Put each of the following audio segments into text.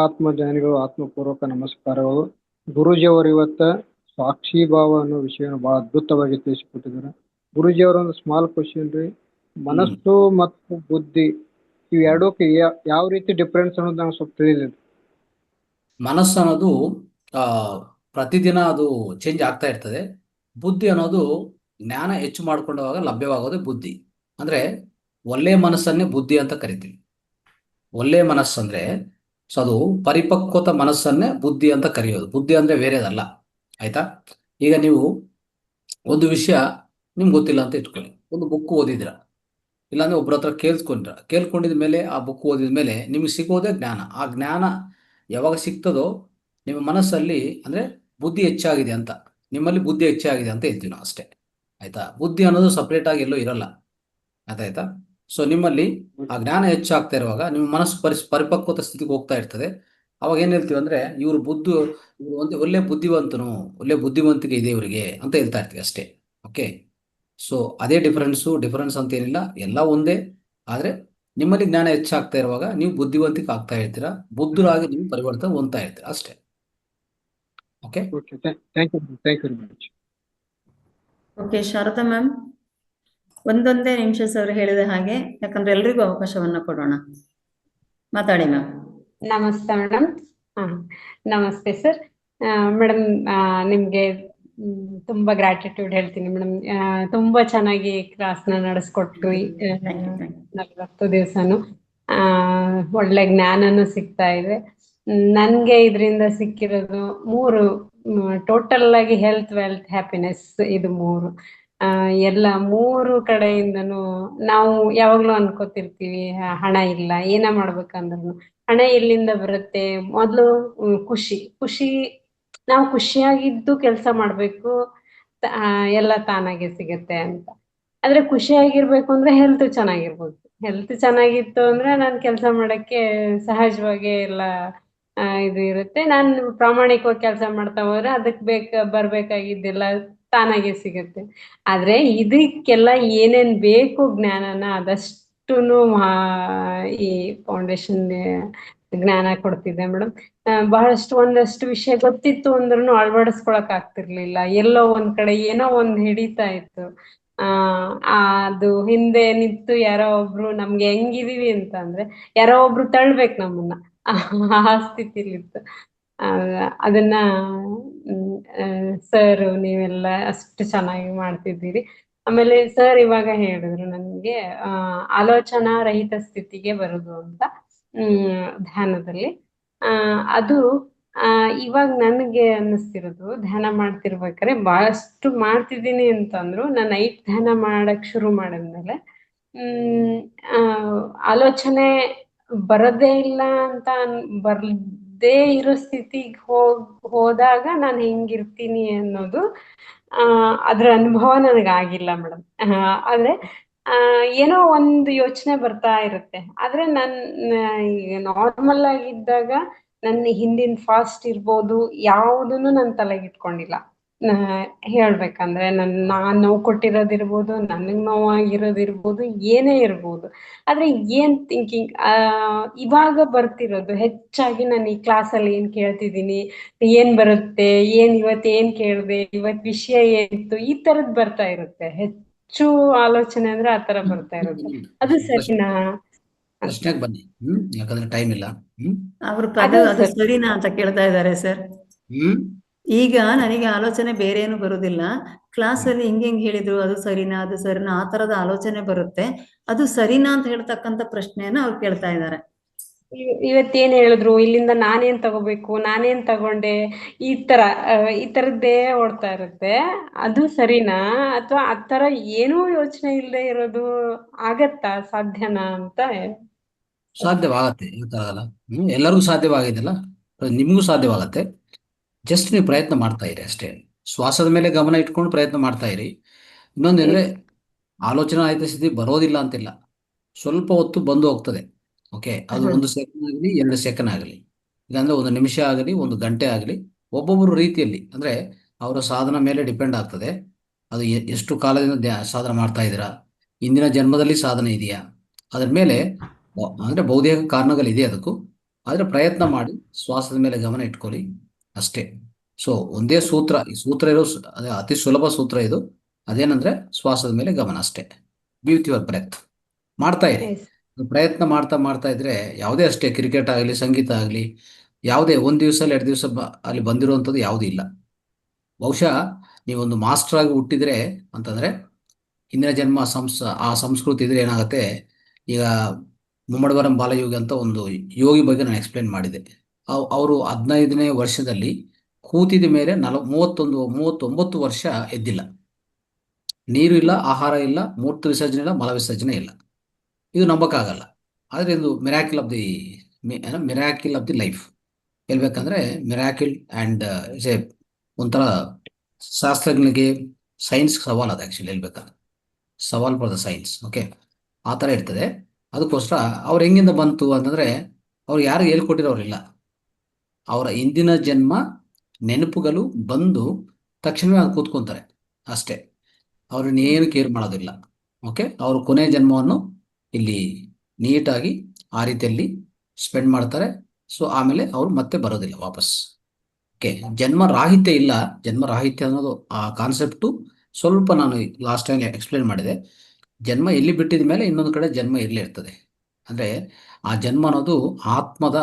ಆತ್ಮಜ್ಞಾನಿಗಳು ಆತ್ಮಪೂರ್ವಕ ನಮಸ್ಕಾರಗಳು. ಗುರೂಜಿಯವರು ಇವತ್ತ ಸಾಕ್ಷಿಭಾವ ಅನ್ನೋ ವಿಷಯನ ಬಹಳ ಅದ್ಭುತವಾಗಿ ತಿಳಿಸಿಕೊಟ್ಟಿದ್ದಾರೆ. ಗುರೂಜಿಯವರ ಒಂದು ಸ್ಮಾಲ್ ಕ್ವಶನ್ ರೀ, ಮನಸ್ಸು ಮತ್ತು ಬುದ್ಧಿ ಇವೆರಡಕ್ಕೆ ಯಾವ ರೀತಿ ಡಿಫ್ರೆನ್ಸ್ ಅನ್ನೋದು ನಂಗೆ ಸ್ವಲ್ಪ ತಿಳಿಲಿಲ್ಲ. ಮನಸ್ಸು ಅನ್ನೋದು ಪ್ರತಿದಿನ ಅದು ಚೇಂಜ್ ಆಗ್ತಾ ಇರ್ತದೆ. ಬುದ್ಧಿ ಅನ್ನೋದು ಜ್ಞಾನ ಹೆಚ್ಚು ಮಾಡ್ಕೊಂಡಾಗ ಲಭ್ಯವಾಗೋದು ಬುದ್ಧಿ. ಅಂದ್ರೆ ಒಳ್ಳೆಯ ಮನಸ್ಸನ್ನೇ ಬುದ್ಧಿ ಅಂತ ಕರಿತೀವಿ. ಒಳ್ಳೆಯ ಮನಸ್ಸಂದ್ರೆ ಅದು ಪರಿಪಕ್ವತ ಮನಸ್ಸನ್ನೇ ಬುದ್ಧಿ ಅಂತ ಕರೆಯೋದು. ಬುದ್ಧಿ ಅಂದ್ರೆ ಬೇರೆದಲ್ಲ, ಆಯ್ತಾ. ಈಗ ನೀವು ಒಂದು ವಿಷಯ ನಿಮ್ಗೆ ಗೊತ್ತಿಲ್ಲ ಅಂತ ಇಟ್ಕೊಳ್ಳಿ, ಒಂದು ಬುಕ್ ಓದಿದ್ರ, ಇಲ್ಲಾಂದ್ರೆ ಒಬ್ರ ಹತ್ರ ಕೇಳ್ಕೊಂಡಿದ ಮೇಲೆ ಆ ಬುಕ್ ಓದಿದ ಮೇಲೆ ನಿಮ್ಗೆ ಸಿಗೋದೇ ಜ್ಞಾನ. ಆ ಜ್ಞಾನ ಯಾವಾಗ ಸಿಗ್ತದೋ ನಿಮ್ಮ ಮನಸ್ಸಲ್ಲಿ ಅಂದ್ರೆ ಬುದ್ಧಿ ಹೆಚ್ಚಾಗಿದೆ ಅಂತ, ನಿಮ್ಮಲ್ಲಿ ಬುದ್ಧಿ ಹೆಚ್ಚಾಗಿದೆ ಅಂತ ಹೇಳ್ತೀವಿ ನಾವು ಅಷ್ಟೇ, ಆಯ್ತಾ. ಬುದ್ಧಿ ಅನ್ನೋದು ಸಪ್ರೇಟ್ ಆಗಿ ಎಲ್ಲೋ ಇರಲ್ಲ, ಆಯ್ತಾ. ಸೊ ನಿಮ್ಮಲ್ಲಿ ಆ ಜ್ಞಾನ ಹೆಚ್ಚಾಗ್ತಾ ಇರುವಾಗ ನಿಮ್ಮ ಮನಸ್ಸು ಪರಿಪಕ್ವತ ಸ್ಥಿತಿಗೆ ಹೋಗ್ತಾ ಇರ್ತದೆ. ಅವಾಗ ಏನ್ ಹೇಳ್ತೀವಿ ಅಂದ್ರೆ ಇವ್ರು ಒಂದು ಒಳ್ಳೆ ಬುದ್ಧಿವಂತನು, ಒಳ್ಳೆ ಬುದ್ಧಿವಂತಿಕೆ ಇದೆ ಇವರಿಗೆ ಅಂತ ಹೇಳ್ತಾ ಇರ್ತೀವಿ ಅಷ್ಟೇ. ಓಕೆ, ಸೊ ಅದೇ ಡಿಫರೆನ್ಸ್ ಅಂತ ಏನಿಲ್ಲ, ಎಲ್ಲ ಒಂದೇ. ಆದ್ರೆ ನಿಮ್ಮಲ್ಲಿ ಜ್ಞಾನ ಹೆಚ್ಚಾಗ್ತಾ ಇರುವಾಗ ನೀವು ಬುದ್ಧಿವಂತಿಕೆ ಆಗ್ತಾ ಇರ್ತೀರಾ, ಬುದ್ಧರಾಗಿ ನೀವು ಪರಿವರ್ತನೆ ಹೊಂದ್ತಾ ಇರ್ತೀರಾ ಅಷ್ಟೇ. Okay, thank you very much. Okay, Sharada ma'am, ಒಂದೊಂದೇ ನಿಮಿಷ ಸರ್ ಹೇಳಿದ ಹಾಗೆ, ಯಾಕಂದ್ರೆ ಎಲ್ರಿಗೂ ಅವಕಾಶವನ್ನ ಕೊಡೋಣ. ಮಾತಾಡಿ ಮ್ಯಾಮ್. ನಮಸ್ತೆ ಮೇಡಮ್. ನಮಸ್ತೆ ಸರ್. ಮೇಡಮ್, ನಿಮ್ಗೆ ತುಂಬಾ ಗ್ರಾಟಿಟ್ಯೂಡ್ ಹೇಳ್ತೀನಿ ಮೇಡಮ್. ತುಂಬಾ ಚೆನ್ನಾಗಿ ಕ್ಲಾಸ್ನ ನಡೆಸ್ಕೊಟ್ರಿ. 40 ದಿವಸನು ಒಳ್ಳೆ ಜ್ಞಾನನು ಸಿಗ್ತಾ ಇದೆ. ನನ್ಗೆ ಇದರಿಂದ ಸಿಕ್ಕಿರೋದು 3 ಟೋಟಲ್ ಆಗಿ ಹೆಲ್ತ್, ವೆಲ್ತ್, ಹ್ಯಾಪಿನೆಸ್, ಇದು 3 ಎಲ್ಲ 3 ಕಡೆಯಿಂದನು ನಾವು ಯಾವಾಗ್ಲೂ ಅನ್ಕೋತಿರ್ತೀವಿ ಹಣ ಇಲ್ಲ, ಏನ ಮಾಡ್ಬೇಕಂದ್ರೂ ಹಣ ಎಲ್ಲಿಂದ ಬರುತ್ತೆ. ಮೊದ್ಲು ಖುಷಿ ನಾವು ಖುಷಿಯಾಗಿದ್ದು ಕೆಲಸ ಮಾಡ್ಬೇಕು, ಎಲ್ಲ ತಾನಾಗೆ ಸಿಗತ್ತೆ ಅಂತ. ಆದ್ರೆ ಖುಷಿಯಾಗಿರ್ಬೇಕು ಅಂದ್ರೆ ಹೆಲ್ತ್ ಚೆನ್ನಾಗಿರ್ಬೇಕು. ಹೆಲ್ತ್ ಚೆನ್ನಾಗಿತ್ತು ಅಂದ್ರೆ ನಾನು ಕೆಲಸ ಮಾಡಕ್ಕೆ ಸಹಜವಾಗಿ ಎಲ್ಲ ಇದು ಇರುತ್ತೆ. ನಾನು ಪ್ರಾಮಾಣಿಕವಾಗಿ ಕೆಲಸ ಮಾಡ್ತಾ ಹೋದ್ರೆ ಅದಕ್ಕೆ ಬರ್ಬೇಕಾಗಿದ್ದೆಲ್ಲ ತಾನಾಗೆ ಸಿಗತ್ತೆ. ಆದ್ರೆ ಇದಕ್ಕೆಲ್ಲ ಏನೇನ್ ಬೇಕು ಜ್ಞಾನನ ಅದಷ್ಟುನು ಈ ಫೌಂಡೇಶನ್ ಜ್ಞಾನ ಕೊಡ್ತಿದೆ ಮೇಡಮ್. ಬಹಳಷ್ಟು ಒಂದಷ್ಟು ವಿಷಯ ಗೊತ್ತಿತ್ತು ಅಂದ್ರೂ ಅಳವಡಿಸ್ಕೊಳಕ್ ಆಗ್ತಿರ್ಲಿಲ್ಲ. ಎಲ್ಲೋ ಒಂದ್ ಕಡೆ ಏನೋ ಒಂದ್ ಹಿಡಿತಾ ಇತ್ತು. ಅದು ಹಿಂದೆ ನಿಂತು ಯಾರೋ ಒಬ್ರು ನಮ್ಗೆ ಹೆಂಗಿದೀವಿ ಅಂತ ಅಂದ್ರೆ ಯಾರೋ ಒಬ್ರು ತಳ್ಬೇಕು ನಮ್ಮನ್ನ, ಆ ಸ್ಥಿತಿಲಿತ್ತು. ಅದನ್ನ ಸರ್ ನೀವೆಲ್ಲ ಅಷ್ಟು ಚೆನ್ನಾಗಿ ಮಾಡ್ತಿದ್ದೀರಿ. ಆಮೇಲೆ ಸರ್ ಇವಾಗ ಹೇಳಿದ್ರು ನನ್ಗೆ ಆಲೋಚನಾ ರಹಿತ ಸ್ಥಿತಿಗೆ ಬರುದು ಅಂತ ಧ್ಯಾನದಲ್ಲಿ. ಅದು ಇವಾಗ ನನಗೆ ಅನ್ನಿಸ್ತಿರೋದು, ಧ್ಯಾನ ಮಾಡ್ತಿರ್ಬೇಕಾದ್ರೆ ಬಹಳಷ್ಟು ಮಾಡ್ತಿದ್ದೀನಿ ಅಂತಂದ್ರು, ನಾನು ನೈಟ್ ಧ್ಯಾನ ಮಾಡಕ್ ಶುರು ಮಾಡಿದ್ಮೇಲೆ ಆಲೋಚನೆ ಬರದೇ ಇಲ್ಲ ಅಂತ ಬರ್ದೇ ಇರೋ ಸ್ಥಿತಿಗೆ ಹೋದಾಗ ನಾನು ಹೆಂಗಿರ್ತೀನಿ ಅನ್ನೋದು ಅದ್ರ ಅನುಭವ ನನಗಾಗಿಲ್ಲ ಮೇಡಮ್. ಆದ್ರೆ ಏನೋ ಒಂದು ಯೋಚನೆ ಬರ್ತಾ ಇರುತ್ತೆ. ಆದ್ರೆ ಈಗ ನಾರ್ಮಲ್ ಆಗಿದ್ದಾಗ ನನ್ನ ಹಿಂದಿನ ಫಾಸ್ಟ್ ಇರ್ಬೋದು, ಯಾವುದನ್ನು ನನ್ನ ತಲೆಗೆ ಇಟ್ಕೊಂಡಿಲ್ಲ. ಹೇಳ್ಬೇಕಂದ್ರೆ ನಾನ್ ನೋವು ಕೊಟ್ಟಿರೋದಿರ್ಬೋದು, ನನಗ್ ನೋವಾಗಿರೋದಿರ್ಬೋದು, ಏನೇ ಇರ್ಬೋದು. ಆದ್ರೆ ಏನ್ ಥಿಂಕಿಂಗ್ ಇವಾಗ ಬರ್ತಿರೋದು ಹೆಚ್ಚಾಗಿ ನಾನು ಈ ಕ್ಲಾಸಲ್ಲಿ ಏನ್ ಕೇಳ್ತಿದ್ದೀನಿ, ಏನ್ ಬರುತ್ತೆ, ಇವತ್ತು ಏನ್ ಕೇಳ್ದೆ, ಇವತ್ ವಿಷಯ ಏನಿತ್ತು, ಈ ತರದ್ ಬರ್ತಾ ಇರುತ್ತೆ. ಹೆಚ್ಚು ಆಲೋಚನೆ ಅಂದ್ರೆ ಆ ತರ ಬರ್ತಾ ಇರುತ್ತೆ. ಅದು ಸರಿನಾ? ಪ್ರಶ್ನೆಗೆ ಬನ್ನಿ. ಯಾಕಂದ್ರೆ ಟೈಮ್ ಇಲ್ಲ. ಅವರು ಅದು ಸರಿನಾ ಅಂತ ಕೇಳ್ತಾ ಇದ್ದಾರೆ ಸರ್. ಈಗ ನನಗೆ ಆಲೋಚನೆ ಬೇರೆ ಏನು ಬರುದಿಲ್ಲ. ಕ್ಲಾಸಲ್ಲಿ ಹಿಂಗ್ ಹೇಳಿದ್ರು, ಅದು ಸರಿನಾ ಆ ತರದ ಆಲೋಚನೆ ಬರುತ್ತೆ. ಅದು ಸರಿನಾ ಅಂತ ಹೇಳ್ತಕ್ಕಂಥ ಪ್ರಶ್ನೆಯನ್ನ ಅವ್ರು ಕೇಳ್ತಾ ಇದ್ದಾರೆ. ಇವತ್ತೇನ್ ಹೇಳಿದ್ರು, ಇಲ್ಲಿಂದ ನಾನೇನ್ ತಗೋಬೇಕು, ನಾನೇನ್ ತಗೊಂಡೆ, ಈ ತರದ್ದೇ ಓಡ್ತಾ ಇರುತ್ತೆ. ಅದು ಸರಿನಾ ಅಥವಾ ಆ ತರ ಏನೂ ಯೋಚನೆ ಇಲ್ಲದೆ ಇರೋದು ಆಗತ್ತಾ, ಸಾಧ್ಯನಾ ಅಂತ? ಸಾಧ್ಯವಾಗತ್ತೆ, ಗೊತ್ತಾಗಲ್ಲ. ಎಲ್ಲರಿಗೂ ಸಾಧ್ಯವಾಗಿದೆಲ್ಲ, ನಿಮಗೂ ಸಾಧ್ಯವಾಗತ್ತೆ. ಜಸ್ಟ್ ನೀವು ಪ್ರಯತ್ನ ಮಾಡ್ತಾ ಇರಿ ಅಷ್ಟೇ. ಶ್ವಾಸದ ಮೇಲೆ ಗಮನ ಇಟ್ಕೊಂಡು ಪ್ರಯತ್ನ ಮಾಡ್ತಾ ಇರಿ. ಇನ್ನೊಂದೇಂದ್ರೆ ಆಲೋಚನಾ ರಹಿತ ಸ್ಥಿತಿ ಬರೋದಿಲ್ಲ ಅಂತಿಲ್ಲ, ಸ್ವಲ್ಪ ಹೊತ್ತು ಬಂದು ಹೋಗ್ತದೆ. ಓಕೆ, ಅದು 1 ಸೆಕೆಂಡ್ ಆಗಲಿ 2 ಸೆಕೆಂಡ್ ಆಗಲಿ, ಇಲ್ಲಾಂದ್ರೆ 1 ನಿಮಿಷ ಆಗಲಿ 1 ಗಂಟೆ ಆಗಲಿ, ಒಬ್ಬೊಬ್ಬರು ರೀತಿಯಲ್ಲಿ ಅಂದ್ರೆ ಅವರ ಸಾಧನ ಮೇಲೆ ಡಿಪೆಂಡ್ ಆಗ್ತದೆ. ಅದು ಎಷ್ಟು ಕಾಲದಿಂದ ಸಾಧನ ಮಾಡ್ತಾ ಇದ್ದೀರಾ, ಇಂದಿನ ಜನ್ಮದಲ್ಲಿ ಸಾಧನೆ ಇದೆಯಾ, ಅದ್ರ ಮೇಲೆ ಅಂದ್ರೆ ಭೌತಿಕ ಕಾರಣಗಳಿದೆ ಅದಕ್ಕೂ. ಆದರೆ ಪ್ರಯತ್ನ ಮಾಡಿ ಶ್ವಾಸದ ಮೇಲೆ ಗಮನ ಇಟ್ಕೊಳ್ಳಿ ಅಷ್ಟೇ. ಸೊ ಒಂದೇ ಸೂತ್ರ, ಈ ಸೂತ್ರ ಇರೋ ಅದೇ ಅತಿ ಸುಲಭ ಸೂತ್ರ ಇದು. ಅದೇನಂದ್ರೆ ಶ್ವಾಸದ ಮೇಲೆ ಗಮನ ಅಷ್ಟೇ. Be with your breath. ಮಾಡ್ತಾ ಇರಿ. ಎಸ್ ಪ್ರಯತ್ನ ಮಾಡ್ತಾ ಮಾಡ್ತಾ ಇದ್ರೆ ಯಾವುದೇ ಅಷ್ಟೇ, ಕ್ರಿಕೆಟ್ ಆಗಲಿ, ಸಂಗೀತ ಆಗಲಿ, ಯಾವುದೇ ಒಂದು ದಿವಸ 2 ದಿವಸ ಅಲ್ಲಿ ಬಂದಿರುವಂಥದ್ದು ಯಾವುದೂ ಇಲ್ಲ. ಬಹುಶಃ ನೀವೊಂದು ಮಾಸ್ಟರ್ ಆಗಿ ಹುಟ್ಟಿದ್ರೆ ಅಂತಂದ್ರೆ ಹಿಂದಿನ ಜನ್ಮ ಆ ಸಂಸ್ಕೃತಿ ಇದ್ರೆ ಏನಾಗುತ್ತೆ. ಈಗ ಮುಮ್ಮಡಿವರಂ ಬಾಲಯೋಗಿ ಅಂತ ಒಂದು ಯೋಗಿ ಬಗ್ಗೆ ನಾನು ಎಕ್ಸ್ಪ್ಲೇನ್ ಮಾಡಿದೆ. ಅವರು 15ನೇ ವರ್ಷದಲ್ಲಿ ಕೂತಿದ ಮೇಲೆ 39 ವರ್ಷ ಎದ್ದಿಲ್ಲ. ನೀರು ಇಲ್ಲ, ಆಹಾರ ಇಲ್ಲ, ಮೂತ್ರ ವಿಸರ್ಜನೆ ಇಲ್ಲ, ಮಲ ವಿಸರ್ಜನೆ ಇಲ್ಲ. ಇದು ನಂಬಕ್ಕಾಗಲ್ಲ. ಆದರೆ ಇದು ಮಿರಾಕಿಲ್ ಆಫ್ ದಿ ಲೈಫ್. ಹೇಳ್ಬೇಕಂದ್ರೆ ಮಿರಾಕಿಲ್ ಆ್ಯಂಡ್ ಒಂಥರ ಶಾಸ್ತ್ರಜ್ಞನಿಗೆ ಸೈನ್ಸ್ ಸವಾಲ್ ಅದು. ಆ್ಯಕ್ಚುಲಿ ಹೇಳ್ಬೇಕಂದ್ರೆ ಸವಾಲ್ ಫಾರ್ ದ ಸೈನ್ಸ್. ಓಕೆ, ಆ ಥರ ಇರ್ತದೆ. ಅದಕ್ಕೋಸ್ಕರ ಅವ್ರು ಹೆಂಗಿಂದ ಬಂತು ಅಂತಂದರೆ ಅವ್ರು ಯಾರು ಹೇಳ್ಕೊಟ್ಟಿರೋರಿಲ್ಲ. ಅವರ ಹಿಂದಿನ ಜನ್ಮ ನೆನಪುಗಳು ಬಂದು ತಕ್ಷಣವೇ ಅದು ಕೂತ್ಕೊಂತಾರೆ ಅಷ್ಟೇ. ಅವ್ರನ್ನೇನು ಕೇರ್ ಮಾಡೋದಿಲ್ಲ. ಓಕೆ, ಅವರು ಕೊನೆಯ ಜನ್ಮವನ್ನು ಇಲ್ಲಿ ನೀಟಾಗಿ ಆ ರೀತಿಯಲ್ಲಿ ಸ್ಪೆಂಡ್ ಮಾಡ್ತಾರೆ. ಸೊ ಆಮೇಲೆ ಅವರು ಮತ್ತೆ ಬರೋದಿಲ್ಲ ವಾಪಸ್. ಓಕೆ, ಜನ್ಮರಾಹಿತ್ಯ ಇಲ್ಲ. ಜನ್ಮರಾಹಿತ್ಯ ಅನ್ನೋದು ಆ ಕಾನ್ಸೆಪ್ಟು ಸ್ವಲ್ಪ ನಾನು ಲಾಸ್ಟ್ ಟೈಮ್ ಎಕ್ಸ್ಪ್ಲೇನ್ ಮಾಡಿದೆ. ಜನ್ಮ ಎಲ್ಲಿ ಬಿಟ್ಟಿದ ಮೇಲೆ ಇನ್ನೊಂದು ಕಡೆ ಜನ್ಮ ಇರಲೇ ಇರ್ತದೆ. ಅಂದರೆ ಆ ಜನ್ಮ ಅನ್ನೋದು ಆತ್ಮದ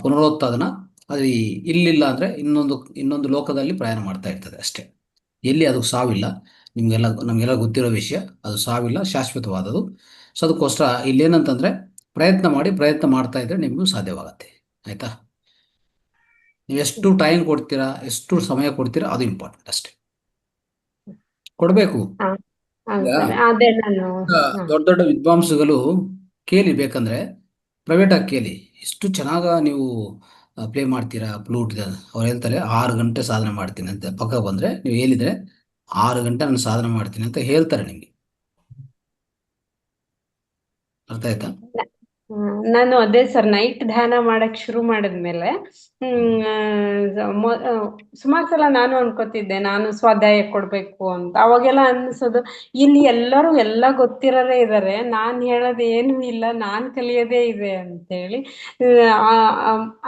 ಪುನರುತ್ಥಾನ. ಅದು ಇಲ್ಲಿಲ್ಲ ಅಂದರೆ ಇನ್ನೊಂದು ಲೋಕದಲ್ಲಿ ಪ್ರಯಾಣ ಮಾಡ್ತಾ ಇರ್ತದೆ ಅಷ್ಟೇ. ಎಲ್ಲಿ ಅದು ಸಾವಿಲ್ಲ. ನಮಗೆಲ್ಲ ಗೊತ್ತಿರೋ ವಿಷಯ, ಅದು ಸಾವಿಲ್ಲ, ಶಾಶ್ವತವಾದದು. ಸೊ ಅದಕ್ಕೋಸ್ಕರ ಇಲ್ಲೇನಂತಂದರೆ ಪ್ರಯತ್ನ ಮಾಡ್ತಾ ಇದ್ರೆ ನಿಮಗೂ ಸಾಧ್ಯವಾಗತ್ತೆ. ಆಯಿತಾ? ನೀವು ಎಷ್ಟು ಟೈಮ್ ಕೊಡ್ತೀರಾ, ಎಷ್ಟು ಸಮಯ ಕೊಡ್ತೀರಾ, ಅದು ಇಂಪಾರ್ಟೆಂಟ್ ಅಷ್ಟೇ. ಕೊಡಬೇಕು. ಈಗ ಅದೇ ನಾನು ದೊಡ್ಡ ದೊಡ್ಡ ವಿದ್ವಾಂಸಗಳು ಕೇಳಿ, ಬೇಕಂದ್ರೆ ಪ್ರೈವೇಟ್ ಆಗಿ ಕೇಳಿ, ಎಷ್ಟು ಚೆನ್ನಾಗ ನೀವು ಪ್ಲೇ ಮಾಡ್ತೀರಾ ಫ್ಲೂಟ್. ಅವ್ರು ಹೇಳ್ತಾರೆ 6 ಗಂಟೆ ಸಾಧನೆ ಮಾಡ್ತೀನಿ ಅಂತ. ಪಕ್ಕ ಬಂದ್ರೆ ನೀವು ಹೇಳಿದ್ರೆ 6 ಗಂಟೆ ನಾನು ಸಾಧನೆ ಮಾಡ್ತೀನಿ ಅಂತ ಹೇಳ್ತಾರೆ ನಿಮಗೆ. ಅರ್ಥ ಆಯ್ತಾ? ನಾನು ಅದೇ ಸರ್, ನೈಟ್ ಧ್ಯಾನ ಮಾಡಕ್ ಶುರು ಮಾಡಿದ್ಮೇಲೆ ಸುಮಾರು ಸಲ ನಾನು ಅನ್ಕೋತಿದ್ದೆ ನಾನು ಸ್ವಾಧ್ಯಾಯ ಕೊಡ್ಬೇಕು ಅಂತ. ಅವಾಗೆಲ್ಲ ಅನ್ಸೋದು, ಇಲ್ಲಿ ಎಲ್ಲರೂ ಎಲ್ಲ ಗೊತ್ತಿರೋರೇ ಇದ್ದಾರೆ, ನಾನ್ ಹೇಳೋದು ಏನು ಇಲ್ಲ, ನಾನ್ ಕಲಿಯೋದೇ ಇದೆ ಅಂತೇಳಿ.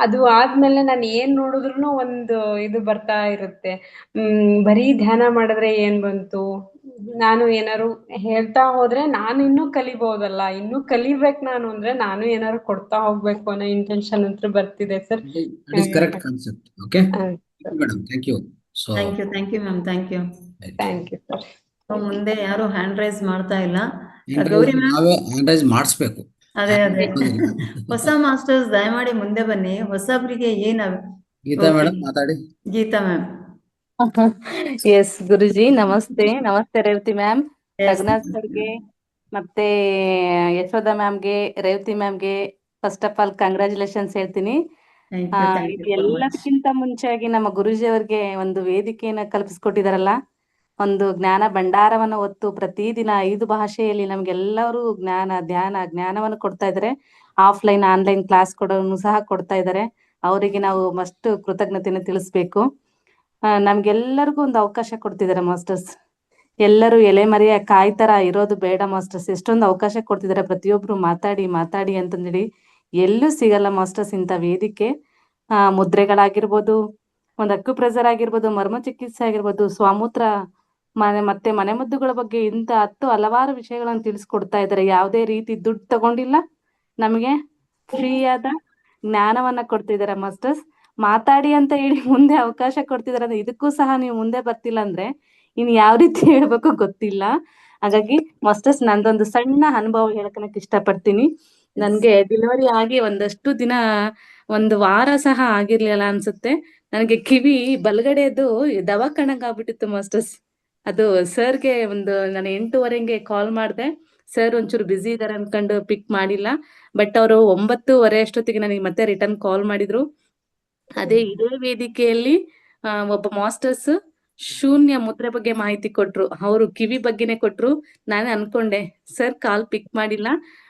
ಅದು ಆದ್ಮೇಲೆ ನಾನು ಏನ್ ನೋಡಿದ್ರು ಒಂದು ಇದು ಬರ್ತಾ ಇರುತ್ತೆ. ಬರೀ ಧ್ಯಾನ ಮಾಡಿದ್ರೆ ಏನ್ ಬಂತು, ನಾನು ಏನಾರು ಹೇಳ್ತಾ ಹೋದ್ರೆ ನಾನು ಇನ್ನೂ ಕಲಿಬಹುದಲ್ಲ, ಇನ್ನೂ ಕಲಿಬೇಕು ನಾನು ಅಂದ್ರೆ ನಾನು ಏನಾರು ಕೊಡ್ತಾ ಹೋಗ್ಬೇಕು ಅನ್ನೋ ಇಂಟೆನ್ಷನ್ ಅಂತೂ ಬರ್ತಿದೆ sir. Correct concept. Okay madam, thank you. So thank you ma'am, thank you sir. ಮುಂದೆ ಯಾರು ಹ್ಯಾಂಡ್ ರೈಸ್ ಮಾಡ್ತಾ ಇಲ್ಲ. ಗೌರಿ ಮ್ಯಾಮ್, ನಾವೇ ಹ್ಯಾಂಡ್ ರೈಸ್ ಮಾಡಿಸ್ಬೇಕು. ಅದೇ ಹೊಸ ಮಾಸ್ಟರ್ಸ್ ದಯಮಾಡಿ ಮುಂದೆ ಬನ್ನಿ. ಹೊಸಬ್ರಿಗೆ ಗೀತಾ ಮೇಡಮ್ ಮಾತಾಡಿ. ಗೀತಾ ಮ್ಯಾಮ್. ಎಸ್ ಗುರುಜಿ, ನಮಸ್ತೆ ರೇವತಿ ಮ್ಯಾಮ್, ರಘುನಾಥ್ ಸರ್ಗೆ ಮತ್ತೆ ಯಶೋಧ ಮ್ಯಾಮ್ಗೆ, ರೇವತಿ ಮ್ಯಾಮ್ಗೆ ಫಸ್ಟ್ ಆಫ್ ಆಲ್ ಕಂಗ್ರಾಚುಲೇಷನ್ಸ್ ಹೇಳ್ತೀನಿ. ಎಲ್ಲದಕ್ಕಿಂತ ಮುಂಚೆಯಾಗಿ ನಮ್ಮ ಗುರುಜಿ ಅವ್ರಿಗೆ ಒಂದು ವೇದಿಕೆಯನ್ನ ಕಲ್ಪಿಸ್ಕೊಟ್ಟಿದಾರಲ್ಲ, ಒಂದು ಜ್ಞಾನ ಭಂಡಾರವನ್ನ ಹೊತ್ತು ಪ್ರತಿದಿನ 5 ಭಾಷೆಯಲ್ಲಿ ನಮ್ಗೆಲ್ಲರೂ ಜ್ಞಾನವನ್ನು ಕೊಡ್ತಾ ಇದ್ದಾರೆ. ಆಫ್ಲೈನ್ ಆನ್ಲೈನ್ ಕ್ಲಾಸ್ ಕೊಡೋನು ಸಹ ಕೊಡ್ತಾ ಇದ್ದಾರೆ. ಅವರಿಗೆ ನಾವು ಮಸ್ಟ್ ಕೃತಜ್ಞತೆಯನ್ನು ತಿಳಿಸ್ಬೇಕು. ನಮ್ಗೆಲ್ಲರಿಗೂ ಒಂದು ಅವಕಾಶ ಕೊಡ್ತಿದ್ದಾರೆ ಮಾಸ್ಟರ್ಸ್. ಎಲ್ಲರೂ ಎಲೆಮರೆಯ ಕಾಯಿ ತರ ಇರೋದು ಬೇಡ ಮಾಸ್ಟರ್ಸ್. ಎಷ್ಟೊಂದು ಅವಕಾಶ ಕೊಡ್ತಿದ್ದಾರೆ, ಪ್ರತಿಯೊಬ್ರು ಮಾತಾಡಿ ಅಂತಂದೇಳಿ. ಎಲ್ಲೂ ಸಿಗಲ್ಲ ಮಾಸ್ಟರ್ಸ್ ಇಂಥ ವೇದಿಕೆ. ಮುದ್ರೆಗಳಾಗಿರ್ಬೋದು, ಒಂದು ಅಕ್ಯುಪ್ರೆಷರ್ ಆಗಿರ್ಬೋದು, ಮರ್ಮ ಚಿಕಿತ್ಸೆ ಆಗಿರ್ಬೋದು, ಸ್ವಾಮೂತ್ರ ಮತ್ತೆ ಮನೆಮದ್ದುಗಳ ಬಗ್ಗೆ ಇಂಥ 10 ಹಲವಾರು ವಿಷಯಗಳನ್ನು ತಿಳಿಸ್ಕೊಡ್ತಾ ಇದ್ದಾರೆ. ಯಾವುದೇ ರೀತಿ ದುಡ್ಡು ತಗೊಂಡಿಲ್ಲ, ನಮಗೆ ಫ್ರೀಯಾದ ಜ್ಞಾನವನ್ನ ಕೊಡ್ತಿದ್ದಾರೆ ಮಾಸ್ಟರ್ಸ್. ಮಾತಾಡಿ ಅಂತ ಹೇಳಿ ಮುಂದೆ ಅವಕಾಶ ಕೊಡ್ತಿದಾರೆ ಅಂದ್ರೆ ಇದಕ್ಕೂ ಸಹ ನೀವು ಮುಂದೆ ಬರ್ತಿಲ್ಲ ಅಂದ್ರೆ ಇನ್ ಯಾವ ರೀತಿ ಹೇಳ್ಬೇಕು ಗೊತ್ತಿಲ್ಲ. ಹಾಗಾಗಿ ಮಾಸ್ಟರ್ಸ್, ನಂದೊಂದು ಸಣ್ಣ ಅನುಭವ ಹೇಳಕ್ ಇಷ್ಟಪಡ್ತೀನಿ. ನನ್ಗೆ ಡೆಲಿವರಿ ಆಗಿ ಒಂದಷ್ಟು ದಿನ, 1 ವಾರ ಸಹ ಆಗಿರ್ಲಿಲ್ಲ ಅನ್ಸುತ್ತೆ. ನನಗೆ ಕಿವಿ ಬಲಗಡೆದು ದವಾಖಾನೆಗೆ ಆಗ್ಬಿಟ್ಟಿತ್ತು ಮಾಸ್ಟರ್ಸ್. ಅದು ಸರ್ಗೆ ನಾನು 8:15ಗೆ ಕಾಲ್ ಮಾಡಿದೆ. ಸರ್ ಒಂಚೂರು ಬ್ಯುಸಿ ಇದಾರೆ ಅನ್ಕೊಂಡು ಪಿಕ್ ಮಾಡಿಲ್ಲ. ಬಟ್ ಅವರು 9:30 ಅಷ್ಟೊತ್ತಿಗೆ ನನಗೆ ಮತ್ತೆ ರಿಟರ್ನ್ ಕಾಲ್ ಮಾಡಿದ್ರು. ಇದೇ ವೇದಿಕೆಯಲ್ಲಿ ಒಬ್ಬ ಮಾಸ್ಟರ್ಸ್ ಶೂನ್ಯ ಮುದ್ರೆ ಬಗ್ಗೆ ಮಾಹಿತಿ ಕೊಟ್ರು. ಅವರು ಕಿವಿ ಬಗ್ಗೆನೆ ಕೊಟ್ರು. ನಾನು ಅನ್ಕೊಂಡೆ ಸರ್ ಕಾಲ್ ಪಿಕ್ ಮಾಡಿಲ್ಲ,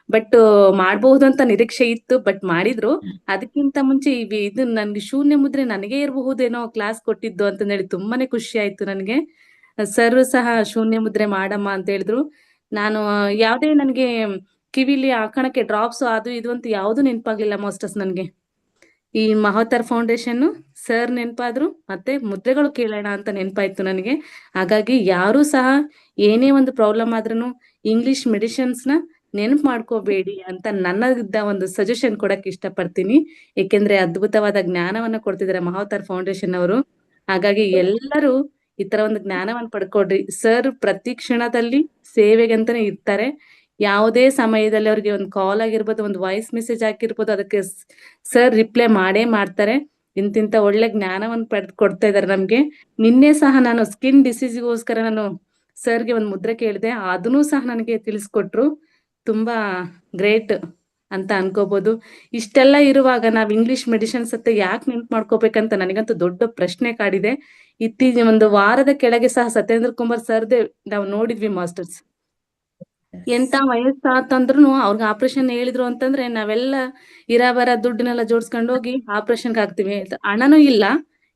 ಬಟ್ ಮಾಡ್ಬಹುದು ಅಂತ ನಿರೀಕ್ಷೆ ಇತ್ತು, ಬಟ್ ಮಾಡಿದ್ರು. ಅದಕ್ಕಿಂತ ಮುಂಚೆ ಇದು ನನ್ಗೆ ಶೂನ್ಯ ಮುದ್ರೆ ನನಗೆ ಇರಬಹುದೇನೋ ಕ್ಲಾಸ್ ಕೊಟ್ಟಿದ್ದು ಅಂತ ಹೇಳಿ ತುಂಬಾನೇ ಖುಷಿ ಆಯ್ತು ನನಗೆ. ಸರ್ ಸಹ ಶೂನ್ಯ ಮುದ್ರೆ ಮಾಡಮ್ಮ ಅಂತ ಹೇಳಿದ್ರು. ನಾನು ಯಾವುದೇ ನನಗೆ ಕಿವಿಲಿ ಹಾಕಣಕ್ಕೆ ಡ್ರಾಪ್ಸ್ ಅದು ಇದು ಅಂತ ಯಾವುದು ನೆನಪಾಗ್ಲಿಲ್ಲ ಮಾಸ್ಟರ್ಸ್ ನನ್ಗೆ. ಈ ಮಹೋತ್ತರ್ ಫೌಂಡೇಶನ್ ಸರ್ ನೆನಪಾದ್ರು, ಮತ್ತೆ ಮುದ್ರೆಗಳು ಕೇಳೋಣ ಅಂತ ನೆನಪಾಯ್ತು ನನಗೆ. ಹಾಗಾಗಿ ಯಾರೂ ಸಹ ಏನೇ ಒಂದು ಪ್ರಾಬ್ಲಮ್ ಆದ್ರೂ ಇಂಗ್ಲಿಷ್ ಮೆಡಿಸಿನ್ಸ್ನ ನೆನಪು ಮಾಡ್ಕೋಬೇಡಿ ಅಂತ ನನ್ನದಿದ್ದ ಒಂದು ಸಜೆಷನ್ ಕೊಡಕ್ಕೆ ಇಷ್ಟಪಡ್ತೀನಿ. ಏಕೆಂದ್ರೆ ಅದ್ಭುತವಾದ ಜ್ಞಾನವನ್ನ ಕೊಡ್ತಿದ್ದಾರೆ ಮಹೋತ್ತರ್ ಫೌಂಡೇಶನ್ ಅವರು. ಹಾಗಾಗಿ ಎಲ್ಲರೂ ಈ ತರ ಒಂದು ಜ್ಞಾನವನ್ನ ಪಡ್ಕೊಡ್ರಿ. ಸರ್ ಪ್ರತಿ ಕ್ಷಣದಲ್ಲಿ ಸೇವೆಗೆ ಅಂತಾನೆ ಇರ್ತಾರೆ. ಯಾವುದೇ ಸಮಯದಲ್ಲಿ ಅವ್ರಿಗೆ ಒಂದು ಕಾಲ್ ಆಗಿರ್ಬೋದು, ಒಂದು ವಾಯ್ಸ್ ಮೆಸೇಜ್ ಆಗಿರ್ಬೋದು, ಅದಕ್ಕೆ ಸರ್ ರಿಪ್ಲೈ ಮಾಡೇ ಮಾಡ್ತಾರೆ. ಇಂತಿಂತ ಒಳ್ಳೆ ಜ್ಞಾನವನ್ನು ಕೊಡ್ತಾ ಇದಾರೆ ನಮ್ಗೆ. ನಿನ್ನೆ ಸಹ ನಾನು ಸ್ಕಿನ್ ಡಿಸೀಸ್ಗೋಸ್ಕರ ನಾನು ಸರ್ಗೆ ಒಂದು ಮುದ್ರೆ ಕೇಳಿದೆ, ಅದನ್ನೂ ಸಹ ನನಗೆ ತಿಳಿಸ್ಕೊಟ್ರು. ತುಂಬಾ ಗ್ರೇಟ್ ಅಂತ ಅನ್ಕೋಬಹುದು. ಇಷ್ಟೆಲ್ಲ ಇರುವಾಗ ನಾವ್ ಇಂಗ್ಲಿಷ್ ಮೆಡಿಸಿನ್ಸ್ ಹತ್ತೆ ಯಾಕೆ ನೆನ್ಪು ಮಾಡ್ಕೋಬೇಕಂತ ನನಗಂತೂ ದೊಡ್ಡ ಪ್ರಶ್ನೆ ಕಾಡಿದೆ. ಇತ್ತೀಚಿನ ಒಂದು ವಾರದ ಕೆಳಗೆ ಸಹ ಸತ್ಯೇಂದ್ರ ಕುಮಾರ್ ಸರ್ದೇ ನಾವು ನೋಡಿದ್ವಿ ಮಾಸ್ಟರ್ಸ್. ಎಂತ ವಯಸ್ಸಾತಂದ್ರೂ ಅವ್ರಿಗೆ ಆಪರೇಷನ್ ಹೇಳಿದ್ರು ಅಂತಂದ್ರೆ ನಾವೆಲ್ಲ ಇರಾಬರ ದುಡ್ಡನ್ನೆಲ್ಲ ಜೋಡ್ಸ್ಕೊಂಡು ಹೋಗಿ ಆಪರೇಷನ್ಗೆ ಹಾಕ್ತಿವಿ. ಹಣನೂ ಇಲ್ಲ,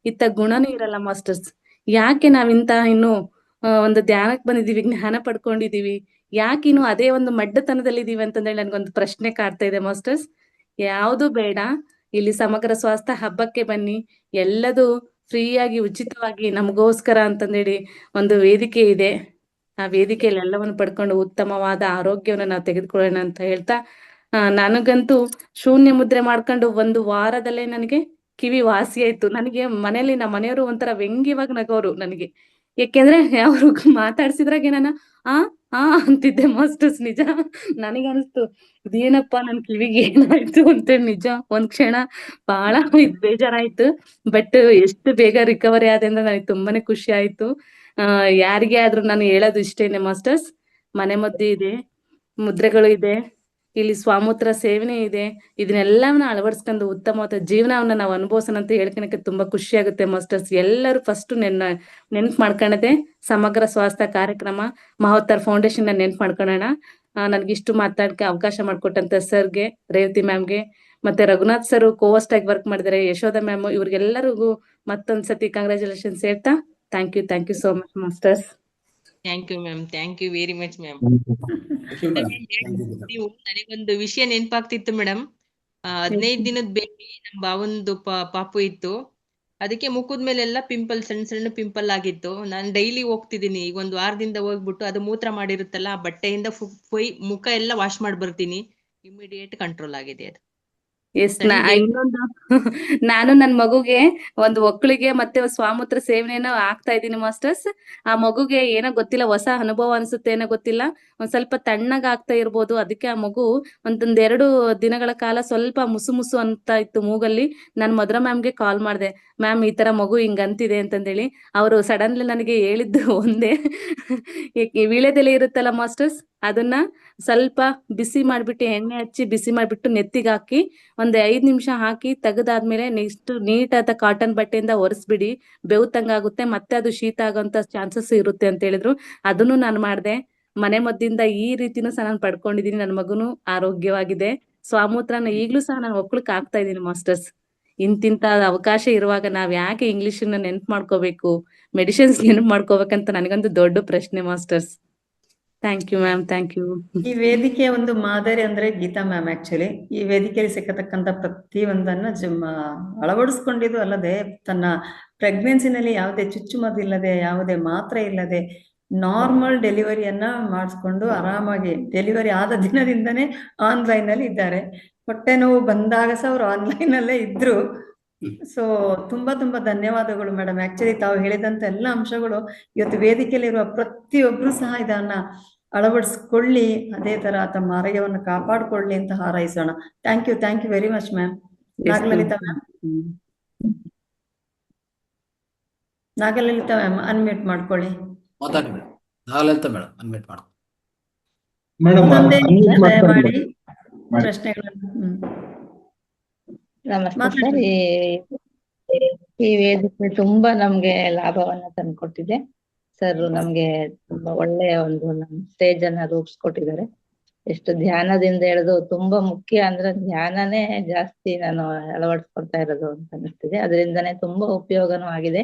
ಇತ್ತ ಗುಣನೂ ಇರಲ್ಲ ಮಾಸ್ಟರ್ಸ್. ಯಾಕೆ ನಾವಿಂತ ಇನ್ನು ಒಂದು ಧ್ಯಾನಕ್ಕೆ ಬಂದಿದೀವಿ, ಜ್ಞಾನ ಪಡ್ಕೊಂಡಿದೀವಿ, ಯಾಕೆ ಇನ್ನು ಅದೇ ಒಂದು ಮಡ್ಡತನದಲ್ಲಿ ಇದೀವಿ ಅಂತಂದ್ರೆ ನನ್ಗೊಂದು ಪ್ರಶ್ನೆ ಕಾಡ್ತಾ ಇದೆ ಮಾಸ್ಟರ್ಸ್. ಯಾವುದು ಬೇಡ, ಇಲ್ಲಿ ಸಮಗ್ರ ಸ್ವಾಸ್ಥ್ಯ ಹಬ್ಬಕ್ಕೆ ಬನ್ನಿ. ಎಲ್ಲದೂ ಫ್ರೀಯಾಗಿ ಉಚಿತವಾಗಿ ನಮಗೋಸ್ಕರ ಅಂತಂದೇಳಿ ಒಂದು ವೇದಿಕೆ ಇದೆ. ಆ ವೇದಿಕೆಯಲ್ಲಿ ಎಲ್ಲವನ್ನು ಪಡ್ಕೊಂಡು ಉತ್ತಮವಾದ ಆರೋಗ್ಯವನ್ನು ನಾವು ತೆಗೆದುಕೊಳ್ಳೋಣ ಅಂತ ಹೇಳ್ತಾ, ನನಗಂತೂ ಶೂನ್ಯ ಮುದ್ರೆ ಮಾಡ್ಕೊಂಡು ಒಂದು ವಾರದಲ್ಲೇ ನನಗೆ ಕಿವಿ ವಾಸಿ ಆಯ್ತು. ನನಗೆ ಮನೇಲಿ ನಮ್ಮ ಮನೆಯವರು ಒಂಥರ ವ್ಯಂಗ್ಯವಾಗಿ ನಗೋರು ನನಗೆ. ಯಾಕೆಂದ್ರೆ ಅವ್ರು ಮಾತಾಡ್ಸಿದ್ರಾಗೆ ನಾನು ಆ ಅಂತಿದ್ದೆ ಮಾಸ್ಟರ್ಸ್. ನಿಜ ನನಗನ್ಸ್ತು ಇದೇನಪ್ಪ ನನ್ ಕಿವಿಗೆ ಏನಾಯ್ತು ಅಂತೇಳಿ. ನಿಜ ಒಂದ್ ಕ್ಷಣ ಬಹಳ ಬೇಜಾರಾಯ್ತು. ಬಟ್ ಎಷ್ಟು ಬೇಗ ರಿಕವರಿ ಆದೆ ಅಂದ್ರೆ ನನಗೆ ತುಂಬಾನೇ ಖುಷಿ ಆಯ್ತು. ಯಾರಿಗೆ ಆದ್ರೂ ನಾನು ಹೇಳೋದು ಇಷ್ಟೇನೆ ಮಾಸ್ಟರ್ಸ್, ಮನೆ ಮದ್ದು ಇದೆ, ಮುದ್ರೆಗಳು ಇದೆ, ಇಲ್ಲಿ ಸ್ವಾಮೂತ್ರ ಸೇವನೆ ಇದೆ. ಇದನ್ನೆಲ್ಲವನ್ನ ಅಳವಡಿಸ್ಕೊಂಡು ಉತ್ತಮವಾದ ಜೀವನವನ್ನ ನಾವು ಅನುಭವಿಸೋಣ ಅಂತ ಹೇಳ್ಕೊಳಕ್ಕೆ ತುಂಬಾ ಖುಷಿ ಆಗುತ್ತೆ ಮಾಸ್ಟರ್ಸ್. ಎಲ್ಲರೂ ಫಸ್ಟ್ ನೆನ್ಪು ಮಾಡ್ಕೊಳ್ಳೋದೆ ಸಮಗ್ರ ಸ್ವಾಸ್ಥ್ಯ ಕಾರ್ಯಕ್ರಮ, ಮಹೋತ್ತರ್ ಫೌಂಡೇಶನ್ ನೆನ್ಪು ಮಾಡ್ಕೊಳ್ಳೋಣ. ನನ್ಗಿಷ್ಟು ಮಾತಾಡಕ್ಕೆ ಅವಕಾಶ ಮಾಡ್ಕೊಟ್ಟಂತ ಸರ್ಗೆ, ರೇವತಿ ಮ್ಯಾಮ್ಗೆ, ಮತ್ತೆ ರಘುನಾಥ್ ಸರ್ ಕೋವಸ್ಟ್ ಆಗಿ ವರ್ಕ್ ಮಾಡಿದ್ದಾರೆ, ಯಶೋಧ ಮ್ಯಾಮ್, ಇವ್ರಿಗೆಲ್ಲರಿಗೂ ಮತ್ತೊಂದ್ಸತಿ ಕಂಗ್ರಾಚುಲೇಷನ್ಸ್ ಹೇಳ್ತಾ thank you so much masters. Thank you ma'am, thank you very much ma'am. ನೀವು ನನಗೊಂದು ವಿಷಯ ನೆನಪಾಗ್ತಿತ್ತು ಮೇಡಮ್. 15 ದಿನದ ಬೇಬಿ ನಮ್ ಬಾವಂದು ಪಾಪು ಇತ್ತು. ಅದಕ್ಕೆ ಮುಖದ ಮೇಲೆಲ್ಲ ಪಿಂಪಲ್, ಸಣ್ಣ ಸಣ್ಣ ಪಿಂಪಲ್ ಆಗಿತ್ತು. ನಾನು ಡೈಲಿ ಹೋಗ್ತಿದ್ದೀನಿ. ಈಗ ಒಂದು ವಾರದಿಂದ ಹೋಗ್ಬಿಟ್ಟು ಅದು ಮೂತ್ರ ಮಾಡಿರುತ್ತಲ್ಲ ಆ ಬಟ್ಟೆಯಿಂದ ಮುಖ ಎಲ್ಲ ವಾಶ್ ಮಾಡಿ ಬರ್ತೀನಿ. ಇಮಿಡಿಯೇಟ್ ಕಂಟ್ರೋಲ್ ಆಗಿದೆ ಅದು. ಎಸ್, ಇನ್ನೊಂದು ನಾನು ನನ್ ಮಗುಗೆ ಒಂದು ಒಕ್ಕಳಿಗೆ ಮತ್ತೆ ಸ್ವಾಮೂತ್ರ ಸೇವನೆಯನ್ನು ಆಗ್ತಾ ಇದ್ದೀನಿ ಮಾಸ್ಟರ್ಸ್. ಆ ಮಗುಗೆ ಏನೋ ಗೊತ್ತಿಲ್ಲ, ಹೊಸ ಅನುಭವ ಅನ್ಸುತ್ತೆ ಏನೋ ಗೊತ್ತಿಲ್ಲ, ಒಂದ್ ಸ್ವಲ್ಪ ತಣ್ಣಗ ಆಗ್ತಾ ಇರ್ಬೋದು. ಅದಕ್ಕೆ ಆ ಮಗು ಒಂದೆರಡು ದಿನಗಳ ಕಾಲ ಸ್ವಲ್ಪ ಮುಸು ಅಂತ ಇತ್ತು ಮೂಗಲ್ಲಿ. ನಾನು ಮಧುರಾ ಮ್ಯಾಮ್ಗೆ ಕಾಲ್ ಮಾಡಿದೆ, ಮ್ಯಾಮ್ ಈ ತರ ಮಗು ಹಿಂಗ್ ಅಂತಿದೆ ಅಂತಂದೇಳಿ. ಅವರು ಸಡನ್ಲಿ ನನಗೆ ಹೇಳಿದ್ದು ಒಂದೇ, ವೀಳ್ಯದೆಲೆ ಇರುತ್ತಲ್ಲ ಮಾಸ್ಟರ್ಸ್, ಅದನ್ನ ಸ್ವಲ್ಪ ಬಿಸಿ ಮಾಡ್ಬಿಟ್ಟು, ಎಣ್ಣೆ ಹಚ್ಚಿ ಬಿಸಿ ಮಾಡ್ಬಿಟ್ಟು ನೆತ್ತಿಗೆ ಹಾಕಿ ಒಂದ್ 5 ನಿಮಿಷ ಹಾಕಿ ತೆಗೆದಾದ್ಮೇಲೆ ನೆಕ್ಸ್ಟ್ ನೀಟಾದ ಕಾಟನ್ ಬಟ್ಟೆಯಿಂದ ಒರೆಸ್ಬಿಡಿ, ಬೆವ್ತಂಗಾಗುತ್ತೆ, ಮತ್ತೆ ಅದು ಶೀತ ಆಗೋಂತ ಚಾನ್ಸಸ್ ಇರುತ್ತೆ ಅಂತ ಹೇಳಿದ್ರು. ಅದನ್ನು ನಾನು ಮಾಡಿದೆ. ಮನೆ ಮದ್ದಿಂದ ಈ ರೀತಿನೂ ಸಹ ನಾನು ಪಡ್ಕೊಂಡಿದೀನಿ. ನನ್ನ ಮಗುನು ಆರೋಗ್ಯವಾಗಿದೆ. ಸ್ವಾಮೂತ್ರನ ಈಗ್ಲೂ ಸಹ ನಾನು ಒಕ್ಕಳಕ್ ಆಗ್ತಾ ಇದೀನಿ ಮಾಸ್ಟರ್ಸ್. ಇಂತಿಂತ ಅವಕಾಶ ಇರುವಾಗ ನಾವ್ ಯಾಕೆ ಇಂಗ್ಲಿಷನ್ನ ನೆನ್ಪು ಮಾಡ್ಕೋಬೇಕು, ಮೆಡಿಸಿನ್ಸ್ ನೆನ್ಪು ಮಾಡ್ಕೋಬೇಕಂತ ನನಗಂತೂ ದೊಡ್ಡ ಪ್ರಶ್ನೆ masters. Thank you ma'am, thank you. ಈ ವೇದಿಕೆಯ ಒಂದು ಮಾದರಿ ಅಂದ್ರೆ ಗೀತಾ ಮ್ಯಾಮ್. ಆಕ್ಚುಲಿ ಈ ವೇದಿಕೆಯಲ್ಲಿ ಸಿಕ್ಕತಕ್ಕಂತ ಪ್ರತಿಯೊಂದನ್ನ ಅಳವಡಿಸ್ಕೊಂಡಿದ್ದು ಅಲ್ಲದೆ, ತನ್ನ ಪ್ರೆಗ್ನೆನ್ಸಿನಲ್ಲಿ ಯಾವುದೇ ಚುಚ್ಚುಮದ್ದಿಲ್ಲದೆ, ಯಾವುದೇ ಮಾತ್ರೆ ಇಲ್ಲದೆ ನಾರ್ಮಲ್ ಡೆಲಿವರಿಯನ್ನ ಮಾಡಿಸ್ಕೊಂಡು ಆರಾಮಾಗಿ ಡೆಲಿವರಿ ಆದ ದಿನದಿಂದನೇ ಆನ್ಲೈನ್ ಅಲ್ಲಿ ಇದ್ದಾರೆ. ಹೊಟ್ಟೆ ನೋವು ಬಂದಾಗ ಸಹ ಅವ್ರು ಆನ್ಲೈನ್ ಅಲ್ಲೇ ಇದ್ರು. ಸೊ ತುಂಬಾ ಧನ್ಯವಾದಗಳು ಮೇಡಮ್. ಆಕ್ಚುಲಿ ತಾವು ಹೇಳಿದಂತ ಎಲ್ಲ ಅಂಶಗಳು ಇವತ್ತು ವೇದಿಕೆಯಲ್ಲಿರುವ ಪ್ರತಿಯೊಬ್ರು ಸಹ ಇದನ್ನ ಅಳವಡಿಸ್ಕೊಳ್ಳಿ, ಅದೇ ತರ ತಮ್ಮ ಆರೋಗ್ಯವನ್ನು ಕಾಪಾಡಿಕೊಳ್ಳಿ ಅಂತ ಹಾರೈಸೋಣ. Thank you very much ma'am. Nagalalitha ma'am, Nagalalitha ma'am unmute ಮಾಡ್ಕೊಳ್ಳಿ. ನಾಗಲಲಿತಾ ಮೇಡಮ್ ಅನ್ಮ್ಯೂಟ್ ಮಾಡಿ. ದಯಮಾಡಿ ಪ್ರಶ್ನೆಗಳನ್ನು ನಮಸ್ತೆ ಸರ್. ಈ ವೇದಿಕೆ ತುಂಬಾ ನಮ್ಗೆ ಲಾಭವನ್ನ ತಂದ್ಕೊಟ್ಟಿದೆ ಸರ್. ನಮ್ಗೆ ತುಂಬಾ ಒಳ್ಳೆಯ ಒಂದು ಸ್ಟೇಜ್ ಅನ್ನ ರೂಪಿಸ್ಕೊಟ್ಟಿದ್ದಾರೆ. ಎಷ್ಟು ಧ್ಯಾನದಿಂದ ಹೇಳೋದು ತುಂಬಾ ಮುಖ್ಯ ಅಂದ್ರೆ ಧ್ಯಾನನೇ ಜಾಸ್ತಿ ನಾನು ಅಳವಡಿಸ್ಕೊಳ್ತಾ ಇರೋದು ಅಂತ ಅನಿಸ್ತಿದೆ. ಅದರಿಂದನೇ ತುಂಬಾ ಉಪಯೋಗನೂ ಆಗಿದೆ,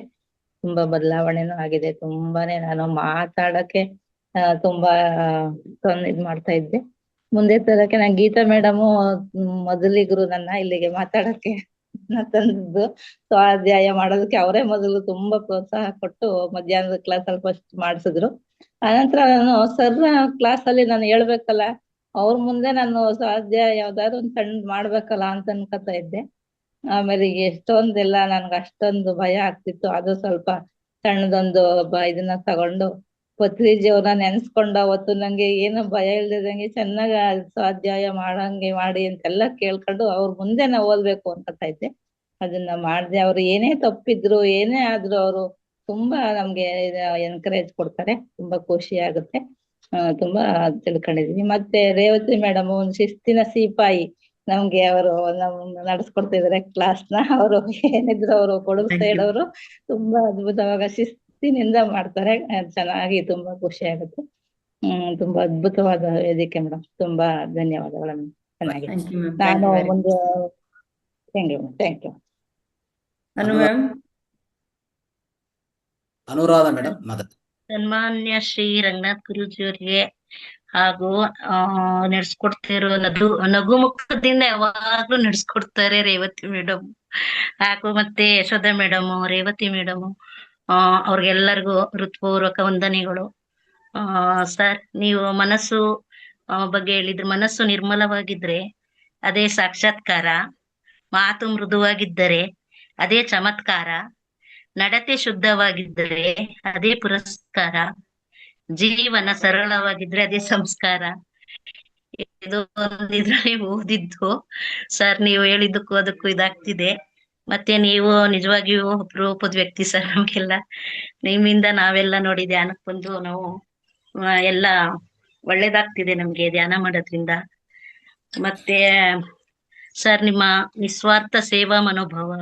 ತುಂಬಾ ಬದಲಾವಣೆನೂ ಆಗಿದೆ. ತುಂಬಾನೇ ನಾನು ಮಾತಾಡಕ್ಕೆ ತುಂಬಾ ಇದ್ ಮಾಡ್ತಾ ಇದ್ದೆ. ಮುಂದೆ ತರಕ್ಕೆ ನಾನು ಗೀತಾ ಮೇಡಮು ಮೊದಲಿಗರು ನನ್ನ ಇಲ್ಲಿಗೆ ಮಾತಾಡಕ್ಕೆ ತಂದಿದ್ದು. ಸ್ವಾಧ್ಯಾಯ ಮಾಡೋದಕ್ಕೆ ಅವರೇ ಮೊದಲು ತುಂಬಾ ಪ್ರೋತ್ಸಾಹ ಕೊಟ್ಟು ಮಧ್ಯಾಹ್ನದ ಕ್ಲಾಸ್ ಅಲ್ಲಿ ಫಸ್ಟ್ ಮಾಡಿಸಿದ್ರು. ಆನಂತರ ನಾನು ಸರ್ ಕ್ಲಾಸ್ ಅಲ್ಲಿ ನಾನು ಹೇಳ್ಬೇಕಲ್ಲ, ಅವ್ರ ಮುಂದೆ ನಾನು ಸ್ವಾಧ್ಯಾಯ ಯಾವ್ದಾದ್ರು ಒಂದು ಸಣ್ಣ ಮಾಡ್ಬೇಕಲ್ಲ ಅಂತ ಅನ್ಕೋತಾ ಇದ್ದೆ. ಆಮೇಲೆ ಈಗ ಎಷ್ಟೊಂದೆಲ್ಲ ನನ್ಗೆ ಅಷ್ಟೊಂದು ಭಯ ಆಗ್ತಿತ್ತು. ಅದು ಸ್ವಲ್ಪ ಸಣ್ಣದೊಂದು ಇದನ್ನ ತಗೊಂಡು ಪತ್ರಿಜಿಯವ್ರನ್ನ ನೆನ್ಸ್ಕೊಂಡ ಅವತ್ತು ನಂಗೆ ಏನು ಭಯ ಇಲ್ದಿದಂಗೆ ಚೆನ್ನಾಗ ಸ್ವಾಧ್ಯಾಯ ಮಾಡಂಗೆ ಮಾಡಿ ಅಂತೆಲ್ಲ ಕೇಳ್ಕೊಂಡು ಅವ್ರ ಮುಂದೆ ನಾವು ಓದ್ಬೇಕು ಅನ್ಕೋತಾ ಇದ್ದೆ. ಅದನ್ನ ಮಾಡ್ದೆ. ಅವ್ರು ಏನೇ ತಪ್ಪಿದ್ರು ಏನೇ ಆದ್ರೂ ಅವರು ತುಂಬಾ ನಮ್ಗೆ ಎನ್ಕರೇಜ್ ಕೊಡ್ತಾರೆ. ತುಂಬಾ ಖುಷಿ ಆಗುತ್ತೆ. ತುಂಬಾ ತಿಳ್ಕೊಂಡಿದೀನಿ. ಮತ್ತೆ ರೇವತಿ ಮೇಡಮ್ ಒಂದು ಶಿಸ್ತಿನ ಸಿಪಾಯಿ. ನಮ್ಗೆ ಅವರು ನಡೆಸ್ಕೊಡ್ತಿದಾರೆ ಕ್ಲಾಸ್ನ. ಅವರು ಏನಿದ್ರು ಅವರು ಕೊಡಗು ಸೈಡ್ ಅವರು ತುಂಬಾ ಅದ್ಭುತವಾಗ ಶಿಸ್ತಿನಿಂದ ಮಾಡ್ತಾರೆ. ಚೆನ್ನಾಗಿ ತುಂಬಾ ಖುಷಿ ಆಗುತ್ತೆ. ತುಂಬಾ ಅದ್ಭುತವಾದ ವೇದಿಕೆ ಮೇಡಮ್. ತುಂಬಾ ಧನ್ಯವಾದಗಳು ಮೇಡಮ್. ಚೆನ್ನಾಗಿ ನಾನು ಮುಂದೆ ಥ್ಯಾಂಕ್ ಯು. ಅನುರಾಧ ಮೇಡಮ್ ಮಾತಾಡ್ತಾರೆ. ಸನ್ಮಾನ್ಯ ಶ್ರೀ ರಂಗನಾಥ್ ಗುರೂಜಿಯವರಿಗೆ ಹಾಗೂ ನಡೆಸ್ಕೊಡ್ತಿರೋ ನಗು ಮುಖದಿಂದ ಯಾವಾಗ್ಲೂ ನಡೆಸ್ಕೊಡ್ತಾರೆ ರೇವತಿ ಮೇಡಮ್, ಹಾಗೂ ಮತ್ತೆ ಯಶೋಧ ಮೇಡಮ್, ರೇವತಿ ಮೇಡಮ್, ಅವ್ರಿಗೆಲ್ಲರಿಗೂ ಹೃತ್ಪೂರ್ವಕ ವಂದನೆಗಳು. ಸರ್, ನೀವು ಮನಸ್ಸು ಬಗ್ಗೆ ಹೇಳಿದ್ರೆ, ಮನಸ್ಸು ನಿರ್ಮಲವಾಗಿದ್ರೆ ಅದೇ ಸಾಕ್ಷಾತ್ಕಾರ, ಮಾತು ಮೃದುವಾಗಿದ್ದರೆ ಅದೇ ಚಮತ್ಕಾರ, ನಡತೆ ಶುದ್ಧವಾಗಿದ್ದರೆ ಅದೇ ಪುರಸ್ಕಾರ, ಜೀವನ ಸರಳವಾಗಿದ್ರೆ ಅದೇ ಸಂಸ್ಕಾರ. ಇದು ಇದ್ರಲ್ಲಿ ಓದಿದ್ದು ಸರ್. ನೀವು ಹೇಳಿದ್ದಕ್ಕೂ ಅದಕ್ಕೂ ಇದಾಗ್ತಿದೆ. ಮತ್ತೆ ನೀವು ನಿಜವಾಗಿಯೂ ಅಪರೂಪದ ವ್ಯಕ್ತಿ ಸರ್. ನಮ್ಗೆಲ್ಲ ನಿಮ್ಮಿಂದ ನಾವೆಲ್ಲ ನೋಡಿ ಧ್ಯಾನಕ್ಕೆ ಬಂದು ನಾವು ಎಲ್ಲ ಒಳ್ಳೇದಾಗ್ತಿದೆ ನಮ್ಗೆ ಧ್ಯಾನ ಮಾಡೋದ್ರಿಂದ. ಮತ್ತೆ ಸರ್, ನಿಮ್ಮ ನಿಸ್ವಾರ್ಥ ಸೇವಾ ಮನೋಭಾವ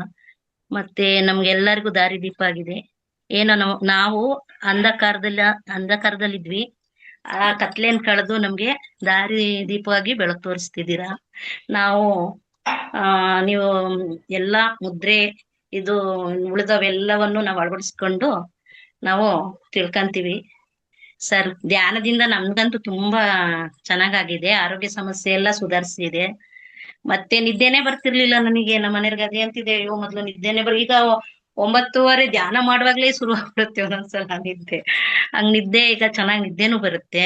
ಮತ್ತೆ ನಮ್ಗೆಲ್ಲರಿಗೂ ದಾರಿದೀಪ ಆಗಿದೆ. ಏನೋ ನಾವು ಅಂಧಕಾರದಲ್ಲಿದ್ವಿ, ಆ ಕತ್ಲೆನ್ ಕಳೆದು ನಮ್ಗೆ ದಾರಿ ದೀಪವಾಗಿ ಬೆಳಕು ತೋರಿಸ್ತಿದ್ದೀರಾ. ನಾವು ನೀವು ಎಲ್ಲಾ ಮುದ್ರೆ ಇದು ಉಳಿದವೆಲ್ಲವನ್ನು ನಾವು ಅಳವಡಿಸ್ಕೊಂಡು ನಾವು ತಿಳ್ಕಂತೀವಿ ಸರ್. ಧ್ಯಾನದಿಂದ ನಮ್ಗಂತೂ ತುಂಬಾ ಚೆನ್ನಾಗಾಗಿದೆ. ಆರೋಗ್ಯ ಸಮಸ್ಯೆ ಎಲ್ಲ ಸುಧಾರಿಸಿದೆ. ಮತ್ತೆ ನಿದ್ದೆನೆ ಬರ್ತಿರ್ಲಿಲ್ಲ ನನಗೆ. ನಮ್ಮ ಮನೆಯವ್ರಿಗೆ ಅದೇ ಅಂತಿದೆ, ಅಯ್ಯೋ ಮೊದ್ಲು ನಿದ್ದೆನೆ ಈಗ 9:30 ಧ್ಯಾನ ಮಾಡುವಾಗ್ಲೇ ಶುರು ಆಗ್ಬಿಡುತ್ತೆ ಒಂದೊಂದ್ಸಲ ನಿದ್ದೆ. ಹಂಗ್ ನಿದ್ದೆ ಈಗ ಚೆನ್ನಾಗಿ ನಿದ್ದೆನೂ ಬರುತ್ತೆ.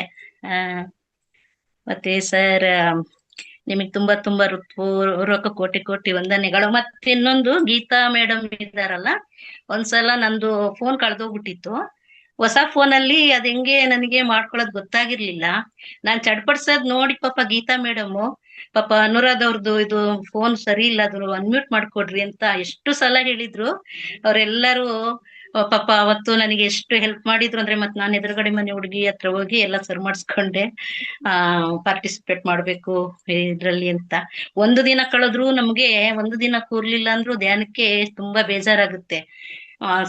ಮತ್ತೆ ಸರ್, ನಿಮಗ್ ತುಂಬಾ ತುಂಬಾ ಹೃತ್ಪೂರ್ವಕ ಕೋಟಿ ಕೋಟಿ ವಂದನೆಗಳು. ಮತ್ತೆ ಇನ್ನೊಂದು, ಗೀತಾ ಮೇಡಮ್ ಇದ್ದಾರಲ್ಲ, ಒಂದ್ಸಲ ನಂದು ಫೋನ್ ಕಳ್ದೋಗ್ಬಿಟ್ಟಿತ್ತು. ಹೊಸ ಫೋನಲ್ಲಿ ಅದ್ ಹೆಂಗೆ ನನಗೆ ಮಾಡ್ಕೊಳ್ಳೋದ್ ಗೊತ್ತಾಗಿರ್ಲಿಲ್ಲ. ನಾನ್ ಚಡ್ಪಡ್ಸೋದ್ ನೋಡಿ ಪಾಪ ಗೀತಾ ಮೇಡಮ್ ಪಾಪ ಅನುರಾಧ ಅವ್ರದ್ದು ಇದು ಫೋನ್ ಸರಿ ಇಲ್ಲ, ಅದು ಅನ್ಮ್ಯೂಟ್ ಮಾಡ್ಕೊಡ್ರಿ ಅಂತ ಎಷ್ಟು ಸಲ ಹೇಳಿದ್ರು. ಅವ್ರೆಲ್ಲರೂ ಪಾಪ ಅವತ್ತು ನನಗೆ ಎಷ್ಟು ಹೆಲ್ಪ್ ಮಾಡಿದ್ರು ಅಂದ್ರೆ, ಮತ್ ನಾನು ಎದುರುಗಡೆ ಮನೆ ಹುಡುಗಿ ಹತ್ರ ಹೋಗಿ ಎಲ್ಲ ಸರಿ ಮಾಡಿಸ್ಕೊಂಡೆ. ಪಾರ್ಟಿಸಿಪೇಟ್ ಮಾಡ್ಬೇಕು ಇದ್ರಲ್ಲಿ ಅಂತ. ಒಂದು ದಿನ ಕಳೆದ್ರು ನಮ್ಗೆ, ಒಂದು ದಿನ ಕೂರ್ಲಿಲ್ಲ ಅಂದ್ರೂ ಧ್ಯಾನಕ್ಕೆ ತುಂಬಾ ಬೇಜಾರಾಗುತ್ತೆ.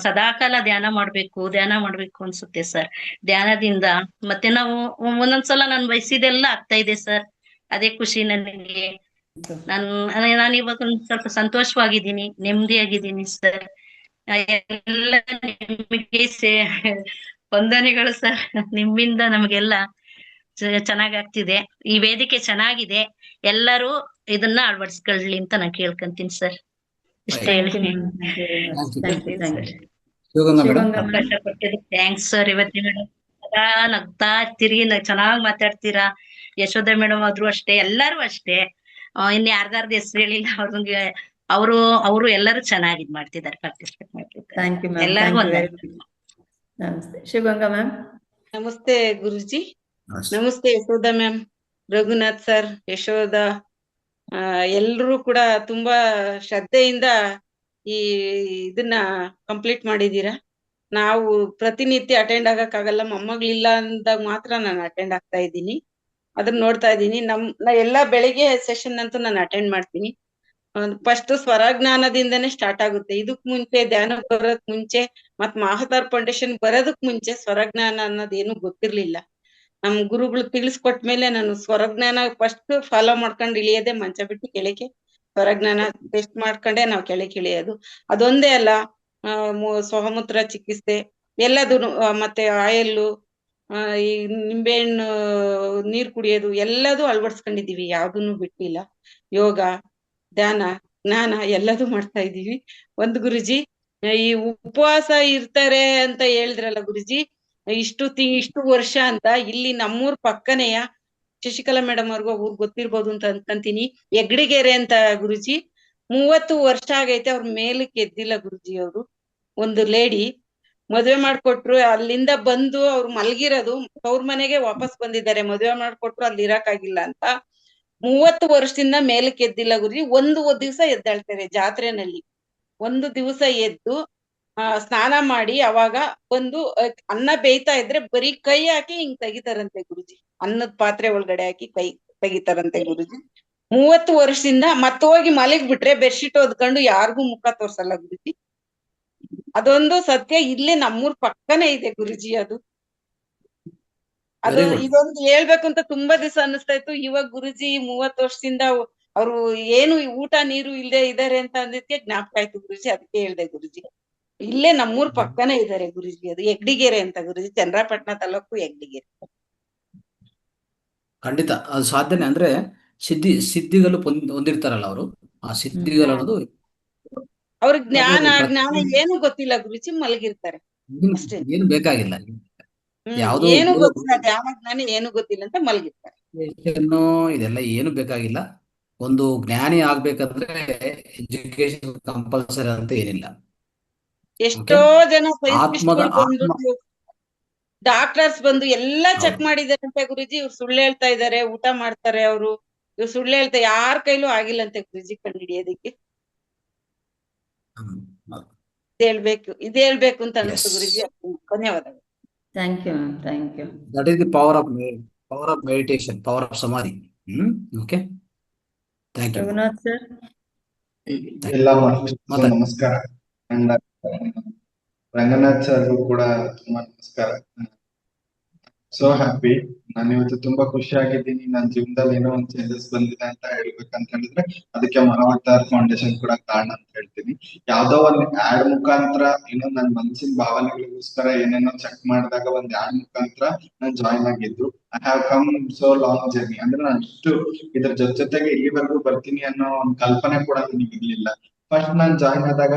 ಸದಾಕಾಲ ಧ್ಯಾನ ಮಾಡ್ಬೇಕು ಅನ್ಸುತ್ತೆ ಸರ್. ಧ್ಯಾನದಿಂದ ಮತ್ತೆ ನಾವು ಒಂದೊಂದ್ಸಲ ನಾನು ಬಯಸಿದೆಲ್ಲ ಆಗ್ತಾ ಇದೆ ಸರ್. ಅದೇ ಖುಷಿ ನನಗೆ. ನಾನು ಇವಾಗ ಒಂದ್ ಸ್ವಲ್ಪ ಸಂತೋಷವಾಗಿದ್ದೀನಿ, ನೆಮ್ಮದಿಯಾಗಿದ್ದೀನಿ ಸರ್. ಎಲ್ಲ ನಿಮಗೆ ವಂದನೆಗಳು ಸರ್. ನಿಮ್ಮಿಂದ ನಮ್ಗೆಲ್ಲ ಚೆನ್ನಾಗಾಗ್ತಿದೆ. ಈ ವೇದಿಕೆ ಚೆನ್ನಾಗಿದೆ. ಎಲ್ಲರೂ ಇದನ್ನ ಅಳವಡಿಸ್ಕೊಳ್ಳಿ ಅಂತ ನಾನು ಕೇಳ್ಕೊಂತೀನಿ ಸರ್. ಇಷ್ಟೇ ಹೇಳಿ. ಅವಕಾಶ ಕೊಟ್ಟಿದ್ದಕ್ಕೆ ಥ್ಯಾಂಕ್ಸ್ ಸರ್. ಇವತ್ತಿ ಮೇಡಮ್ ನಗ್ತಾ ಇರ್ತೀರಿ, ಚೆನ್ನಾಗ್ ಮಾತಾಡ್ತೀರಾ. ಯಶೋಧ ಮೇಡಮ್ ಆದ್ರೂ ಅಷ್ಟೇ, ಎಲ್ಲರೂ ಅಷ್ಟೇ. ಇನ್ ಯಾರ್ದಾರ್ದು ಹೆಸರು ಹೇಳಿಲ್ಲ, ಅವ್ರಿಗೆ ಅವರು ಎಲ್ಲರೂ ಚೆನ್ನಾಗಿ ಮಾಡ್ತಿದ್ದಾರೆ, ಪಾರ್ಟಿಸಿಪೇಟ್ ಮಾಡ್ತಿದ್ದಾರೆ. ಎಲ್ಲರಿಗೂ ನಮಸ್ತೆ. ಶಿವಗಂಗಾ ಮ್ಯಾಮ್. ನಮಸ್ತೆ ಗುರುಜಿ. ನಮಸ್ತೆ ಯಶೋಧ ಮ್ಯಾಮ್, ರಘುನಾಥ್ ಸರ್, ಯಶೋಧ, ಎಲ್ರೂ ಕೂಡ ತುಂಬಾ ಶ್ರದ್ಧೆಯಿಂದ ಈ ಇದನ್ನ ಕಂಪ್ಲೀಟ್ ಮಾಡಿದೀರಾ. ನಾವು ಪ್ರತಿನಿತ್ಯ ಅಟೆಂಡ್ ಆಗಕ್ಕಾಗಲ್ಲ, ಮೊಮ್ಮಗಳಿಲ್ಲ ಅಂದಾಗ ಮಾತ್ರ ನಾನು ಅಟೆಂಡ್ ಆಗ್ತಾ ಇದ್ದೀನಿ. ಅದನ್ನ ನೋಡ್ತಾ ಇದ್ದೀನಿ. ಎಲ್ಲಾ ಬೆಳಿಗ್ಗೆ ಸೆಷನ್ ಅಂತೂ ನಾನು ಅಟೆಂಡ್ ಮಾಡ್ತೀನಿ. ಫಸ್ಟ್ ಸ್ವರಜ್ಞಾನದಿಂದನೇ ಸ್ಟಾರ್ಟ್ ಆಗುತ್ತೆ. ಇದಕ್ ಮುಂಚೆ ಧ್ಯಾನ ಬರೋಕ್ ಮುಂಚೆ ಮತ್ ಮಹಾತಾರ್ ಫೌಂಡೇಶನ್ ಬರೋದಕ್ ಮುಂಚೆ ಸ್ವರಜ್ಞಾನ ಅನ್ನೋದೇನು ಗೊತ್ತಿರ್ಲಿಲ್ಲ. ನಮ್ ಗುರುಗಳು ತಿಳಿಸ್ಕೊಟ್ಮೇಲೆ ನಾನು ಸ್ವರಜ್ಞಾನ ಫಸ್ಟ್ ಫಾಲೋ ಮಾಡ್ಕೊಂಡು ಇಳಿಯೋದೆ, ಮಂಚ ಬಿಟ್ಟು ಕೆಳಗೆ ಸ್ವರಜ್ಞಾನ ಟೆಸ್ಟ್ ಮಾಡ್ಕೊಂಡೆ ನಾವು ಕೆಳಗೆ ಇಳಿಯೋದು. ಅದೊಂದೇ ಅಲ್ಲ, ಸ್ವಮೂತ್ರ ಚಿಕಿತ್ಸೆ ಎಲ್ಲದೂ, ಮತ್ತೆ ಆಯಲ್ಲು ಈ ನಿಂಬೆಹಣ್ಣು ನೀರ್ ಕುಡಿಯೋದು ಎಲ್ಲದೂ ಅಳವಡಿಸ್ಕೊಂಡಿದೀವಿ, ಯಾವ್ದನ್ನು ಬಿಟ್ಟಿಲ್ಲ. ಯೋಗ, ಧ್ಯಾನ, ಜ್ಞಾನ ಎಲ್ಲದೂ ಮಾಡ್ತಾ ಇದೀವಿ. ಒಂದು ಗುರುಜಿ, ಈ ಉಪವಾಸ ಇರ್ತಾರೆ ಅಂತ ಹೇಳಿದ್ರಲ್ಲ ಗುರುಜಿ, ಇಷ್ಟು ವರ್ಷ ಅಂತ ಇಲ್ಲಿ ನಮ್ಮೂರ್ ಪಕ್ಕನೆಯ ಶಶಿಕಲಾ ಮೇಡಮ್ ಅವ್ರಿಗೂ ಊರ್ ಗೊತ್ತಿರ್ಬೋದು ಅಂತ ಅನ್ಕಂತೀನಿ, ಹೆಗ್ಡಿಗೆರೆ ಅಂತ ಗುರುಜಿ. 30 ವರ್ಷ ಆಗೈತೆ, ಅವ್ರ ಮೇಲಕ್ಕೆ ಎದ್ದಿಲ್ಲ ಗುರುಜಿ. ಅವರು ಒಂದು ಲೇಡಿ ಮದ್ವೆ ಮಾಡ್ಕೊಟ್ರು, ಅಲ್ಲಿಂದ ಬಂದು ಅವ್ರು ಮಲ್ಗಿರೋದು ತವ್ರ ಮನೆಗೆ ವಾಪಸ್ ಬಂದಿದ್ದಾರೆ. ಮದ್ವೆ ಮಾಡ್ಕೊಟ್ರು, ಅಲ್ಲಿ ಇರಕ್ಕಾಗಿಲ್ಲ ಅಂತ. 30 ವರ್ಷದಿಂದ ಮೇಲಕ್ಕೆ ಎದ್ದಿಲ್ಲ ಗುರುಜಿ. ಒಂದು ದಿವಸ ಎದ್ದಾಳ್ತಾರೆ ಜಾತ್ರೆನಲ್ಲಿ. ಒಂದು ದಿವಸ ಎದ್ದು ಸ್ನಾನ ಮಾಡಿ ಅವಾಗ ಒಂದು ಅನ್ನ ಬೇಯ್ತಾ ಇದ್ರೆ ಬರೀ ಕೈ ಹಾಕಿ ಹಿಂಗ್ ತೆಗಿತಾರಂತೆ ಗುರುಜಿ. ಅನ್ನದ ಪಾತ್ರೆ ಒಳಗಡೆ ಹಾಕಿ ಕೈ ತೆಗಿತಾರಂತೆ ಗುರುಜಿ. 30 ವರ್ಷದಿಂದ ಮತ್ತೆ ಹೋಗಿ ಮಲಗ್ ಬಿಟ್ರೆ ಬೆಡ್ಶೀಟ್ ಹೊದ್ಕೊಂಡು ಯಾರಿಗೂ ಮುಖ ತೋರ್ಸಲ್ಲ ಗುರುಜಿ. ಅದೊಂದು ಸತ್ಯ, ಇಲ್ಲೇ ನಮ್ಮೂರ್ ಪಕ್ಕನೇ ಇದೆ ಗುರುಜಿ. ಅದು ಇದೊಂದು ಹೇಳ್ಬೇಕು ಅಂತ ತುಂಬಾ ದಿವಸ ಅನ್ನಿಸ್ತಾ ಇತ್ತು. ಇವಾಗ ಗುರುಜಿ 30 ವರ್ಷದಿಂದ ಅವ್ರು ಏನು ಊಟ ನೀರು ಇಲ್ಲದೆ ಇದಾರೆ ಅಂತ ಅಂದಿದ್ಕೆ ಜ್ಞಾಪಕ ಆಯ್ತು ಗುರುಜಿ, ಅದಕ್ಕೆ ಹೇಳ್ದೆ ಗುರುಜಿ. ಇಲ್ಲೇ ನಮ್ಮೂರ್ ಪಕ್ಕನೇ ಇದಾರೆ ಗುರುಜಿ. ಅದು ಹೆಗ್ಡಿಗೆರೆ ಅಂತ ಗುರುಜಿ, ಚನ್ನರಾಯಪಟ್ಟಣ ತಾಲೂಕು ಹೆಗ್ಡಿಗೆರೆ. ಖಂಡಿತ ಅದು ಸಾಧ್ಯನೇ. ಅಂದ್ರೆ ಸಿದ್ಧಿಗಳು ಹೊಂದಿರ್ತಾರಲ್ಲ ಅವರು, ಆ ಸಿದ್ಧಿಗಳು ಅನ್ನೋದು ಅವ್ರಿಗೆ ಜ್ಞಾನ ಏನು ಗೊತ್ತಿಲ್ಲ ಗುರುಜಿ, ಮಲಗಿರ್ತಾರೆ ಅಷ್ಟೇ. ಏನು ಬೇಕಾಗಿಲ್ಲ, ಏನು ಗೊತ್ತಿಲ್ಲ, ಧ್ಯಾನ ಜ್ಞಾನ ಏನು ಗೊತ್ತಿಲ್ಲ ಅಂತ ಮಲಗಿರ್ತಾರೆ. ಇದೆಲ್ಲ ಏನು ಬೇಕಾಗಿಲ್ಲ. ಒಂದು ಜ್ಞಾನಿ ಆಗ್ಬೇಕಂದ್ರೆ ಎಜುಕೇಶನ್ ಕಂಪಲ್ಸರಿ ಅಂತ ಏನಿಲ್ಲ. ಎಷ್ಟೋ ಜನ ಡಾಕ್ಟರ್ಸ್ ಬಂದು ಎಲ್ಲಾ ಚೆಕ್ ಮಾಡಿದಾರಂತೆ ಗುರುಜಿ. ಇವ್ರು ಸುಳ್ಳು ಹೇಳ್ತಾ ಇದಾರೆ, ಊಟ ಮಾಡ್ತಾರೆ ಅವರು, ಇವ್ರು ಸುಳ್ಳು ಹೇಳ್ತಾ, ಯಾರ ಕೈಲೂ ಆಗಿಲ್ಲಂತೆ ಗುರುಜಿ ಕಂಡು ಹಿಡಿಯೋದಕ್ಕೆ. ಇದು ಹೇಳ್ಬೇಕು ಅಂತ ಅನಿಸ್ತು ಗುರುಜಿ. ಧನ್ಯವಾದಗಳು. Thank you ma'am, thank you. That is the power of meditation, power of samadhi. Okay, thank you Raghunath sir. ಎಲ್ಲ ನಮಸ್ಕಾರ. ರಂಗನಾಥ್ ಸರ್ ಕೂಡ ತುಂಬಾ ನಮಸ್ಕಾರ. ಸೋ ಹ್ಯಾಪಿ, ನಾನು ಇವತ್ತು ತುಂಬಾ ಖುಷಿಯಾಗಿದ್ದೀನಿ. ನನ್ನ ಜೀವನದಲ್ಲಿ ಏನೋ ಒಂದು ಚೇಂಜಸ್ ಬಂದಿದೆ ಅಂತ ಹೇಳ್ಬೇಕಂತ ಹೇಳಿದ್ರೆ ಅದಕ್ಕೆ ಮಹಾವತಾರ್ ಫೌಂಡೇಶನ್ ಕೂಡ ಕಾರಣ ಅಂತ ಹೇಳ್ತೀನಿ. ಯಾವ್ದೋ ಒಂದು ಆಡ್ ಮುಖಾಂತರ ಏನೋ ನನ್ನ ಮನಸ್ಸಿನ ಭಾವನೆಗಳಿಗೋಸ್ಕರ ಏನೇನೋ ಚೆಕ್ ಮಾಡಿದಾಗ ಒಂದ್ ಆಡ್ ಮುಖಾಂತರ ನಾನು ಜಾಯಿನ್ ಆಗಿದ್ದು. I have come so long journey. ಅಂದ್ರೆ ನಾನು ಅಷ್ಟು ಇದ್ರ ಜೊತೆಗೆ ಇಲ್ಲಿವರೆಗೂ ಬರ್ತೀನಿ ಅನ್ನೋ ಒಂದು ಕಲ್ಪನೆ ಕೂಡ ನನಗೆ ಇರ್ಲಿಲ್ಲ. ಫಸ್ಟ್ ನಾನು ಜಾಯಿನ್ ಆದಾಗ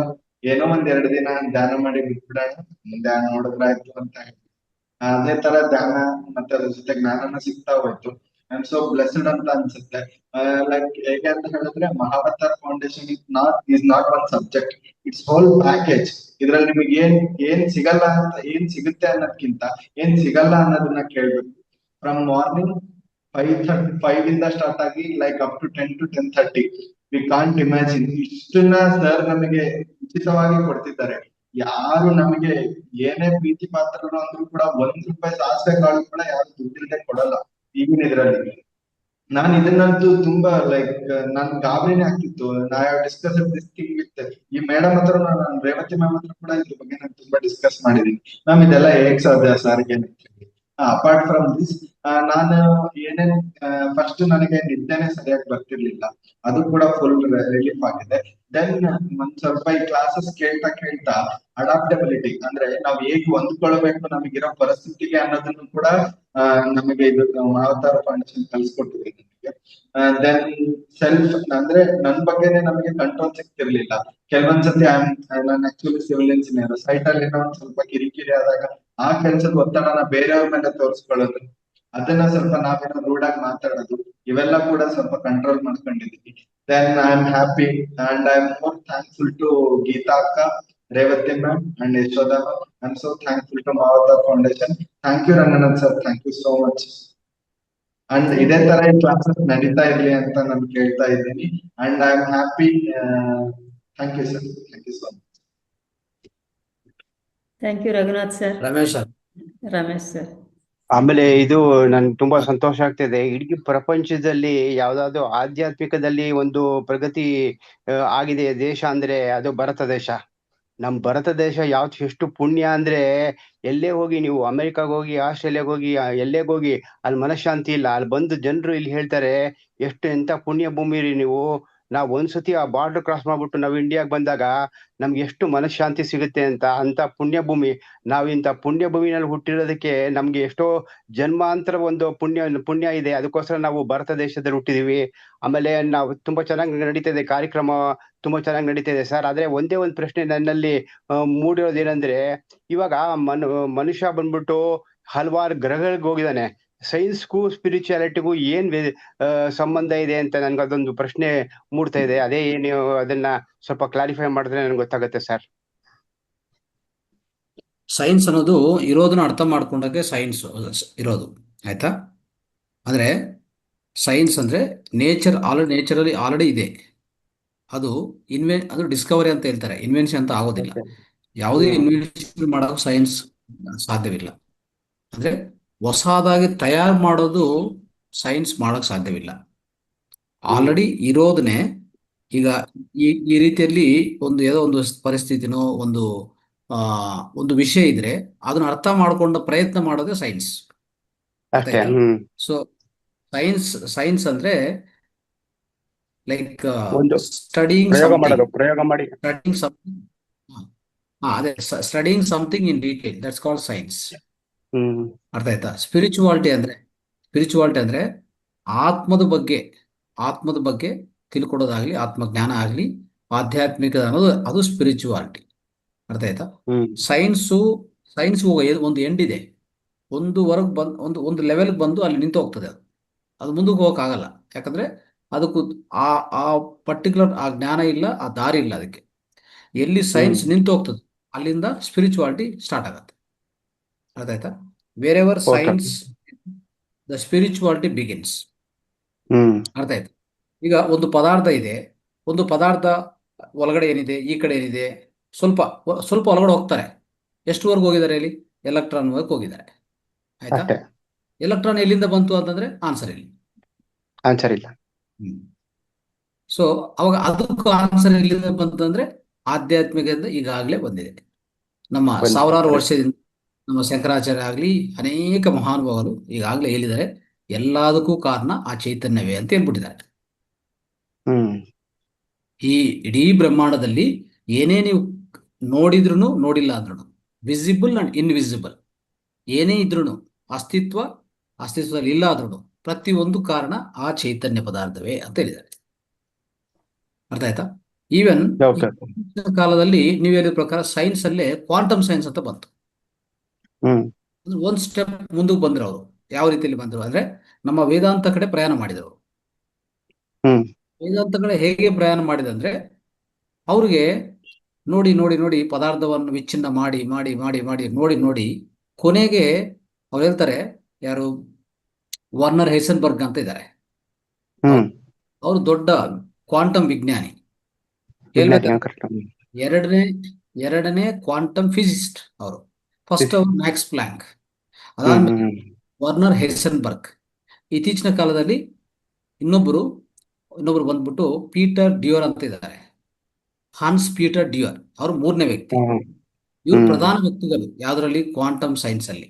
ಏನೋ ಒಂದ್ 2 ದಿನ ಧ್ಯಾನ ಮಾಡಿ ಬಿಟ್ಬಿಡೋಣ, ಮುಂದೆ ನೋಡಿದ್ರಾಯ್ತು ಅಂತ ಹೇಳಿ ಅದೇ ತರ ಧ್ಯಾನ ಮತ್ತೆ ಅದ್ರ ಜೊತೆ ಜ್ಞಾನನ ಸಿಗ್ತಾ ಹೋಯ್ತು. ಐ ಆಮ್ ಸೋ ಬ್ಲೆಸ್ಡ್ ಅಂತ ಅನ್ಸುತ್ತೆ. ಲೈಕ್ ಹೇಗೆ ಅಂತ ಹೇಳಿದ್ರೆ Mahavatar Foundation is not one subject, it's whole package. ಇದ್ರಲ್ಲಿ ನಿಮಗೆ ಏನ್ ಸಿಗಲ್ಲ ಅಂತ, ಏನ್ ಸಿಗುತ್ತೆ ಅನ್ನೋದ್ಕಿಂತ ಏನ್ ಸಿಗಲ್ಲ ಅನ್ನೋದನ್ನ ಕೇಳ್ಬೇಕು. ಫ್ರಮ್ ಮಾರ್ನಿಂಗ್ 5 ಇಂದ ಸ್ಟಾರ್ಟ್ ಆಗಿ like up to 10 to 10:30. We can't imagine. ಇಷ್ಟನ್ನ ಸರ್ ನಮಗೆ ಉಚಿತವಾಗಿ ಕೊಡ್ತಿದ್ದಾರೆ. ಯಾರು ನಮಗೆ ಏನೇ ಪ್ರೀತಿ ಪಾತ್ರರು ಅಂದ್ರೂ ಕೂಡ ₹1 ಸಾಸಿವೆ ಕಾಳು ಕೂಡ ಯಾರು ದುಡ್ಡಿಲ್ಲದೆ ಕೊಡಲ್ಲ ಈಗಿನ ಇದ್ರಲ್ಲಿ. ನಾನು ಇದನ್ನಂತೂ ತುಂಬಾ ಲೈಕ್ ನನ್ ಗಾಬರಿನೇ ಆಗ್ತಿತ್ತು. ನಾ ಡಿಸ್ಕಸ್ ದಿಸ್ ಥಿಂಗ್ ವಿತ್ ಈ ಮೇಡಮ್ ಹತ್ರ, ನಾನು ರೇವತಿ ಮ್ಯಾಮ್ ಹತ್ರ ಕೂಡ ಇದ್ರ ಬಗ್ಗೆ ನಾನು ತುಂಬಾ ಡಿಸ್ಕಸ್ ಮಾಡಿದೀನಿ. ಮ್ಯಾಮ್ ಇದೆಲ್ಲ ಹೇಗ್ ಸಾಧ್ಯ ಸರ್ಗೆ? ಅಪಾರ್ಟ್ ಫ್ರಮ್ ದಿಸ್, ನಾನು ಏನೇನ್ ಫಸ್ಟ್ ನನಗೆ ನಿದ್ದೆನೆ ಸರಿಯಾಗಿ ಬರ್ತಿರ್ಲಿಲ್ಲ, ಅದು ಕೂಡ ಫುಲ್ ರಿಲೀಫ್ ಆಗಿದೆ. ದೆನ್ ಒಂದ್ ಸ್ವಲ್ಪ ಈ ಕ್ಲಾಸಸ್ ಕೇಳ್ತಾ ಅಡಾಪ್ಟಬಿಲಿಟಿ, ಅಂದ್ರೆ ನಾವ್ ಹೇಗ್ ಹೊಂದ್ಕೊಳ್ಬೇಕು ನಮಗಿರೋ ಪರಿಸ್ಥಿತಿಗೆ ಅನ್ನೋದನ್ನು ಕೂಡ ನಮಗೆ ಇದು ಮಹಾವತಾರ್ ಫೌಂಡೇಶನ್ ಕಲ್ಸ್ಕೊಟ್ಟಿದೆ ನಮಗೆ. ದೆನ್ ಸೆಲ್ಫ್, ಅಂದ್ರೆ ನನ್ ಬಗ್ಗೆನೆ ನಮಗೆ ಕಂಟ್ರೋಲ್ ಸಿಗ್ತಿರ್ಲಿಲ್ಲ. ಕೆಲವೊಂದ್ಸತಿ ನಾನು ಆಕ್ಚುಲಿ ಸಿವಿಲ್ ಇಂಜಿನಿಯರ್, ಸೈಟ್ ಅಲ್ಲಿ ಏನೋ ಒಂದ್ ಸ್ವಲ್ಪ ಕಿರಿಕಿರಿ ಆದಾಗ ಆ ಕೆಲ್ಸದ ಒತ್ತಡನ ಬೇರೆಯವ್ರ ಮೇಲೆ ತೋರಿಸ್ಕೊಳ್ಳೋದು, ಅದನ್ನ ಸ್ವಲ್ಪ ನಾವೇನೋ ರೂಡ್ ಆಗಿ ಮಾತಾಡೋದು, ಇವೆಲ್ಲ ಕೂಡ ಸ್ವಲ್ಪ control ಮಾಡ್ಕೊಂಡಿದೀನಿ. Then I am happy and I am more thankful to Geeta Akka, Revati ma'am and Yashoda ma'am. I am so thankful to Mavatar Foundation. Thank you Ranganath sir, thank you so much. And ಇದೇ ತರ ಈ classes ನಡೀತಾ ಇರ್ಲಿ ಅಂತ ನಾನು ಕೇಳ್ತಾ ಇದ್ದೀನಿ. And I am happy. Thank you sir, thank you so much. Thank you Raghunath sir. Ramesh sir. ಆಮೇಲೆ ಇದು ನನ್ಗೆ ತುಂಬಾ ಸಂತೋಷ ಆಗ್ತಿದೆ. ಇಡೀ ಪ್ರಪಂಚದಲ್ಲಿ ಯಾವ್ದಾದ್ರು ಆಧ್ಯಾತ್ಮಿಕದಲ್ಲಿ ಒಂದು ಪ್ರಗತಿ ಆಗಿದೆ ದೇಶ ಅಂದ್ರೆ ಅದು ಭಾರತ ದೇಶ. ನಮ್ ಭಾರತ ದೇಶ ಎಷ್ಟು ಪುಣ್ಯ ಅಂದ್ರೆ, ಎಲ್ಲೇ ಹೋಗಿ ನೀವು ಅಮೆರಿಕಾಗ ಹೋಗಿ, ಆಸ್ಟ್ರೇಲಿಯಾಗ ಹೋಗಿ, ಎಲ್ಲೇ ಹೋಗಿ ಅಲ್ಲಿ ಮನಃಶಾಂತಿ ಇಲ್ಲ. ಅಲ್ಲಿ ಬಂದು ಜನರು ಇಲ್ಲಿ ಹೇಳ್ತಾರೆ, ಎಂತ ಪುಣ್ಯ ಭೂಮಿ ರೀ ನೀವು, ನಾವ್ ಒಂದ್ಸತಿ ಆ ಬಾರ್ಡರ್ ಕ್ರಾಸ್ ಮಾಡ್ಬಿಟ್ಟು ನಾವು ಇಂಡಿಯಾಗ್ ಬಂದಾಗ ನಮ್ಗೆ ಎಷ್ಟು ಮನಃಶಾಂತಿ ಸಿಗುತ್ತೆ ಅಂತ ಪುಣ್ಯ ಭೂಮಿ. ನಾವ್ ಇಂಥ ಪುಣ್ಯ ಭೂಮಿನಲ್ಲಿ ಹುಟ್ಟಿರೋದಕ್ಕೆ ನಮ್ಗೆ ಎಷ್ಟೋ ಜನ್ಮಾಂತರ ಒಂದು ಪುಣ್ಯ ಇದೆ. ಅದಕ್ಕೋಸ್ಕರ ನಾವು ಭಾರತ ದೇಶದಲ್ಲಿ ಹುಟ್ಟಿದೀವಿ. ಆಮೇಲೆ ನಾವು ತುಂಬಾ ಚೆನ್ನಾಗಿ ನಡೀತಿದೆ ಕಾರ್ಯಕ್ರಮ, ತುಂಬಾ ಚೆನ್ನಾಗಿ ನಡೀತಿದೆ ಸರ್. ಆದ್ರೆ ಒಂದೇ ಒಂದ್ ಪ್ರಶ್ನೆ ನನ್ನಲ್ಲಿ ಮೂಡಿರೋದೇನಂದ್ರೆ, ಇವಾಗ ಮನುಷ್ಯ ಬಂದ್ಬಿಟ್ಟು ಹಲವಾರು ಗ್ರಹಗಳಿಗೆ ಹೋಗಿದ್ದಾನೆ. ಸೈನ್ಸ್ಗೂ ಸ್ಪಿರಿಚುಯಾಲಿಟಿಗೂ ಏನ್ ಸಂಬಂಧ ಇದೆ ಅಂತ ನನ್ಗೆ ಅದೊಂದು ಪ್ರಶ್ನೆ ಮೂಡ್ತಾ ಇದೆ. ಅದೇ ನೀವು ಅದನ್ನ ಸ್ವಲ್ಪ ಕ್ಲಾರಿಫೈ ಮಾಡಿದ್ರೆ ನನ್ಗೆ ಗೊತ್ತಾಗುತ್ತೆ ಸರ್. ಸೈನ್ಸ್ ಅನ್ನೋದು ಇರೋದನ್ನ ಅರ್ಥ ಮಾಡ್ಕೊಂಡಾಗೆ ಸೈನ್ಸ್ ಇರೋದು, ಆಯ್ತಾ? ಅಂದ್ರೆ ಸೈನ್ಸ್ ಅಂದ್ರೆ ನೇಚರಲ್ಲಿ ಆಲ್ರೆಡಿ ಇದೆ. ಅದು ಅದು ಡಿಸ್ಕವರಿ ಅಂತ ಹೇಳ್ತಾರೆ, ಇನ್ವೆನ್ಷನ್ ಅಂತ ಆಗೋದಿಲ್ಲ. ಯಾವುದೇ ಇನ್ವೆನ್ಷನ್ ಮಾಡೋಕೆ ಸೈನ್ಸ್ ಸಾಧ್ಯವಿಲ್ಲ. ಅಂದ್ರೆ ಹೊಸದಾಗಿ ತಯಾರು ಮಾಡೋದು ಸೈನ್ಸ್ ಮಾಡೋಕೆ ಸಾಧ್ಯವಿಲ್ಲ. ಆಲ್ರೆಡಿ ಇರೋದನ್ನೇ ಈಗ ಈ ರೀತಿಯಲ್ಲಿ ಯಾವುದೋ ಒಂದು ಪರಿಸ್ಥಿತಿನೋ ಒಂದು ವಿಷಯ ಇದ್ರೆ ಅದನ್ನ ಅರ್ಥ ಮಾಡ್ಕೊಂಡು ಪ್ರಯತ್ನ ಮಾಡೋದೇ ಸೈನ್ಸ್. ಸೊ ಸೈನ್ಸ್ ಅಂದ್ರೆ like studying something in detail, that's called science. ಅರ್ಥ ಆಯ್ತಾ? ಸ್ಪಿರಿಚುವಾಲಿಟಿ ಅಂದ್ರೆ ಆತ್ಮದ ಬಗ್ಗೆ ತಿಳ್ಕೊಡೋದಾಗ್ಲಿ, ಆತ್ಮಜ್ಞಾನ ಆಗ್ಲಿ, ಆಧ್ಯಾತ್ಮಿಕ ಅನ್ನೋದು ಅದು ಸ್ಪಿರಿಚುವಾಲಿಟಿ. ಅರ್ಥ ಆಯ್ತಾ? ಸೈನ್ಸ್ ಒಂದು ಎಂಡ್ ಇದೆ. ಒಂದು ಲೆವೆಲ್ ಬಂದು ಅಲ್ಲಿ ನಿಂತು ಹೋಗ್ತದೆ. ಅದು ಮುಂದಕ್ಕೆ ಹೋಗಕ್ಕಾಗಲ್ಲ. ಯಾಕಂದ್ರೆ ಅದಕ್ಕೂ ಆ ಪರ್ಟಿಕ್ಯುಲರ್ ಆ ಜ್ಞಾನ ಇಲ್ಲ, ಆ ದಾರಿ ಇಲ್ಲ. ಅದಕ್ಕೆ ಎಲ್ಲಿ ಸೈನ್ಸ್ ನಿಂತು ಹೋಗ್ತದೆ ಅಲ್ಲಿಂದ ಸ್ಪಿರಿಚುವಾಲಿಟಿ ಸ್ಟಾರ್ಟ್ ಆಗತ್ತೆ. ಅರ್ಥ ಆಯ್ತಾ? Wherever science the spirituality begins. ಅರ್ಥ ಆಯ್ತಾ? ಈಗ ಒಂದು ಪದಾರ್ಥ ಇದೆ, ಒಂದು ಪದಾರ್ಥ ಒಳಗಡೆ ಏನಿದೆ, ಈ ಕಡೆ ಏನಿದೆ, ಸ್ವಲ್ಪ ಒಳಗಡೆ ಹೋಗ್ತಾರೆ. ಎಷ್ಟುವರೆಗೂ ಹೋಗಿದ್ದಾರೆ? ಇಲ್ಲಿ ಎಲೆಕ್ಟ್ರಾನ್ ವರ್ಕ್ ಹೋಗಿದ್ದಾರೆ. ಆಯ್ತಾ? ಎಲೆಕ್ಟ್ರಾನ್ ಎಲ್ಲಿಂದ ಬಂತು ಅಂತಂದ್ರೆ ಆನ್ಸರ್ ಇಲ್ಲ. ಸೊ ಅವಾಗ ಅದಕ್ಕೂ ಆನ್ಸರ್ ಎಲ್ಲಿಂದ ಬಂತಂದ್ರೆ ಆಧ್ಯಾತ್ಮಿಕದಿಂದ ಈಗಾಗಲೇ ಬಂದಿದೆ. ನಮ್ಮ ಸಾವಿರಾರು ವರ್ಷದಿಂದ ನಮ್ಮ ಶಂಕರಾಚಾರ್ಯ ಆಗ್ಲಿ, ಅನೇಕ ಮಹಾನುಭಾವರು ಈಗಾಗಲೇ ಹೇಳಿದ್ದಾರೆ, ಎಲ್ಲದಕ್ಕೂ ಕಾರಣ ಆ ಚೈತನ್ಯವೇ ಅಂತ ಹೇಳ್ಬಿಟ್ಟಿದ್ದಾರೆ. ಈ ಇಡೀ ಬ್ರಹ್ಮಾಂಡದಲ್ಲಿ ಏನೇ ನೀವು ನೋಡಿದ್ರು ನೋಡಿಲ್ಲ ಅಂದ್ರೂ, ವಿಸಿಬಲ್ ಅಂಡ್ ಇನ್ವಿಸಿಬಲ್ ಏನೇ ಇದ್ರೂ, ಅಸ್ತಿತ್ವದಲ್ಲಿ ಇಲ್ಲ ಆದ್ರೂ ಪ್ರತಿಯೊಂದು ಕಾರಣ ಆ ಚೈತನ್ಯ ಪದಾರ್ಥವೇ ಅಂತ ಹೇಳಿದ್ದಾರೆ. ಅರ್ಥ ಆಯ್ತಾ? ಈವನ್ ಕಾಲದಲ್ಲಿ ನೀವು ಹೇಳಿದ ಪ್ರಕಾರ ಸೈನ್ಸ್ ಅಲ್ಲೇ ಕ್ವಾಂಟಮ್ ಸೈನ್ಸ್ ಅಂತ ಬಂತು. ಒಂದ್ ಸ್ಟೆಪ್ ಮುಂದಕ್ಕೆ ಬಂದ್ರು ಅವರು. ಯಾವ ರೀತಿಯಲ್ಲಿ ಬಂದ್ರು ಅಂದ್ರೆ, ನಮ್ಮ ವೇದಾಂತ ಕಡೆ ಪ್ರಯಾಣ ಮಾಡಿದರು. ವೇದಾಂತ ಕಡೆ ಹೇಗೆ ಪ್ರಯಾಣ ಮಾಡಿದಂದ್ರೆ, ಅವ್ರಿಗೆ ನೋಡಿ ಪದಾರ್ಥವನ್ನು ವಿಚ್ಛಿನ್ನ ಮಾಡಿ ನೋಡಿ ಕೊನೆಗೆ ಅವ್ರು ಹೇಳ್ತಾರೆ, ಯಾರು ವರ್ನರ್ ಹೈಸನ್ಬರ್ಗ್ ಅಂತ ಇದ್ದಾರೆ, ಅವರು ದೊಡ್ಡ ಕ್ವಾಂಟಮ್ ವಿಜ್ಞಾನಿ. ಎರಡನೇ ಕ್ವಾಂಟಮ್ ಫಿಸಿಸ್ಟ್ ಅವರು. ಫಸ್ಟ್ ಅವರು ಮ್ಯಾಕ್ಸ್ ಪ್ಲಾಂಕ್, ಅದಾದ್ಮೇಲೆ ವರ್ನರ್ ಹೈಸನ್ಬರ್ಗ್. ಇತ್ತೀಚಿನ ಕಾಲದಲ್ಲಿ ಇನ್ನೊಬ್ರು ಬಂದ್ಬಿಟ್ಟು ಪೀಟರ್ ಡ್ಯೂಯರ್ ಅಂತ ಇದ್ದಾರೆ, ಹಾನ್ಸ್ ಪೀಟರ್ ಡ್ಯೂಯರ್. ಅವರು ಮೂರನೇ ವ್ಯಕ್ತಿ. ಇವರು ಪ್ರಧಾನ ವ್ಯಕ್ತಿಗಳು ಯಾವ್ದ್ರಲ್ಲಿ? ಕ್ವಾಂಟಮ್ ಸೈನ್ಸ್ ಅಲ್ಲಿ.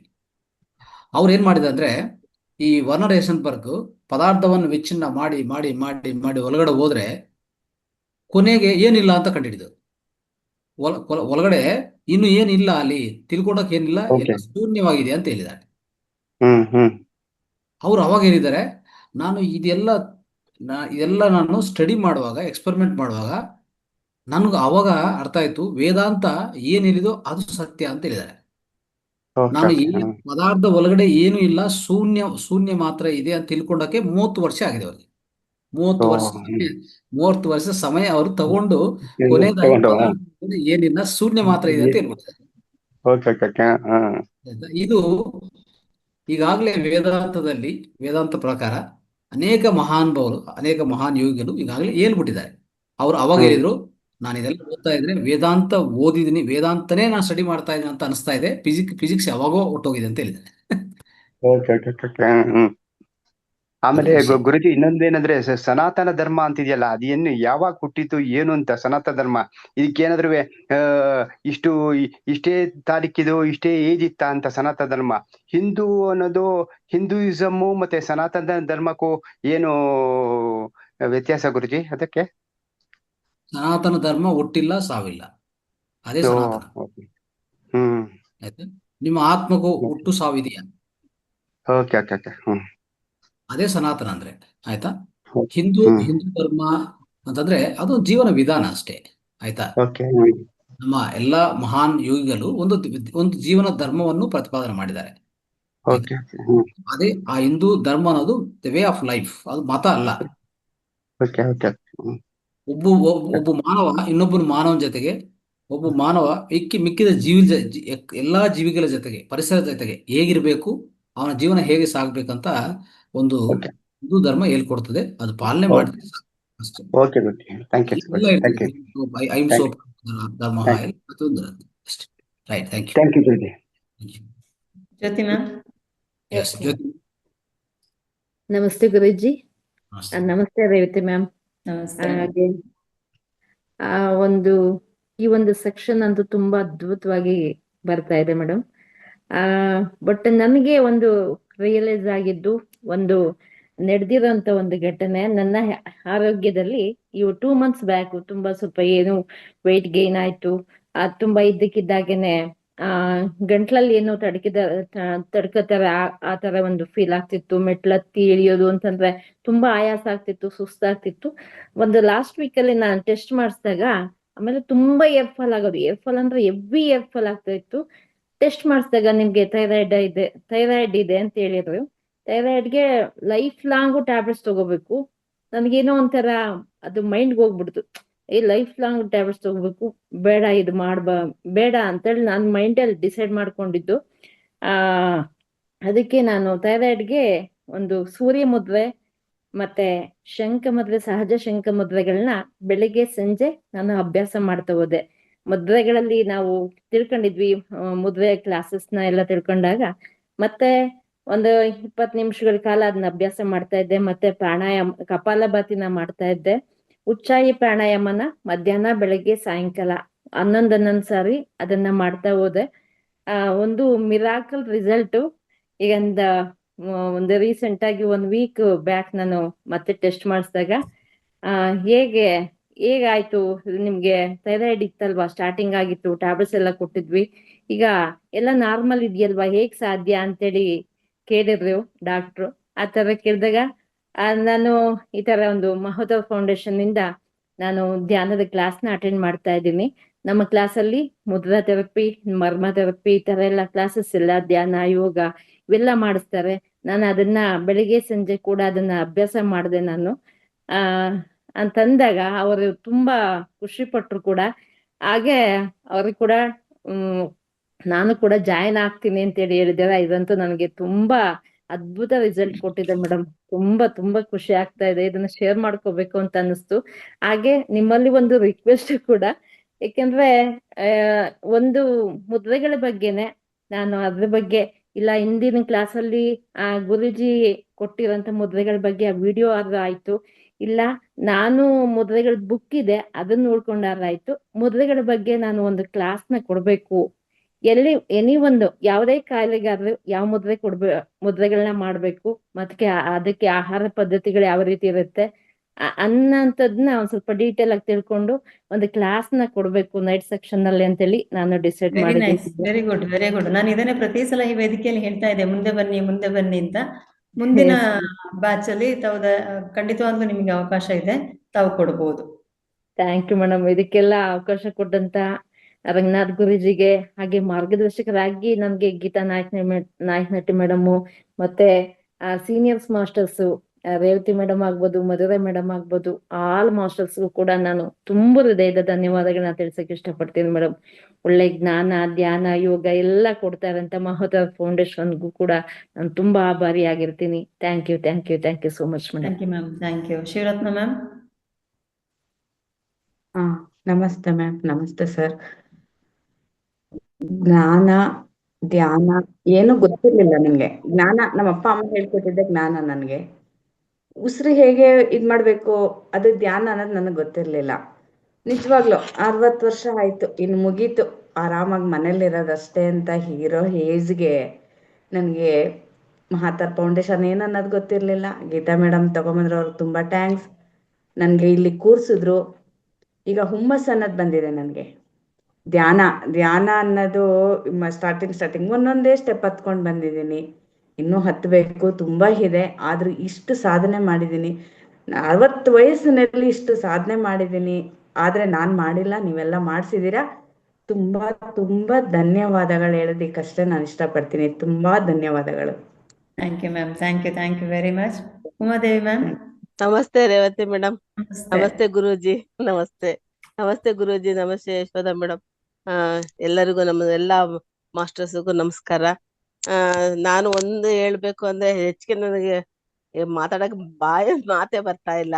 ಅವ್ರು ಏನ್ ಮಾಡಿದ ಅಂದ್ರೆ, ಈ ವರ್ನರ್ ಹೈಸನ್ಬರ್ಗ್ ಪದಾರ್ಥವನ್ನು ವಿಚ್ಛಿನ್ನ ಮಾಡಿ ಒಳಗಡೆ ಹೋದ್ರೆ ಕೊನೆಗೆ ಏನಿಲ್ಲ ಅಂತ ಕಂಡುಹಿಡಿದ್ರು. ಒಳಗಡೆ ಇನ್ನು ಏನಿಲ್ಲ, ಅಲ್ಲಿ ತಿಳ್ಕೊಳಕ್ ಏನಿಲ್ಲ, ಎಲ್ಲ ಶೂನ್ಯವಾಗಿದೆ ಅಂತ ಹೇಳಿದ್ದಾರೆ. ಅವ್ರು ಅವಾಗ ಹೇಳಿದ್ದಾರೆ, ಇದೆಲ್ಲ ನಾನು ಸ್ಟಡಿ ಮಾಡುವಾಗ, ಎಕ್ಸ್ಪೆರಿಮೆಂಟ್ ಮಾಡುವಾಗ ನನಗೆ ಅವಾಗ ಅರ್ಥ ಆಯ್ತು, ವೇದಾಂತ ಏನ್ ಹೇಳಿದೋ ಅದು ಸತ್ಯ ಅಂತ ಹೇಳಿದ್ದಾರೆ. ನಾನು ಈ ಪದಾರ್ಥ ಒಳಗಡೆ ಏನು ಇಲ್ಲ, ಶೂನ್ಯ ಮಾತ್ರ ಇದೆ ಅಂತ ತಿಳ್ಕೊಂಡಕ್ಕೆ 30 ವರ್ಷ ಆಗಿದೆ ಅವ್ರಿಗೆ. 30 ವರ್ಷ ಸಮಯ ಅವರು ತಗೊಂಡು ಕೊನೆಯದಾಗಿ ಏನಿಲ್ಲ, ಶೂನ್ಯ ಮಾತ್ರ ಇದೆ ಅಂತ ಹೇಳ್ಬಿಡ್ತಾರೆ. ಇದು ಈಗಾಗಲೇ ವೇದಾಂತ ಪ್ರಕಾರ ಅನೇಕ ಮಹಾನುಭಾವರು, ಅನೇಕ ಮಹಾನ್ ಯೋಗಿಗಳು ಈಗಾಗಲೇ ಹೇಳ್ಬಿಟ್ಟಿದ್ದಾರೆ. ಅವ್ರು ಅವಾಗ ಹೇಳಿದ್ರು, ನಾನು ಇದೆಲ್ಲ ಓದ್ತಾ ಇದ್ರೆ ವೇದಾಂತ ಓದಿದೀನಿ, ವೇದಾಂತನೇ ನಾನು ಸ್ಟಡಿ ಮಾಡ್ತಾ ಇದ್ದೀನಿ ಅಂತ ಅನಿಸ್ತಾ ಇದೆ, ಫಿಸಿಕ್ಸ್ ಯಾವಾಗೋ ಹೊಟ್ಟೋಗಿದೆ ಅಂತ ಹೇಳಿದ್ದಾರೆ. ಆಮೇಲೆ ಗುರುಜಿ ಇನ್ನೊಂದೇನಂದ್ರೆ, ಸನಾತನ ಧರ್ಮ ಅಂತಿದೆಯಲ್ಲ, ಅದೇನು ಯಾವಾಗ ಹುಟ್ಟಿತು ಏನು ಅಂತ? ಸನಾತನ ಧರ್ಮ ಇದಕ್ಕೇನಾದ್ರೂ ಇಷ್ಟೇ ತಾರೀಕಿದು, ಇಷ್ಟೇ ಏಜ್ ಇತ್ತ ಅಂತ ಸನಾತನ ಧರ್ಮ? ಹಿಂದೂ ಅನ್ನೋದು, ಹಿಂದೂಯಿಸಮ್ ಮತ್ತೆ ಸನಾತನ ಧರ್ಮಕ್ಕೂ ಏನು ವ್ಯತ್ಯಾಸ ಗುರುಜಿ ಅದಕ್ಕೆ? ಸನಾತನ ಧರ್ಮ ಹುಟ್ಟಿಲ್ಲ ಸಾವಿಲ್ಲ, ಅದೇ ಓ ಸನಾತನ. ಓಕೆ. ಹ್ಮ್ ಆಯ್ತಾ? ನಿಮ್ಮ ಆತ್ಮಗೂ ಹುಟ್ಟು ಸಾವಿದೆಯಾ? Okay okay okay. ಹ್ಮ್ ಅದೇ ಸನಾತನ ಅಂದ್ರೆ. ಆಯ್ತಾ? ಹ್ಮ್ ಹಿಂದೂ ಧರ್ಮ ಅಂತಂದ್ರೆ ಅದು ಜೀವನ ವಿಧಾನ ಅಷ್ಟೇ. ಆಯ್ತಾ? ಓಕೆ. ನಮ್ಮ ಎಲ್ಲಾ ಮಹಾನ್ ಯೋಗಿಗಳು ಒಂದು ಜೀವನ ಧರ್ಮವನ್ನು ಪ್ರತಿಪಾದನೆ ಮಾಡಿದ್ದಾರೆ. ಓಕೆ. ಹ್ಮ್ ಅದೇ ಆ ಹಿಂದೂ ಧರ್ಮ ಅನ್ನೋದು ದ ವೇ ಆಫ್ ಲೈಫ್, ಅದು ಮತ ಅಲ್ಲ. Okay okay. ಒಬ್ಬ ಮಾನವ ಇನ್ನೊಬ್ಬನ ಮಾನವನ ಜೊತೆಗೆ, ಒಬ್ಬ ಮಾನವ ಮಿಕ್ಕಿದ ಎಲ್ಲಾ ಜೀವಿಗಳ ಜೊತೆಗೆ, ಪರಿಸರದ ಜೊತೆಗೆ ಹೇಗಿರ್ಬೇಕು, ಅವನ ಜೀವನ ಹೇಗೆ ಸಾಗ್ಬೇಕಂತ ಒಂದು ಹಿಂದೂ ಧರ್ಮ ಹೇಳ್ಕೊಡ್ತದೆ. ಅದು ಪಾಲನೆ ಮಾಡಿದ್ರೆ ಸಾಕು ಅಷ್ಟೇ. Okay okay. ಥ್ಯಾಂಕ್ ಯು ಎಲ್ಲ ಥ್ಯಾಂಕ್ ಇರ್ತದೆ. ಯು ಅಹಿಂಸೋ ಧರ್ಮ ಥ್ಯಾಂಕ್ ಯು ಪ್ರತಿಯೊಂದು ಇರುತ್ತೆ ಅಷ್ಟೇ. Right. Thank you. Thank you Jyothi. Jyothi ma'am. Yes Jyothi. ನಮಸ್ತೆ ಗುರೂಜಿ. ನಮಸ್ತೆ. ನಮಸ್ತೆ ರೇವತಿ ಮ್ಯಾಮ್. ನಮಸ್ತೆ. ಹಾಗೆ ಈ ಒಂದು ಸೆಕ್ಷನ್ ಅಂತೂ ತುಂಬಾ ಅದ್ಭುತವಾಗಿ ಬರ್ತಾ ಇದೆ ಮೇಡಮ್. ಬಟ್ ನನಗೆ ಒಂದು ರಿಯಲೈಸ್ ಆಗಿದ್ದು, ಒಂದು ನಡೆದಿರೋಂತ ಒಂದು ಘಟನೆ ನನ್ನ ಆರೋಗ್ಯದಲ್ಲಿ. 2 months ಬ್ಯಾಕ್ ತುಂಬಾ ಸ್ವಲ್ಪ ಏನು ವೆಯ್ಟ್ ಗೇನ್ ಆಯ್ತು. ತುಂಬಾ ಇದ್ದಕ್ಕಿದ್ದಾಗೇನೆ ಗಂಟ್ಲಲ್ಲಿ ಏನೋ ತಡ್ಕತರ ಆ ತರ ಒಂದು ಫೀಲ್ ಆಗ್ತಿತ್ತು. ಮೆಟ್ಲತ್ತಿ ಇಳಿಯೋದು ಅಂತಂದ್ರೆ ತುಂಬಾ ಆಯಾಸ ಆಗ್ತಿತ್ತು, ಸುಸ್ತಾಗ್ತಿತ್ತು. ಒಂದು ಲಾಸ್ಟ್ ವೀಕ್ ಅಲ್ಲಿ ನಾನು ಟೆಸ್ಟ್ ಮಾಡಿಸಿದಾಗ, ಆಮೇಲೆ ತುಂಬಾ ಏರ್ ಫಾಲ್ ಆಗೋದು. ಏರ್ ಫಾಲ್ ಅಂದ್ರೆ ಹೆವಿ ಏರ್ ಫಾಲ್ ಆಗ್ತಾ ಇತ್ತು. ಟೆಸ್ಟ್ ಮಾಡಿಸಿದಾಗ ನಿಮ್ಗೆ ಥೈರಾಯ್ಡ್ ಇದೆ ಅಂತ ಹೇಳಿದ್ರು. ಥೈರಾಯ್ಡ್ಗೆ ಲೈಫ್ ಲಾಂಗು ಟ್ಯಾಬ್ಲೆಟ್ಸ್ ತಗೋಬೇಕು. ನನ್ಗೇನೋ ಒಂಥರ ಅದು ಮೈಂಡ್ಗೆ ಹೋಗ್ಬಿಡ್ತು, ಲೈಫ್ ಲಾಂಗ್ ಟ್ಯಾಬ್ಲೆಟ್ಸ್ ತಗೋಬೇಕು, ಬೇಡ ಇದು ಬೇಡ ಅಂತೇಳಿ ನಾನು ಮೈಂಡಲ್ಲಿ ಡಿಸೈಡ್ ಮಾಡ್ಕೊಂಡಿದ್ದು. ಅದಕ್ಕೆ ನಾನು ಥೈರಾಯ್ಡ್ಗೆ ಒಂದು ಸೂರ್ಯ ಮುದ್ರೆ ಮತ್ತೆ ಶಂಖ ಮುದ್ರೆ, ಸಹಜ ಶಂಖ ಮುದ್ರೆಗಳನ್ನ ಬೆಳಿಗ್ಗೆ ಸಂಜೆ ನಾನು ಅಭ್ಯಾಸ ಮಾಡ್ತಾ ಹೋದೆ. ಮುದ್ರೆಗಳಲ್ಲಿ ನಾವು ತಿಳ್ಕೊಂಡಿದ್ವಿ, ಮುದ್ರೆ ಕ್ಲಾಸಸ್ನ ಎಲ್ಲ ತಿಳ್ಕೊಂಡಾಗ ಮತ್ತೆ ಒಂದು 20 ನಿಮಿಷಗಳ ಕಾಲ ಅದನ್ನ ಅಭ್ಯಾಸ ಮಾಡ್ತಾ ಇದ್ದೆ. ಮತ್ತೆ ಪ್ರಾಣಾಯಾಮ, ಕಪಾಲಭಾತಿನ ಮಾಡ್ತಾ ಇದ್ದೆ. ಉಚ್ಚಾಯಿ ಪ್ರಾಣಾಯಾಮನ ಮಧ್ಯಾಹ್ನ, ಬೆಳಗ್ಗೆ, ಸಾಯಂಕಾಲ 11 ಸಾರಿ ಅದನ್ನ ಮಾಡ್ತಾ ಹೋದೆ. ಒಂದು ಮಿರಾಕಲ್ ರಿಸಲ್ಟ್. ಈಗ ಒಂದು ರೀಸೆಂಟ್ ಆಗಿ 1 week ಬ್ಯಾಕ್ ನಾನು ಮತ್ತೆ ಟೆಸ್ಟ್ ಮಾಡಿಸಿದಾಗ, ಹೇಗಾಯ್ತು ನಿಮ್ಗೆ, ಥೈರಾಯ್ಡ್ ಇತ್ತಲ್ವಾ, ಸ್ಟಾರ್ಟಿಂಗ್ ಆಗಿತ್ತು, ಟ್ಯಾಬ್ಲೆಟ್ಸ್ ಎಲ್ಲ ಕೊಟ್ಟಿದ್ವಿ, ಈಗ ಎಲ್ಲ ನಾರ್ಮಲ್ ಇದೆಯಲ್ವಾ, ಹೇಗ್ ಸಾಧ್ಯ ಅಂತೇಳಿ ಕೇಳಿದ್ರು ಡಾಕ್ಟ್ರು. ಆ ತರ ಕೇಳಿದಾಗ ನಾನು ಈ ತರ ಒಂದು ಮಹೋದಯ ಫೌಂಡೇಶನ್ ಇಂದ ನಾನು ಧ್ಯಾನದ ಕ್ಲಾಸ್ನ ಅಟೆಂಡ್ ಮಾಡ್ತಾ ಇದ್ದೀನಿ. ನಮ್ಮ ಕ್ಲಾಸಲ್ಲಿ ಮುದ್ರಾ ಥೆರಪಿ, ಮರ್ಮ ಥೆರಪಿ, ಈ ತರ ಎಲ್ಲ ಕ್ಲಾಸಸ್ ಎಲ್ಲ, ಧ್ಯಾನ, ಯೋಗ ಇವೆಲ್ಲ ಮಾಡಿಸ್ತಾರೆ. ನಾನು ಅದನ್ನ ಬೆಳಿಗ್ಗೆ ಸಂಜೆ ಕೂಡ ಅದನ್ನ ಅಭ್ಯಾಸ ಮಾಡಿದೆ ನಾನು. ಅಂತಂದಾಗ ಅವರು ತುಂಬಾ ಖುಷಿ ಪಟ್ರು ಕೂಡ. ಹಾಗೆ ಅವ್ರಿಗೆ ಕೂಡ ನಾನು ಕೂಡ ಜಾಯಿನ್ ಆಗ್ತೀನಿ ಅಂತೇಳಿ ಹೇಳಿದಾರೆ. ಇದಂತೂ ನನಗೆ ತುಂಬಾ ಅದ್ಭುತ ರಿಸಲ್ಟ್ ಕೊಟ್ಟಿದೆ ಮೇಡಮ್. ತುಂಬಾ ತುಂಬಾ ಖುಷಿ ಆಗ್ತಾ ಇದೆ. ಇದನ್ನ ಶೇರ್ ಮಾಡ್ಕೋಬೇಕು ಅಂತ ಅನಿಸ್ತು. ಹಾಗೆ ನಿಮ್ಮಲ್ಲಿ ಒಂದು ರಿಕ್ವೆಸ್ಟ್ ಕೂಡ, ಯಾಕೆಂದ್ರೆ ಒಂದು ಮುದ್ರೆಗಳ ಬಗ್ಗೆನೆ ನಾನು ಅದ್ರ ಬಗ್ಗೆ ಇಲ್ಲ, ಹಿಂದಿನ ಕ್ಲಾಸಲ್ಲಿ ಗುರುಜಿ ಕೊಟ್ಟಿರೋಂಥ ಮುದ್ರೆಗಳ ಬಗ್ಗೆ ಆ ವಿಡಿಯೋ ಆದ್ರೂ ಆಯ್ತು, ಇಲ್ಲ ನಾನು ಮುದ್ರೆಗಳ ಬುಕ್ ಇದೆ ಅದನ್ನ ನೋಡ್ಕೊಂಡಾರಾಯ್ತು, ಮುದ್ರೆಗಳ ಬಗ್ಗೆ ನಾನು ಒಂದು ಕ್ಲಾಸ್ನ ಕೊಡ್ಬೇಕು. ಒಂದು ಯಾವುದೇ ಕಾಯಿಲೆಗಾದ್ರೂ ಯಾವ ಮುದ್ರೆಗಳನ್ನ ಮಾಡ್ಬೇಕು, ಮತ್ತೆ ಅದಕ್ಕೆ ಆಹಾರ ಪದ್ಧತಿಗಳು ಯಾವ ರೀತಿ ಇರುತ್ತೆ ಅನ್ನೋಂಥದ್ನ ಒಂದ್ ಸ್ವಲ್ಪ ಡೀಟೇಲ್ ಆಗಿ ತಿಳ್ಕೊಂಡು ಒಂದು ಕ್ಲಾಸ್ನ ಕೊಡ್ಬೇಕು ನೈಟ್ ಸೆಕ್ಷನ್ ನಲ್ಲಿ ಅಂತೇಳಿ ನಾನು ಡಿಸೈಡ್ ವೆರಿ ನೈಸ್, ಮಾಡಿದ್ದೀನಿ. Very good, very good. ನಾನು ಇದನ್ನೇ ಪ್ರತಿ ಸಲ ಈ ವೇದಿಕೆಯಲ್ಲಿ ಹೇಳ್ತಾ ಇದ್ದೆ, ಮುಂದೆ ಬನ್ನಿ ಅಂತ. ಮುಂದಿನ ಬ್ಯಾಚ್ ಅಲ್ಲಿ ಖಂಡಿತವಾಗ್ಲೂ ನಿಮಗೆ ಅವಕಾಶ ಇದೆ, ತಾವು ಕೊಡ್ಬೋದು. Thank you madam. ಇದಕ್ಕೆಲ್ಲ ಅವಕಾಶ ಕೊಟ್ಟಂತ ರಂಗನಾಥ್ ಗುರುಜಿಗೆ, ಹಾಗೆ ಮಾರ್ಗದರ್ಶಕರಾಗಿ ನಮ್ಗೆ ಗೀತಾ ನಾಯಕ್ ಮೇಡಮ್, ಮತ್ತೆ ಸೀನಿಯರ್ಸ್ ಮಾಸ್ಟರ್ಸ್ ರೇವತಿ ಮೇಡಮ್ ಆಗ್ಬೋದು, ಮಧುರ ಮೇಡಮ್ ಆಗ್ಬೋದು, ಆಲ್ ಮಾಸ್ಟರ್ಸ್ಗೂ ಕೂಡ ನಾನು ತುಂಬಾ ಹೃದಯದ ಧನ್ಯವಾದಗಳನ್ನ ತಿಳಿಸಕ್ಕೆ ಇಷ್ಟಪಡ್ತೀನಿ ಮೇಡಮ್. ಒಳ್ಳೆ ಜ್ಞಾನ, ಧ್ಯಾನ, ಯೋಗ ಎಲ್ಲ ಕೊಡ್ತಾ ಇರೋಂಥ ಮಹೋದಯ ಫೌಂಡೇಶನ್ಗೂ ಕೂಡ ನಾನು ತುಂಬಾ ಆಭಾರಿಯಾಗಿರ್ತೀನಿ. Thank you so much madam. Thank you ma'am, thank you. Shivaratna ma'am. ನಮಸ್ತೆ ಮ್ಯಾಮ್. ನಮಸ್ತೆ ಸರ್. ಜ್ಞಾನ, ಧ್ಯಾನ ಏನು ಗೊತ್ತಿರ್ಲಿಲ್ಲ ನಿಮ್ಗೆ. ಜ್ಞಾನ ನಮ್ಮ ಅಪ್ಪ ಅಮ್ಮ ಹೇಳ್ಕೊಟ್ಟಿದ್ದೆ ಜ್ಞಾನ. ನನ್ಗೆ ಉಸಿರು ಹೇಗೆ ಇದ್ ಮಾಡ್ಬೇಕು, ಅದು ಧ್ಯಾನ ಅನ್ನೋದು ನನಗೆ ಗೊತ್ತಿರ್ಲಿಲ್ಲ. ನಿಜವಾಗ್ಲು 60 ವರ್ಷ ಆಯ್ತು, ಇನ್ನು ಮುಗೀತು, ಆರಾಮಾಗಿ ಮನೇಲಿರೋದಷ್ಟೇ ಅಂತ ಹೀರೋ ಏಜ್ಗೆ ನನಗೆ ಮಹಾತಾರ್ ಫೌಂಡೇಶನ್ ಏನನ್ನೋದು ಗೊತ್ತಿರ್ಲಿಲ್ಲ. ಗೀತಾ ಮೇಡಮ್ ತಗೊಂಬಂದ್ರು, ಅವ್ರಿಗೆ ತುಂಬಾ ಥ್ಯಾಂಕ್ಸ್. ನನ್ಗೆ ಇಲ್ಲಿ ಕೂರ್ಸಿದ್ರು. ಈಗ ಹುಮ್ಮಸ್ ಅನ್ನೋದು ಬಂದಿದೆ ನನಗೆ. ಧ್ಯಾನ ಅನ್ನೋದು ಸ್ಟಾರ್ಟಿಂಗ್ ಒಂದೊಂದೇ ಸ್ಟೆಪ್ ಹತ್ಕೊಂಡು ಬಂದಿದ್ದೀನಿ. ಇನ್ನೂ ಹತ್ತಬೇಕು, ತುಂಬಾ ಇದೆ. ಆದ್ರೂ ಇಷ್ಟು ಸಾಧನೆ ಮಾಡಿದ್ದೀನಿ. 60 ವಯಸ್ಸಿನಲ್ಲಿ ಇಷ್ಟು ಸಾಧನೆ ಮಾಡಿದ್ದೀನಿ. ಆದ್ರೆ ನಾನ್ ಮಾಡಿಲ್ಲ, ನೀವೆಲ್ಲ ಮಾಡ್ಸಿದೀರಾ. ತುಂಬಾ ತುಂಬಾ ಧನ್ಯವಾದಗಳು ಹೇಳೋದಿಕ್ಕಷ್ಟೇ ನಾನು ಇಷ್ಟಪಡ್ತೀನಿ. ತುಂಬಾ ಧನ್ಯವಾದಗಳು. Thank you ma'am, thank you very much. Umadevi ma'am. ನಮಸ್ತೆ ರೇವತಿ ಮೇಡಮ್. ನಮಸ್ತೆ. ನಮಸ್ತೆ ಗುರೂಜಿ. ನಮಸ್ತೆ ಗುರೂಜಿ. ನಮಸ್ತೆ ಯಶೋಧ ಮೇಡಮ್. ಎಲ್ಲರಿಗೂ ನಮ್ಮ ಎಲ್ಲಾ ಮಾಸ್ಟರ್ಸ್ಗೂ ನಮಸ್ಕಾರ. ನಾನು ಒಂದು ಹೇಳ್ಬೇಕು ಅಂದ್ರೆ ಹೆಚ್ಚಿಗೆ ನನಗೆ ಮಾತಾಡಕ್ ಮಾತೇ ಬರ್ತಾ ಇಲ್ಲ,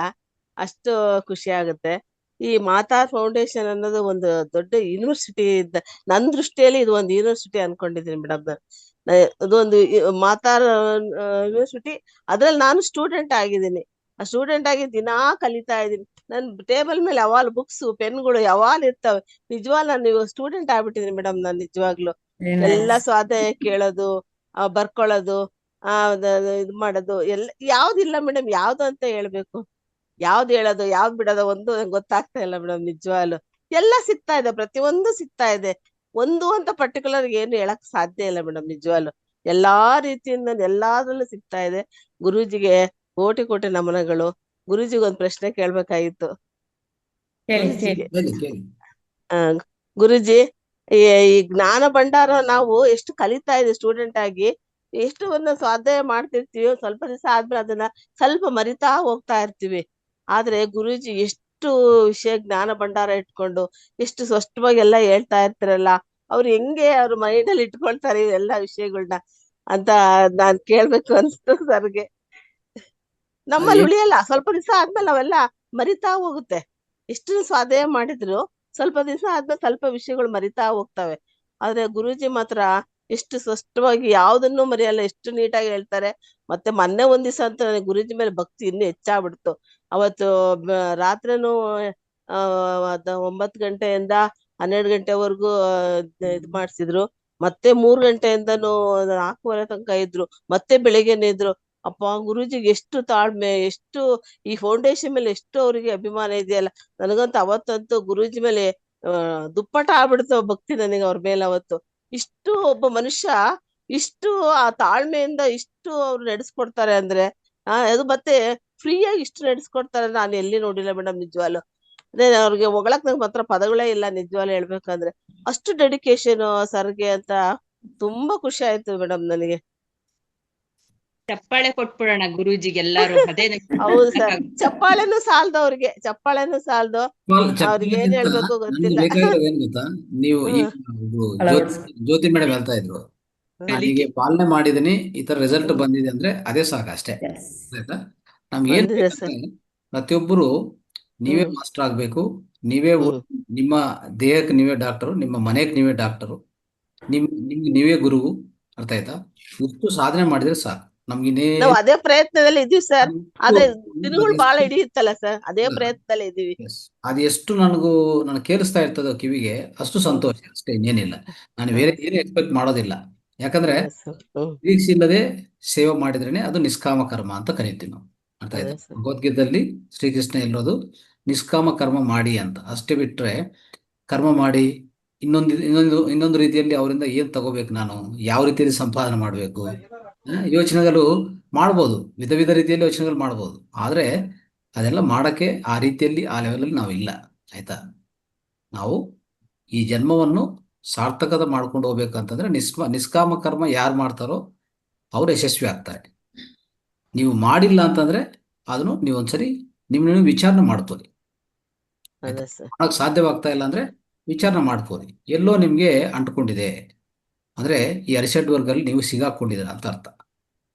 ಅಷ್ಟು ಖುಷಿ ಆಗುತ್ತೆ. ಈ ಮಾತಾ ಫೌಂಡೇಶನ್ ಅನ್ನೋದು ಒಂದು ದೊಡ್ಡ ಯೂನಿವರ್ಸಿಟಿ ಇದ್ದ, ನನ್ನ ದೃಷ್ಟಿಯಲ್ಲಿ ಇದು ಒಂದು ಯೂನಿವರ್ಸಿಟಿ ಅನ್ಕೊಂಡಿದ್ದೀನಿ ಮೇಡಮ್. ಇದೊಂದು ಮಾತಾ ಯೂನಿವರ್ಸಿಟಿ. ಅದ್ರಲ್ಲಿ ನಾನು ಸ್ಟೂಡೆಂಟ್ ಆಗಿದ್ದೀನಿ. ಆ ಸ್ಟೂಡೆಂಟ್ ಆಗಿ ದಿನಾ ಕಲಿತಾ ಇದ್ದೀನಿ. ನನ್ ಟೇಬಲ್ ಮೇಲೆ ಯಾವಾಗಲೂ ಬುಕ್ಸ್ ಪೆನ್ಗಳು ಯಾವಾಗಲೂ ಇರ್ತವೆ. ನಿಜವಾಗ್ಲೂ ನಾನು ಸ್ಟೂಡೆಂಟ್ ಆಗ್ಬಿಟ್ಟಿದ್ದೀನಿ ಮೇಡಮ್. ನಾನು ನಿಜವಾಗ್ಲು ಎಲ್ಲಾ ಸ್ವಾಧ್ಯಾಯ ಕೇಳೋದು, ಬರ್ಕೊಳ್ಳೋದು, ಇದು ಮಾಡೋದು ಎಲ್ಲ ಯಾವ್ದಿಲ್ಲ ಮೇಡಮ್. ಯಾವ್ದು ಅಂತ ಹೇಳ್ಬೇಕು, ಯಾವ್ದು ಹೇಳೋದು ಯಾವ್ದು ಬಿಡೋದು ಒಂದು ಗೊತ್ತಾಗ್ತಾ ಇಲ್ಲ ಮೇಡಮ್. ನಿಜವಾಗ್ಲು ಎಲ್ಲ ಸಿಗ್ತಾ ಇದೆ, ಪ್ರತಿಯೊಂದು ಸಿಗ್ತಾ ಇದೆ. ಒಂದು ಅಂತ ಪರ್ಟಿಕ್ಯುಲರ್ ಏನು ಹೇಳಕ್ ಸಾಧ್ಯ ಇಲ್ಲ ಮೇಡಮ್. ನಿಜವಾಗ್ಲು ಎಲ್ಲಾ ರೀತಿಯಿಂದ ಎಲ್ಲಾದ್ರಲ್ಲೂ ಸಿಗ್ತಾ ಇದೆ. ಗುರೂಜಿಗೆ ಕೋಟಿ ಕೋಟಿ ನಮನಗಳು. ಗುರೂಜಿಗೆ ಒಂದ್ ಪ್ರಶ್ನೆ ಕೇಳ್ಬೇಕಾಗಿತ್ತು. ಗುರೂಜಿ, ಈ ಜ್ಞಾನ ಭಂಡಾರ ನಾವು ಎಷ್ಟು ಕಲಿತಾ ಇದೀವಿ ಸ್ಟೂಡೆಂಟ್ ಆಗಿ, ಎಷ್ಟು ಒಂದು ಸ್ವಾಧ್ಯಾಯ ಮಾಡ್ತಿರ್ತೀವಿ. ಸ್ವಲ್ಪ ದಿವಸ ಆದ್ಮೇಲೆ ಅದನ್ನ ಸ್ವಲ್ಪ ಮರಿತಾ ಹೋಗ್ತಾ ಇರ್ತೀವಿ. ಆದ್ರೆ ಗುರೂಜಿ ಎಷ್ಟು ವಿಷಯ ಜ್ಞಾನ ಭಂಡಾರ ಇಟ್ಕೊಂಡು ಎಷ್ಟು ಸ್ಪಷ್ಟವಾಗಿ ಎಲ್ಲ ಹೇಳ್ತಾ ಇರ್ತಾರಲ್ಲ, ಅವ್ರು ಹೆಂಗೆ ಅವ್ರ ಮೈಂಡಲ್ಲಿ ಇಟ್ಕೊಳ್ತಾರೆ ಇವೆಲ್ಲಾ ವಿಷಯಗಳನ್ನ ಅಂತ ನಾನ್ ಕೇಳ್ಬೇಕು ಅನ್ಸ್ತು ಸರ್ಗೆ. ನಮ್ಮಲ್ಲಿ ಉಳಿಯಲ್ಲ, ಸ್ವಲ್ಪ ದಿವಸ ಆದ್ಮೇಲೆ ಅವೆಲ್ಲ ಮರಿತಾ ಹೋಗುತ್ತೆ. ಎಷ್ಟು ಸ್ವಾಧ್ಯಾಯ ಮಾಡಿದ್ರು ಸ್ವಲ್ಪ ದಿವಸ ಆದ್ಮೇಲೆ ಸ್ವಲ್ಪ ವಿಷಯಗಳು ಮರಿತಾ ಹೋಗ್ತವೆ. ಆದ್ರೆ ಗುರೂಜಿ ಮಾತ್ರ ಎಷ್ಟು ಸ್ಪಷ್ಟವಾಗಿ ಯಾವ್ದನ್ನು ಮರೆಯಲ್ಲ, ಎಷ್ಟು ನೀಟಾಗಿ ಹೇಳ್ತಾರೆ. ಮತ್ತೆ ಮೊನ್ನೆ ಒಂದ್ ದಿವಸ ಅಂತ ನನಗೆ ಗುರೂಜಿ ಮೇಲೆ ಭಕ್ತಿ ಇನ್ನೂ ಹೆಚ್ಚಾಗ್ಬಿಡ್ತು. ಅವತ್ತು ರಾತ್ರಿನೂ 9 ಗಂಟೆಯಿಂದ 12 ಗಂಟೆವರೆಗೂ ಇದ್ ಮಾಡ್ಸಿದ್ರು. ಮತ್ತೆ 3 ಗಂಟೆಯಿಂದನೂ 4:30 ತನಕ ಇದ್ರು. ಮತ್ತೆ ಬೆಳಿಗ್ಗೆನೆ ಇದ್ರು. ಅಪ್ಪ, ಗುರೂಜಿಗೆ ಎಷ್ಟು ತಾಳ್ಮೆ, ಎಷ್ಟು ಈ ಫೌಂಡೇಶನ್ ಮೇಲೆ ಎಷ್ಟು ಅವ್ರಿಗೆ ಅಭಿಮಾನ ಇದೆಯಲ್ಲ. ನನಗಂತೂ ಅವತ್ತಂತೂ ಗುರೂಜಿ ಮೇಲೆ ದುಪ್ಪಟ ಆಗ್ಬಿಡ್ತು ಭಕ್ತಿ ನನಗೆ ಅವ್ರ ಮೇಲೆ. ಅವತ್ತು ಇಷ್ಟು ಒಬ್ಬ ಮನುಷ್ಯ ಇಷ್ಟು ಆ ತಾಳ್ಮೆಯಿಂದ ಇಷ್ಟು ಅವ್ರು ನಡೆಸ್ಕೊಡ್ತಾರೆ ಅಂದ್ರೆ, ಅದು ಮತ್ತೆ ಫ್ರೀಯಾಗಿ ಇಷ್ಟು ನಡೆಸ್ಕೊಡ್ತಾರೆ ನಾನು ಎಲ್ಲಿ ನೋಡಿಲ್ಲ ಮೇಡಮ್. ನಿಜವಾಗ್ಲು ಅದೇ ಅವ್ರಿಗೆ ಹೊಗಳಕ್ ನಂಗೆ ಮಾತ್ರ ಪದಗಳೇ ಇಲ್ಲ ನಿಜವಾಗ್ಲು ಹೇಳ್ಬೇಕಂದ್ರೆ. ಅಷ್ಟು ಡೆಡಿಕೇಶನ್ ಸರ್ಗೆ ಅಂತ ತುಂಬಾ ಖುಷಿ ಆಯ್ತು ಮೇಡಮ್ ನನಗೆ. ಚಪ್ಪಾಳೆ ಕೊಟ್ಬಿಡೋಣ ಗುರೂಜಿಗೆ ಎಲ್ಲಾರು. ಅದೇ ಹೌದು ಸರ್, ಚಪ್ಪಾಳೆನೂ ಸಾಲದು ಅವ್ರಿಗೆ, ಚಪ್ಪಾಳೆನೂ ಸಾಲದು. ಅವ್ರಿಗೆ ಏನ್ ಹೇಳ್ಬೇಕು ಗೊತ್ತಿಲ್ಲ. ಬೇಕಾಗಿರೋದು ಏನ್ ಗೊತ್ತಾ, ನೀವು ಈಗ ಜ್ಯೋತಿ ಮೇಡಮ್ ಹೇಳ್ತಾ ಇದ್ರು, ನಾನೀಗ ಪಾಲನೆ ಮಾಡಿದೀನಿ, ಈ ತರ ರಿಸಲ್ಟ್ ಬಂದಿದೆ ಅಂದ್ರೆ ಅದೇ ಸಾಕಷ್ಟೇ. ಆಯ್ತಾ? ನಮ್ಗೆ ಏನ್ ಬೇಕಂದ್ರೆ ಪ್ರತಿಯೊಬ್ಬರು ನೀವೇ ಮಾಸ್ಟರ್ ಆಗ್ಬೇಕು. ನೀವೇ ನಿಮ್ಮ ದೇಹಕ್ಕೆ ನೀವೇ ಡಾಕ್ಟರು, ನಿಮ್ಮ ಮನೆಗೆ ನೀವೇ ಡಾಕ್ಟರು, ನಿಮ್ಗೆ ನೀವೇ ಗುರುವು. ಅರ್ಥ ಆಯ್ತಾ? ಇಷ್ಟು ಸಾಧನೆ ಮಾಡಿದ್ರೆ ಸಾಕು. ನಮ್ಗೆ ನಾವು ಅದೇ ಪ್ರಯತ್ನದಲ್ಲಿ ಇದೀವಿ ಸರ್. ಆದ್ರೆ ದಿನಗಳು ಬಹಳ ಹಿಡಿಯುತ್ತಲ್ಲ ಸರ್, ಅದೇ ಪ್ರಯತ್ನದಲ್ಲಿ ಇದೀವಿ. ಅದು ಎಷ್ಟು ನನಗೆ ಕೇಳಿಸ್ತಾ ಇರ್ತದೋ ಕಿವಿಗೆ, ಅಷ್ಟು ಸಂತೋಷ ಅಷ್ಟೇ, ಇನ್ನೇನಿಲ್ಲ. ನಾನು ಬೇರೆ ಏನು ಎಕ್ಸ್ಪೆಕ್ಟ್ ಮಾಡೋದಿಲ್ಲ. ಯಾಕಂದ್ರೆ ನಿರೀಕ್ಷೆ ಇಲ್ಲದೆ ಸೇವೆ ಮಾಡಿದ್ರೇನೆ ಅದು ನಿಷ್ಕಾಮ ಕರ್ಮ ಅಂತ ಕರಿತೀವಿ ನಾವು. ಅರ್ಥ ಆಯ್ತಾ? ಭಗವದ್ಗೀತೆಯಲ್ಲಿ ಶ್ರೀಕೃಷ್ಣ ಹೇಳೋದು ನಿಷ್ಕಾಮ ಕರ್ಮ ಮಾಡಿ ಅಂತ. ಅಷ್ಟೇ ಬಿಟ್ರೆ ಕರ್ಮ ಮಾಡಿ ಇನ್ನೊಂದು ರೀತಿಯಲ್ಲಿ ಅವರಿಂದ ಏನ್ ತಗೋಬೇಕು, ನಾನು ಯಾವ ರೀತಿಯಲ್ಲಿ ಸಂಪಾದನೆ ಮಾಡ್ಬೇಕು, ಯೋಚನೆಗಳು ಮಾಡ್ಬೋದು, ವಿಧ ವಿಧ ರೀತಿಯಲ್ಲಿ ಯೋಚನೆಗಳು ಮಾಡ್ಬೋದು. ಆದ್ರೆ ಅದೆಲ್ಲ ಮಾಡಕ್ಕೆ ಆ ರೀತಿಯಲ್ಲಿ ಆ ಲೆವೆಲಲ್ಲಿ ನಾವಿಲ್ಲ. ಆಯ್ತಾ? ನಾವು ಈ ಜನ್ಮವನ್ನು ಸಾರ್ಥಕದ ಮಾಡ್ಕೊಂಡು ಹೋಗ್ಬೇಕಂತಂದ್ರೆ ನಿಷ್ಕಾಮ ಕರ್ಮ ಯಾರು ಮಾಡ್ತಾರೋ ಅವ್ರು ಯಶಸ್ವಿ ಆಗ್ತಾರೆ. ನೀವು ಮಾಡಿಲ್ಲ ಅಂತಂದ್ರೆ ಅದನ್ನು ನೀವೊಂದ್ಸರಿ ನಿಮ್ಮ ವಿಚಾರಣೆ ಮಾಡ್ಕೊಳ್ಳಿ. ಮಾಡಕ್ ಸಾಧ್ಯವಾಗ್ತಾ ಇಲ್ಲ ಅಂದ್ರೆ ವಿಚಾರಣೆ ಮಾಡ್ಕೊಳ್ಳಿ. ಎಲ್ಲೋ ನಿಮ್ಗೆ ಅಂಟ್ಕೊಂಡಿದೆ ಅಂದ್ರೆ ಈ ಅರಿಷಡ್ ವರ್ಗಲ್ಲಿ ನೀವು ಸಿಗಾಕೊಂಡಿದ್ದೀರ ಅಂತ ಅರ್ಥ.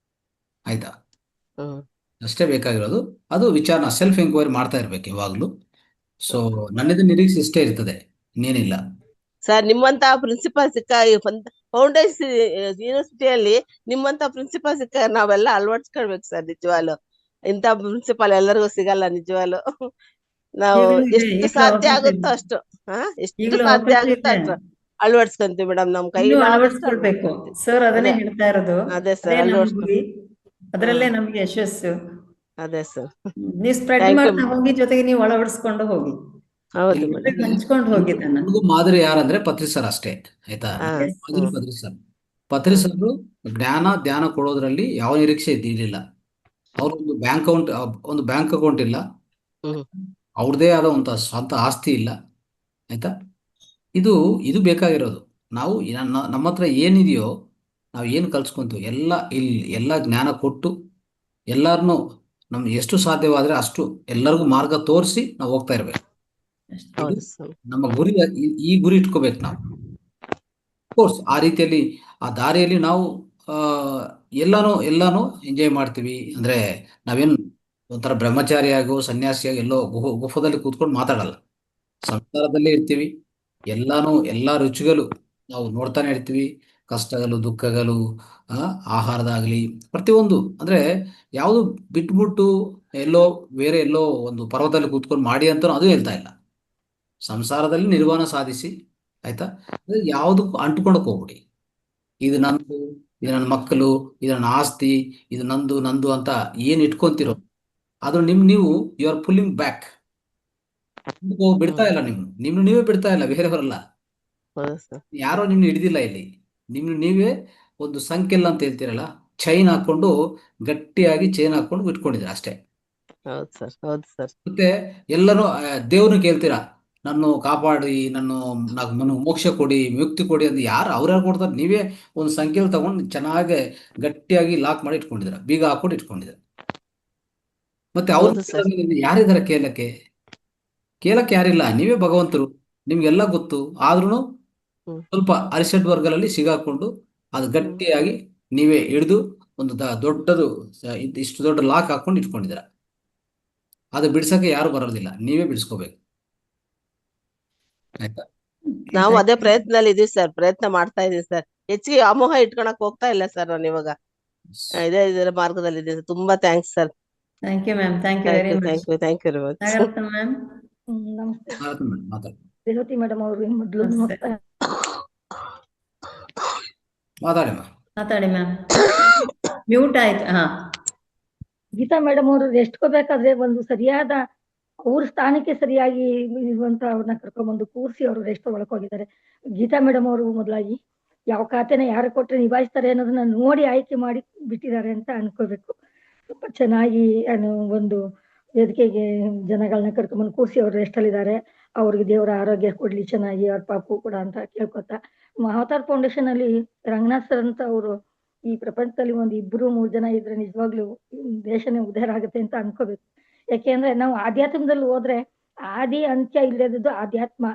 ಆಯ್ತಾ? ಅಷ್ಟೇ ಬೇಕಾಗಿರೋದು. ಅದು ವಿಚಾರ ಸೆಲ್ಫ್ ಎಂಕ್ವೈರಿ ಮಾಡ್ತಾ ಇರ್ಬೇಕು ಯಾವಾಗ್ಲೂ. ಸೊ ನನ್ನದು ನಿರೀಕ್ಷೆ ಇಷ್ಟೇ ಇರ್ತದೆ, ಇನ್ನೇನಿಲ್ಲ ಸರ್. ನಿಮ್ಮಂತ ಪ್ರಿನ್ಸಿಪಾಲ್ ಸಿಕ್ಕ ಈ ಫೌಂಡೇಶನ್ ಯೂನಿವರ್ಸಿಟಿಯಲ್ಲಿ ನಿಮ್ಮಂತ ಪ್ರಿನ್ಸಿಪಾಲ್ ಸಿಕ್ಕ ನಾವೆಲ್ಲ ಅಳವಡಿಸ್ಕೊಳ್ಬೇಕು ಸರ್. ನಿಜವಾಗ್ಲು ಇಂಥ ಪ್ರಿನ್ಸಿಪಾಲ್ ಎಲ್ಲರಿಗೂ ಸಿಗಲ್ಲ ನಿಜವಾಗ್ಲು. ನಾವು ಎಷ್ಟು ಸಾಧ್ಯ ಆಗುತ್ತೋ ಅಷ್ಟು ಎಷ್ಟು ಸಾಧ್ಯ ಆಗುತ್ತೋ ಅಷ್ಟು ಅಳವಡಿಸ್ಕೊಂತೀವಿ ಮೇಡಮ್. ನಮ್ ಅಳವಡಿಸ್ಕೊಳ್ಬೇಕು ಸರ್. ಅದನ್ನೇ ಹೇಳ್ತಾ ಇರೋದು. ಅದೇ ಸರ್, ಅದರಲ್ಲೇ ನಮ್ಗೆ ಯಶಸ್ಸು. ಅದೇ ಸರ್, ನೀವು ಸ್ಪ್ರೆಡ್ ಮಾಡ್ತಾ ಹೋಗಿ, ಜೊತೆಗೆ ನೀವು ಅಳವಡಿಸ್ಕೊಂಡು ಹೋಗಿ. ಹೌದು ಇಲ್ಲಿ ಮೇಡಮ್. ಹಂಚ್ಕೊಂಡು ಹೋಗಿದ್ದಾನ. ನಮಗೂ ಮಾದರಿ ಯಾರಂದ್ರೆ ಪತ್ರಿ ಸರ್ ಅಷ್ಟೇ, ಆಯ್ತಾ? ಹಾ ಮಾದರಿ ಪತ್ರಿ ಸರ್. ಪತ್ರಿ ಸರ್ ಜ್ಞಾನ ಧ್ಯಾನ ಕೊಡೋದ್ರಲ್ಲಿ ಯಾವ ನಿರೀಕ್ಷೆ ಇದ್ದಿರಲಿಲ್ಲ. ಅವ್ರೊಂದು ಬ್ಯಾಂಕ್ ಅಕೌಂಟ್ ಇಲ್ಲ, ಅವ್ರದೇ ಆದ ಒಂದು ಸ್ವಂತ ಆಸ್ತಿ ಇಲ್ಲ, ಆಯ್ತಾ? ಇದು ಬೇಕಾಗಿರೋದು. ನಾವು ನಮ್ಮ ಹತ್ರ ಏನಿದೆಯೋ ನಾವು ಏನು ಕಲ್ಸ್ಕೊಂತೀವಿ ಎಲ್ಲ ಜ್ಞಾನ ಕೊಟ್ಟು ಎಲ್ಲರನ್ನೂ ನಮ್ಗೆ ಎಷ್ಟು ಸಾಧ್ಯವಾದ್ರೆ ಅಷ್ಟು ಎಲ್ಲರಿಗೂ ಮಾರ್ಗ ತೋರಿಸಿ ನಾವು ಹೋಗ್ತಾ ಇರ್ಬೇಕು. ಇದು ನಮ್ಮ ಗುರಿ. ಈ ಗುರಿ ಇಟ್ಕೋಬೇಕು ನಾವು. ಕೋರ್ಸ್ ಆ ರೀತಿಯಲ್ಲಿ ಆ ದಾರಿಯಲ್ಲಿ ನಾವು ಎಲ್ಲಾನು ಎಂಜಾಯ್ ಮಾಡ್ತೀವಿ. ಅಂದ್ರೆ ನಾವೇನು ಒಂಥರ ಬ್ರಹ್ಮಚಾರಿಯಾಗೋ ಸನ್ಯಾಸಿಯಾಗಿ ಎಲ್ಲೋ ಗುಫದಲ್ಲಿ ಕೂತ್ಕೊಂಡು ಮಾತಾಡಲ್ಲ. ಸಂಸಾರದಲ್ಲೇ ಇರ್ತೀವಿ. ಎಲ್ಲಾ ರುಚಿಗಳು ನಾವು ನೋಡ್ತಾನೆ ಇರ್ತೀವಿ. ಕಷ್ಟಗಳು, ದುಃಖಗಳು, ಆಹಾರದಾಗ್ಲಿ ಪ್ರತಿಯೊಂದು. ಅಂದ್ರೆ ಯಾವುದು ಬಿಟ್ಬಿಟ್ಟು ಬೇರೆ ಎಲ್ಲೋ ಒಂದು ಪರ್ವತದಲ್ಲಿ ಕೂತ್ಕೊಂಡು ಮಾಡಿ ಅಂತ ಅದು ಹೇಳ್ತಾ ಇಲ್ಲ. ಸಂಸಾರದಲ್ಲಿ ನಿರ್ವಾಣ ಸಾಧಿಸಿ, ಆಯ್ತಾ? ಯಾವುದಕ್ಕೂ ಅಂಟ್ಕೊಳಕ್ ಹೋಗ್ಬಿಡಿ. ಇದು ನಂದು, ಇದು ನನ್ನ ಮಕ್ಕಳು, ಇದು ನನ್ನ ಆಸ್ತಿ, ಇದು ನಂದು ಅಂತ ಏನ್ ಇಟ್ಕೊಂತಿರೋ ಅದು ನೀವು ಯು ಆರ್ ಪುಲ್ಲಿಂಗ್ ಬ್ಯಾಕ್. ಬಿಡ್ತಾ ಇಲ್ಲ, ನೀವೇ ಬಿಡ್ತಾ ಇಲ್ಲ, ಬೇರೆಯವರಲ್ಲ. ಯಾರೋ ನಿಮ್ನ ಹಿಡಿದಿಲ್ಲ ಇಲ್ಲಿ. ನೀವೇ ಒಂದು ಸಂಖ್ಯೆಲ್ಲ ಅಂತ ಹೇಳ್ತೀರಲ್ಲ, ಚೈನ್ ಹಾಕೊಂಡು ಗಟ್ಟಿಯಾಗಿ ಚೈನ್ ಹಾಕೊಂಡು ಇಟ್ಕೊಂಡಿದ್ದೀರ ಅಷ್ಟೇ. ಮತ್ತೆ ಎಲ್ಲರೂ ದೇವ್ರನ್ನ ಕೇಳ್ತೀರಾ, ನನ್ನ ಕಾಪಾಡಿ, ನನ್ನ ಮೋಕ್ಷ ಕೊಡಿ, ಮುಕ್ತಿ ಕೊಡಿ ಅಂತ. ಅವ್ರ್ಯಾರು ಕೊಡ್ತಾರೆ? ನೀವೇ ಒಂದು ಸಂಖ್ಯೆಯಲ್ಲಿ ತಗೊಂಡು ಚೆನ್ನಾಗಿ ಗಟ್ಟಿಯಾಗಿ ಲಾಕ್ ಮಾಡಿ ಇಟ್ಕೊಂಡಿದ್ದೀರ, ಬೀಗ ಹಾಕೊಂಡು ಇಟ್ಕೊಂಡಿದ್ದೀರ. ಮತ್ತೆ ಅವ್ರು ಯಾರಿದಾರ ಕೇಳಕ್ಕೆ ಯಾರಿಲ್ಲ. ನೀವೇ ಭಗವಂತರು, ನಿಮ್ಗೆಲ್ಲ ಗೊತ್ತು. ಆದ್ರೂ ಸ್ವಲ್ಪ ಅರಿಷಡ್ ವರ್ಗದಲ್ಲಿ ಸಿಗಾಕೊಂಡು ಅದು ಗಟ್ಟಿಯಾಗಿ ನೀವೇ ಹಿಡಿದು ಒಂದು ದೊಡ್ಡದು ಇಷ್ಟು ದೊಡ್ಡ ಲಾಕ್ ಹಾಕೊಂಡು ಇಟ್ಕೊಂಡಿದ್ದೀರ. ಅದು ಬಿಡ್ಸಕ್ಕೆ ಯಾರು ಬರೋದಿಲ್ಲ, ನೀವೇ ಬಿಡಿಸ್ಕೋಬೇಕು, ಆಯ್ತಾ? ನಾವು ಅದೇ ಪ್ರಯತ್ನದಲ್ಲಿ ಇದೀವಿ ಸರ್, ಪ್ರಯತ್ನ ಮಾಡ್ತಾ ಇದೀವಿ ಸರ್. ಹೆಚ್ಚಿಗೆ ವ್ಯಾಮೋಹ ಇಟ್ಕೊಳಕ್ ಹೋಗ್ತಾ ಇಲ್ಲ ಸರ್. ನಾನು ಇವಾಗ ಇದರ ಮಾರ್ಗದಲ್ಲಿ ಇದ್ದೀನಿ. ತುಂಬಾ thanks sir. Thank you ma'am. Thank you very much. Thank you very much. Nagaratna ma'am. ನಮಸ್ತೆ ರೇವತಿ ಮೇಡಮ್ ಅವರು ಮೊದಲು ಮಾತಾಡಿ ಮ್ಯಾಮ್. ಮ್ಯೂಟ್ ಆಯ್ತು. ಗೀತಾ ಮೇಡಮ್ ಅವರು ಎಷ್ಟಕೋಬೇಕಾದ್ರೆ ಒಂದು ಸರಿಯಾದ ಅವ್ರ ಸ್ಥಾನಕ್ಕೆ ಸರಿಯಾಗಿ ಇರುವಂತ ಅವ್ರನ್ನ ಕರ್ಕೊಂಡ್ಬಂದು ಕೂರಿಸಿ ಅವರು ರೆಸ್ಟ್ ಒಳಕೋಗಿದ್ದಾರೆ. ಗೀತಾ ಮೇಡಮ್ ಅವರು ಮೊದಲಾಗಿ ಯಾವ ಖಾತೆನ ಯಾರು ಕೊಟ್ಟರೆ ನಿಭಾಯಿಸ್ತಾರೆ ಅನ್ನೋದನ್ನ ನೋಡಿ ಆಯ್ಕೆ ಮಾಡಿ ಬಿಟ್ಟಿದ್ದಾರೆ ಅಂತ ಅನ್ಕೋಬೇಕು. ತುಂಬಾ ಚೆನ್ನಾಗಿ ಒಂದು ವೇದಿಕೆಗೆ ಜನಗಳನ್ನ ಕರ್ಕೊಂಡ್ಬಂದು ಕೂರಿಸಿ ಅವ್ರು ರೆಸ್ಟ್ ಅಲ್ಲಿದ್ದಾರೆ. ಅವ್ರಿಗೆ ದೇವರ ಆರೋಗ್ಯ ಕೊಡ್ಲಿ ಚೆನ್ನಾಗಿ, ಅವ್ರ ಪಾಪು ಕೂಡ ಅಂತ ಕೇಳ್ಕೊತಾ, ಅವತಾರ್ ಫೌಂಡೇಶನ್ ಅಲ್ಲಿ ರಂಗನಾಥ್ ಸರ್ ಅಂತ ಅವರು ಈ ಪ್ರಪಂಚದಲ್ಲಿ ಒಂದು 2-3 ಜನ ಇದ್ರೆ ನಿಜವಾಗ್ಲೂ ದೇಶನೇ ಉದ್ಧಾರ ಆಗುತ್ತೆ ಅಂತ ಅನ್ಕೋಬೇಕು. ಯಾಕೆಂದ್ರೆ ನಾವು ಆಧ್ಯಾತ್ಮದಲ್ಲಿ ಹೋದ್ರೆ ಆದಿ ಅಂತ್ಯ ಇಲ್ಲದದ್ದು ಆಧ್ಯಾತ್ಮ,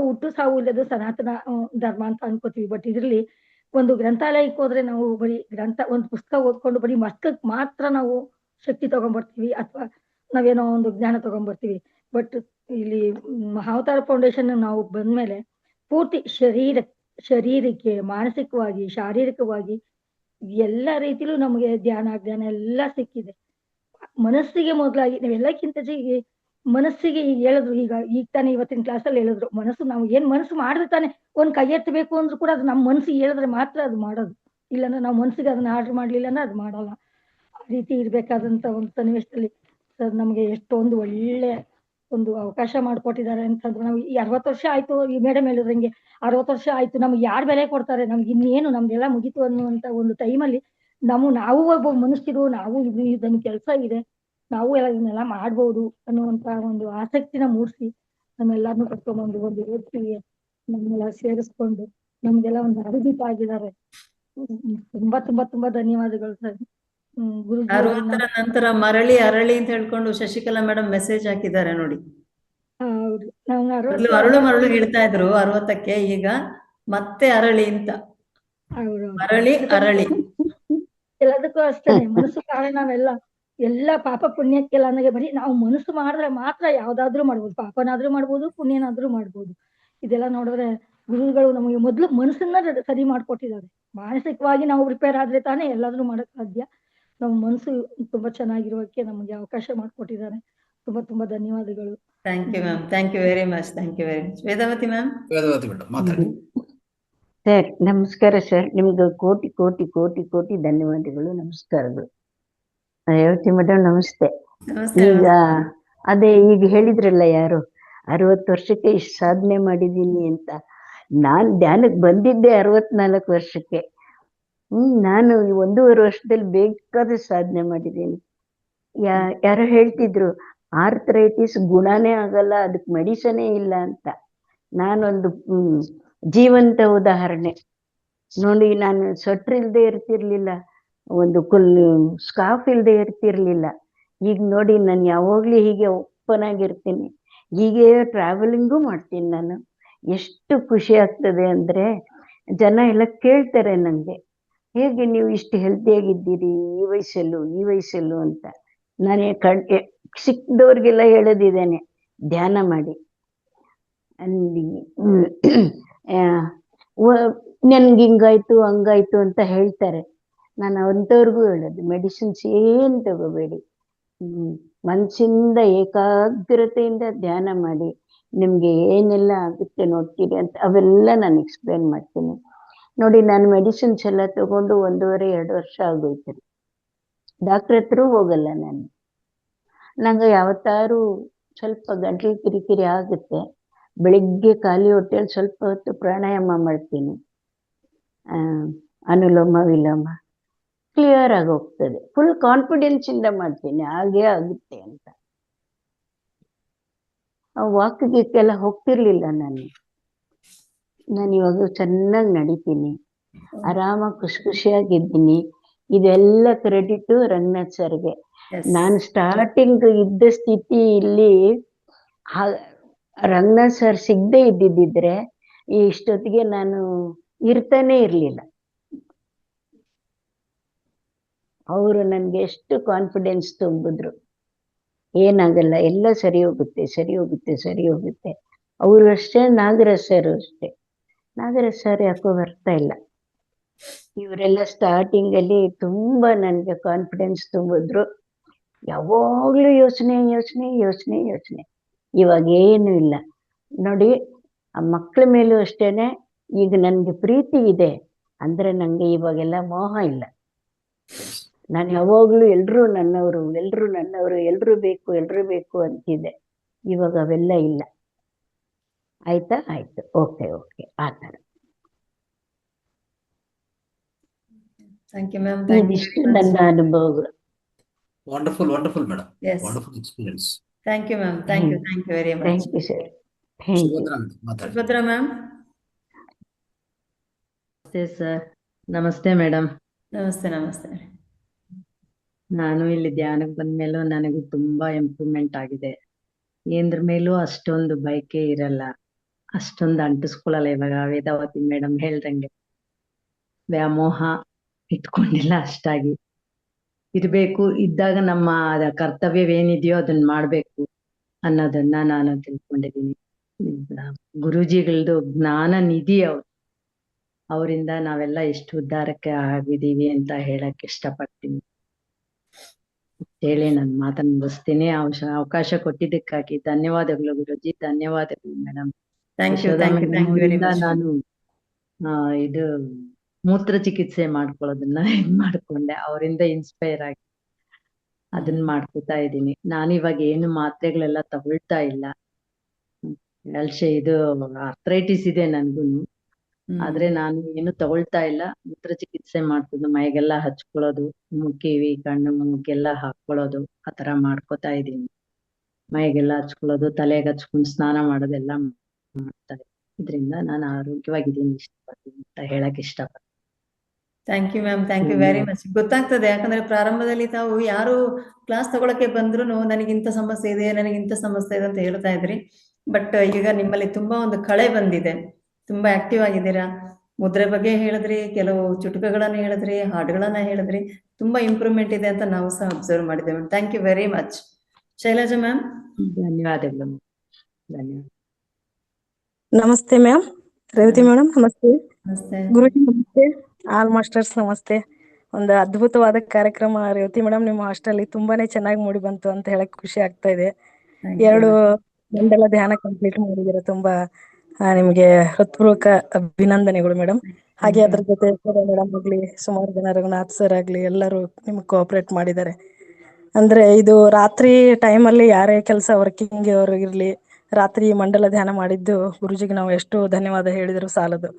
ಹುಟ್ಟು ಸಾವು ಇಲ್ಲದು ಸನಾತನ ಧರ್ಮ ಅಂತ ಅನ್ಕೋತೀವಿ. ಬಟ್ ಇದ್ರಲ್ಲಿ ಒಂದು ಗ್ರಂಥಾಲಯಕ್ಕೆ ಹೋದ್ರೆ ನಾವು ಬರೀ ಒಂದು ಪುಸ್ತಕ ಓದ್ಕೊಂಡು ಬರೀ ಮಸ್ತಕ್ ಮಾತ್ರ ನಾವು ಶಕ್ತಿ ತಗೊಂಡ್ಬರ್ತೀವಿ, ಅಥವಾ ನಾವೇನೋ ಒಂದು ಜ್ಞಾನ ತಗೊಂಡ್ಬರ್ತೀವಿ. ಬಟ್ ಇಲ್ಲಿ ಅವತಾರ್ ಫೌಂಡೇಶನ್ ನಾವು ಬಂದ್ಮೇಲೆ ಪೂರ್ತಿ ಶರೀರಕ್ಕೆ ಮಾನಸಿಕವಾಗಿ ಶಾರೀರಿಕವಾಗಿ ಎಲ್ಲ ರೀತಿಲೂ ನಮಗೆ ಜ್ಞಾನ ಎಲ್ಲ ಸಿಕ್ಕಿದೆ. ಮನಸ್ಸಿಗೆ ಮೊದಲಾಗಿ ನಾವೆಲ್ಲಕ್ಕಿಂತ ಮನಸ್ಸಿಗೆ ಈಗ ಹೇಳಿದ್ರು, ಈಗ ತಾನೇ ಇವತ್ತಿನ ಕ್ಲಾಸಲ್ಲಿ ಹೇಳಿದ್ರು, ನಾವು ಏನ್ ಮನಸ್ಸು ಮಾಡಿದ್ರೆ ತಾನೆ ಒಂದ್ ಕೈ ಎತ್ತಬೇಕು ಅಂದ್ರೂ ಕೂಡ ಅದು ನಮ್ಮ ಮನಸ್ಸಿಗೆ ಹೇಳಿದ್ರೆ ಮಾತ್ರ ಅದು ಮಾಡೋದು. ಇಲ್ಲಾಂದ್ರೆ ನಾವು ಮನಸ್ಸಿಗೆ ಅದನ್ನ ಆರ್ಡರ್ ಮಾಡ್ಲಿಲ್ಲ ಅಂದ್ರೆ ಅದು ಮಾಡಲ್ಲ. ಆ ರೀತಿ ಇರ್ಬೇಕಾದಂತ ಒಂದು ಸನ್ನಿವೇಶದಲ್ಲಿ ಸರ್ ನಮ್ಗೆ ಎಷ್ಟೊಂದು ಒಳ್ಳೆ ಒಂದು ಅವಕಾಶ ಮಾಡ್ಕೊಟ್ಟಿದ್ದಾರೆ ಅಂತಂದ್ರೆ, ನಾವು ಈ 60 ವರ್ಷ ಆಯ್ತು, ಈ ಮೇಡಮ್ ಹೇಳಿದ್ರಂಗೆ 60 ವರ್ಷ ಆಯ್ತು, ನಮ್ಗೆ ಯಾರು ಬೆಲೆ ಕೊಡ್ತಾರೆ, ನಮ್ಗೆ ಇನ್ನೇನು ನಮ್ದೆಲ್ಲ ಮುಗೀತು ಅನ್ನುವಂತ ಒಂದು ಟೈಮಲ್ಲಿ ನಾವು ಒಬ್ಬ ಮನುಷ್ಯರು, ನಾವು ಇದನ್ನ ಕೆಲಸ ಇದೆ, ನಾವು ಇದನ್ನೆಲ್ಲ ಮಾಡ್ಬೋದು ಅನ್ನುವಂತ ಒಂದು ಆಸಕ್ತಿನ ಮೂಡಿಸಿ ನಮ್ಮೆಲ್ಲರನ್ನು ಕರ್ಕೊಂಡ್ಬಂದು ಒಂದು ವೇದಿಕೆಗೆ ನಮ್ಮೆಲ್ಲ ಸೇರಿಸ್ಕೊಂಡು ನಮ್ಗೆಲ್ಲ ಒಂದು ಅಭಿಜಿತ ಆಗಿದ್ದಾರೆ. ತುಂಬಾ ತುಂಬಾ ತುಂಬಾ ಧನ್ಯವಾದಗಳು ಸರ್. ಗುರುಜಿ 60ರ ನಂತರ ಮರಳಿ ಅರಳಿ ಅಂತ ಹೇಳ್ಕೊಂಡು ಶಶಿಕಲಾ ಮೇಡಮ್ ಮೆಸೇಜ್ ಹಾಕಿದ್ದಾರೆ ನೋಡಿ. ಹೌದು, ನಾವು ಮರಳು ಹೇಳ್ತಾ ಇದ್ರು 60ಕ್ಕೆ, ಈಗ ಮತ್ತೆ ಅರಳಿ ಅಂತ. ಮರಳಿ ಅರಳಿ ಎಲ್ಲದಕ್ಕೂ ಅಷ್ಟೇನೆ. ಮನಸ್ಸು ಕಾರಣ ನಾವೆಲ್ಲ ಎಲ್ಲ ಪಾಪ ಪುಣ್ಯಕ್ಕೆಲ್ಲ ಅನ್ನಗೆ ಬರೀ ನಾವು ಮನಸ್ಸು ಮಾಡಿದ್ರೆ ಮಾತ್ರ ಯಾವ್ದಾದ್ರೂ ಮಾಡ್ಬೋದು, ಪಾಪನಾದ್ರೂ ಮಾಡ್ಬೋದು, ಪುಣ್ಯನಾದ್ರೂ ಮಾಡ್ಬೋದು. ಇದೆಲ್ಲ ನೋಡಿದ್ರೆ ಗುರುಗಳು ನಮಗೆ ಮೊದ್ಲು ಮನಸ್ಸನ್ನ ಸರಿ ಮಾಡ್ಕೊಟ್ಟಿದ್ದಾರೆ. ಮಾನಸಿಕವಾಗಿ ನಾವು ರಿಪೇರ್ ಆದ್ರೆ ತಾನೇ ಎಲ್ಲಾದ್ರೂ ಮಾಡಕ್ ಸಾಧ್ಯ. ನಮ್ಮ ಮನಸ್ಸು ತುಂಬಾ ಚೆನ್ನಾಗಿರೋಕೆ ನಮಗೆ ಅವಕಾಶ ಮಾಡ್ಕೊಟ್ಟಿದ್ದಾರೆ. ತುಂಬಾ ತುಂಬಾ ಧನ್ಯವಾದಗಳು. Thank you ma'am. Thank you very much. Thank you very much. Vedavathi ma'am. Sir ನಮಸ್ಕಾರ ಸರ್. ನಿಮ್ಗೆ ಕೋಟಿ ಕೋಟಿ ಕೋಟಿ ಕೋಟಿ ಧನ್ಯವಾದಗಳು, ನಮಸ್ಕಾರಗಳು. ರೇವತಿ ಮೇಡಮ್ ನಮಸ್ತೆ. ಈಗ ಅದೇ ಈಗ ಹೇಳಿದ್ರಲ್ಲ ಯಾರು 60 ವರ್ಷಕ್ಕೆ ಇಷ್ಟು ಸಾಧನೆ ಮಾಡಿದ್ದೀನಿ ಅಂತ. ನಾನ್ ಧ್ಯಾನಕ್ಕೆ ಬಂದಿದ್ದೆ 64 ವರ್ಷಕ್ಕೆ. ನಾನು 1.5 ವರ್ಷದಲ್ಲಿ ಬೇಕಾದ ಸಾಧನೆ ಮಾಡಿದ್ದೀನಿ. ಯಾರೋ ಹೇಳ್ತಿದ್ರು ಆರ್ಥರೈಟಿಸ್ ಗುಣನೇ ಆಗಲ್ಲ, ಅದಕ್ಕೆ ಮೆಡಿಸನೇ ಇಲ್ಲ ಅಂತ. ನಾನೊಂದು ಜೀವಂತ ಉದಾಹರಣೆ ನೋಡಿ. ನಾನು ಸ್ವೆಟರ್ ಇಲ್ದೆ ಇರ್ತಿರ್ಲಿಲ್ಲ, ಒಂದು ಸ್ಕಾರ್ಫ್ ಇಲ್ದೆ ಇರ್ತಿರ್ಲಿಲ್ಲ. ಈಗ ನೋಡಿ ನಾನು ಯಾವಾಗ್ಲೂ ಹೀಗೆ ಓಪನ್ ಆಗಿರ್ತೀನಿ, ಹೀಗೆ ಟ್ರಾವೆಲಿಂಗು ಮಾಡ್ತೀನಿ ನಾನು. ಎಷ್ಟು ಖುಷಿ ಆಗ್ತದೆ ಅಂದ್ರೆ ಜನ ಎಲ್ಲ ಕೇಳ್ತಾರೆ ನಂಗೆ, ಹೇಗೆ ನೀವು ಇಷ್ಟು ಹೆಲ್ತಿಯಾಗಿದ್ದೀರಿ ಈ ವಯಸ್ಸಲ್ಲೂ ಅಂತ. ನಾನು ಸಿಕ್ಕದವ್ರಿಗೆಲ್ಲ ಹೇಳೋದಿದ್ದೇನೆ, ಧ್ಯಾನ ಮಾಡಿ. ನನ್ಗೆ ಹಿಂಗಾಯ್ತು ಹಂಗಾಯ್ತು ಅಂತ ಹೇಳ್ತಾರೆ. ನಾನು ಅಂಥವ್ರಿಗೂ ಹೇಳೋದು, ಮೆಡಿಸಿನ್ಸ್ ಏನ್ ತಗೋಬೇಡಿ, ಮನಸ್ಸಿಂದ ಏಕಾಗ್ರತೆಯಿಂದ ಧ್ಯಾನ ಮಾಡಿ, ನಿಮ್ಗೆ ಏನೆಲ್ಲ ಆಗುತ್ತೆ ನೋಡ್ತೀರಿ ಅಂತ ಅವೆಲ್ಲ ನಾನು ಎಕ್ಸ್ಪ್ಲೇನ್ ಮಾಡ್ತೀನಿ. ನೋಡಿ, ನಾನು ಮೆಡಿಸಿನ್ಸ್ ಎಲ್ಲ ತಗೊಂಡು 1.5-2 ವರ್ಷ ಆಗೋಯ್ತು. ಡಾಕ್ಟ್ರ್ ಹತ್ರ ಹೋಗಲ್ಲ ನಾನು. ನಂಗೆ ಯಾವತ್ತಾರು ಸ್ವಲ್ಪ ಗಂಟ್ಲು ಕಿರಿಕಿರಿ ಆಗುತ್ತೆ, ಬೆಳಿಗ್ಗೆ ಖಾಲಿ ಹೊಟ್ಟೆಯಲ್ಲಿ ಸ್ವಲ್ಪ ಹೊತ್ತು ಪ್ರಾಣಾಯಾಮ ಮಾಡ್ತೀನಿ, ಅನುಲೋಮ ವಿಲೋಮ, ಕ್ಲಿಯರ್ ಆಗಿ ಹೋಗ್ತದೆ. ಫುಲ್ ಕಾನ್ಫಿಡೆನ್ಸ್ ಇಂದ ಮಾಡ್ತೀನಿ, ಹಾಗೇ ಆಗುತ್ತೆ ಅಂತ. ವಾಕ್ಗೆಲ್ಲ ಹೋಗ್ತಿರ್ಲಿಲ್ಲ ನಾನು ಇವಾಗ ಚೆನ್ನಾಗಿ ನಡೀತೀನಿ, ಆರಾಮಾಗಿ ಖುಷಿಯಾಗಿದ್ದೀನಿ. ಇದೆಲ್ಲ ಕ್ರೆಡಿಟ್ ರಂಗನಾಥ್ ಸರ್ಗೆ. ನಾನು ಸ್ಟಾರ್ಟಿಂಗ್ ಇದ್ದ ಸ್ಥಿತಿ ಇಲ್ಲಿ ರಂಗನಾಥ್ ಸರ್ ಸಿಗದೆ ಇದ್ದಿದ್ರೆ ಇಷ್ಟೊತ್ತಿಗೆ ನಾನು ಇರ್ತಾನೆ ಇರ್ಲಿಲ್ಲ. ಅವರು ನನ್ಗೆ ಎಷ್ಟು ಕಾನ್ಫಿಡೆನ್ಸ್ ತುಂಬಿದ್ರು, ಏನಾಗಲ್ಲ, ಎಲ್ಲ ಸರಿ ಹೋಗುತ್ತೆ. ಅವರು ಅಷ್ಟೇ, ನಾಗರಾಜ್ ಸರ್ ಅಷ್ಟೇ. ನಾಗರಾಜ್ ಸರ್ ಯಾಕೋ ಬರ್ತಾ ಇಲ್ಲ. ಇವರೆಲ್ಲ ಸ್ಟಾರ್ಟಿಂಗ್ ಅಲ್ಲಿ ತುಂಬಾ ನನ್ಗೆ ಕಾನ್ಫಿಡೆನ್ಸ್ ತುಂಬಿದ್ರು. ಯಾವಾಗ್ಲೂ ಯೋಚನೆ. ಇವಾಗ ಏನು ಇಲ್ಲ ನೋಡಿ. ಆ ಮಕ್ಕಳ ಮೇಲೂ ಅಷ್ಟೇನೆ. ಈಗ ನನ್ಗೆ ಪ್ರೀತಿ ಇದೆ ಅಂದ್ರೆ ನಂಗೆ ಇವಾಗೆಲ್ಲ ಮೋಹ ಇಲ್ಲ. ನಾನು ಯಾವಾಗ್ಲೂ ಎಲ್ರು ನನ್ನವರು, ಎಲ್ರು ಬೇಕು ಅಂತಿದೆ. ಇವಾಗ ಅವೆಲ್ಲ ಇಲ್ಲ. ಆಯ್ತು, ಓಕೆ, ಆ ಥರ. ಇದಿಷ್ಟು ನನ್ನ ಅನುಭವಗಳು. Wonderful madam, wonderful experience. Thank you ma'am, thank you very much. Thank you sir. Subhadra ma'am. ನಮಸ್ತೆ ಸರ್. ನಮಸ್ತೆ ಮೇಡಮ್. ನಮಸ್ತೆ. ನಾನು ಇಲ್ಲಿ ಧ್ಯಾನಕ್ಕೆ ಬಂದ್ಮೇಲೂ ನನಗೆ ತುಂಬಾ ಇಂಪ್ರೂವ್ಮೆಂಟ್ ಆಗಿದೆ. ಏನ್ರ ಮೇಲೂ ಅಷ್ಟೊಂದು ಬಯಕೆ ಇರಲ್ಲ, ಅಷ್ಟೊಂದು ಅಂಟಿಸ್ಕೊಳ್ಳಲ್ಲ. ಇವಾಗ ವೇದಾವತಿ ಮೇಡಮ್ ಹೇಳ್ದಂಗೆ ವ್ಯಾಮೋಹ ಇಟ್ಕೊಂಡಿಲ್ಲ, ಅಷ್ಟಾಗಿ ಇರ್ಬೇಕು. ಇದ್ದಾಗ ನಮ್ಮ ಕರ್ತವ್ಯವೇನಿದೆಯೋ ಅದನ್ನ ಮಾಡ್ಬೇಕು ಅನ್ನೋದನ್ನ ನಾನು ತಿಳ್ಕೊಂಡಿದ್ದೀನಿ. ಗುರೂಜಿಗಳದ್ದು ಜ್ಞಾನ ನಿಧಿ ಅವರಿಂದ ನಾವೆಲ್ಲ ಎಷ್ಟು ಉದ್ಧಾರಕ್ಕೆ ಆಗಿದ್ದೀವಿ ಅಂತ ಹೇಳಕ್ ಇಷ್ಟಪಡ್ತೀನಿ ಹೇಳಿ ನನ್ನ ಮಾತನ್ನ ಮುಗಿಸ್ತೀನಿ. ಅವಕಾಶ ಕೊಟ್ಟಿದ್ದಕ್ಕಾಗಿ ಧನ್ಯವಾದಗಳು ಗುರೂಜಿ, ಧನ್ಯವಾದಗಳು ಮೇಡಮ್. ನಾನು ಇದು ಮೂತ್ರ ಚಿಕಿತ್ಸೆ ಮಾಡ್ಕೊಳ್ಳೋದನ್ನ ಮಾಡ್ಕೊಂಡೆ, ಅವರಿಂದ ಇನ್ಸ್ಪೈರ್ ಆಗಿ ಅದನ್ನ ಮಾಡ್ಕೊತಾ ಇದ್ದೀನಿ. ನಾನು ಇವಾಗ ಏನು ಮಾತ್ರೆಗಳೆಲ್ಲ ತಗೊಳ್ತಾ ಇಲ್ಲ. ಇದು ಆರ್ಥರೈಟಿಸ್ ಇದೆ ನನ್ಗೂನು, ಆದ್ರೆ ನಾನು ಏನು ತಗೊಳ್ತಾ ಇಲ್ಲ. ಮೂತ್ರ ಚಿಕಿತ್ಸೆ ಮಾಡ್ತಿದ್ದು ಮೈಗೆಲ್ಲ ಹಚ್ಕೊಳ್ಳೋದು, ಕಿವಿ ಕಣ್ಣು ಮೂಗೆಲ್ಲ ಹಾಕೊಳ್ಳೋದು, ಆತರ ಮಾಡ್ಕೊತಾ ಇದ್ದೀನಿ. ಮೈಗೆಲ್ಲ ಹಚ್ಕೊಳ್ಳೋದು, ತಲೆಗೆ ಹಚ್ಕೊಂಡು ಸ್ನಾನ ಮಾಡೋದೆಲ್ಲ ಮಾಡ್ತಾ ಇದ್ದೀನಿ. ಇದರಿಂದ ನಾನು ಆರೋಗ್ಯವಾಗಿದ್ದೀನಿ ಅಂತ ಹೇಳಕ್ ಇಷ್ಟಪಡ್ತೀನಿ. Thank you ma'am, thank you very much. ಗೊತ್ತಾಗ್ತದೆ, ಯಾಕಂದ್ರೆ ಪ್ರಾರಂಭದಲ್ಲಿ ತಾವು ಯಾರು ಕ್ಲಾಸ್ ತಗೊಳಕ್ಕೆ ಬಂದ್ರು ನನಗಿಂತ ಸಮಸ್ಯೆ ಇದೆ ಅಂತ ಹೇಳ್ತಾ ಇದ್ರಿ. ಬಟ್ ಈಗ ನಿಮ್ಮಲ್ಲಿ ತುಂಬಾ ಒಂದು ಕಳೆ ಬಂದಿದೆ, ತುಂಬಾ ಆಕ್ಟಿವ್ ಆಗಿದ್ದೀರಾ. ಮುದ್ರೆ ಬಗ್ಗೆ ಹೇಳಿದ್ರಿ, ಕೆಲವು ಚುಟುಕುಗಳನ್ನ ಹೇಳಿದ್ರಿ, ಹಾಡುಗಳನ್ನ ಹೇಳಿದ್ರಿ. ತುಂಬಾ ಇಂಪ್ರೂವ್ಮೆಂಟ್ ಇದೆ ಅಂತ ನಾವು ಸಹ ಅಬ್ಸರ್ವ್ ಮಾಡಿದ್ದೇವೆ. Thank you very much. Shailaja ma'am. ಧನ್ಯವಾದಗಳು. ನಮಸ್ತೆ ಮ್ಯಾಮ್. ರೇವತಿ ಮೇಡಮ್ ನಮಸ್ತೆ. ನಮಸ್ತೆ ಗುರುಜಿ ನಮಸ್ತೆ. ಆಲ್ ಮಾಸ್ಟರ್ಸ್ ನಮಸ್ತೆ. ಒಂದು ಅದ್ಭುತವಾದ ಕಾರ್ಯಕ್ರಮ ರೇವತಿ ಮೇಡಮ್, ನಿಮ್ಮ ಹಾಸ್ಟೆಲ್ ತುಂಬಾನೇ ಚೆನ್ನಾಗಿ ಮೂಡಿ ಬಂತು ಅಂತ ಹೇಳಕ್ ಖುಷಿ ಆಗ್ತಾ ಇದೆ. 2 ಮಂಡಲ ಧ್ಯಾನ ಕಂಪ್ಲೀಟ್ ಮಾಡಿದ್ದೀರಾ. ತುಂಬಾ ನಿಮ್ಗೆ ಹೃತ್ಪೂರ್ವಕ ಅಭಿನಂದನೆಗಳು ಮೇಡಮ್. ಹಾಗೆ ಅದ್ರ ಜೊತೆ ಮೇಡಮ್ ಆಗ್ಲಿ, ಸುಮಾರು ಜನ ರಘುನಾಥ್ ಸರ್ ಆಗ್ಲಿ ಎಲ್ಲರೂ ನಿಮ್ಗೆ ಕೋಆಪರೇಟ್ ಮಾಡಿದ್ದಾರೆ. ಅಂದ್ರೆ ಇದು ರಾತ್ರಿ ಟೈಮಲ್ಲಿ ಯಾರೇ ಕೆಲಸ ವರ್ಕಿಂಗ್ ಅವ್ರು ಇರ್ಲಿ, ರಾತ್ರಿ ಮಂಡಲ ಧ್ಯಾನ ಮಾಡಿದ್ದು ಗುರುಜಿಗೆ ನಾವು ಎಷ್ಟು ಧನ್ಯವಾದ ಹೇಳಿದ್ರು ಸಾಲದು.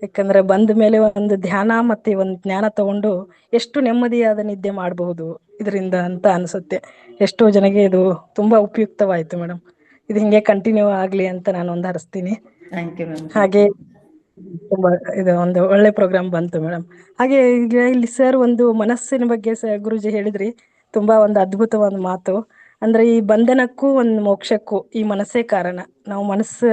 ಯಾಕಂದ್ರೆ ಬಂದ ಮೇಲೆ ಒಂದು ಧ್ಯಾನ ಮತ್ತೆ ಒಂದು ಜ್ಞಾನ ತಗೊಂಡು ಎಷ್ಟು ನೆಮ್ಮದಿಯಾದ ನಿದ್ದೆ ಮಾಡಬಹುದು ಇದರಿಂದ ಅಂತ ಅನ್ಸುತ್ತೆ. ಎಷ್ಟೋ ಜನಗೆ ಇದು ತುಂಬಾ ಉಪಯುಕ್ತವಾಯ್ತು ಮೇಡಮ್. ಇದು ಹಿಂಗೆ ಕಂಟಿನ್ಯೂ ಆಗ್ಲಿ ಅಂತ ನಾನು ಒಂದು ಹರಿಸ್ತೀನಿ. Thank you ma'am. ಹಾಗೆ ತುಂಬಾ ಇದು ಒಂದು ಒಳ್ಳೆ ಪ್ರೋಗ್ರಾಮ್ ಬಂತು ಮೇಡಮ್. ಹಾಗೆ ಈಗ ಇಲ್ಲಿ ಸರ್ ಒಂದು ಮನಸ್ಸಿನ ಬಗ್ಗೆ ಗುರುಜಿ ಹೇಳಿದ್ರಿ, ತುಂಬಾ ಒಂದು ಅದ್ಭುತವಾದ ಮಾತು. ಅಂದ್ರೆ ಈ ಬಂಧನಕ್ಕೂ ಒಂದು ಮೋಕ್ಷಕ್ಕೂ ಈ ಮನಸ್ಸೇ ಕಾರಣ. ನಾವು ಮನಸ್ಸು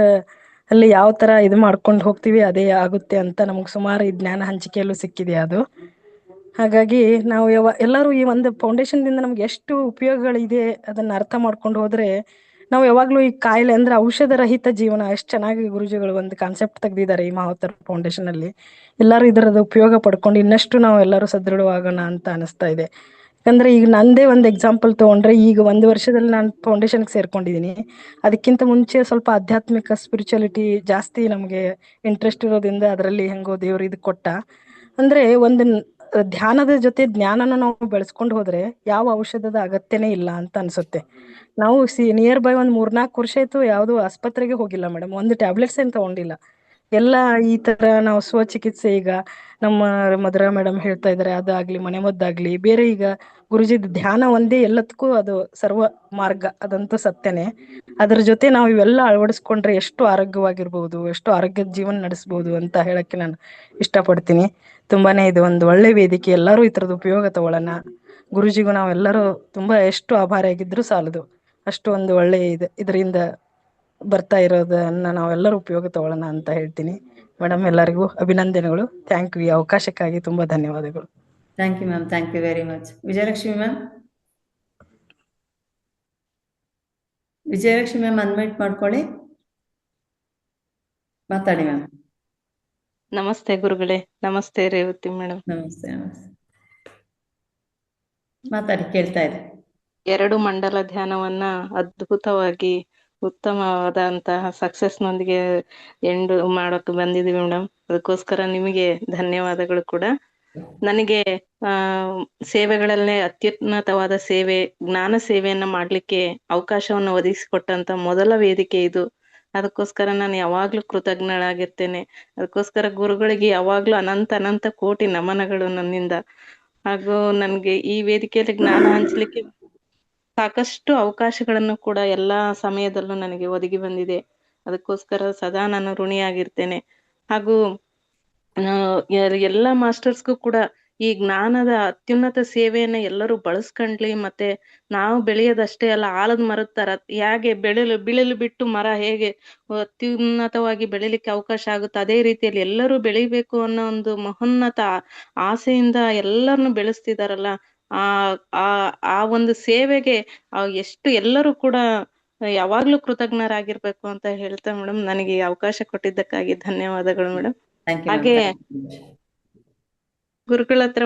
ಅಲ್ಲಿ ಯಾವ ತರ ಇದು ಮಾಡ್ಕೊಂಡು ಹೋಗ್ತೀವಿ ಅದೇ ಆಗುತ್ತೆ ಅಂತ ನಮ್ಗೆ ಸುಮಾರು ಈ ಜ್ಞಾನ ಹಂಚಿಕೆಯಲ್ಲೂ ಸಿಕ್ಕಿದೆ ಅದು. ಹಾಗಾಗಿ ನಾವು ಎಲ್ಲರೂ ಈ ಒಂದು ಫೌಂಡೇಶನ್ ದಿಂದ ನಮ್ಗೆ ಎಷ್ಟು ಉಪಯೋಗಗಳಿದೆ ಅದನ್ನ ಅರ್ಥ ಮಾಡ್ಕೊಂಡು ಹೋದ್ರೆ ನಾವು ಯಾವಾಗ್ಲೂ ಈ ಕಾಯಿಲೆ ಅಂದ್ರೆ ಔಷಧ ರಹಿತ ಜೀವನ ಎಷ್ಟು ಚೆನ್ನಾಗಿ ಗುರುಜಿಗಳು ಒಂದು ಕಾನ್ಸೆಪ್ಟ್ ತೆಗ್ದಿದ್ದಾರೆ ಈ ಮಹಾವತಾರ್ ಫೌಂಡೇಶನ್ ಅಲ್ಲಿ. ಎಲ್ಲರೂ ಇದರದ ಉಪಯೋಗ ಪಡ್ಕೊಂಡು ಇನ್ನಷ್ಟು ನಾವು ಎಲ್ಲರೂ ಸದೃಢವಾಗೋಣ ಅಂತ ಅನಿಸ್ತಾ ಇದೆ. ಯಾಕಂದ್ರೆ ಈಗ ನಂದೇ ಒಂದು ಎಕ್ಸಾಂಪಲ್ ತಗೊಂಡ್ರೆ, ಈಗ 1 ವರ್ಷದಲ್ಲಿ ನಾನು ಫೌಂಡೇಶನ್ಗೆ ಸೇರ್ಕೊಂಡಿದ್ದೀನಿ. ಅದಕ್ಕಿಂತ ಮುಂಚೆ ಸ್ವಲ್ಪ ಆಧ್ಯಾತ್ಮಿಕ ಸ್ಪಿರಿಚುಯಾಲಿಟಿ ಜಾಸ್ತಿ ನಮಗೆ ಇಂಟ್ರೆಸ್ಟ್ ಇರೋದ್ರಿಂದ ಅದರಲ್ಲಿ ಹೆಂಗೋ ದೇವ್ರು ಇದು ಕೊಟ್ಟ. ಅಂದ್ರೆ ಒಂದು ಧ್ಯಾನದ ಜೊತೆ ಜ್ಞಾನನ ನಾವು ಬೆಳೆಸ್ಕೊಂಡು ಹೋದ್ರೆ ಯಾವ ಔಷಧದ ಅಗತ್ಯನೇ ಇಲ್ಲ ಅಂತ ಅನ್ಸುತ್ತೆ. ನಾವು ನಿಯರ್ ಬೈ ಒಂದು 3-4 ವರ್ಷ ಆಯ್ತು ಯಾವ್ದು ಆಸ್ಪತ್ರೆಗೆ ಹೋಗಿಲ್ಲ ಮೇಡಮ್, ಒಂದು ಟ್ಯಾಬ್ಲೆಟ್ಸ್ ಏನ್ ತಗೊಂಡಿಲ್ಲ. ಎಲ್ಲ ಈ ತರ ನಾವು ಸ್ವಚಿಕಿತ್ಸೆ, ಈಗ ನಮ್ಮ ಮಧುರಾ ಮೇಡಮ್ ಹೇಳ್ತಾ ಇದಾರೆ ಅದಾಗ್ಲಿ ಮನೆಮದ್ದಾಗ್ಲಿ ಬೇರೆ, ಈಗ ಗುರುಜಿ ಧ್ಯಾನ ಒಂದೇ ಎಲ್ಲದಕ್ಕೂ ಅದು ಸರ್ವ ಮಾರ್ಗ, ಅದಂತೂ ಸತ್ಯನೇ. ಅದ್ರ ಜೊತೆ ನಾವು ಇವೆಲ್ಲ ಅಳವಡಿಸ್ಕೊಂಡ್ರೆ ಎಷ್ಟು ಆರೋಗ್ಯವಾಗಿರ್ಬಹುದು, ಎಷ್ಟು ಆರೋಗ್ಯದ ಜೀವನ ನಡೆಸಬಹುದು ಅಂತ ಹೇಳಕ್ಕೆ ನಾನು ಇಷ್ಟಪಡ್ತೀನಿ. ತುಂಬಾನೇ ಇದು ಒಂದು ಒಳ್ಳೆ ವೇದಿಕೆ, ಎಲ್ಲರೂ ಈ ತರದ ಉಪಯೋಗ ತಗೊಳ್ಳೋಣ. ಗುರುಜಿಗೂ ನಾವೆಲ್ಲರೂ ತುಂಬಾ ಎಷ್ಟು ಆಭಾರಿಯಾಗಿದ್ರು ಸಾಲದು. ಅಷ್ಟು ಒಂದು ಒಳ್ಳೆ ಇದರಿಂದ ಬರ್ತಾ ಇರೋದನ್ನ ನಾವೆಲ್ಲರೂ ಉಪಯೋಗ ತಗೊಳ್ಳೋಣ ಅಂತ ಹೇಳ್ತೀನಿ. ಮೇಡಮ್ ಎಲ್ಲರಿಗೂ ಅಭಿನಂದನೆಗಳು. Thank you. ಈ ಅವಕಾಶಕ್ಕಾಗಿ ತುಂಬಾ ಧನ್ಯವಾದಗಳು. Thank you ma'am. Thank you very much. Vijayalakshmi ma'am. Vijayalakshmi ma'am unmute ಮಾಡ್ಕೊಳ್ಳಿ, ಮಾತಾಡಿ ಮ್ಯಾಮ್. ನಮಸ್ತೆ ಗುರುಗಳೇ. ನಮಸ್ತೆ ರೇವತಿ ಮೇಡಮ್. ನಮಸ್ತೆ ನಮಸ್ತೆ. ಮಾತಾಡಿ, ಕೇಳ್ತಾ ಇದೆ. 2 ಮಂಡಲ ಧ್ಯಾನವನ್ನ ಅದ್ಭುತವಾಗಿ ಉತ್ತಮವಾದಂತಹ ಸಕ್ಸಸ್ನೊಂದಿಗೆ ಎಂಡ್ ಮಾಡೋಕೆ ಬಂದಿದೀವಿ ಮೇಡಮ್. ಅದಕ್ಕೋಸ್ಕರ ನಿಮಗೆ ಧನ್ಯವಾದಗಳು ಕೂಡ. ನನಗೆ ಸೇವೆಗಳಲ್ಲೇ ಅತ್ಯುನ್ನತವಾದ ಸೇವೆ ಜ್ಞಾನ ಸೇವೆಯನ್ನ ಮಾಡ್ಲಿಕ್ಕೆ ಅವಕಾಶವನ್ನು ಒದಗಿಸಿಕೊಟ್ಟಂತ ಮೊದಲ ವೇದಿಕೆ ಇದು. ಅದಕ್ಕೋಸ್ಕರ ನಾನು ಯಾವಾಗ್ಲೂ ಕೃತಜ್ಞಳಾಗಿರ್ತೇನೆ. ಅದಕ್ಕೋಸ್ಕರ ಗುರುಗಳಿಗೆ ಯಾವಾಗ್ಲೂ ಅನಂತ ಕೋಟಿ ನಮನಗಳು ನನ್ನಿಂದ. ಹಾಗೂ ನನ್ಗೆ ಈ ವೇದಿಕೆಯಲ್ಲಿ ಜ್ಞಾನ ಹಂಚ್ಲಿಕ್ಕೆ ಸಾಕಷ್ಟು ಅವಕಾಶಗಳನ್ನು ಕೂಡ ಎಲ್ಲಾ ಸಮಯದಲ್ಲೂ ನನಗೆ ಒದಗಿ ಬಂದಿದೆ. ಅದಕ್ಕೋಸ್ಕರ ಸದಾ ನಾನು ಋಣಿಯಾಗಿರ್ತೇನೆ. ಹಾಗೂ ಎಲ್ಲಾ ಮಾಸ್ಟರ್ಸ್ಗೂ ಕೂಡ ಈ ಜ್ಞಾನದ ಅತ್ಯುನ್ನತ ಸೇವೆಯನ್ನ ಎಲ್ಲರೂ ಬಳಸ್ಕೊಂಡ್ಲಿ. ಮತ್ತೆ ನಾವು ಬೆಳೆಯೋದಷ್ಟೇ ಅಲ್ಲ, ಆಲದ ಮರದ ತರ ಹೇಗೆ ಬಿಳಲು ಬಿಟ್ಟು ಮರ ಹೇಗೆ ಅತ್ಯುನ್ನತವಾಗಿ ಬೆಳಿಲಿಕ್ಕೆ ಅವಕಾಶ ಆಗುತ್ತೆ, ಅದೇ ರೀತಿಯಲ್ಲಿ ಎಲ್ಲರೂ ಬೆಳಿಬೇಕು ಅನ್ನೋ ಒಂದು ಮಹೋನ್ನತ ಆಸೆಯಿಂದ ಎಲ್ಲರನ್ನು ಬೆಳೆಸ್ತಿದಾರಲ್ಲ. ಆ ಒಂದು ಸೇವೆಗೆ ಎಷ್ಟು ಎಲ್ಲರೂ ಕೂಡ ಯಾವಾಗ್ಲೂ ಕೃತಜ್ಞರಾಗಿರ್ಬೇಕು ಅಂತ ಹೇಳ್ತಾ ಮೇಡಮ್, ನನಗೆ ಈ ಅವಕಾಶ ಕೊಟ್ಟಿದ್ದಕ್ಕಾಗಿ ಧನ್ಯವಾದಗಳು ಮೇಡಮ್. ಹಾಗೆ ಗುರುಗಳ ಹತ್ರ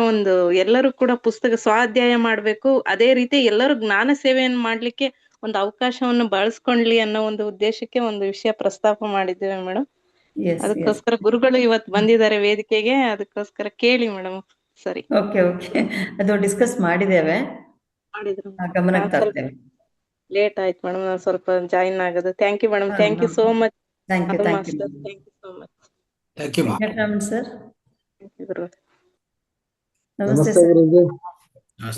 ಎಲ್ಲರೂ ಕೂಡ ಪುಸ್ತಕ ಸ್ವಾಧ್ಯಾಯ ಮಾಡ್ಬೇಕು, ಅದೇ ರೀತಿ ಎಲ್ಲರೂ ಜ್ಞಾನ ಸೇವೆಯನ್ನು ಮಾಡ್ಲಿಕ್ಕೆ ಒಂದು ಅವಕಾಶವನ್ನು ಬಳಸ್ಕೊಂಡ್ಲಿ ಅನ್ನೋ ಒಂದು ಉದ್ದೇಶಕ್ಕೆ ಒಂದು ವಿಷಯ ಪ್ರಸ್ತಾಪ ಮಾಡಿದ್ದೇವೆ ಮೇಡಮ್. ಅದಕ್ಕೋಸ್ಕರ ಗುರುಗಳು ಇವತ್ತು ಬಂದಿದ್ದಾರೆ ವೇದಿಕೆಗೆ, ಅದಕ್ಕೋಸ್ಕರ ಕೇಳಿ ಮೇಡಮ್. ಸರಿ, ಓಕೆ. ಅದು ಡಿಸ್ಕಸ್ ಮಾಡಿದ್ದೇವೆ, ಗಮನಕ್ಕೆ ತರ್ತೇವೆ. ಲೇಟ್ ಆಯ್ತು ಮೇಡಮ್, ನಾನು ಸ್ವಲ್ಪ ಜಾಯಿನ್ ಆಗೋದು. Thank you madam. Thank you so much. Thank you. Thank you so much. Thank you sir. ನಮಸ್ತೆ ಗುರುಜಿ.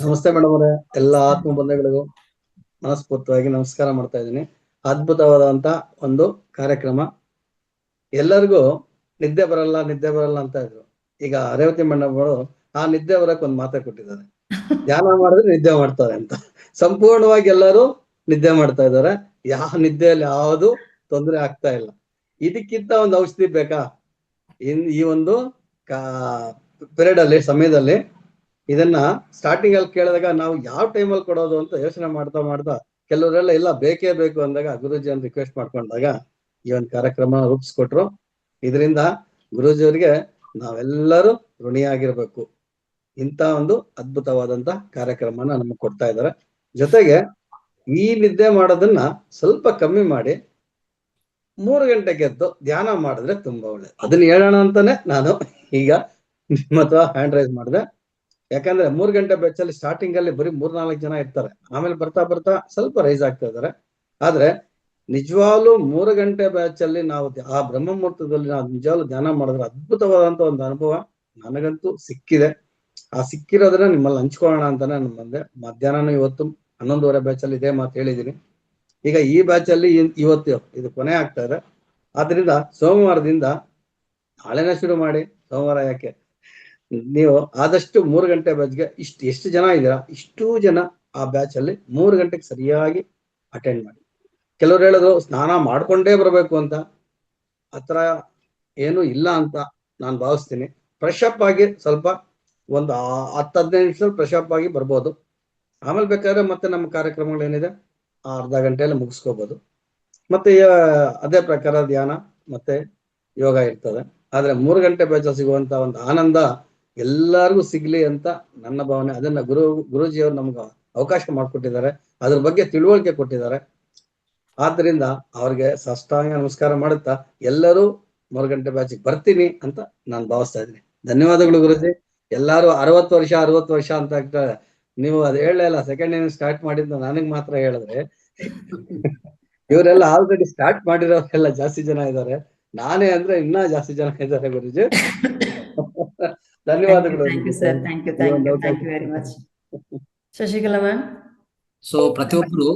ನಮಸ್ತೆ ಮೇಡಮ್ ಅವರೇ. ಎಲ್ಲಾ ಆತ್ಮ ಬಂಧುಗಳಿಗೂ ಮನಸ್ಫೂರ್ತಿಯಾಗಿ ನಮಸ್ಕಾರ ಮಾಡ್ತಾ ಇದ್ದೀನಿ. ಅದ್ಭುತವಾದಂತ ಒಂದು ಕಾರ್ಯಕ್ರಮ. ಎಲ್ಲರಿಗೂ ನಿದ್ದೆ ಬರಲ್ಲ ಅಂತ ಇದ್ರು. ಈಗ ರೇವತಿ ಮೇಡಮ್ ಅವರು ಆ ನಿದ್ದೆ ಬರಕ್ ಒಂದು ಮಾತೆ ಕೊಟ್ಟಿದ್ದಾರೆ, ಧ್ಯಾನ ಮಾಡಿದ್ರೆ ನಿದ್ದೆ ಮಾಡ್ತಾರೆ ಅಂತ. ಸಂಪೂರ್ಣವಾಗಿ ಎಲ್ಲರೂ ನಿದ್ದೆ ಮಾಡ್ತಾ ಇದ್ದಾರೆ. ನಿದ್ದೆಯಲ್ಲಿ ಯಾವುದು ತೊಂದರೆ ಆಗ್ತಾ ಇಲ್ಲ. ಇದಕ್ಕಿಂತ ಒಂದು ಔಷಧಿ ಬೇಕಾ? ಈ ಒಂದು ಪೀರಿಯಡ್ ಅಲ್ಲಿ, ಸಮಯದಲ್ಲಿ ಇದನ್ನ ಸ್ಟಾರ್ಟಿಂಗ್ ಅಲ್ಲಿ ಕೇಳಿದಾಗ ನಾವು ಯಾವ ಟೈಮಲ್ಲಿ ಕೊಡೋದು ಅಂತ ಯೋಚನೆ ಮಾಡ್ತಾ ಕೆಲವರೆಲ್ಲ ಇಲ್ಲ ಬೇಕೇ ಬೇಕು ಅಂದಾಗ ಗುರೂಜಿ ಅಂತ ರಿಕ್ವೆಸ್ಟ್ ಮಾಡ್ಕೊಂಡಾಗ ಈ ಒಂದು ಕಾರ್ಯಕ್ರಮ ರೂಪಿಸ್ಕೊಟ್ರು. ಇದರಿಂದ ಗುರೂಜಿ ಅವರಿಗೆ ನಾವೆಲ್ಲರೂ ಋಣಿಯಾಗಿರ್ಬೇಕು. ಇಂಥ ಒಂದು ಅದ್ಭುತವಾದಂತ ಕಾರ್ಯಕ್ರಮನ ನಮ್ಗೆ ಕೊಡ್ತಾ ಇದ್ದಾರೆ. ಜೊತೆಗೆ ಈ ನಿದ್ದೆ ಮಾಡೋದನ್ನ ಸ್ವಲ್ಪ ಕಮ್ಮಿ ಮಾಡಿ 3 ಗಂಟೆಗೆ ಎದ್ದು ಧ್ಯಾನ ಮಾಡಿದ್ರೆ ತುಂಬಾ ಒಳ್ಳೆ. ಅದನ್ನ ಹೇಳೋಣ ಅಂತಾನೆ ನಾನು ಈಗ ನಿಮ್ಮ ಹತ್ರ ಹ್ಯಾಂಡ್ ರೈಸ್ ಮಾಡಿದೆ. ಯಾಕಂದ್ರೆ 3 ಗಂಟೆ ಬೆಚ್ಚಲ್ಲಿ ಸ್ಟಾರ್ಟಿಂಗ್ ಅಲ್ಲಿ ಬರೀ 3-4 ಜನ ಇರ್ತಾರೆ. ಆಮೇಲೆ ಬರ್ತಾ ಸ್ವಲ್ಪ ರೈಸ್ ಆಗ್ತಾ ಇದಾರೆ. ಆದ್ರೆ ನಿಜವಾಗ್ಲೂ 3 ಗಂಟೆ ಬ್ಯಾಚ್ ಅಲ್ಲಿ ನಾವು ಆ ಬ್ರಹ್ಮ ಮುಹೂರ್ತದಲ್ಲಿ ನಾವು ನಿಜವಾಗ್ಲೂ ಧ್ಯಾನ ಮಾಡಿದ್ರೆ ಅದ್ಭುತವಾದಂತ ಒಂದು ಅನುಭವ ನನಗಂತೂ ಸಿಕ್ಕಿದೆ. ಆ ಸಿಕ್ಕಿರೋದನ್ನ ನಿಮ್ಮಲ್ಲಿ ಹಂಚ್ಕೊಳ್ಳೋಣ ಅಂತಾನೆ ನಾನು ಬಂದೆ. ಮಧ್ಯಾಹ್ನ ಇವತ್ತು 11:30 ಬ್ಯಾಚ್ ಅಲ್ಲಿ ಇದೇ ಮಾತು ಹೇಳಿದೀನಿ. ಈಗ ಈ ಬ್ಯಾಚ್ ಅಲ್ಲಿ ಇವತ್ತು ಇದು ಕೊನೆ ಆಗ್ತಾ ಇದೆ. ಆದ್ರಿಂದ ಸೋಮವಾರದಿಂದ ನಾಳೆನೇ ಶುರು ಮಾಡಿ, ಸೋಮವಾರ ಯಾಕೆ, ನೀವು ಆದಷ್ಟು 3 ಗಂಟೆ ಬ್ಯಾಚ್ಗೆ ಎಷ್ಟು ಜನ ಇದ್ದೀರಾ ಇಷ್ಟೂ ಜನ ಆ ಬ್ಯಾಚ್ ಅಲ್ಲಿ 3 ಗಂಟೆಗೆ ಸರಿಯಾಗಿ ಅಟೆಂಡ್ ಮಾಡಿ. ಕೆಲವ್ರು ಹೇಳಿದ್ರು ಸ್ನಾನ ಮಾಡ್ಕೊಂಡೇ ಬರ್ಬೇಕು ಅಂತ, ಆತರ ಏನು ಇಲ್ಲ ಅಂತ ನಾನು ಭಾವಿಸ್ತೀನಿ. ಫ್ರೆಶ್ ಅಪ್ ಆಗಿ ಸ್ವಲ್ಪ ಒಂದು 10-15 ನಿಮಿಷ ಫ್ರೆಶ್ ಅಪ್ ಆಗಿ ಬರ್ಬೋದು. ಆಮೇಲೆ ಬೇಕಾದ್ರೆ ಮತ್ತೆ ನಮ್ಮ ಕಾರ್ಯಕ್ರಮಗಳು ಏನಿದೆ ಅರ್ಧ ಗಂಟೆಯಲ್ಲಿ ಮುಗಿಸ್ಕೋಬಹುದು. ಮತ್ತೆ ಅದೇ ಪ್ರಕಾರ ಧ್ಯಾನ ಮತ್ತೆ ಯೋಗ ಇರ್ತದೆ. ಆದ್ರೆ 3 ಗಂಟೆ ಬ್ಯಾಚ್ ಸಿಗುವಂತ ಒಂದು ಆನಂದ ಎಲ್ಲರಿಗೂ ಸಿಗ್ಲಿ ಅಂತ ನನ್ನ ಭಾವನೆ. ಅದನ್ನ ಗುರೂಜಿಯವರು ನಮ್ಗೆ ಅವಕಾಶ ಮಾಡಿಕೊಟ್ಟಿದ್ದಾರೆ, ಅದ್ರ ಬಗ್ಗೆ ತಿಳುವಳಿಕೆ ಕೊಟ್ಟಿದ್ದಾರೆ. ಆದ್ರಿಂದ ಅವ್ರಿಗೆ ಸಾಷ್ಟಾಂಗ ನಮಸ್ಕಾರ ಮಾಡುತ್ತಾ ಎಲ್ಲರೂ 3 ಗಂಟೆ ಬ್ಯಾಚಿಗೆ ಬರ್ತೀನಿ ಅಂತ ನಾನು ಭಾವಿಸ್ತಾ ಇದ್ದೀನಿ. ಧನ್ಯವಾದಗಳು ಗುರುಜಿ. ಎಲ್ಲಾರು 60 ವರ್ಷ ಅಂತ ಆಗ್ತಾರೆ. ನೀವು ಅದು ಹೇಳಲ್ಲ, ಸೆಕೆಂಡ್ ಇಯರ್ ಸ್ಟಾರ್ಟ್ ಮಾಡಿದ್ದು ನನಗ್ ಮಾತ್ರ ಹೇಳಿದ್ರೆ, ಇವರೆಲ್ಲ ಆಲ್ರೆಡಿ ಸ್ಟಾರ್ಟ್ ಮಾಡಿರೋರೆಲ್ಲ ಜಾಸ್ತಿ ಜನ ಇದ್ದಾರೆ. ನಾನೇ ಅಂದ್ರೆ ಇನ್ನೂ ಜಾಸ್ತಿ ಜನ ಇದ್ದಾರೆ ಗುರುಜಿ. ಧನ್ಯವಾದಗಳು. Thank you very much. Shashikala ma'am. So ಪ್ರತಿಯೊಬ್ಬರು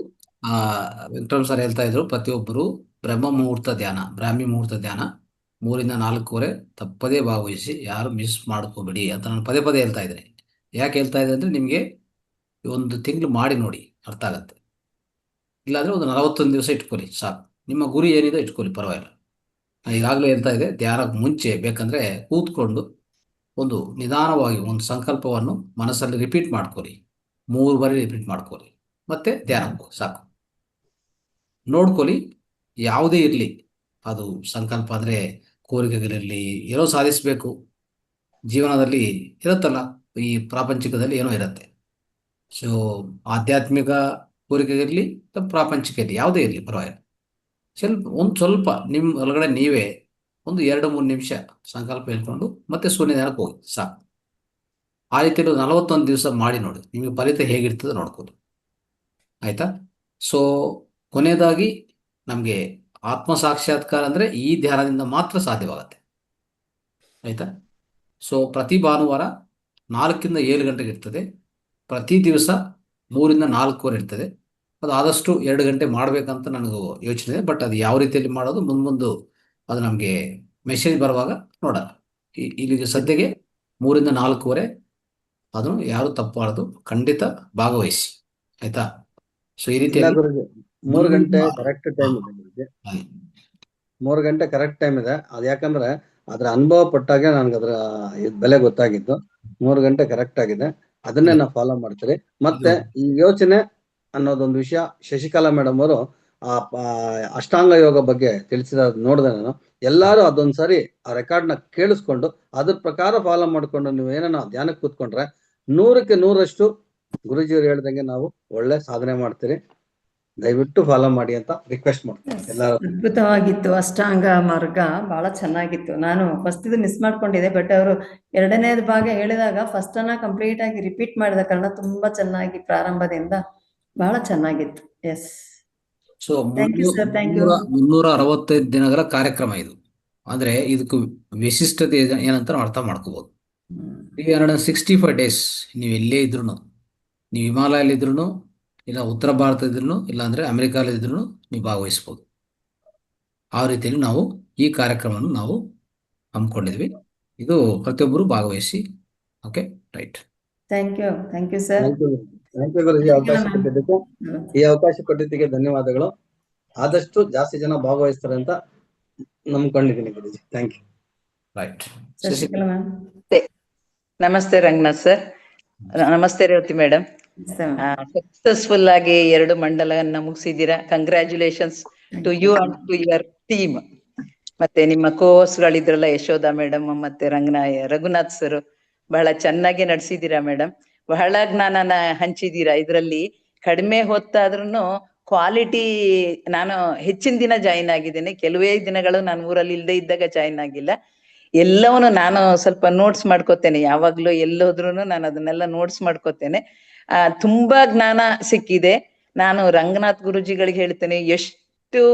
ವೆಂಕಟರಾಮ್ ಸರ್ ಹೇಳ್ತಾ ಇದ್ರು, ಪ್ರತಿಯೊಬ್ಬರು ಬ್ರಹ್ಮ ಮುಹೂರ್ತ ಧ್ಯಾನ, ಬ್ರಾಹ್ಮಿ ಮುಹೂರ್ತ ಧ್ಯಾನ 3ರಿಂದ 4 ತಪ್ಪದೇ ಭಾಗವಹಿಸಿ, ಯಾರು ಮಿಸ್ ಮಾಡ್ಕೋಬೇಡಿ ಅಂತ ನಾನು ಪದೇ ಪದೇ ಹೇಳ್ತಾ ಇದ್ದೀನಿ. ಯಾಕೆ ಹೇಳ್ತಾ ಇದ್ದೆ ಅಂದರೆ ನಿಮಗೆ 1 ತಿಂಗಳು ಮಾಡಿ ನೋಡಿ, ಅರ್ಥ ಆಗತ್ತೆ. ಇಲ್ಲಾಂದರೆ ಒಂದು 41 ದಿವಸ ಇಟ್ಕೊಳ್ಳಿ ಸಾಕು. ನಿಮ್ಮ ಗುರಿ ಏನಿದೆ ಇಟ್ಕೊಳ್ಳಿ, ಪರವಾಗಿಲ್ಲ. ನಾನು ಈಗಾಗಲೇ ಹೇಳ್ತಾ ಇದ್ದೆ, ಧ್ಯಾನಕ್ಕೆ ಮುಂಚೆ ಬೇಕಂದರೆ ಕೂತ್ಕೊಂಡು ಒಂದು ನಿಧಾನವಾಗಿ ಒಂದು ಸಂಕಲ್ಪವನ್ನು ಮನಸ್ಸಲ್ಲಿ ರಿಪೀಟ್ ಮಾಡ್ಕೊಳ್ಳಿ, 3 ಬಾರಿ ರಿಪೀಟ್ ಮಾಡ್ಕೊಳ್ಳಿ, ಮತ್ತೆ ಧ್ಯಾನಕ್ಕೂ ಸಾಕು. ನೋಡ್ಕೊಳ್ಳಿ, ಯಾವುದೇ ಇರಲಿ, ಅದು ಸಂಕಲ್ಪ ಅಂದರೆ ಕೋರಿಕೆಗಳಿರಲಿ, ಏನೋ ಸಾಧಿಸಬೇಕು ಜೀವನದಲ್ಲಿ ಇರುತ್ತಲ್ಲ, ಈ ಪ್ರಾಪಂಚಿಕದಲ್ಲಿ ಏನೋ ಇರುತ್ತೆ. ಸೊ ಆಧ್ಯಾತ್ಮಿಕ ಕೋರಿಕೆಗಿರಲಿ, ಪ್ರಾಪಂಚಿಕ ಇರಲಿ, ಯಾವುದೇ ಇರಲಿ ಪರವಾಗಿಲ್ಲ, ಸ್ವಲ್ಪ ನಿಮ್ಮ ಒಳಗಡೆ ನೀವೇ ಒಂದು 2-3 ನಿಮಿಷ ಸಂಕಲ್ಪ ಹೇಳ್ಕೊಂಡು ಮತ್ತೆ ಶೂನ್ಯ ಧ್ಯಾನಕ್ಕೆ ಹೋಗಿ ಸಾಕು. ಆ ರೀತಿ 41 ದಿವಸ ಮಾಡಿ ನೋಡಿ, ನಿಮಗೆ ಫಲಿತ ಹೇಗಿರ್ತದೆ ನೋಡ್ಕೊಳ್ಳಿ, ಆಯಿತಾ. ಸೊ ಕೊನೆಯದಾಗಿ ನಮಗೆ ಆತ್ಮ ಸಾಕ್ಷಾತ್ಕಾರ ಅಂದರೆ ಈ ಧ್ಯಾನದಿಂದ ಮಾತ್ರ ಸಾಧ್ಯವಾಗುತ್ತೆ, ಆಯಿತಾ. ಸೊ ಪ್ರತಿ ಭಾನುವಾರ 4ರಿಂದ 7 ಗಂಟೆಗೆ ಇರ್ತದೆ, ಪ್ರತಿ ದಿವಸ 3ರಿಂದ 4 ಇರ್ತದೆ. ಅದು ಆದಷ್ಟು 2 ಗಂಟೆ ಮಾಡಬೇಕಂತ ನನಗೆ ಯೋಚನೆ ಇದೆ. ಬಟ್ ಅದು ಯಾವ ರೀತಿಯಲ್ಲಿ ಮಾಡೋದು ಮುಂದೆ ಅದು ನಮಗೆ ಮೆಸೇಜ್ ಬರುವಾಗ ನೋಡೋಣ. ಇಲ್ಲಿಗೆ ಸದ್ಯಕ್ಕೆ 3ರಿಂದ 4 ಅದನ್ನು ಯಾರು ತಪ್ಪಬಾರದು, ಖಂಡಿತ ಭಾಗವಹಿಸಿ, ಆಯ್ತಾ. ಸೊ ಈ ರೀತಿ 3 ಗಂಟೆ ಕರೆಕ್ಟ್ ಟೈಮ್ ಇದೆ ಗುರುಜಿ. 3 ಗಂಟೆ ಕರೆಕ್ಟ್ ಟೈಮ್ ಇದೆ. ಅದು ಯಾಕಂದ್ರೆ ಅದ್ರ ಅನುಭವ ಪಟ್ಟಾಗ ನನ್ಗೆ ಅದರ ಬೆಲೆ ಗೊತ್ತಾಗಿದ್ದು. 3 ಗಂಟೆ ಕರೆಕ್ಟ್ ಆಗಿದೆ, ಅದನ್ನೇ ನಾವು ಫಾಲೋ ಮಾಡ್ತೀರಿ. ಮತ್ತೆ ಈ ಯೋಚನೆ ಅನ್ನೋದೊಂದು ವಿಷಯ ಶಶಿಕಲಾ ಮೇಡಮ್ ಅವರು ಆ ಅಷ್ಟಾಂಗ ಯೋಗ ಬಗ್ಗೆ ತಿಳಿಸಿದ ನೋಡಿದೆ ನಾನು. ಎಲ್ಲಾರು ಅದೊಂದ್ಸರಿ ಆ ರೆಕಾರ್ಡ್ನ ಕೇಳಿಸ್ಕೊಂಡು ಅದ್ರ ಪ್ರಕಾರ ಫಾಲೋ ಮಾಡ್ಕೊಂಡು ನೀವು ಏನಾನ ಧ್ಯಾನಕ್ಕೆ ಕೂತ್ಕೊಂಡ್ರೆ 100ಕ್ಕೆ 100ರಷ್ಟು ಗುರುಜಿಯವರು ಹೇಳ್ದಂಗೆ ನಾವು ಒಳ್ಳೆ ಸಾಧನೆ ಮಾಡ್ತೀರಿ. ದಯವಿಟ್ಟು ಫಾಲೋ ಮಾಡಿ ಅಂತ ರಿಕ್ವೆಸ್ಟ್ ಮಾಡ್ತೀನಿ ಎಲ್ಲರೂ. ಅದ್ಭುತವಾಗಿತ್ತು ಅಷ್ಟಾಂಗ ಮಾರ್ಗ, ಬಹಳ ಚೆನ್ನಾಗಿತ್ತು. ನಾನು ಫಸ್ಟ್ ಇದು ಮಿಸ್ ಮಾಡ್ಕೊಂಡಿದ್ದೆ, ಬಟ್ ಅವರು 2ನೇದು ಭಾಗ ಹೇಳಿದಾಗ ಫಸ್ಟ್ ಅನ್ನ ಕಂಪ್ಲೀಟ್ ಆಗಿ ರಿಪೀಟ್ ಮಾಡಿದ ಕಾರಣ ತುಂಬಾ ಚೆನ್ನಾಗಿ ಪ್ರಾರಂಭದಿಂದ ಬಹಳ ಚೆನ್ನಾಗಿತ್ತು. Yes, so thank you sir, thank you. 365 ದಿನಗಳ ಕಾರ್ಯಕ್ರಮ ಇದು. ಅಂದ್ರೆ ಇದಕ್ಕೆ ವಿಶಿಷ್ಟತೆ ಏನಂತ ನಾವು ಅರ್ಥ ಮಾಡ್ಕೋಬಹುದು. 365 days ನೀವು ಎಲ್ಲೇ ಇದ್ರು, ನೀವು ಹಿಮಾಲಯಲ್ಲಿ ಇದ್ರು, ಇಲ್ಲ ಉತ್ತರ ಭಾರತ ಇದ್ರು, ಇಲ್ಲಾಂದ್ರೆ ಅಮೆರಿಕಾಲಿದ್ರು ನೀವು ಭಾಗವಹಿಸ್ಬೋದು. ಆ ರೀತಿಯಲ್ಲಿ ನಾವು ಈ ಕಾರ್ಯಕ್ರಮವನ್ನು ನಾವು ಹಮ್ಮಿಕೊಂಡಿದ್ವಿ. ಇದು ಪ್ರತಿಯೊಬ್ಬರು ಭಾಗವಹಿಸಿ. Okay, right. Thank you sir. Thank you Guruji, ಅವಕಾಶ ಕೊಟ್ಟಿದ್ದಕ್ಕೆ. ಈ ಅವಕಾಶ ಕೊಟ್ಟಿದ್ದಕ್ಕೆ ಧನ್ಯವಾದಗಳು. ಆದಷ್ಟು ಜಾಸ್ತಿ ಜನ ಭಾಗವಹಿಸ್ತಾರೆ ಅಂತ ನಂಬ್ಕೊಂಡಿದ್ದೀನಿ ಗುರುಜಿ. Thank you. ರೈಟ್. ನಮಸ್ತೆ ರಂಗನಾಥ್ ಸರ್. ನಮಸ್ತೆ ರೇವತಿ ಮೇಡಮ್. ಸಕ್ಸಸ್ಫುಲ್ ಆಗಿ 2 ಮಂಡಲವನ್ನ ಮುಗಿಸಿದ್ದೀರಾ. Congratulations to you and to your team. ಮತ್ತೆ ನಿಮ್ಮ ಕೋರ್ಸ್ಗಳಿದ್ರಲ್ಲ, ಯಶೋಧ ಮೇಡಮ್ ಮತ್ತೆ ರಘುನಾಥ್ ಸರ್, ಬಹಳ ಚೆನ್ನಾಗಿ ನಡೆಸಿದ್ದೀರಾ ಮೇಡಮ್. ಬಹಳ ಜ್ಞಾನನ ಹಂಚಿದ್ದೀರಾ. ಇದರಲ್ಲಿ ಕಡಿಮೆ ಹೊತ್ತಾದ್ರೂ ಕ್ವಾಲಿಟಿ. ನಾನು ಹೆಚ್ಚಿನ ದಿನ ಜಾಯಿನ್ ಆಗಿದ್ದೇನೆ, ಕೆಲವೇ ದಿನಗಳು ನಾನು ಊರಲ್ಲಿ ಇಲ್ಲದೆ ಇದ್ದಾಗ ಜಾಯಿನ್ ಆಗಿಲ್ಲ. ಎಲ್ಲವನ್ನು ನಾನು ಸ್ವಲ್ಪ ನೋಟ್ಸ್ ಮಾಡ್ಕೋತೇನೆ, ಯಾವಾಗ್ಲೂ ಎಲ್ಲೋದ್ರೂ ನಾನು ಅದನ್ನೆಲ್ಲ ನೋಟ್ಸ್ ಮಾಡ್ಕೋತೇನೆ. ತುಂಬಾ ಜ್ಞಾನ ಸಿಕ್ಕಿದೆ. ನಾನು ರಂಗನಾಥ್ ಗುರುಜಿಗಳಿಗೆ ಹೇಳ್ತೇನೆ, ಎಷ್ಟು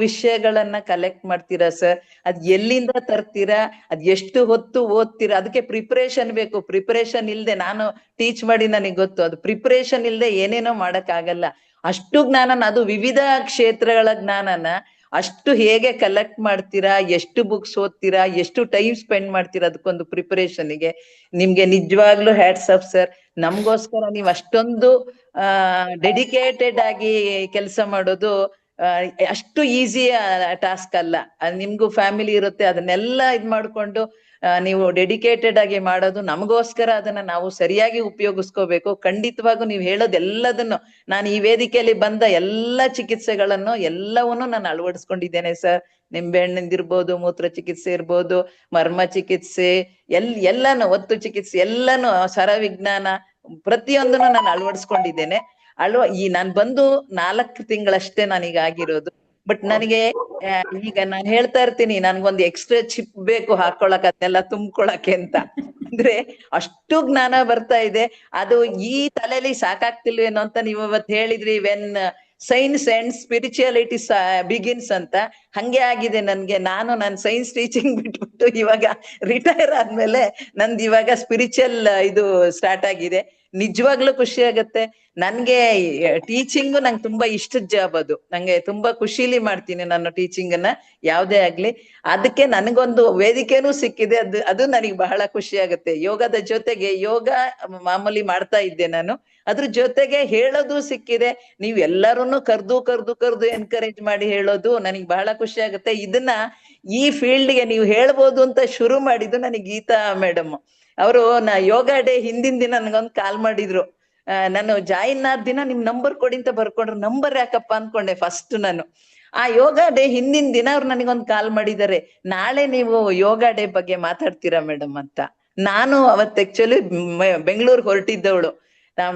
ವಿಷಯಗಳನ್ನ ಕಲೆಕ್ಟ್ ಮಾಡ್ತೀರಾ ಸರ್, ಅದ್ ಎಲ್ಲಿಂದ ತರ್ತೀರಾ, ಅದ್ ಎಷ್ಟು ಹೊತ್ತು ಓದ್ತೀರಾ, ಅದಕ್ಕೆ ಪ್ರಿಪರೇಷನ್ ಬೇಕು. ಪ್ರಿಪರೇಷನ್ ಇಲ್ದೆ, ನಾನು ಟೀಚ್ ಮಾಡಿ ನನಗೆ ಗೊತ್ತು, ಅದು ಪ್ರಿಪರೇಷನ್ ಇಲ್ದೆ ಏನೇನೋ ಮಾಡಕ್ ಆಗಲ್ಲ. ಅಷ್ಟು ಜ್ಞಾನನ, ಅದು ವಿವಿಧ ಕ್ಷೇತ್ರಗಳ ಜ್ಞಾನನ ಅಷ್ಟು ಹೇಗೆ ಕಲೆಕ್ಟ್ ಮಾಡ್ತೀರಾ, ಎಷ್ಟು ಬುಕ್ಸ್ ಓದ್ತೀರಾ, ಎಷ್ಟು ಟೈಮ್ ಸ್ಪೆಂಡ್ ಮಾಡ್ತೀರಾ ಅದಕ್ಕೊಂದು ಪ್ರಿಪರೇಷನ್ಗೆ. ನಿಮ್ಗೆ ನಿಜವಾಗ್ಲೂ ಹ್ಯಾಟ್ಸ್ ಆಫ್ ಸರ್. ನಮ್ಗೋಸ್ಕರ ನೀವ್ ಅಷ್ಟೊಂದು ಡೆಡಿಕೇಟೆಡ್ ಆಗಿ ಕೆಲಸ ಮಾಡೋದು ಅಷ್ಟು ಈಸಿ ಟಾಸ್ಕ್ ಅಲ್ಲ. ನಿಮ್ಗೂ ಫ್ಯಾಮಿಲಿ ಇರುತ್ತೆ, ಅದನ್ನೆಲ್ಲ ಇದ್ ಮಾಡ್ಕೊಂಡು ನೀವು ಡೆಡಿಕೇಟೆಡ್ ಆಗಿ ಮಾಡೋದು ನಮಗೋಸ್ಕರ. ಅದನ್ನ ನಾವು ಸರಿಯಾಗಿ ಉಪಯೋಗಿಸ್ಕೋಬೇಕು. ಖಂಡಿತವಾಗೂ ನೀವು ಹೇಳೋದು ಎಲ್ಲದನ್ನು, ನಾನು ಈ ವೇದಿಕೆಯಲ್ಲಿ ಬಂದ ಎಲ್ಲಾ ಚಿಕಿತ್ಸೆಗಳನ್ನು ಎಲ್ಲವನ್ನೂ ನಾನು ಅಳವಡಿಸ್ಕೊಂಡಿದ್ದೇನೆ ಸರ್. ನಿಂಬೆಹಣ್ಣಿಂದಿರ್ಬೋದು, ಮೂತ್ರ ಚಿಕಿತ್ಸೆ ಇರ್ಬೋದು, ಮರ್ಮ ಚಿಕಿತ್ಸೆ, ಎಲ್ಲಾನು, ಒತ್ತು ಚಿಕಿತ್ಸೆ ಎಲ್ಲಾನು, ಸರವಿಜ್ಞಾನ, ಪ್ರತಿಯೊಂದನ್ನು ನಾನು ಅಳವಡಿಸ್ಕೊಂಡಿದ್ದೇನೆ. ನಾನ್ ಬಂದು 4 ತಿಂಗಳಷ್ಟೇ ನನಗೆ ಆಗಿರೋದು. ಬಟ್ ನನಗೆ ಈಗ ನಾನು ಹೇಳ್ತಾ ಇರ್ತೀನಿ, ನನ್ಗೊಂದು ಎಕ್ಸ್ಟ್ರಾ ಚಿಪ್ ಬೇಕು ಹಾಕೊಳಕ್, ಅದನ್ನೆಲ್ಲ ತುಂಬ್ಕೊಳಕ್ಕೆ ಅಂತ. ಅಂದ್ರೆ ಅಷ್ಟು ಜ್ಞಾನ ಬರ್ತಾ ಇದೆ. ಅದು ಈ ತಲೆಯಲ್ಲಿ ಸಾಕಾಗ್ತಿಲ್ವೇನೋ ಅಂತ ನೀವು ಇವತ್ತು ಹೇಳಿದ್ರಿ, when science and spirituality begins ಅಂತ. ಹಂಗೆ ಆಗಿದೆ ನನ್ಗೆ. ನನ್ನ ಸೈನ್ಸ್ ಟೀಚಿಂಗ್ ಬಿಟ್ಬಿಟ್ಟು ಇವಾಗ ರಿಟೈರ್ ಆದ್ಮೇಲೆ ನಂದು ಇವಾಗ ಸ್ಪಿರಿಚುವಲ್ ಇದು ಸ್ಟಾರ್ಟ್ ಆಗಿದೆ. ನಿಜವಾಗ್ಲೂ ಖುಷಿ ಆಗತ್ತೆ. ನನ್ಗೆ ಟೀಚಿಂಗು ನಂಗೆ ತುಂಬಾ ಇಷ್ಟದ ಜಾಬ್. ಅದು ನಂಗೆ ತುಂಬಾ ಖುಷಿಲಿ ಮಾಡ್ತೀನಿ ನನ್ನ ಟೀಚಿಂಗ್ ಅನ್ನ, ಯಾವ್ದೇ ಆಗ್ಲಿ. ಅದಕ್ಕೆ ನನಗೊಂದು ವೇದಿಕೆನೂ ಸಿಕ್ಕಿದೆ. ಅದು ನನಗೆ ಬಹಳ ಖುಷಿ ಆಗುತ್ತೆ. ಯೋಗದ ಜೊತೆಗೆ, ಯೋಗ ಮಾಮೂಲಿ ಮಾಡ್ತಾ ಇದ್ದೆ ನಾನು, ಅದ್ರ ಜೊತೆಗೆ ಹೇಳೋದು ಸಿಕ್ಕಿದೆ. ನೀವ್ ಎಲ್ಲರನ್ನು ಕರ್ದು ಎನ್ಕರೇಜ್ ಮಾಡಿ ಹೇಳೋದು ನನಗೆ ಬಹಳ ಖುಷಿ ಆಗುತ್ತೆ. ಇದನ್ನ ಈ ಫೀಲ್ಡ್ಗೆ ನೀವು ಹೇಳ್ಬೋದು ಅಂತ ಶುರು ಮಾಡಿದ್ದು ನನಗೆ ಗೀತಾ ಮೇಡಮ್ ಅವರು. ಯೋಗ ಡೇ ಹಿಂದಿನ ದಿನ ನನ್ಗೊಂದು ಕಾಲ್ ಮಾಡಿದ್ರು. ನಾನು ಜಾಯಿನ್ ಆದ ದಿನ ನಿಮ್ ನಂಬರ್ ಕೊಡಿ ಅಂತ ಬರ್ಕೊಂಡ್ರು. ನಂಬರ್ ಯಾಕಪ್ಪ ಅನ್ಕೊಂಡೆ ಫಸ್ಟ್ ನಾನು. ಆ ಯೋಗ ಡೇ ಹಿಂದಿನ ದಿನ ಅವ್ರು ನನಗೊಂದು ಕಾಲ್ ಮಾಡಿದ್ದಾರೆ, ನಾಳೆ ನೀವು ಯೋಗ ಡೇ ಬಗ್ಗೆ ಮಾತಾಡ್ತೀರಾ ಮೇಡಮ್ ಅಂತ. ನಾನು ಅವತ್ತು ಆಕ್ಚುಲಿ ಬೆಂಗಳೂರು ಹೊರಟಿದ್ದವಳು.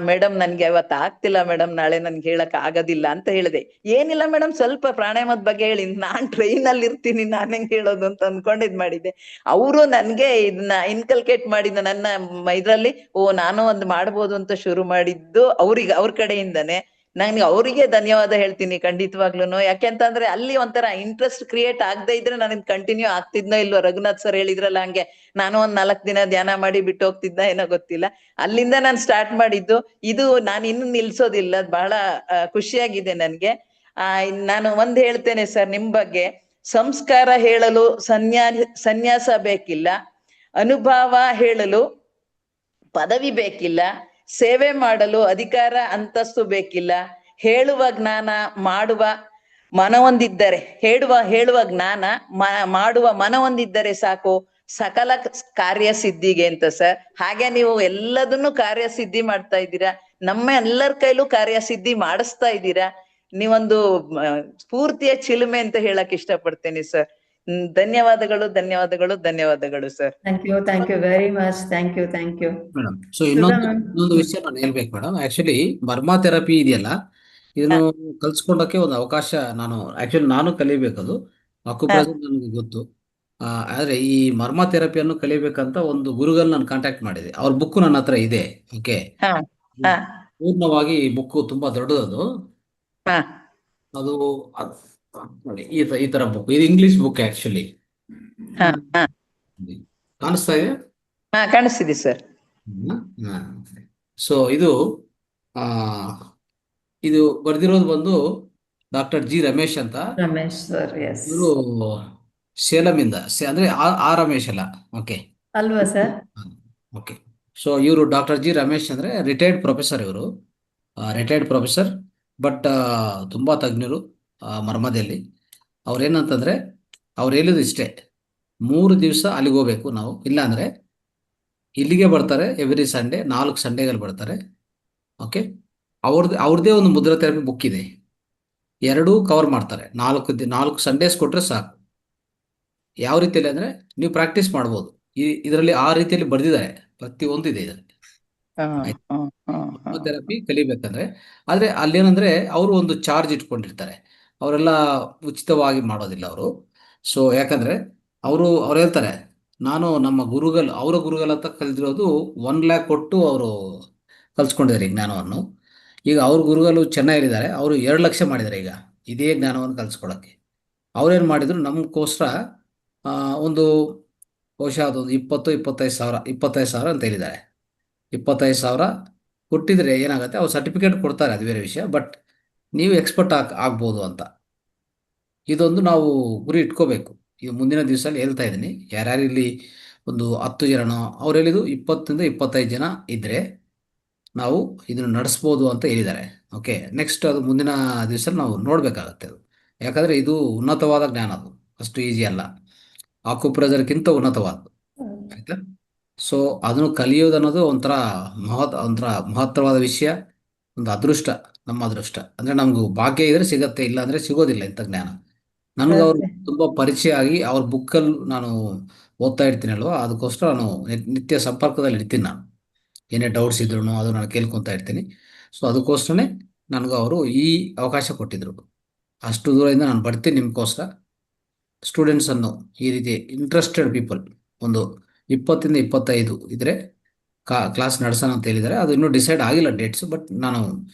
ಮೇಡಮ್ ನನ್ಗೆ ಅವತ್ತು ಆಗ್ತಿಲ್ಲ ಮೇಡಮ್, ನಾಳೆ ನನ್ಗೆ ಹೇಳಕ್ ಆಗೋದಿಲ್ಲ ಅಂತ ಹೇಳಿದೆ. ಏನಿಲ್ಲ ಮೇಡಮ್, ಸ್ವಲ್ಪ ಪ್ರಾಣಾಯಾಮದ ಬಗ್ಗೆ ಹೇಳಿ. ನಾನ್ ಟ್ರೈನ್ ಅಲ್ಲಿ ಇರ್ತೀನಿ, ನಾನ್ ಹೆಂಗ್ ಹೇಳೋದು ಅಂತ ಅನ್ಕೊಂಡಿದ್ ಮಾಡಿದ್ದೆ. ಅವರು ನನ್ಗೆ ಇದನ್ನ ಇನ್ಕಲ್ಕೇಟ್ ಮಾಡಿದ್ದು ನನ್ನ ಇದ್ರಲ್ಲಿ. ನಾನು ಒಂದು ಮಾಡ್ಬೋದು ಅಂತ ಶುರು ಮಾಡಿದ್ದು ಅವ್ರ ಕಡೆಯಿಂದಾನೆ. ನಾನು ಅವರಿಗೆ ಧನ್ಯವಾದ ಹೇಳ್ತೀನಿ ಖಂಡಿತವಾಗ್ಲೂನು. ಯಾಕೆಂತಂದ್ರೆ ಅಲ್ಲಿ ಒಂಥರ ಇಂಟ್ರೆಸ್ಟ್ ಕ್ರಿಯೇಟ್ ಆಗದೆ ಇದ್ರೆ ನಾನು ಕಂಟಿನ್ಯೂ ಆಗ್ತಿದ್ನೋ ಇಲ್ವೋ. ರಘುನಾಥ್ ಸರ್ ಹೇಳಿದ್ರಲ್ಲ ಹಂಗೆ, ನಾನು ಒಂದ್ 4 ದಿನ ಧ್ಯಾನ ಮಾಡಿ ಬಿಟ್ಟು ಹೋಗ್ತಿದ್ನ ಏನೋ ಗೊತ್ತಿಲ್ಲ. ಅಲ್ಲಿಂದ ನಾನು ಸ್ಟಾರ್ಟ್ ಮಾಡಿದ್ದು. ಇದು ನಾನು ಇನ್ನು ನಿಲ್ಸೋದಿಲ್ಲ. ಬಹಳ ಖುಷಿಯಾಗಿದೆ ನನ್ಗೆ. ನಾನು ಒಂದ್ ಹೇಳ್ತೇನೆ ಸರ್ ನಿಮ್ ಬಗ್ಗೆ. ಸಂಸ್ಕಾರ ಹೇಳಲು ಸನ್ಯಾಸ ಬೇಕಿಲ್ಲ, ಅನುಭವ ಹೇಳಲು ಪದವಿ ಬೇಕಿಲ್ಲ, ಸೇವೆ ಮಾಡಲು ಅಧಿಕಾರ ಅಂತಸ್ತು ಬೇಕಿಲ್ಲ, ಹೇಳುವ ಜ್ಞಾನ ಮಾಡುವ ಮನವೊಂದಿದ್ದರೆ, ಹೇಳುವ ಜ್ಞಾನ ಮಾಡುವ ಮನವೊಂದಿದ್ದರೆ ಸಾಕು ಸಕಲ ಕಾರ್ಯಸಿದ್ಧಿಗೆ ಅಂತ ಸರ್. ಹಾಗೆ ನೀವು ಎಲ್ಲದನ್ನು ಕಾರ್ಯಸಿದ್ಧಿ ಮಾಡ್ತಾ ಇದ್ದೀರಾ, ನಮ್ಮ ಎಲ್ಲರ ಕೈಲೂ ಕಾರ್ಯಸಿದ್ಧಿ ಮಾಡಿಸ್ತಾ ಇದ್ದೀರಾ. ನೀವೊಂದು ಸ್ಫೂರ್ತಿಯ ಚಿಲುಮೆ ಅಂತ ಹೇಳಕ್ ಇಷ್ಟಪಡ್ತೇನೆ ಸರ್. ಧನ್ಯವಾದಗಳು sir. Thank you very much. Thank you madam. So ಇನ್ನೊಂದು ವಿಷಯ ನಾನು ಹೇಳ್ಬೇಕು ಮೇಡಮ್. ಆಕ್ಚುಲಿ ಮರ್ಮ ಥೆರಪಿ ಇದೆಯಲ್ಲ, ಇದನ್ನು ಕಲ್ಸ್ಕೊಂಡಕ್ಕೆ ಒಂದು ಅವಕಾಶ ನಾನು ಕಲಿಬೇಕದು. ಅಕ್ಯುಪ್ರೆಷರ್ ನನಗೆ ಗೊತ್ತು. ಆದ್ರೆ ಈ ಮರ್ಮ ಥೆರಪಿಯನ್ನು ಕಲಿಬೇಕಂತ ಒಂದು ಗುರುಗಳು ನಾನು ಕಾಂಟ್ಯಾಕ್ಟ್ ಮಾಡಿದೆ. ಅವ್ರ ಬುಕ್ ನನ್ನ ಹತ್ರ ಇದೆ. ಓಕೆ, ಪೂರ್ಣವಾಗಿ ಈ ಬುಕ್ ತುಂಬಾ ದೊಡ್ಡದದು. ಅದು ನೋಡಿ, ಈ ತರ ಬುಕ್. ಇದು ಇಂಗ್ಲಿಷ್ ಬುಕ್ ಆಕ್ಚುಲಿ. ಕಾಣಿಸ್ತಾ ಇದೆ? ಕಾಣಿಸ್ತಿದೆ ಸರ್. ಸೊ ಇದು ಬರ್ದಿರೋದು ಬಂದು ಡಾಕ್ಟರ್ ಜಿ ರಮೇಶ್ ಅಂತ. ರಮೇಶ್ ಸರ್, ಇವರು ಸೇಲಂ ಇಂದ, ಅಂದ್ರೆ ಆ ರಮೇಶ್ ಅಲ್ಲ. ಓಕೆ ಅಲ್ವಾ ಸರ್? ಓಕೆ. ಸೊ ಇವರು ಡಾಕ್ಟರ್ ಜಿ ರಮೇಶ್ ಅಂದ್ರೆ ರಿಟೈರ್ಡ್ ಪ್ರೊಫೆಸರ್. ಇವರು ರಿಟೈರ್ಡ್ ಪ್ರೊಫೆಸರ್, ಬಟ್ ತುಂಬಾ ತಜ್ಞರು ಮರ್ಮದಲ್ಲಿ. ಅವ್ರೇನಂತಂದ್ರೆ ಅವ್ರು ಹೇಳಿದ್ರು ಇಷ್ಟೇ, 3 ದಿವಸ ಅಲ್ಲಿಗೆ ಹೋಗ್ಬೇಕು ನಾವು. ಇಲ್ಲಾಂದ್ರೆ ಇಲ್ಲಿಗೆ ಬರ್ತಾರೆ ಎವ್ರಿ ಸಂಡೇ, 4 ಸಂಡೇಗಳು ಬರ್ತಾರೆ. ಓಕೆ, ಅವ್ರದ್ದೇ ಒಂದು ಮುದ್ರಾ ಥೆರಪಿ ಬುಕ್ ಇದೆ. 2 ಕವರ್ ಮಾಡ್ತಾರೆ. 4 ಸಂಡೇಸ್ ಕೊಟ್ರೆ ಸಾಕು. ಯಾವ ರೀತಿಯಲ್ಲಿ ಅಂದ್ರೆ ನೀವು ಪ್ರಾಕ್ಟೀಸ್ ಮಾಡ್ಬೋದು. ಇದರಲ್ಲಿ ಆ ರೀತಿಯಲ್ಲಿ ಬರ್ದಿದ್ದಾರೆ, ಪ್ರತಿಯೊಂದು ಇದೆ ಇದರಲ್ಲಿ. ಥೆರಪಿ ಕಲಿಬೇಕಂದ್ರೆ. ಆದ್ರೆ ಅಲ್ಲೇನಂದ್ರೆ ಅವರು ಒಂದು ಚಾರ್ಜ್ ಇಟ್ಕೊಂಡಿರ್ತಾರೆ. ಅವರೆಲ್ಲ ಉಚಿತವಾಗಿ ಮಾಡೋದಿಲ್ಲ ಅವರು. ಸೊ ಯಾಕಂದ್ರೆ ಅವ್ರು ಹೇಳ್ತಾರೆ, ನಾನು ನಮ್ಮ ಅವರ ಗುರುಗಳ ಹತ್ರ ಕಲಿತಿರೋದು 1 lakh ಕೊಟ್ಟು ಅವರು ಕಲ್ಸ್ಕೊಂಡಿದ್ದಾರೆ ಈ ಜ್ಞಾನವನ್ನು. ಈಗ ಅವ್ರ ಗುರುಗಳು ಚೆನ್ನಾಗಿದ್ದಾರೆ, ಅವರು 2 ಲಕ್ಷ ಮಾಡಿದ್ದಾರೆ ಈಗ ಇದೇ ಜ್ಞಾನವನ್ನು ಕಲಿಸ್ಕೊಡೋಕ್ಕೆ. ಅವ್ರೇನು ಮಾಡಿದ್ರು ನಮಗೋಸ್ಕರ ಒಂದು ಬಹುಶಃ ಅದೊಂದು 25,000 ಅಂತ ಹೇಳಿದ್ದಾರೆ. 25,000 ಕೊಟ್ಟಿದ್ರೆ ಏನಾಗುತ್ತೆ, ಅವ್ರು ಸರ್ಟಿಫಿಕೇಟ್ ಕೊಡ್ತಾರೆ, ಅದು ಬೇರೆ ವಿಷಯ. ಬಟ್ ನೀವು ಎಕ್ಸ್ಪರ್ಟ್ ಆಗ್ಬೋದು ಅಂತ ಇದೊಂದು ನಾವು ಗುರಿ ಇಟ್ಕೋಬೇಕು. ಇದು ಮುಂದಿನ ದಿವಸದಲ್ಲಿ ಹೇಳ್ತಾ ಇದ್ದೀನಿ, ಯಾರ್ಯಾರು ಇಲ್ಲಿ ಒಂದು 10 ಜನ, ಅವ್ರು ಹೇಳಿದ್ದು 20 ಇಂದ 25 ಜನ ಇದ್ದರೆ ನಾವು ಇದನ್ನು ನಡೆಸ್ಬೋದು ಅಂತ ಹೇಳಿದ್ದಾರೆ. ಓಕೆ, ನೆಕ್ಸ್ಟ್ ಅದು ಮುಂದಿನ ದಿವಸದಲ್ಲಿ ನಾವು ನೋಡಬೇಕಾಗತ್ತೆ ಅದು. ಯಾಕಂದರೆ ಇದು ಉನ್ನತವಾದ ಜ್ಞಾನ, ಅದು ಅಷ್ಟು ಈಸಿ ಅಲ್ಲ, ಆಕ್ಯುಪ್ರೆಷರ್ಗಿಂತ ಉನ್ನತವಾದದ್ದು. ಆಯಿತಾ? ಸೊ ಅದನ್ನು ಕಲಿಯೋದನ್ನೋದು ಒಂಥರ ಮಹತ್ತರವಾದ ವಿಷಯ, ಒಂದು ಅದೃಷ್ಟ, ನಮ್ಮ ಅದೃಷ್ಟ. ಅಂದರೆ ನಮಗೂ ಭಾಗ್ಯ ಇದ್ರೆ ಸಿಗತ್ತೆ, ಇಲ್ಲ ಅಂದರೆ ಸಿಗೋದಿಲ್ಲ ಇಂಥ ಜ್ಞಾನ. ನನಗೆ ಅವರು ತುಂಬ ಪರಿಚಯ ಆಗಿ ಅವ್ರ ಬುಕ್ಕಲ್ಲಿ ನಾನು ಓದ್ತಾ ಇರ್ತೀನಲ್ವ, ಅದಕ್ಕೋಸ್ಕರ ನಾನು ನಿತ್ಯ ಸಂಪರ್ಕದಲ್ಲಿ ಇರ್ತೀನಿ. ನಾನು ಏನೇ ಡೌಟ್ಸ್ ಇದ್ರು ಅದು ನಾನು ಕೇಳ್ಕೊತಾ ಇರ್ತೀನಿ. ಸೊ ಅದಕ್ಕೋಸ್ಕರನೇ ನನಗೆ ಅವರು ಈ ಅವಕಾಶ ಕೊಟ್ಟಿದ್ರು. ಅಷ್ಟು ದೂರದಿಂದ ನಾನು ಬರ್ತೀನಿ ನಿಮಗೋಸ್ಕರ. ಸ್ಟೂಡೆಂಟ್ಸನ್ನು ಈ ರೀತಿ ಇಂಟ್ರೆಸ್ಟೆಡ್ ಪೀಪಲ್ ಒಂದು 20 ಇಂದ 25 ಇದ್ದರೆ ಕ್ಲಾಸ್ ನಡೆಸೋಣ ಅಂತ ಹೇಳಿದ್ದಾರೆ. ಅದು ಇನ್ನೂ ಡಿಸೈಡ್ ಆಗಿಲ್ಲ ಡೇಟ್ಸ್, ಬಟ್ ನಾನು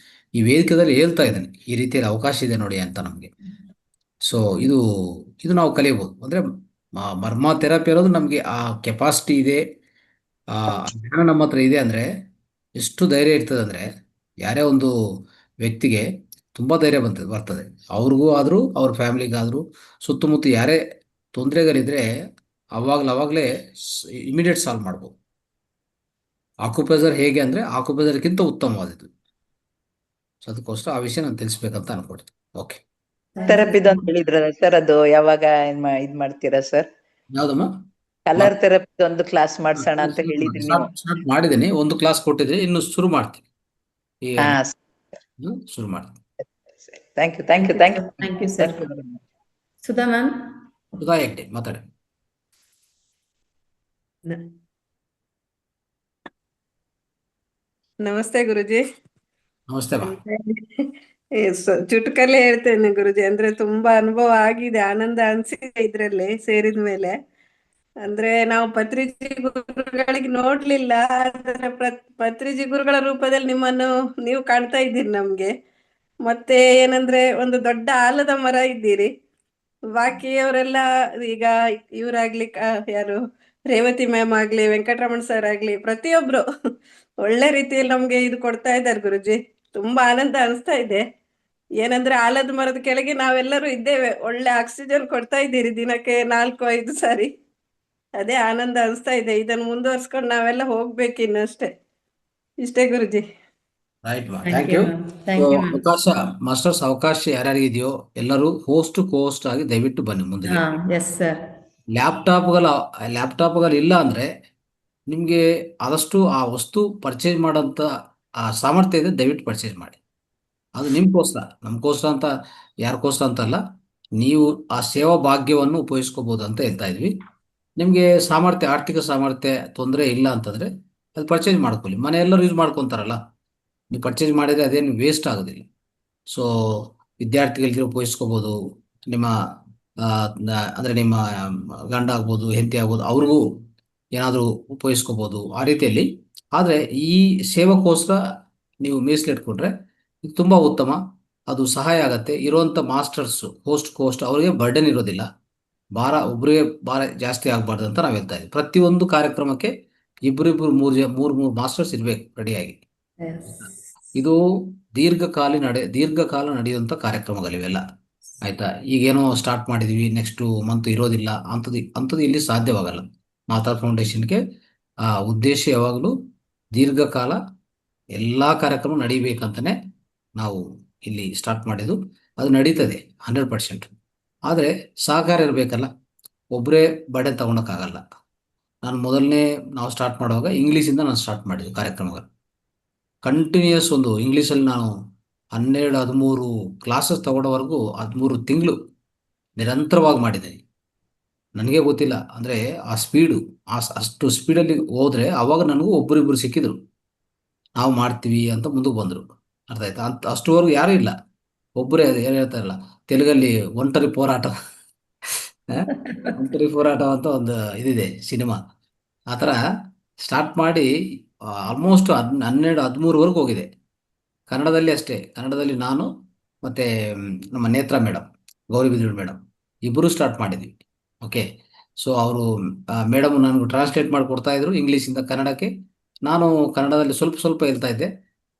ಈ ವೇದಿಕೆಯಲ್ಲಿ ಹೇಳ್ತಾ ಇದ್ದೇನೆ, ಈ ರೀತಿಯಲ್ಲಿ ಅವಕಾಶ ಇದೆ ನೋಡಿ ಅಂತ ನಮಗೆ. ಸೊ ಇದು ನಾವು ಕಲಿಯಬಹುದು. ಅಂದರೆ ಮರ್ಮ ಥೆರಪಿ ಅನ್ನೋದು ನಮಗೆ ಆ ಕೆಪಾಸಿಟಿ ಇದೆ, ಆ ಜ್ಞಾನ ನಮ್ಮ ಹತ್ರ ಇದೆ ಅಂದರೆ ಎಷ್ಟು ಧೈರ್ಯ ಇರ್ತದೆ ಅಂದರೆ, ಯಾರೇ ಒಂದು ವ್ಯಕ್ತಿಗೆ ತುಂಬ ಧೈರ್ಯ ಬರ್ತದೆ. ಅವ್ರಿಗೂ ಆದರೂ ಅವ್ರ ಫ್ಯಾಮಿಲಿಗಾದರೂ ಸುತ್ತಮುತ್ತ ಯಾರೇ ತೊಂದರೆಗಳಿದ್ರೆ ಅವಾಗಲೇ ಇಮಿಡಿಯೇಟ್ ಸಾಲ್ವ್ ಮಾಡ್ಬೋದು. ಆಕ್ಯುಪ್ರೆಷರ್ ಹೇಗೆ ಅಂದರೆ ಆಕ್ಯುಪ್ರೆಷರ್ಗಿಂತ ಉತ್ತಮವಾದದ್ದು. ಸೊ ಅದಕ್ಕೋಸ್ಕರ ಆ ವಿಷಯ ನಾನು ತಿಳಿಸ್ಬೇಕಂತ ಅನ್ಕೊಡ್ತೀನಿ. ಓಕೆ, ಥೆರಪಿದು ಅಂತ ಹೇಳಿದ್ರಲ್ಲ ಸರ್, ಅದು ಯಾವಾಗ ಇದ್ ಮಾಡ್ತೀರಾ ಸರ್? ಯಾವುದಮ್ಮ? ಕಲರ್ ಥೆರಪಿ ಒಂದು ಕ್ಲಾಸ್ ಮಾಡ್ಸೋಣ ಅಂತ ಹೇಳಿದ್ರಿ ನೀವು. ಸ್ಟಾರ್ಟ್ ಮಾಡಿದ್ದೀನಿ, ಒಂದು ಕ್ಲಾಸ್ ಕೊಟ್ಟಿದ್ರೆ ಇನ್ನು ಶುರು ಮಾಡ್ತೀನಿ. ಹಾ, ಶುರು ಮಾಡ್ತೀನಿ. Thank you thank you sir. Sudha ma'am. Sudha Hegde ಮಾತಾಡಿ. ನಮಸ್ತೆ ಗುರುಜಿ. ನಮಸ್ತೆ ಬಾ. ಚುಟುಕಲ್ಲೇ ಹೇಳ್ತೇನೆ ಗುರುಜಿ, ಅಂದ್ರೆ ತುಂಬಾ ಅನುಭವ ಆಗಿದೆ, ಆನಂದ ಅನ್ಸಿದೆ ಇದ್ರಲ್ಲಿ ಸೇರಿದ ಮೇಲೆ. ಅಂದ್ರೆ ನಾವು ಪತ್ರಿಜಿ ಗುರುಗಳಿಗೆ ನೋಡ್ಲಿಲ್ಲ, ಆದ್ರೆ ಪತ್ರಿಜಿ ಗುರುಗಳ ರೂಪದಲ್ಲಿ ನಿಮ್ಮನ್ನು ನೀವು ಕಾಣ್ತಾ ಇದ್ದೀರಿ ನಮ್ಗೆ. ಮತ್ತೆ ಏನಂದ್ರೆ ಒಂದು ದೊಡ್ಡ ಆಲದ ಮರ ಇದ್ದೀರಿ. ಬಾಕಿಯವರೆಲ್ಲ ಈಗ ಇವರಾಗ್ಲಿ ಯಾರು ರೇವತಿ ಮ್ಯಾಮ್ ಆಗ್ಲಿ, ವೆಂಕಟರಮಣ ಸರ್ ಆಗ್ಲಿ, ಪ್ರತಿಯೊಬ್ರು ಒಳ್ಳೆ ರೀತಿಯಲ್ಲಿ ನಮ್ಗೆ ಇದು ಕೊಡ್ತಾ ಇದ್ದಾರೆ ಗುರುಜಿ. ತುಂಬಾ ಆನಂದ ಅನಿಸ್ತಾ ಇದೆ. ಏನಂದ್ರೆ ಆಲದ ಮರದ ಕೆಳಗೆ ನಾವೆಲ್ಲರೂ ಇದ್ದೇವೆ, ಒಳ್ಳೆ ಆಕ್ಸಿಜನ್ ಕೊಡ್ತಾ ಇದ್ದೀರಿ ದಿನಕ್ಕೆ 4-5 ಸಾರಿ. ಅದೇ ಆನಂದ ಅನಿಸ್ತಾ ಇದೆ. ಇದನ್ನು ಮುಂದುವರ್ಸ್ಕೊಂಡು ನಾವೆಲ್ಲ ಹೋಗ್ಬೇಕು ಇನ್ನಷ್ಟೇ. ಇಷ್ಟೇ ಗುರುಜಿ. ರೈಟ್ ಮಾ, ಥ್ಯಾಂಕ್ ಯು. ಅವಕಾಶ ಮಾಸ್ಟರ್ಸ್, ಅವಕಾಶ ಯಾರ್ಯಾರಿಗಿದೆಯೋ ಎಲ್ಲರೂ ಹೋಸ್ಟ್ ಆಗಿ ದಯವಿಟ್ಟು ಬನ್ನಿ ಮುಂದೆ. ಲ್ಯಾಪ್ಟಾಪ್ಗಳು ಇಲ್ಲ ಅಂದರೆ ನಿಮಗೆ ಆದಷ್ಟು ಆ ವಸ್ತು ಪರ್ಚೇಸ್ ಮಾಡೋಂಥ ಆ ಸಾಮರ್ಥ್ಯ ಇದೆ, ದಯವಿಟ್ಟು ಪರ್ಚೇಸ್ ಮಾಡಿ. ಅದು ನಿಮಗೋಸ್ಕರ, ನಮಗೋಸ್ಕರ ಅಂತ, ಯಾರಿಗೋಸ್ಕರ ಅಂತಲ್ಲ. ನೀವು ಆ ಸೇವಾ ಭಾಗ್ಯವನ್ನು ಉಪಯೋಗಿಸ್ಕೋಬೋದು ಅಂತ ಹೇಳ್ತಾ ಇದ್ವಿ. ನಿಮಗೆ ಸಾಮರ್ಥ್ಯ, ಆರ್ಥಿಕ ಸಾಮರ್ಥ್ಯ ತೊಂದರೆ ಇಲ್ಲ ಅಂತಂದರೆ ಅದು ಪರ್ಚೇಸ್ ಮಾಡ್ಕೊಳ್ಳಿ. ಮನೆ ಎಲ್ಲರೂ ಯೂಸ್ ಮಾಡ್ಕೊತಾರಲ್ಲ, ನೀವು ಪರ್ಚೇಸ್ ಮಾಡಿದರೆ ಅದೇನು ವೇಸ್ಟ್ ಆಗೋದಿಲ್ಲ. ಸೊ ವಿದ್ಯಾರ್ಥಿಗಳಿಗೆ ಉಪಯೋಗಿಸ್ಕೋಬೋದು. ನಿಮ್ಮ ಅಂದರೆ ನಿಮ್ಮ ಗಂಡ ಆಗ್ಬೋದು, ಹೆಂಡತಿ ಆಗ್ಬೋದು, ಅವ್ರಿಗೂ ಏನಾದರೂ ಉಪಯೋಗಿಸ್ಕೋಬೋದು ಆ ರೀತಿಯಲ್ಲಿ. ಆದರೆ ಈ ಸೇವಕ್ಕೋಸ್ಕರ ನೀವು ಮೀಸಲಿಟ್ಕೊಂಡ್ರೆ ಇದು ತುಂಬ ಉತ್ತಮ, ಅದು ಸಹಾಯ ಆಗತ್ತೆ. ಇರುವಂಥ ಮಾಸ್ಟರ್ಸು ಹೋಸ್ಟ್ ಅವರಿಗೆ ಬರ್ಡನ್ ಇರೋದಿಲ್ಲ, ಒಬ್ಬರಿಗೆ ಭಾರ ಜಾಸ್ತಿ ಆಗಬಾರ್ದು ಅಂತ ನಾವು ಹೇಳ್ತಾ ಇದ್ದೀವಿ. ಪ್ರತಿಯೊಂದು ಕಾರ್ಯಕ್ರಮಕ್ಕೆ ಇಬ್ಬರಿಬ್ಬರು ಮೂರು ಮಾಸ್ಟರ್ಸ್ ಇರಬೇಕು ರೆಡಿಯಾಗಿ. ಇದು ದೀರ್ಘಕಾಲ ನಡೆಯುವಂಥ ಕಾರ್ಯಕ್ರಮಗಳಿವೆಲ್ಲ. ಆಯಿತಾ? ಈಗೇನೋ ಸ್ಟಾರ್ಟ್ ಮಾಡಿದ್ದೀವಿ, ನೆಕ್ಸ್ಟು ಮಂತ್ ಇರೋದಿಲ್ಲ, ಅಂಥದ್ದು ಇಲ್ಲಿ ಸಾಧ್ಯವಾಗಲ್ಲ. ಮಾತಾ ಫೌಂಡೇಶನ್ಗೆ ಆ ಉದ್ದೇಶ ಯಾವಾಗಲೂ ದೀರ್ಘಕಾಲ ಎಲ್ಲ ಕಾರ್ಯಕ್ರಮ ನಡೀಬೇಕಂತಲೇ ನಾವು ಇಲ್ಲಿ ಸ್ಟಾರ್ಟ್ ಮಾಡಿದ್ದು. ಅದು ನಡೀತದೆ 100%. ಆದರೆ ಸಹಕಾರ ಇರಬೇಕಲ್ಲ, ಒಬ್ಬರೇ ಬರ್ಡನ್ ತಗೊಳಕ್ಕಾಗಲ್ಲ. ನಾವು ಸ್ಟಾರ್ಟ್ ಮಾಡುವಾಗ ಇಂಗ್ಲೀಷಿಂದ ನಾನು ಸ್ಟಾರ್ಟ್ ಮಾಡಿದ್ದು ಕಾರ್ಯಕ್ರಮಗಳು. ಕಂಟಿನ್ಯೂಯಸ್ ಇಂಗ್ಲೀಷಲ್ಲಿ ನಾನು 12-13 ಕ್ಲಾಸಸ್ ತಗೊಳ್ಳೋವರೆಗೂ 13 ತಿಂಗಳು ನಿರಂತರವಾಗಿ ಮಾಡಿದ್ದೀನಿ. ನನಗೆ ಗೊತ್ತಿಲ್ಲ, ಅಂದರೆ ಆ ಸ್ಪೀಡು, ಅಷ್ಟು ಸ್ಪೀಡಲ್ಲಿ ಹೋದರೆ ಆವಾಗ ನನಗೂ ಒಬ್ಬರಿಬ್ಬರು ಸಿಕ್ಕಿದ್ರು, ನಾವು ಮಾಡ್ತೀವಿ ಅಂತ ಮುಂದಕ್ಕೆ ಬಂದರು. ಅರ್ಥ ಆಯ್ತಾ? ಅಷ್ಟುವರೆಗೂ ಯಾರೂ ಇಲ್ಲ, ಒಬ್ಬರೇ. ಅದು ಏನು ಹೇಳ್ತಾರಲ್ಲ ತೆಲುಗಲ್ಲಿ ಒಂಟರಿ ಹೋರಾಟ ಅಂತ ಒಂದು ಇದಿದೆ ಸಿನಿಮಾ. ಆ ಥರ ಸ್ಟಾರ್ಟ್ ಮಾಡಿ ಆಲ್ಮೋಸ್ಟ್ 12-13ವರೆಗೂ ಹೋಗಿದೆ. ಕನ್ನಡದಲ್ಲಿ ಅಷ್ಟೇ, ಕನ್ನಡದಲ್ಲಿ ನಾನು ಮತ್ತೆ ನಮ್ಮ ನೇತ್ರ ಮೇಡಮ್, ಗೌರಿ ಬಿದೂರು ಮೇಡಮ್, ಇಬ್ಬರು ಸ್ಟಾರ್ಟ್ ಮಾಡಿದ್ವಿ. ಓಕೆ, ಸೊ ಅವರು ಮೇಡಮ್ ನನಗೆ ಟ್ರಾನ್ಸ್ಲೇಟ್ ಮಾಡಿ ಕೊಡ್ತಾ ಇದ್ರು ಇಂಗ್ಲೀಷಿಂದ ಕನ್ನಡಕ್ಕೆ. ನಾನು ಕನ್ನಡದಲ್ಲಿ ಸ್ವಲ್ಪ ಸ್ವಲ್ಪ ಹೇಳ್ತಾ ಇದ್ದೆ.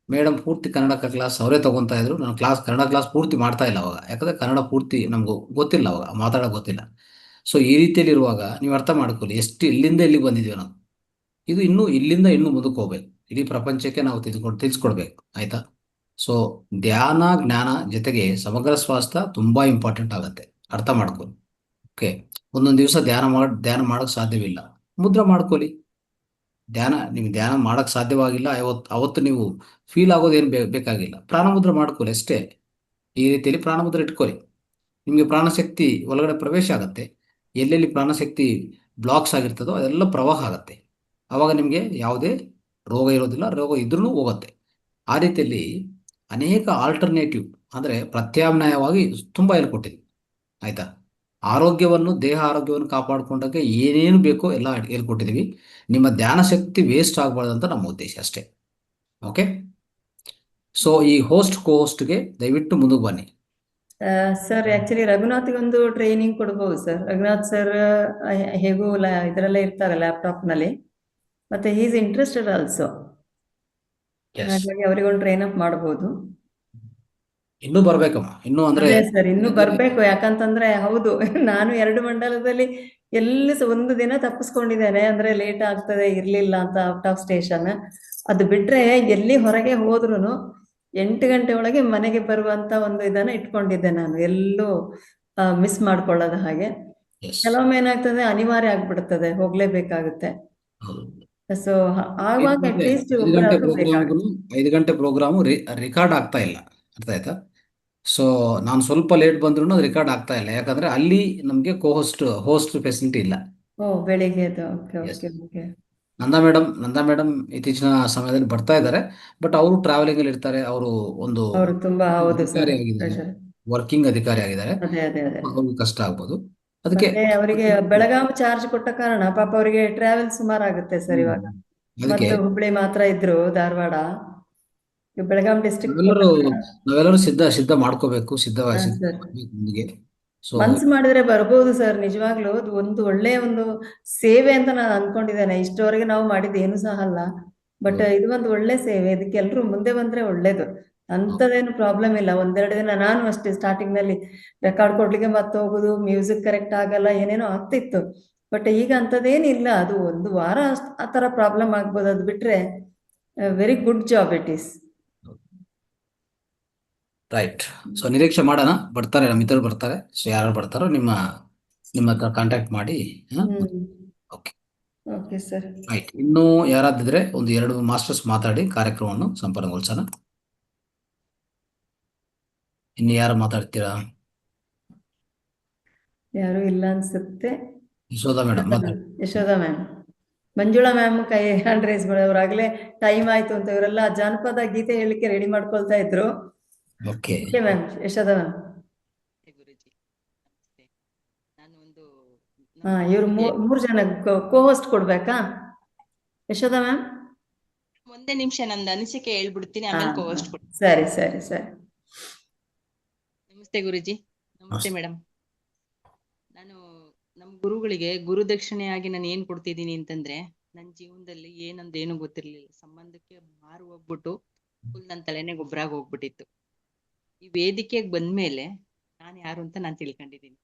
ಮೇಡಮ್ ಪೂರ್ತಿ ಕನ್ನಡ ಕ್ಲಾಸ್ ಅವರೇ ತಗೊಂತಾ ಇದ್ರು. ನಾನು ಕನ್ನಡ ಕ್ಲಾಸ್ ಪೂರ್ತಿ ಮಾಡ್ತಾ ಇಲ್ಲ ಅವಾಗ, ಯಾಕಂದ್ರೆ ಕನ್ನಡ ಪೂರ್ತಿ ನಮಗೂ ಗೊತ್ತಿಲ್ಲ, ಅವಾಗ ಮಾತಾಡೋಕೆ ಗೊತ್ತಿಲ್ಲ. ಸೊ ಈ ರೀತಿಯಲ್ಲಿ ಇರುವಾಗ ನೀವು ಅರ್ಥ ಮಾಡ್ಕೊಳ್ಳಿ, ಎಷ್ಟು ಇಲ್ಲಿಂದ ಎಲ್ಲಿಗೆ ಬಂದಿದ್ದೀವಿ ನಾವು. ಇದು ಇಲ್ಲಿಂದ ಇನ್ನೂ ಮುಂದಕ್ಕೆ ಹೋಗ್ಬೇಕು, ಇಡೀ ಪ್ರಪಂಚಕ್ಕೆ ನಾವು ತಿಳಿಸ್ಕೊಡ್ಬೇಕು, ಆಯ್ತಾ. ಸೊ ಧ್ಯಾನ ಜ್ಞಾನ ಜೊತೆಗೆ ಸಮಗ್ರ ಸ್ವಾಸ್ಥ್ಯ ತುಂಬಾ ಇಂಪಾರ್ಟೆಂಟ್ ಆಗುತ್ತೆ, ಅರ್ಥ ಮಾಡ್ಕೊಳ್ಳಿ. ಓಕೆ, ಒಂದೊಂದು ದಿವಸ ಧ್ಯಾನ ಮಾಡೋಕೆ ಸಾಧ್ಯವಿಲ್ಲ, ಮುದ್ರಾ ಮಾಡ್ಕೊಳ್ಳಿ. ನಿಮ್ಗೆ ಧ್ಯಾನ ಮಾಡಕ್ ಸಾಧ್ಯವಾಗಿಲ್ಲ, ಅವತ್ತು ನೀವು ಫೀಲ್ ಆಗೋದೇನು ಬೇಕಾಗಿಲ್ಲ, ಪ್ರಾಣಮುದ್ರೆ ಮಾಡ್ಕೊಳ್ಳಿ ಅಷ್ಟೇ. ಈ ರೀತಿಯಲ್ಲಿ ಪ್ರಾಣಮುದ್ರೆ ಇಟ್ಕೊಳ್ಳಿ. ನಿಮಗೆ ಪ್ರಾಣಶಕ್ತಿ ಒಳಗಡೆ ಪ್ರವೇಶ ಆಗುತ್ತೆ. ಎಲ್ಲೆಲ್ಲಿ ಪ್ರಾಣಶಕ್ತಿ ಬ್ಲಾಕ್ಸ್ ಆಗಿರ್ತದೋ ಅದೆಲ್ಲ ಪ್ರವಾಹ ಆಗುತ್ತೆ. ಆವಾಗ ನಿಮಗೆ ಯಾವುದೇ ರೋಗ ಇರೋದಿಲ್ಲ, ರೋಗ ಇದ್ರೂ ಹೋಗುತ್ತೆ. ಆ ರೀತಿಯಲ್ಲಿ ಅನೇಕ ಆಲ್ಟರ್ನೇಟಿವ್ ಅಂದರೆ ಪ್ರತ್ಯಾಮ್ನಾಯವಾಗಿ ತುಂಬ ಹೇಳ್ಕೊಟ್ಟಿದ್ವಿ, ಆಯ್ತಾ. ದೇಹ ಆರೋಗ್ಯವನ್ನು ಕಾಪಾಡಿಕೊಂಡಾಗ ಏನೇನು ಬೇಕೋ ಎಲ್ಲ ಹೇಳ್ಕೊಟ್ಟಿದ್ದೀವಿ. ನಿಮ್ಮ ಧ್ಯಾನ ಶಕ್ತಿ ವೇಸ್ಟ್ ಆಗಬಾರ್ದು ಅಂತ ನಮ್ಮ ಉದ್ದೇಶ ಅಷ್ಟೇ. ಓಕೆ, ಸೊ ಈ ಕೋ-ಹೋಸ್ಟ್ಗೆ ದಯವಿಟ್ಟು ಮುಂದಕ್ಕೆ ಬನ್ನಿ. ಸರ್ ಆಕ್ಚುಲಿ ರಘುನಾಥ್ಗೆ ಒಂದು ಟ್ರೈನಿಂಗ್ ಕೊಡ್ಬೋದು ಸರ್. ರಘುನಾಥ್ ಸರ್ ಹೇಗೂ ಇದರಲ್ಲೇ ಇರ್ತಾರೆ ಲ್ಯಾಪ್ಟಾಪ್ನಲ್ಲಿ, ಮತ್ತೆ ಈಸ್ ಇಂಟ್ರೆಸ್ಟೆಡ್ ಆಲ್ಸೋ, ಹಾಗಾಗಿ ಅವರಿಗೊಂದು ಟ್ರೈನ್ ಅಪ್ ಮಾಡಬಹುದು. ಇನ್ನೂ ಬರ್ಬೇಕಮ್ಮ, ಇನ್ನೂ ಅಂದ್ರೆ ಸರ್ ಇನ್ನೂ ಬರ್ಬೇಕು. ಯಾಕಂತಂದ್ರೆ ಹೌದು, ನಾನು 2 ಮಂಡಲದಲ್ಲಿ ಎಲ್ಲಿ ಒಂದು ದಿನ ತಪ್ಪಿಸ್ಕೊಂಡಿದ್ದೇನೆ, ಅಂದ್ರೆ ಲೇಟ್ ಆಗ್ತದೆ ಇರ್ಲಿಲ್ಲ ಅಂತ ಔಟ್ ಆಫ್ ಸ್ಟೇಷನ್. ಅದು ಬಿಟ್ರೆ ಎಲ್ಲಿ ಹೊರಗೆ ಹೋದ್ರುನು 8 ಗಂಟೆ ಒಳಗೆ ಮನೆಗೆ ಬರುವಂತ ಒಂದು ಇದನ್ನ ಇಟ್ಕೊಂಡಿದ್ದೆ ನಾನು, ಎಲ್ಲೂ ಮಿಸ್ ಮಾಡ್ಕೊಳ್ಳೋದು ಹಾಗೆ. ಕೆಲವೊಮ್ಮೆ ಏನಾಗ್ತದೆ, ಅನಿವಾರ್ಯ ಆಗ್ಬಿಡ್ತದೆ, ಹೋಗ್ಲೇಬೇಕಾಗುತ್ತೆ. ಸೊ ಆವಾಗ ಅಟ್ಲೀಸ್ಟ್ 5 ಗಂಟೆ ಪ್ರೋಗ್ರಾಮು ರೆಕಾರ್ಡ್ ಆಗ್ತಾ ಇಲ್ಲ, ಅರ್ಥ ಆಯ್ತಾ. ಸೊ ನಾನು ಸ್ವಲ್ಪ ಲೇಟ್ ಬಂದ್ರು ಅದು ರೆಕಾರ್ಡ್ ಆಗ್ತಾ ಇಲ್ಲ, ಯಾಕಂದ್ರೆ ಅಲ್ಲಿ ನಮಗೆ ಹೋಸ್ಟ್ ಫೆಸಿಲಿಟಿ ಇಲ್ಲ. ಬೆಳಿಗ್ಗೆ ನಂದಾ ಮೇಡಮ್ ಇತ್ತೀಚಿನ ಸಮಯದಲ್ಲಿ ಬರ್ತಾ ಇದ್ದಾರೆ, ಬಟ್ ಅವರು ಟ್ರಾವೆಲಿಂಗ್ ಅಲ್ಲಿ ಇರ್ತಾರೆ. ಅವರು ಒಂದು ತುಂಬಾ ಅಧಿಕಾರಿ ಆಗಿದ್ದಾರೆ, ವರ್ಕಿಂಗ್ ಅಧಿಕಾರಿ ಆಗಿದ್ದಾರೆ, ಅವ್ರಿಗೆ ಕಷ್ಟ ಆಗ್ಬೋದು. ಅದಕ್ಕೆ ಅವರಿಗೆ ಬೆಳಗಾವಿ ಚಾರ್ಜ್ ಕೊಟ್ಟ ಕಾರಣ ಪಾಪ ಅವರಿಗೆ ಟ್ರಾವೆಲ್ ಸುಮಾರು ಆಗುತ್ತೆ ಸರ್. ಇವಾಗ ಮತ್ತೆ ಹುಬ್ಳಿ ಮಾತ್ರ ಇದ್ರು, ಧಾರವಾಡ, ಬೆಳಗಾಂ ಡಿಸ್ಟ್ರಿಕ್ಟ್ ನಾವೆಲ್ಲರೂ ಸಿದ್ಧ ಮಾಡ್ಕೋಬೇಕು, ಸಿದ್ಧವಾಗಿ ಮನ್ಸು ಮಾಡಿದ್ರೆ ಬರ್ಬೋದು ಸರ್. ನಿಜವಾಗ್ಲೂ ಒಂದು ಒಳ್ಳೆ ಒಂದು ಸೇವೆ ಅಂತ ನಾನು ಅನ್ಕೊಂಡಿದ್ದೇನೆ. ಇಷ್ಟವರೆಗೆ ನಾವು ಮಾಡಿದ್ದು ಏನು ಸಹ ಅಲ್ಲ, ಬಟ್ ಇದು ಒಂದು ಒಳ್ಳೆ ಸೇವೆ. ಇದಕ್ಕೆ ಎಲ್ರು ಮುಂದೆ ಬಂದ್ರೆ ಒಳ್ಳೇದು, ಅಂತದೇನು ಪ್ರಾಬ್ಲಮ್ ಇಲ್ಲ. 1-2 ದಿನ ನಾನು ಅಷ್ಟೇ ಸ್ಟಾರ್ಟಿಂಗ್ ನಲ್ಲಿ ರೆಕಾರ್ಡ್ ಕೊಡ್ಲಿಕ್ಕೆ ಮತ್ತೆ ಹೋಗುದು, ಮ್ಯೂಸಿಕ್ ಕರೆಕ್ಟ್ ಆಗಲ್ಲ, ಏನೇನೋ ಆಗ್ತಿತ್ತು. ಬಟ್ ಈಗ ಅಂತದೇನಿಲ್ಲ, ಅದು 1 ವಾರ ಆ ತರ ಪ್ರಾಬ್ಲಮ್ ಆಗ್ಬೋದು. ಅದು ಬಿಟ್ರೆ very good job it is. Right. So ನಿರೀಕ್ಷೆ ಮಾಡೋಣ, ಬರ್ತಾರೆ, ನಮ್ಮ ಮಿತ್ರರು ಬರ್ತಾರೆ. ಸೊ ಯಾರು ಬರ್ತಾರೋ ನಿಮ್ಮ ಹತ್ರ ಕಾಂಟ್ಯಾಕ್ಟ್ ಮಾಡಿ. Okay sir. ರೈಟ್. ಇನ್ನೂ ಯಾರಾದಿದ್ರೆ 1-2 ಮಾಸ್ಟರ್ಸ್ ಮಾತಾಡಿ ಕಾರ್ಯಕ್ರಮವನ್ನು ಸಂಪನ್ನಗೊಳಿಸೋಣ. ಇನ್ನು ಯಾರು ಮಾತಾಡ್ತೀರಾ? ಯಾರು ಇಲ್ಲ ಅನ್ಸುತ್ತೆ. Yashoda madam, Yashoda ma'am, Manjula ma'am ಕೈ ಹ್ಯಾಂಡ್ ರೈಸ್ ಮಾಡೋರಾಗ್ಲೇ ಟೈಮ್ ಆಯ್ತು ಅಂತ ಇವರೆಲ್ಲ ಜಾನಪದ ಗೀತೆ ಹೇಳಿಕೆ ರೆಡಿ ಮಾಡ್ಕೊಳ್ತಾ ಇದ್ರು. Okay ma'am, Yashoda ma'am. ಇವ್ರು 3 ಜನ ಕೋ-ಹೋಸ್ಟ್ ಕೊಡ್ಬೇಕಾ ಯಶೋದಾ ಮ್ಯಾಮ್? ಒಂದೇ ನಿಮಿಷ ನಂದು ಅನಿಸಿಕೆ ಹೇಳ್ಬಿಡ್ತೀನಿ, ಆಮೇಲೆ ಕೋ-ಹೋಸ್ಟ್ ಕೊಡ್ತೀನಿ. ಸರಿ ಸರಿ ಸರಿ. ನಮಸ್ತೆ ಗುರುಜಿ. ನಮಸ್ತೆ ಮೇಡಮ್. ನಾನು ನಮ್ಮ ಗುರುಗಳಿಗೆ ಗುರುದಕ್ಷಿಣೆಯಾಗಿ ನಾನು ಏನ್ ಕೊಡ್ತಿದ್ದೀನಿ ಅಂತಂದ್ರೆ, ನನ್ನ ಜೀವನದಲ್ಲಿ ಏನಂದೇನು ಗೊತ್ತಿರ್ಲಿಲ್ಲ, ಸಂಬಂಧಕ್ಕೆ ಮಾರು ಹೋಗ್ಬಿಟ್ಟು ಫುಲ್ ನನ್ನ ತಲೆನೇ ಗೊಬ್ಬರಾಗಿ ಹೋಗ್ಬಿಟ್ಟಿತ್ತು. ಈ ವೇದಿಕೆಗೆ ಬಂದ್ಮೇಲೆ ನಾನು ಯಾರು ಅಂತ ನಾನು ತಿಳ್ಕೊಂಡಿದ್ದೀನಿ,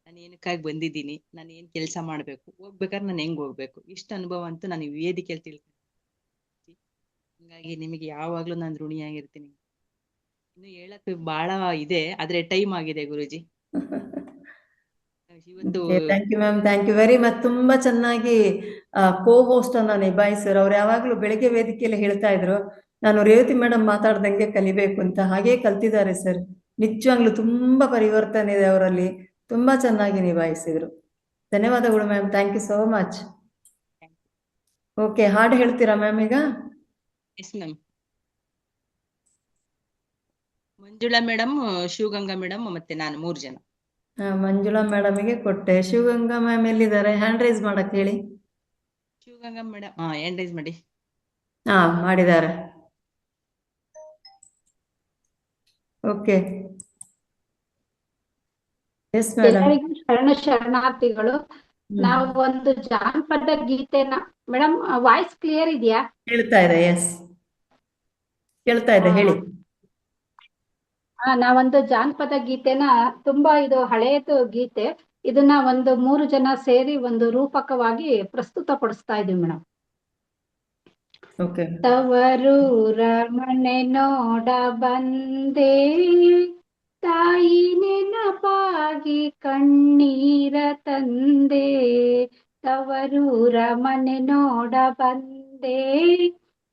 ನಾನು ಏನಕ್ಕಾಗಿ ಬಂದಿದ್ದೀನಿ, ನಾನು ಏನ್ ಕೆಲಸ ಮಾಡ್ಬೇಕು, ಹೋಗ್ಬೇಕಾದ್ರೆ ನಾನು ಹೆಂಗ್ ಹೋಗ್ಬೇಕು, ಇಷ್ಟ ಅನುಭವ ಅಂತೂ ನಾನು ಈ ವೇದಿಕೆಯಲ್ಲಿ ತಿಳ್ಕೊಂಡಿದ್ದೀನಿ. ಹಂಗಾಗಿ ನಿಮಗೆ ಯಾವಾಗ್ಲೂ ನಾನು ಋಣಿಯಾಗಿರ್ತೀನಿ. ಇನ್ನು ಹೇಳಕ್ ಬಹಳ ಇದೆ, ಆದ್ರೆ ಟೈಮ್ ಆಗಿದೆ Guruji. Thank you ma'am, thank you very much. ತುಂಬಾ ಚೆನ್ನಾಗಿ ಕೋ-ಹೋಸ್ಟ್ ಅನ್ನ ನಿಭಾಯಿಸಿದ್ರು. ಅವ್ರು ಯಾವಾಗ್ಲೂ ಬೆಳಿಗ್ಗೆ ವೇದಿಕೆಯಲ್ಲಿ ಹೇಳ್ತಾ ಇದ್ರು, ನಾನು ರೇವತಿ ಮೇಡಮ್ ಮಾತಾಡ್ದಂಗೆ ಕಲಿಬೇಕು ಅಂತ. ಹಾಗೇ ಕಲ್ತಿದ್ದಾರೆ ಸರ್. ನಿಜವಾಗ್ಲೂ ತುಂಬಾ ಪರಿವರ್ತನೆ ಇದೆ ಅವರಲ್ಲಿ. ತುಂಬಾ ಚೆನ್ನಾಗಿ ನಿಭಾಯಿಸಿದ್ರು. ಧನ್ಯವಾದಗಳು ma'am, thank you so much. Okay, ಹಾಡು ಹೇಳ್ತೀರಾ ಮ್ಯಾಮ್ ಈಗ? Yes ma'am. Manjula madam, Shivaganga madam ಮತ್ತೆ ನಾನು 3 ಜನ. ಮಂಜುಳಾ ಮೇಡಮ್ಗೆ ಕೊಟ್ಟೆ. ಶಿವಗಂಗಾ ಮ್ಯಾಮ್ ಎಲ್ಲಿದ್ದಾರೆ? ಹ್ಯಾಂಡ್ ರೈಸ್ ಮಾಡಕ್ ಹೇಳಿ. ಶಿವಗಂಗಾ ಮೇಡಮ್ ಹ್ಯಾಂಡ್ ರೈಸ್ ಮಾಡಿ. ಮಾಡಿದ್ದಾರೆ. Okay, yes madam. ಎಲ್ಲರಿಗೂ ಶರಣಾರ್ಥಿಗಳು. ನಾವು ಒಂದು ಜಾನಪದ ಗೀತೆನ ಮೇಡಮ್ ವಾಯ್ಸ್ ಕ್ಲಿಯರ್ ಇದೆಯಾ? ಕೇಳ್ತಾ ಇದೆ. ಎಸ್ ಕೇಳ್ತಾ ಇದೆ, ಹೇಳಿ. ನಾವೊಂದು ಜಾನಪದ ಗೀತೆನ ತುಂಬಾ ಇದು ಹಳೆಯದು ಗೀತೆ, ಇದನ್ನ ಒಂದು 3 ಜನ ಸೇರಿ ಒಂದು ರೂಪಕವಾಗಿ ಪ್ರಸ್ತುತಪಡಿಸ್ತಾ ಇದೀವಿ ಮೇಡಮ್. ಓಕೆ. ತವರೂರ ಮನೆ ನೋಡ ಬಂದೆ, ತಾಯಿ ನೆನಪಾಗಿ ಕಣ್ಣೀರ ತಂದೆ. ತವರೂರ ಮನೆ ನೋಡ ಬಂದೆ,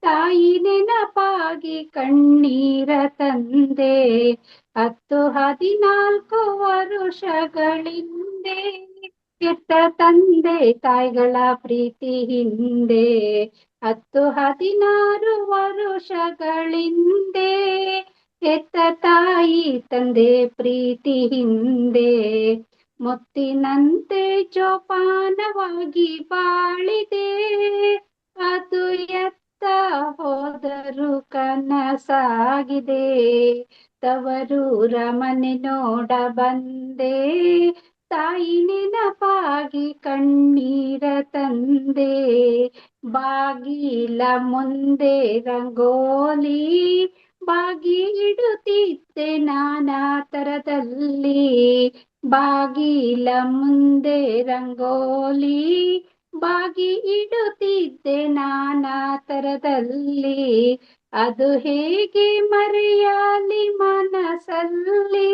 ತಾಯಿ ನೆನಪಾಗಿ ಕಣ್ಣೀರ ತಂದೆ. 10-14 ವರುಷಗಳಿಂದೆ ಎತ್ತ ತಂದೆ ತಾಯಿಗಳ ಪ್ರೀತಿ ಹಿಂದೆ. 10-16 ವರುಷಗಳಿಂದೆ ಎತ್ತ ತಾಯಿ ತಂದೆ ಪ್ರೀತಿ ಹಿಂದೆ. ಮುತ್ತಿನಂತೆ ಜೋಪಾನವಾಗಿ ಬಾಳಿದೆ, ಅದು ಎತ್ತ ಹೋದರು ಕನಸಾಗಿದೆ. ತವರೂರ ಮನೆ ನೋಡ ಬಂದೆ, ತಾಯಿ ನೆನಪಾಗಿ ಕಣ್ಣೀರ ತಂದೆ. ಬಾಗಿಲ ಮುಂದೆ ರಂಗೋಲಿ ಬಾಗಿ ಇಡುತ್ತಿದ್ದೆ ನಾನಾ ತರದಲ್ಲಿ. ಬಾಗಿಲ ಮುಂದೆ ರಂಗೋಲಿ ಬಾಗಿ ಇಡುತ್ತಿದ್ದೆ ನಾನಾ ತರದಲ್ಲಿ. ಅದು ಹೇಗೆ ಮರೆಯಲಿ ಮನಸ್ಸಲ್ಲಿ,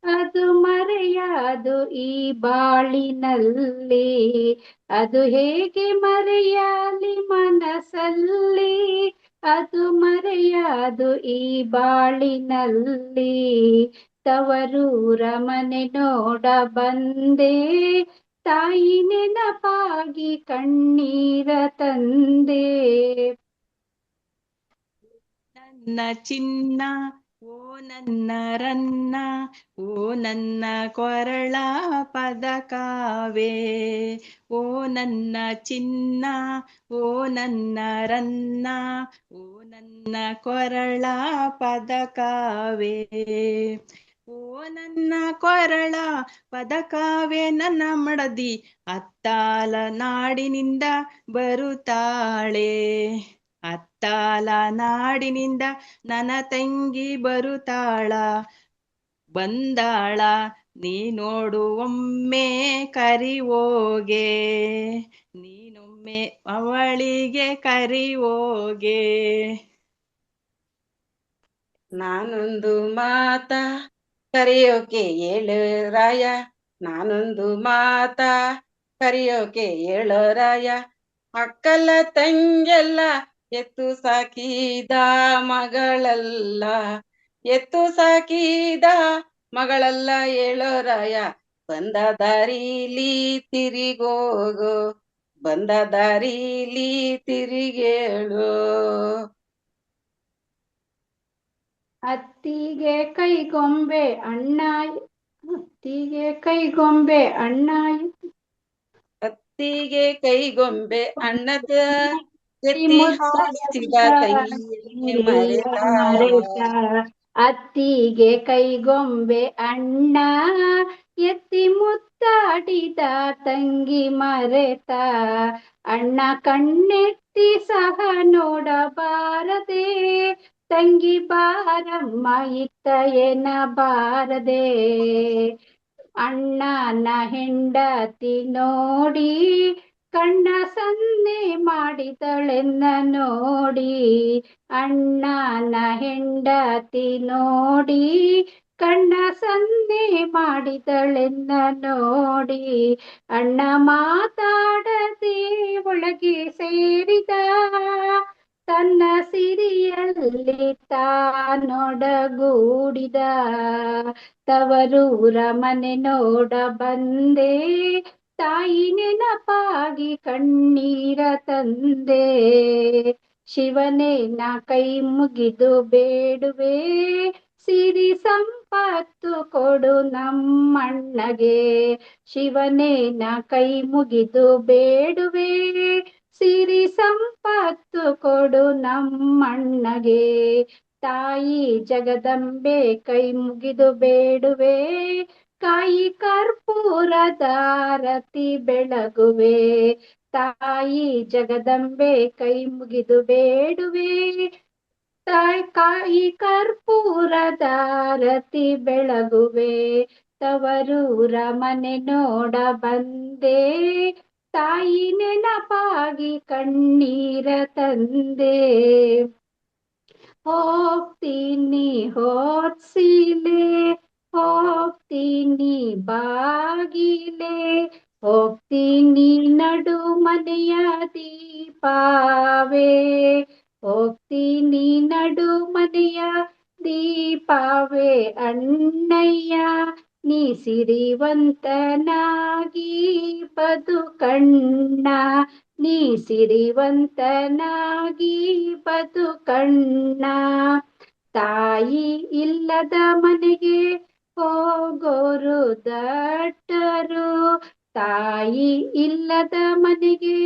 ಅದು ಮರೆಯದು ಈ ಬಾಳಿನಲ್ಲಿ. ಅದು ಹೇಗೆ ಮರೆಯಲಿ ಮನಸ್ಸಲ್ಲಿ, ಅದು ಮರೆಯದು ಈ ಬಾಳಿನಲ್ಲಿ. ತವರೂರ ಮನೆ ನೋಡ ಬಂದೆ, ತಾಯಿ ನೆನಪಾಗಿ ಕಣ್ಣೀರ ತಂದೆ. ನನ್ನ ಚಿನ್ನ ಓ ನನ್ನ ರನ್ನ, ಓ ನನ್ನ ಕೊರಳ ಪದಕವೇ. ಓ ನನ್ನ ಚಿನ್ನ ಓ ನನ್ನ ರನ್ನ, ಓ ನನ್ನ ಕೊರಳ ಪದಕವೇ. ಓ ನನ್ನ ಕೊರಳ ಪದಕವೇ ನನ್ನ ಮಡದಿ, ಅತ್ತಾಲ ನಾಡಿನಿಂದ ಬರುತ್ತಾಳೆ. ಅತ್ತಾಲ ನಾಡಿನಿಂದ ನನ್ನ ತಂಗಿ ಬರುತ್ತಾಳ. ಬಂದಾಳ ನೀ ನೋಡು ಒಮ್ಮೆ ಕರಿವೋಗೆ, ನೀನೊಮ್ಮೆ ಅವಳಿಗೆ ಕರಿವೋಗೆ. ನಾನೊಂದು ಮಾತ ಕರೆಯೋಕೆ ಏಳು ರಾಯ, ನಾನೊಂದು ಮಾತ ಕರೆಯೋಕೆ ಏಳು ರಾಯ. ಅಕ್ಕಲ ತಂಗೆಲ್ಲ ಎತ್ತು ಸಾಕಿದ ಮಗಳಲ್ಲ, ಎತ್ತು ಸಾಕಿದ ಮಗಳಲ್ಲ ಏಳೋ ರಾಯ. ಬಂದ ದಾರಿಲಿ ತಿರಿಗೋಗೋ, ಬಂದ ದಾರಿಲಿ ತಿರಿಗೇಳು. ಅತ್ತಿಗೆ ಕೈಗೊಂಬೆ ಅಣ್ಣ, ಅತ್ತಿಗೆ ಕೈಗೊಂಬೆ ಅಣ್ಣ, ಅತ್ತಿಗೆ ಕೈಗೊಂಬೆ ಅಣ್ಣದ ಎತ್ತಿ ಹಾಸ್ತಿದ ತಂಗಿ ಮರೆತ. ಅತ್ತಿಗೆ ಕೈಗೊಂಬೆ ಅಣ್ಣ ಎತ್ತಿ ಮುತ್ತಾಡಿದ ತಂಗಿ ಮರೆತ. ಅಣ್ಣ ಕಣ್ಣೆತ್ತಿ ಸಹ ನೋಡಬಾರದೆ, ತಂಗಿ ಬಾರಮ್ಮ ಇತ್ತ ಎನ್ನಬಾರದೆ. ಅಣ್ಣನ ಹೆಂಡತಿ ನೋಡಿ ಕಣ್ಣ ಸನ್ನೆ ಮಾಡಿದಳೆನ್ನ ನೋಡಿ. ಅಣ್ಣನ ಹೆಂಡತಿ ನೋಡಿ ಕಣ್ಣ ಸನ್ನೆ ಮಾಡಿದಳೆನ್ನ ನೋಡಿ. ಅಣ್ಣ ಮಾತಾಡದೆ ಒಳಗೆ ಸೇರಿದ, ತನ್ನ ಸಿರಿಯಲ್ಲಿ ತಾನೊಡಗೂಡಿದ. ತವರೂರ ಮನೆ ನೋಡ ಬಂದೆ, ತಾಯಿ ನೆನಪಾಗಿ ಕಣ್ಣೀರ ತಂದೆ. ಶಿವನೇ ನಾ ಕೈ ಮುಗಿದು ಬೇಡುವೆ, ಸಿರಿ ಸಂಪತ್ತು ಕೊಡು ನಮ್ಮಣ್ಣಗೆ. ಶಿವನೇ ನಾ ಕೈ ಮುಗಿದು ಬೇಡುವೆ, ಸಿರಿ ಸಂಪತ್ತು ಕೊಡು ನಮ್ಮಣ್ಣಗೆ. ತಾಯಿ ಜಗದಂಬೆ ಕೈ ಮುಗಿದು ಬೇಡುವೆ, ಕಾಯಿ ಕರ್ಪೂರದಾರತಿ ಬೆಳಗುವೆ, ತಾಯಿ ಜಗದಂಬೆ ಕೈ ಮುಗಿದು ಬೇಡುವೆ. ಕಾಯಿ ಕರ್ಪೂರದಾರತಿ ಬೆಳಗುವೆ, ತವರೂರ ಮನೆ ನೋಡ ಬಂದೆ, ತಾಯಿ ನೆನಪಾಗಿ ಕಣ್ಣೀರ ತಂದೆ. ಹೋಗ್ತೀನಿ ಹೋದ್ಸೀಲೆ, ಹೋಗ್ತೀನಿ ಬಾಗಿಲೆ, ಹೋಗ್ತೀನಿ ನಡು ಮನೆಯ ದೀಪಾವೇ, ಹೋಗ್ತೀನಿ ನಡು ಮನೆಯ ದೀಪಾವೇ. ಅಣ್ಣಯ್ಯ ನೀ ಸಿರಿವಂತನಾಗಿ ಬದುಕಣ್ಣ, ನೀ ಸಿರಿವಂತನಾಗಿ ಬದುಕಣ್ಣ. ತಾಯಿ ಇಲ್ಲದ ಮನೆಗೆ ಹೋಗೋರು ದಟ್ಟರು, ತಾಯಿ ಇಲ್ಲದ ಮನೆಗೆ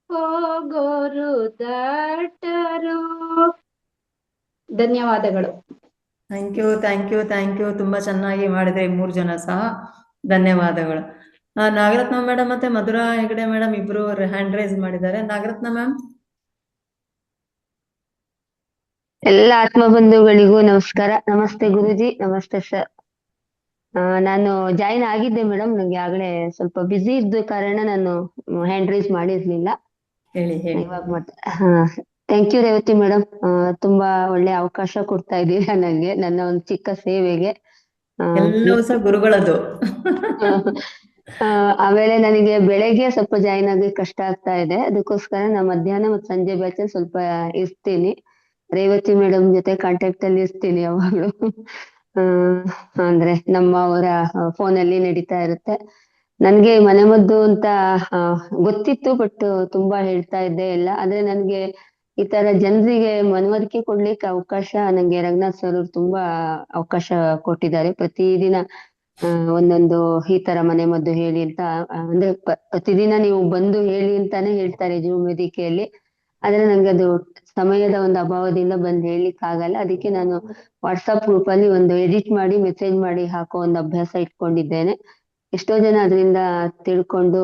ಹೋಗೋರು ದಟ್ಟರು. ಧನ್ಯವಾದಗಳು. Thank you thank you thank you. ತುಂಬಾ ಚೆನ್ನಾಗಿ ಮಾಡಿದೆ 3 ಜನ ಸಹ. ಧನ್ಯವಾದಗಳು. ನಾಗರತ್ನ ಮೇಡಮ್ ಮತ್ತೆ ಮಧುರಾ ಹೆಗಡೆ ಮೇಡಮ್ ಇಬ್ರು ಹ್ಯಾಂಡ್ ರೈಸ್ ಮಾಡಿದ್ದಾರೆ. ನಾಗರತ್ನ ಮ್ಯಾಮ್. ಎಲ್ಲ ಆತ್ಮಬಂಧುಗಳಿಗೂ ನಮಸ್ಕಾರ. ನಮಸ್ತೆ ಗುರುಜಿ, ನಮಸ್ತೆ ಸರ್. ನಾನು ಜಾಯಿನ್ ಆಗಿದ್ದೆ ಮೇಡಮ್, ನಂಗೆ ಆಗಲೇ ಸ್ವಲ್ಪ ಬ್ಯುಸಿ ಇದ್ದ ಕಾರಣ ನಾನು ಹ್ಯಾಂಡ್ ರೈಸ್ ಮಾಡಿರ್ಲಿಲ್ಲ. ಹೇಳಿ ಹೇಳಿ. ಇವಾಗ ಮತ್ತೆ ಥ್ಯಾಂಕ್ ಯು ರೇವತಿ ಮೇಡಮ್, ತುಂಬಾ ಒಳ್ಳೆ ಅವಕಾಶ ಕೊಡ್ತಾ ಇದ್ದೀರಾ ನಂಗೆ, ನನ್ನ ಒಂದು ಚಿಕ್ಕ ಸೇವೆಗೆ. ಎಲ್ಲವೂ ಸಹ ಗುರುಗಳದು. ಆಮೇಲೆ ನನಗೆ ಬೆಳಗ್ಗೆ ಸ್ವಲ್ಪ ಜಾಯಿನ್ ಆಗಿ ಕಷ್ಟ ಆಗ್ತಾ ಇದೆ, ಅದಕ್ಕೋಸ್ಕರ ನಾ ಮಧ್ಯಾಹ್ನ ಮತ್ತು ಸಂಜೆ ಬ್ಯಾಚ್ ಸ್ವಲ್ಪ ಇರ್ತೀನಿ. ರೇವತಿ ಮೇಡಮ್ ಜೊತೆ ಕಾಂಟ್ಯಾಕ್ಟ್ ಅಲ್ಲಿ ಇರ್ತೀನಿ ಯಾವಾಗ್ಲೂ. ಅಂದ್ರೆ ನಮ್ಮ ಅವರ ಫೋನಲ್ಲಿ ನಡೀತಾ ಇರುತ್ತೆ. ನನ್ಗೆ ಮನೆಮದ್ದು ಅಂತ ಗೊತ್ತಿತ್ತು, ಬಟ್ ತುಂಬಾ ಹೇಳ್ತಾ ಇದ್ದೆ ಎಲ್ಲ. ಆದ್ರೆ ನನ್ಗೆ ಈ ತರ ಜನರಿಗೆ ಮನವರಿಕೆ ಕೊಡ್ಲಿಕ್ಕೆ ಅವಕಾಶ ನಂಗೆ ರಂಗನಾಥ್ ಸರ್ ಅವ್ರು ತುಂಬಾ ಅವಕಾಶ ಕೊಟ್ಟಿದ್ದಾರೆ. ಪ್ರತಿದಿನ ಒಂದೊಂದು ಈ ತರ ಮನೆಮದ್ದು ಹೇಳಿ ಅಂತ, ಅಂದ್ರೆ ಪ್ರತಿದಿನ ನೀವು ಬಂದು ಹೇಳಿ ಅಂತಾನೆ ಹೇಳ್ತಾರೆ ಜೂಮ್ ವೇದಿಕೆಯಲ್ಲಿ. ಆದ್ರೆ ನಂಗೆ ಅದು ಸಮಯದ ಒಂದು ಅಭಾವದಿಂದ ಬಂದು ಹೇಳಲಿಕ್ಕೆ ಆಗಲ್ಲ. ಅದಕ್ಕೆ ನಾನು ವಾಟ್ಸಪ್ ಗ್ರೂಪ್ ಅಲ್ಲಿ ಒಂದು ಎಡಿಟ್ ಮಾಡಿ ಮೆಸೇಜ್ ಮಾಡಿ ಹಾಕೋ ಒಂದು ಅಭ್ಯಾಸ ಇಟ್ಕೊಂಡಿದ್ದೇನೆ. ಎಷ್ಟೋ ಜನ ಅದರಿಂದ ತಿಳ್ಕೊಂಡು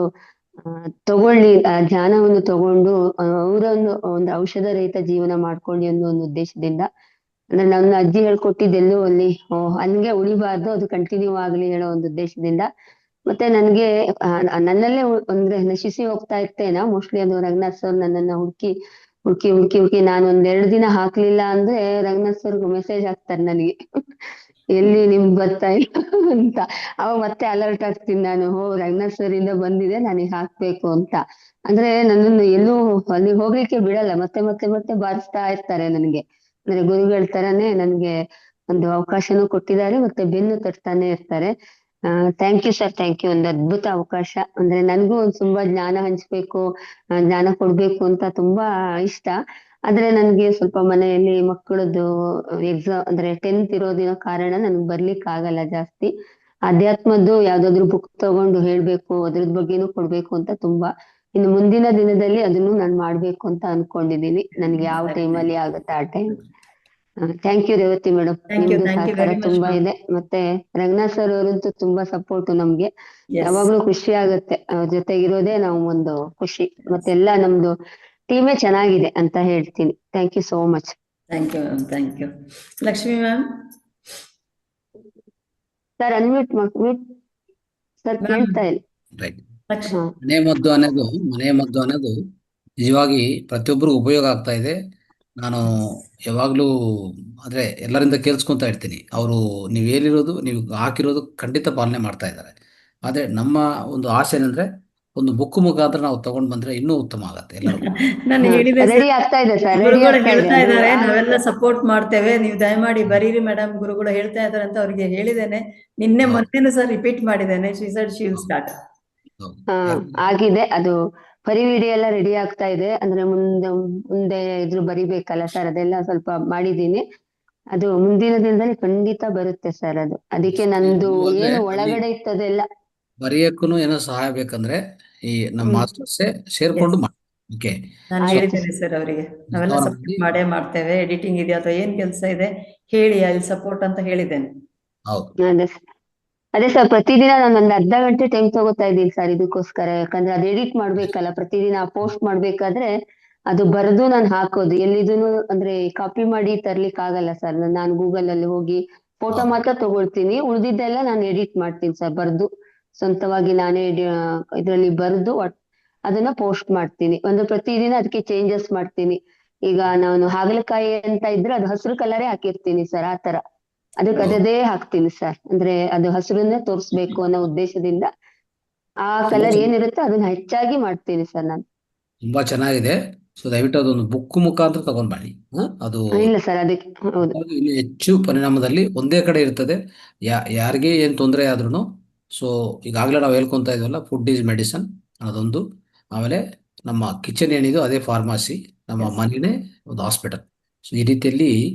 ತಗೊಳ್ಳಿ, ಧ್ಯಾನವನ್ನು ತಗೊಂಡು ಅವರೊಂದು ಒಂದು ಔಷಧ ರಹಿತ ಜೀವನ ಮಾಡ್ಕೊಳ್ಳಿ ಅನ್ನೋ ಒಂದು ಉದ್ದೇಶದಿಂದ. ಅಂದ್ರೆ ನನ್ನ ಅಜ್ಜಿ ಹೇಳ್ಕೊಟ್ಟಿದ್ದೆಲ್ಲೂ ಅಲ್ಲಿ ಹಂಗೆ ಉಳಿಬಾರ್ದು, ಅದು ಕಂಟಿನ್ಯೂ ಆಗ್ಲಿ ಹೇಳೋ ಒಂದು ಉದ್ದೇಶದಿಂದ. ಮತ್ತೆ ನನ್ಗೆ ನನ್ನಲ್ಲೇ ಅಂದ್ರೆ ನಶಿಸಿ ಹೋಗ್ತಾ ಇರ್ತೇನಾ ಮೋಸ್ಟ್ಲಿ, ಅದು ರಂಗನಾಥ್ ಸರ್ ನನ್ನನ್ನ ಹುಡುಕಿ ಹುಡುಕಿ ಹುಡುಕಿ ಹುಡುಕಿ ನಾನು 1-2 ದಿನ ಹಾಕ್ಲಿಲ್ಲ ಅಂದ್ರೆ ರಂಗನಾಥ್ ಸರ್ ಮೆಸೇಜ್ ಹಾಕ್ತಾರೆ ನನಗೆ, ಎಲ್ಲಿ ನಿಮ್ಗೆ ಬರ್ತಾ ಇಲ್ಲ ಅಂತ. ಅವಾಗ ಮತ್ತೆ ಅಲರ್ಟ್ ಆಗ್ತೀನಿ ನಾನು, ರಂಗನಾಥ್ ಸರ್ ಇಂದ ಬಂದಿದೆ, ನನಗೆ ಹಾಕ್ಬೇಕು ಅಂತ. ಅಂದ್ರೆ ನನ್ನನ್ನು ಎಲ್ಲೂ ಅಲ್ಲಿ ಹೋಗ್ಲಿಕ್ಕೆ ಬಿಡಲ್ಲ, ಮತ್ತೆ ಮತ್ತೆ ಮತ್ತೆ ಬಾರಿಸ್ತಾ ಇರ್ತಾರೆ ನನಗೆ. ಅಂದ್ರೆ ಗುರುಗಳ ತರಾನೇ ನನ್ಗೆ ಒಂದು ಅವಕಾಶನೂ ಕೊಟ್ಟಿದ್ದಾರೆ, ಮತ್ತೆ ಬೆನ್ನು ತಟ್ತಾನೆ ಇರ್ತಾರೆ. Thank you sir, thank you. ಒಂದು ಅದ್ಭುತ ಅವಕಾಶ. ಅಂದ್ರೆ ನನ್ಗೂ ಒಂದು ತುಂಬಾ ಜ್ಞಾನ ಹಂಚ್ಬೇಕು, ಜ್ಞಾನ ಕೊಡ್ಬೇಕು ಅಂತ ತುಂಬಾ ಇಷ್ಟ. ಆದ್ರೆ ನನ್ಗೆ ಸ್ವಲ್ಪ ಮನೆಯಲ್ಲಿ ಮಕ್ಕಳದ್ದು ಎಕ್ಸಾಮ್ ಅಂದ್ರೆ 10th ಇರೋದಿನ ಕಾರಣ ನನ್ಗೆ ಬರ್ಲಿಕ್ಕೆ ಆಗಲ್ಲ ಜಾಸ್ತಿ. ಅಧ್ಯಾತ್ಮದ್ದು ಯಾವ್ದಾದ್ರು ಬುಕ್ ತಗೊಂಡು ಹೇಳ್ಬೇಕು, ಅದ್ರದ್ ಬಗ್ಗೆನೂ ಕೊಡ್ಬೇಕು ಅಂತ ತುಂಬಾ. ಇನ್ನು ಮುಂದಿನ ದಿನದಲ್ಲಿ ಅದನ್ನು ನಾನು ಮಾಡ್ಬೇಕು ಅಂತ ಅನ್ಕೊಂಡಿದೀನಿ. ನನ್ಗೆ ಯಾವ ಟೈಮಲ್ಲಿ ಆಗುತ್ತೆ ಆ time. Thank you Revathi madam, ನಿಮ್ದು ಸಹಕಾರ ತುಂಬಾ ಇದೆ. ಮತ್ತೆ ರಂಗನಾಥ್ ಸರ್ ಅವರಂತೂ ತುಂಬಾ ಸಪೋರ್ಟ್ ನಮ್ಗೆ. ಯಾವಾಗ್ಲೂ ಖುಷಿ ಆಗುತ್ತೆ ಅವ್ರ ಜೊತೆಗಿರೋದೇ ನಾವು ಒಂದು ಖುಷಿ. ಮತ್ತೆ ಎಲ್ಲ ನಮ್ದು ಟೀಮೇ ಚೆನ್ನಾಗಿದೆ ಅಂತ ಹೇಳ್ತೀನಿ. Thank you so much. Thank you ma'am, thank you. Lakshmi ma'am. Sir unmute sir, ಕೇಳ್ತಾ ಇಲ್ಲ. ಮನೆ ಮದ್ದು ಅನ್ನೋದು ನಿಜವಾಗಿ ಪ್ರತಿಯೊಬ್ಬರು ಉಪಯೋಗ ಆಗ್ತಾ ಇದೆ. ನಾನು ಯಾವಾಗ್ಲೂ ಆದ್ರೆ ಎಲ್ಲರಿಂದ ಕೇಳಿಸ್ಕೊಂತಾ ಇರ್ತೀನಿ, ಅವರು ನೀವು ಹೇಳಿರೋದು, ನೀವು ಹಾಕಿರೋದು ಖಂಡಿತ ಪಾಲನೆ ಮಾಡ್ತಾ ಇದ್ದಾರೆ. ಆದ್ರೆ ನಮ್ಮ ಒಂದು ಆಸೆ ಏನಂದ್ರೆ ಒಂದು ಬುಕ್ ಮುಖಾಂತರ ನಾವು ತಗೊಂಡ್ ಬಂದ್ರೆ ಇನ್ನೂ ಉತ್ತಮ ಆಗತ್ತೆ ಎಲ್ಲರಿಗೂ. ನಾನು ಹೇಳಿದೆ ರೆಡಿ ಆಗ್ತಾ ಇದೆ ಸರ್, ಗುರುಗಳು ಹೇಳ್ತಾ ಇದ್ದಾರೆ, ನಾವೆಲ್ಲ ಸಪೋರ್ಟ್ ಮಾಡ್ತೇವೆ, ನೀವು ದಯಮಾಡಿ ಬರೀರಿ ಮೇಡಮ್, ಗುರುಗಳು ಹೇಳ್ತಾ ಇದ್ದಾರೆ ಅಂತ ಅವ್ರಿಗೆ ಹೇಳಿದ್ದೇನೆ. ಮೊನ್ನೆನೂ ಸರ್ ರಿಪೀಟ್ ಮಾಡಿದ್ದೇನೆ. She said she will start. ಆಗಿದೆ, ಅದು ಪರಿವಿಡಿ ಎಲ್ಲ ರೆಡಿ ಆಗ್ತಾ ಇದೆ. ಅಂದ್ರೆ ಮುಂದೆ ಇದ್ರು ಬರಿಬೇಕಲ್ಲ ಸರ್, ಅದೆಲ್ಲ ಸ್ವಲ್ಪ ಮಾಡಿದೀನಿ. ಅದು ಮುಂದಿನ ದಿನದಲ್ಲಿ ಖಂಡಿತ ಬರುತ್ತೆ ಸರ್ ಅದು. ಅದಕ್ಕೆ ನಂದು ಏನು ಒಳಗಡೆ ಇತ್ತದೆಲ್ಲ ಬರೆಯಕ್ಕೂ ಏನೋ ಸಹಾಯ ಬೇಕಂದ್ರೆ ಈ ನಮ್ಮ ಮಾಸ್ಟರ್ಸ್ ಸೇರ್ಕೊಂಡು ಓಕೆ. ನಾನು ಹೇಳಿದ್ದೇನೆ ಸರ್ ಅವರಿಗೆ, ನಾವೆಲ್ಲ ಸಪೋರ್ಟ್ ಮಾಡೇ ಮಾಡ್ತೇವೆ. ಎಡಿಟಿಂಗ್ ಇದೆ ಅಥವಾ ಏನ್ ಕೆಲಸ ಇದೆ ಹೇಳಿ, ಅಲ್ಲಿ ಸಪೋರ್ಟ್ ಅಂತ ಹೇಳಿದ್ದೇನೆ. ಹೌದು. ಅದೇ ಸರ್, ಪ್ರತಿದಿನ ನಾನು ಒಂದು ಅರ್ಧ ಗಂಟೆ ಟೈಮ್ ತಗೋತಾ ಇದ್ದೀನಿ ಸರ್ ಇದಕ್ಕೋಸ್ಕರ. ಯಾಕಂದ್ರೆ ಅದು ಎಡಿಟ್ ಮಾಡ್ಬೇಕಲ್ಲ, ಪ್ರತಿದಿನ ಪೋಸ್ಟ್ ಮಾಡ್ಬೇಕಾದ್ರೆ ಅದು ಬರೆದು ನಾನು ಹಾಕೋದು. ಎಲ್ಲಿದೂನು ಅಂದ್ರೆ ಕಾಪಿ ಮಾಡಿ ತರ್ಲಿಕ್ಕೆ ಆಗಲ್ಲ ಸರ್. ನಾನು ಗೂಗಲ್ ಅಲ್ಲಿ ಹೋಗಿ ಫೋಟೋ ಮಾತ್ರ ತಗೊಳ್ತೀನಿ, ಉಳಿದಿದ್ದೆಲ್ಲ ನಾನು ಎಡಿಟ್ ಮಾಡ್ತೀನಿ ಸರ್, ಬರ್ದು ಸ್ವಂತವಾಗಿ ನಾನೇ ಇದರಲ್ಲಿ ಬರೆದು ಅದನ್ನ ಪೋಸ್ಟ್ ಮಾಡ್ತೀನಿ. ಒಂದು ಪ್ರತಿದಿನ ಅದಕ್ಕೆ ಚೇಂಜಸ್ ಮಾಡ್ತೀನಿ. ಈಗ ನಾನು ಹಾಗಲಕಾಯಿ ಅಂತ ಇದ್ರೆ ಅದು ಹಸಿರು ಕಲರೇ ಹಾಕಿರ್ತೀನಿ ಸರ್, ಆ ತರ ಅದಕ್ಕೆ ಅದೇ ಹಾಕ್ತೀನಿ ಸರ್. ಅಂದ್ರೆ ಅದು ಹಸಿರನ್ನೇ ತೋರಿಸ್ಬೇಕು ಅನ್ನೋ ಉದ್ದೇಶದಿಂದ ಆ ಕಲರ್ ಏನಿರುತ್ತೆ ಅದನ್ನ ಹೆಚ್ಚಾಗಿ ಮಾಡ್ತೀನಿ ಸರ್ ನಾನು. ತುಂಬಾ ಚೆನ್ನಾಗಿದೆ. ಸೊ ದಯವಿಟ್ಟು ಅದೊಂದು ಬುಕ್ ಮುಖಾಂತರ ತಗೊಂಡ್ ಬನ್ನಿ. ಅದು ಇಲ್ಲ ಸರ್, ಅದಕ್ಕೆ ಹೌದು. ಇನ್ನು ಹೆಚ್ಚು ಪರಿಣಾಮದಲ್ಲಿ ಒಂದೇ ಕಡೆ ಇರ್ತದೆ. ಯಾರಿಗೆ ಏನ್ ತೊಂದರೆ ಆದ್ರೂ. ಸೊ ಈಗಾಗಲೇ ನಾವು ಹೇಳ್ಕೊಂತ ಇದೀವಲ್ಲ, ಫುಡ್ ಈಸ್ ಮೆಡಿಸನ್ ಅದೊಂದು. ಆಮೇಲೆ ನಮ್ಮ ಕಿಚನ್ ಏನಿದೆ ಅದೇ ಫಾರ್ಮಸಿ, ನಮ್ಮ ಮನೆನೇ ಒಂದು ಹಾಸ್ಪಿಟಲ್. ಸೊ ಈ ರೀತಿಯಲ್ಲಿ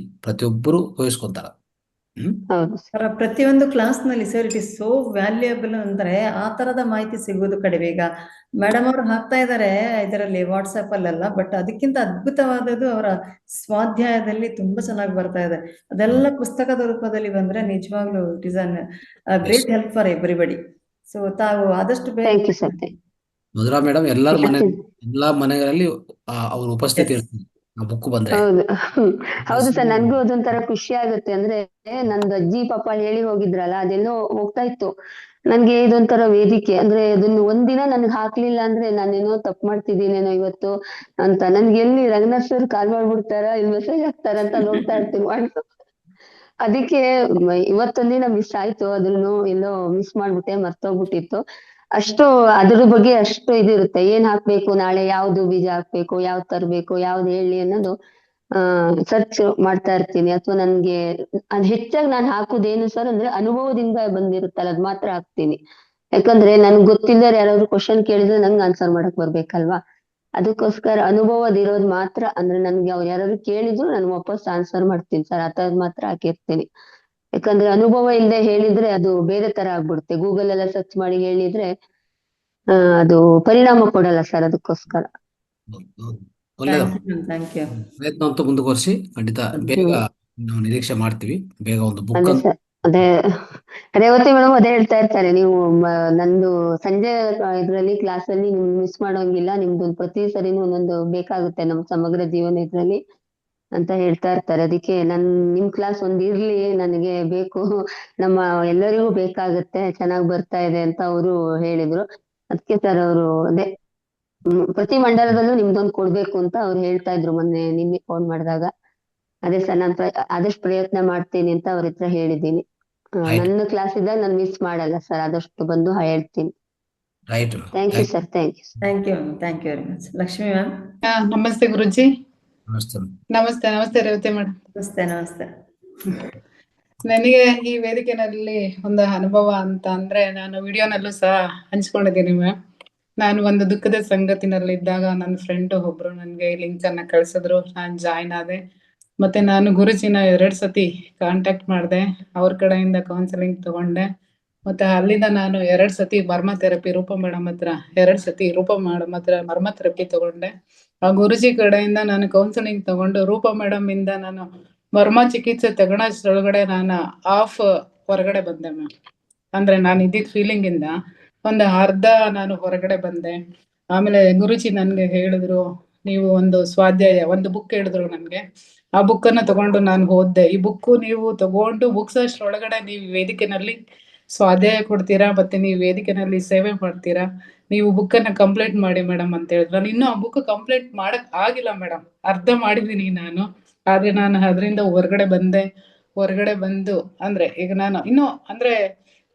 ಪ್ರತಿಯೊಬ್ಬರು ಉಪಯೋಗಿಸ್ಕೊಂತಾರ. ಪ್ರತಿಯೊಂದು ಕ್ಲಾಸ್ ನಲ್ಲಿ sir it is so valuable ಅಂದ್ರೆ ಆ ತರದ ಮಾಹಿತಿ ಸಿಗುವುದು ಕಡಿಮೆ. ಈಗ ಮೇಡಮ್ ಅವರು ಹಾಕ್ತಾ ಇದ್ದಾರೆ ಇದರಲ್ಲಿ ವಾಟ್ಸ್ಆಪ್ ಅಲ್ಲೆಲ್ಲ, ಬಟ್ ಅದಕ್ಕಿಂತ ಅದ್ಭುತವಾದದ್ದು ಅವರ ಸ್ವಾಧ್ಯಾಯದಲ್ಲಿ ತುಂಬಾ ಚೆನ್ನಾಗಿ ಬರ್ತಾ ಇದೆ. ಅದೆಲ್ಲ ಪುಸ್ತಕದ ರೂಪದಲ್ಲಿ ಬಂದ್ರೆ ನಿಜವಾಗ್ಲೂ it is an great help for everybody. So ತಾವು ಆದಷ್ಟು ಬೇಗ ಮಧುರಾ ಮೇಡಮ್ ಎಲ್ಲಾ ಮನೆಗಳಲ್ಲಿ ಅವ್ರ ಉಪಸ್ಥಿತಿ ಇರ್ತದೆ ಬುಕ್ ಬಂದ್ರೆ. ಹೌದು ಹೌದು ಸರ್, ನನ್ಗೂ ಅದೊಂಥರ ಖುಷಿ ಆಗುತ್ತೆ. ಅಂದ್ರೆ ನಂದು ಅಜ್ಜಿ ಪಾಪ ಹೇಳಿ ಹೋಗಿದ್ರಲ್ಲ, ಅದೆಲ್ಲೋ ಹೋಗ್ತಾ ಇತ್ತು. ನನ್ಗೆ ಇದೊಂಥರ ವೇದಿಕೆ. ಅಂದ್ರೆ ಅದನ್ನ ಒಂದಿನ ನನ್ಗೆ ಹಾಕ್ಲಿಲ್ಲ ಅಂದ್ರೆ ನಾನೇನೋ ತಪ್ಪು ಮಾಡ್ತಿದ್ದೀನೇನೋ ಇವತ್ತು ಅಂತ. ನನ್ಗೆ ಎಲ್ಲಿ ರಂಗನಾಥ್ ಸರ್ ಕಾಲ್ ಮಾಡ್ಬಿಡ್ತಾರ, ಇಲ್ಲಿ ಮೆಸೇಜ್ ಹಾಕ್ತಾರ ಅಂತ ನೋಡ್ತಾ ಇರ್ತೀನಿ ವಾಟ್ಸಪ್. ಅದಕ್ಕೆ ಇವತ್ತೊಂದಿನ ಮಿಸ್ ಆಯ್ತು, ಅದನ್ನು ಎಲ್ಲೋ ಮಿಸ್ ಮಾಡ್ಬಿಟ್ಟೆ, ಮರ್ತೋಗ್ಬಿಟ್ಟಿತ್ತು. ಅಷ್ಟು ಅದ್ರ ಬಗ್ಗೆ ಅಷ್ಟು ಇದಿರುತ್ತೆ, ಏನ್ ಹಾಕ್ಬೇಕು, ನಾಳೆ ಯಾವ್ದು ಬೀಜ ಹಾಕ್ಬೇಕು, ಯಾವ್ದು ತರ್ಬೇಕು, ಯಾವ್ದು ಹೇಳಿ ಅನ್ನೋದು ಸರ್ಚ್ ಮಾಡ್ತಾ ಇರ್ತೀನಿ. ಅಥವಾ ನನ್ಗೆ ಅದ್ ಹೆಚ್ಚಾಗಿ ನಾನು ಹಾಕುದೇನು ಸರ್ ಅಂದ್ರೆ ಅನುಭವದಿಂದ ಬಂದಿರುತ್ತಲ್ಲ ಅದ್ ಮಾತ್ರ ಹಾಕ್ತೀನಿ. ಯಾಕಂದ್ರೆ ನನ್ಗೆ ಗೊತ್ತಿಲ್ಲದ್ರೆ ಯಾರಾದ್ರು ಕ್ವಶನ್ ಕೇಳಿದ್ರೆ ನಂಗೆ ಆನ್ಸರ್ ಮಾಡಕ್ ಬರ್ಬೇಕಲ್ವಾ. ಅದಕ್ಕೋಸ್ಕರ ಅನುಭವದಿರೋದು ಮಾತ್ರ, ಅಂದ್ರೆ ನನ್ಗೆ ಅವ್ರು ಯಾರಾದ್ರು ಕೇಳಿದ್ರು ನಾನು ವಾಪಸ್ ಆನ್ಸರ್ ಮಾಡ್ತೀನಿ ಸರ್, ಆ ತರದ್ ಮಾತ್ರ ಹಾಕಿರ್ತೀನಿ. ಯಾಕಂದ್ರೆ ಅನುಭವ ಇಲ್ಲದೆ ಹೇಳಿದ್ರೆ ಅದು ಬೇರೆ ತರ ಆಗ್ಬಿಡುತ್ತೆ. ಗೂಗಲ್ ಎಲ್ಲ ಸರ್ಚ್ ಮಾಡಿ ಹೇಳಿದ್ರೆ ಅದು ಪರಿಣಾಮ ಕೊಡಲ್ಲ ಸರ್, ಅದಕ್ಕೋಸ್ಕರ. ಪ್ರಯತ್ನ ಅಂತೂ ಮುಂದುವರಿಸಿ, ಖಂಡಿತ ಬೇಗ ನಾವು ನಿರೀಕ್ಷೆ ಮಾಡ್ತೀವಿ. ಬೇಗ ಒಂದು ಬುಕ್ ಅದೇ ಸರ್, ಅದೇ ರೇವತಿ ಮೇಡಮ್ ಅದೇ ಹೇಳ್ತಾ ಇರ್ತಾರೆ, ನೀವು ನಂದು ಸಂಜೆ ಇದ್ರಲ್ಲಿ ಕ್ಲಾಸ್ ಅಲ್ಲಿ ನಿಮ್ ಮಿಸ್ ಮಾಡೋಂಗಿಲ್ಲ, ನಿಮ್ದೊಂದು ಪ್ರತಿ ಸರಿನೂ ಒಂದೊಂದು ಬೇಕಾಗುತ್ತೆ ನಮ್ ಸಮಗ್ರ ಜೀವನ ಇದ್ರಲ್ಲಿ ಅಂತ ಹೇಳ್ತಾ ಇರ್ತಾರೆ. ಅದಕ್ಕೆ ನಿಮ್ ಕ್ಲಾಸ್ ಒಂದ್ ಇರ್ಲಿ, ನನಗೆ ಬೇಕು, ನಮ್ಮ ಎಲ್ಲರಿಗೂ ಬೇಕಾಗುತ್ತೆ, ಚೆನ್ನಾಗ್ ಬರ್ತಾ ಇದೆ ಅಂತ ಅವರು ಹೇಳಿದ್ರು. ಅದಕ್ಕೆ ಸರ್ ಅವರು ಅದೇ ಪ್ರತಿ ಮಂಡಲದಲ್ಲೂ ನಿಮ್ದೊಂದು ಕೊಡ್ಬೇಕು ಅಂತ ಅವ್ರು ಹೇಳ್ತಾ ಇದ್ರು ನಿನ್ನೆ ಫೋನ್ ಮಾಡಿದಾಗ. ಅದೇ ಸರ್, ನಾನು ಆದಷ್ಟು ಪ್ರಯತ್ನ ಮಾಡ್ತೀನಿ ಅಂತ ಅವ್ರ ಹತ್ರ ಹೇಳಿದ್ದೀನಿ. ನನ್ನ ಕ್ಲಾಸ್ ಇದ್ದಾಗ ನಾನು ಮಿಸ್ ಮಾಡಲ್ಲ ಸರ್, ಆದಷ್ಟು ಬಂದು ಹೇಳ್ತೀನಿ. Thank you sir, thank you. Thank you very much. Lakshmi ma'am. ನಮಸ್ತೆ ಗುರುಜಿ. ನಮಸ್ತೆ ನಮಸ್ತೆ ರೇವತಿ ಮೇಡಮ್. ನಮಸ್ತೆ. ನನಗೆ ಈ ವೇದಿಕೆನಲ್ಲಿ ಒಂದು ಅನುಭವ ಅಂತ ಅಂದ್ರೆ, ನಾನು ವಿಡಿಯೋನಲ್ಲೂ ಸಹ ಹಂಚ್ಕೊಂಡಿದ್ದೀನಿ ಮ್ಯಾಮ್. ನಾನು ಒಂದು ದುಃಖದ ಸಂಗತಿನಲ್ಲಿದ್ದಾಗ ನನ್ನ ಫ್ರೆಂಡ್ ಒಬ್ರು ನನ್ಗೆ ಲಿಂಕ್ ಅನ್ನ ಕಳ್ಸಿದ್ರು, ನಾನು ಜಾಯ್ನ್ ಆದೆ. ಮತ್ತೆ ನಾನು ಗುರುಜಿನ 2 ಸತಿ ಕಾಂಟ್ಯಾಕ್ಟ್ ಮಾಡಿದೆ, ಅವ್ರ ಕಡೆಯಿಂದ ಕೌನ್ಸಿಲಿಂಗ್ ತಗೊಂಡೆ. ಮತ್ತೆ ಅಲ್ಲಿಂದ ನಾನು 2 ಸತಿ ಮರ್ಮ ಥೆರಪಿ ರೂಪ ಮೇಡಮ್ ಹತ್ರ 2 ಸತಿ ರೂಪ ಮೇಡಮ್ ಹತ್ರ ಮರ್ಮ ಥೆರಪಿ ತಗೊಂಡೆ. ಆ ಗುರುಜಿ ಕಡೆಯಿಂದ ನಾನು ಕೌನ್ಸಿಲಿಂಗ್ ತಗೊಂಡು ರೂಪ ಮೇಡಮ್ ಇಂದ ನಾನು ಮರ್ಮ ಚಿಕಿತ್ಸೆ ತಗೊಳೊಳಗಡೆ ನಾನು ಹೊರಗಡೆ ಬಂದೆ ಮ್ಯಾಮ್. ಅಂದ್ರೆ ನಾನು ಇದ್ದಿದ್ದ ಫೀಲಿಂಗ್ ಇಂದ ಒಂದು ಅರ್ಧ ನಾನು ಹೊರಗಡೆ ಬಂದೆ. ಆಮೇಲೆ ಗುರುಜಿ ನನ್ಗೆ ಹೇಳಿದ್ರು, ನೀವು ಒಂದು ಸ್ವಾಧ್ಯಾಯ ಒಂದು ಬುಕ್ ಹೇಳಿದ್ರು ನನ್ಗೆ. ಆ ಬುಕ್ ಅನ್ನ ತಗೊಂಡು ನಾನು ಓದ್ದೆ. ಈ ಬುಕ್ ನೀವು ತಗೊಂಡು ಮುಗಿಸೋಷ್ಟ್ರೊಳಗಡೆ ನೀವು ವೇದಿಕೆನಲ್ಲಿ ಸ್ವಾಧ್ಯಾಯ ಕೊಡ್ತೀರಾ, ಮತ್ತೆ ನೀವು ವೇದಿಕೆನಲ್ಲಿ ಸೇವೆ ಮಾಡ್ತೀರಾ, ನೀವು ಬುಕ್ ಅನ್ನ ಕಂಪ್ಲೀಟ್ ಮಾಡಿ ಮೇಡಮ್ ಅಂತ ಹೇಳಿದ್ರು. ನಾನು ಇನ್ನೂ ಆ ಬುಕ್ ಕಂಪ್ಲೀಟ್ ಮಾಡಕ್ ಆಗಿಲ್ಲ ಮೇಡಮ್, ಅರ್ಧ ಮಾಡಿದೀನಿ ನಾನು. ಆದ್ರೆ ನಾನು ಅದರಿಂದ ಹೊರಗಡೆ ಬಂದು ಅಂದ್ರೆ ಈಗ ನಾನು ಇನ್ನೂ ಅಂದ್ರೆ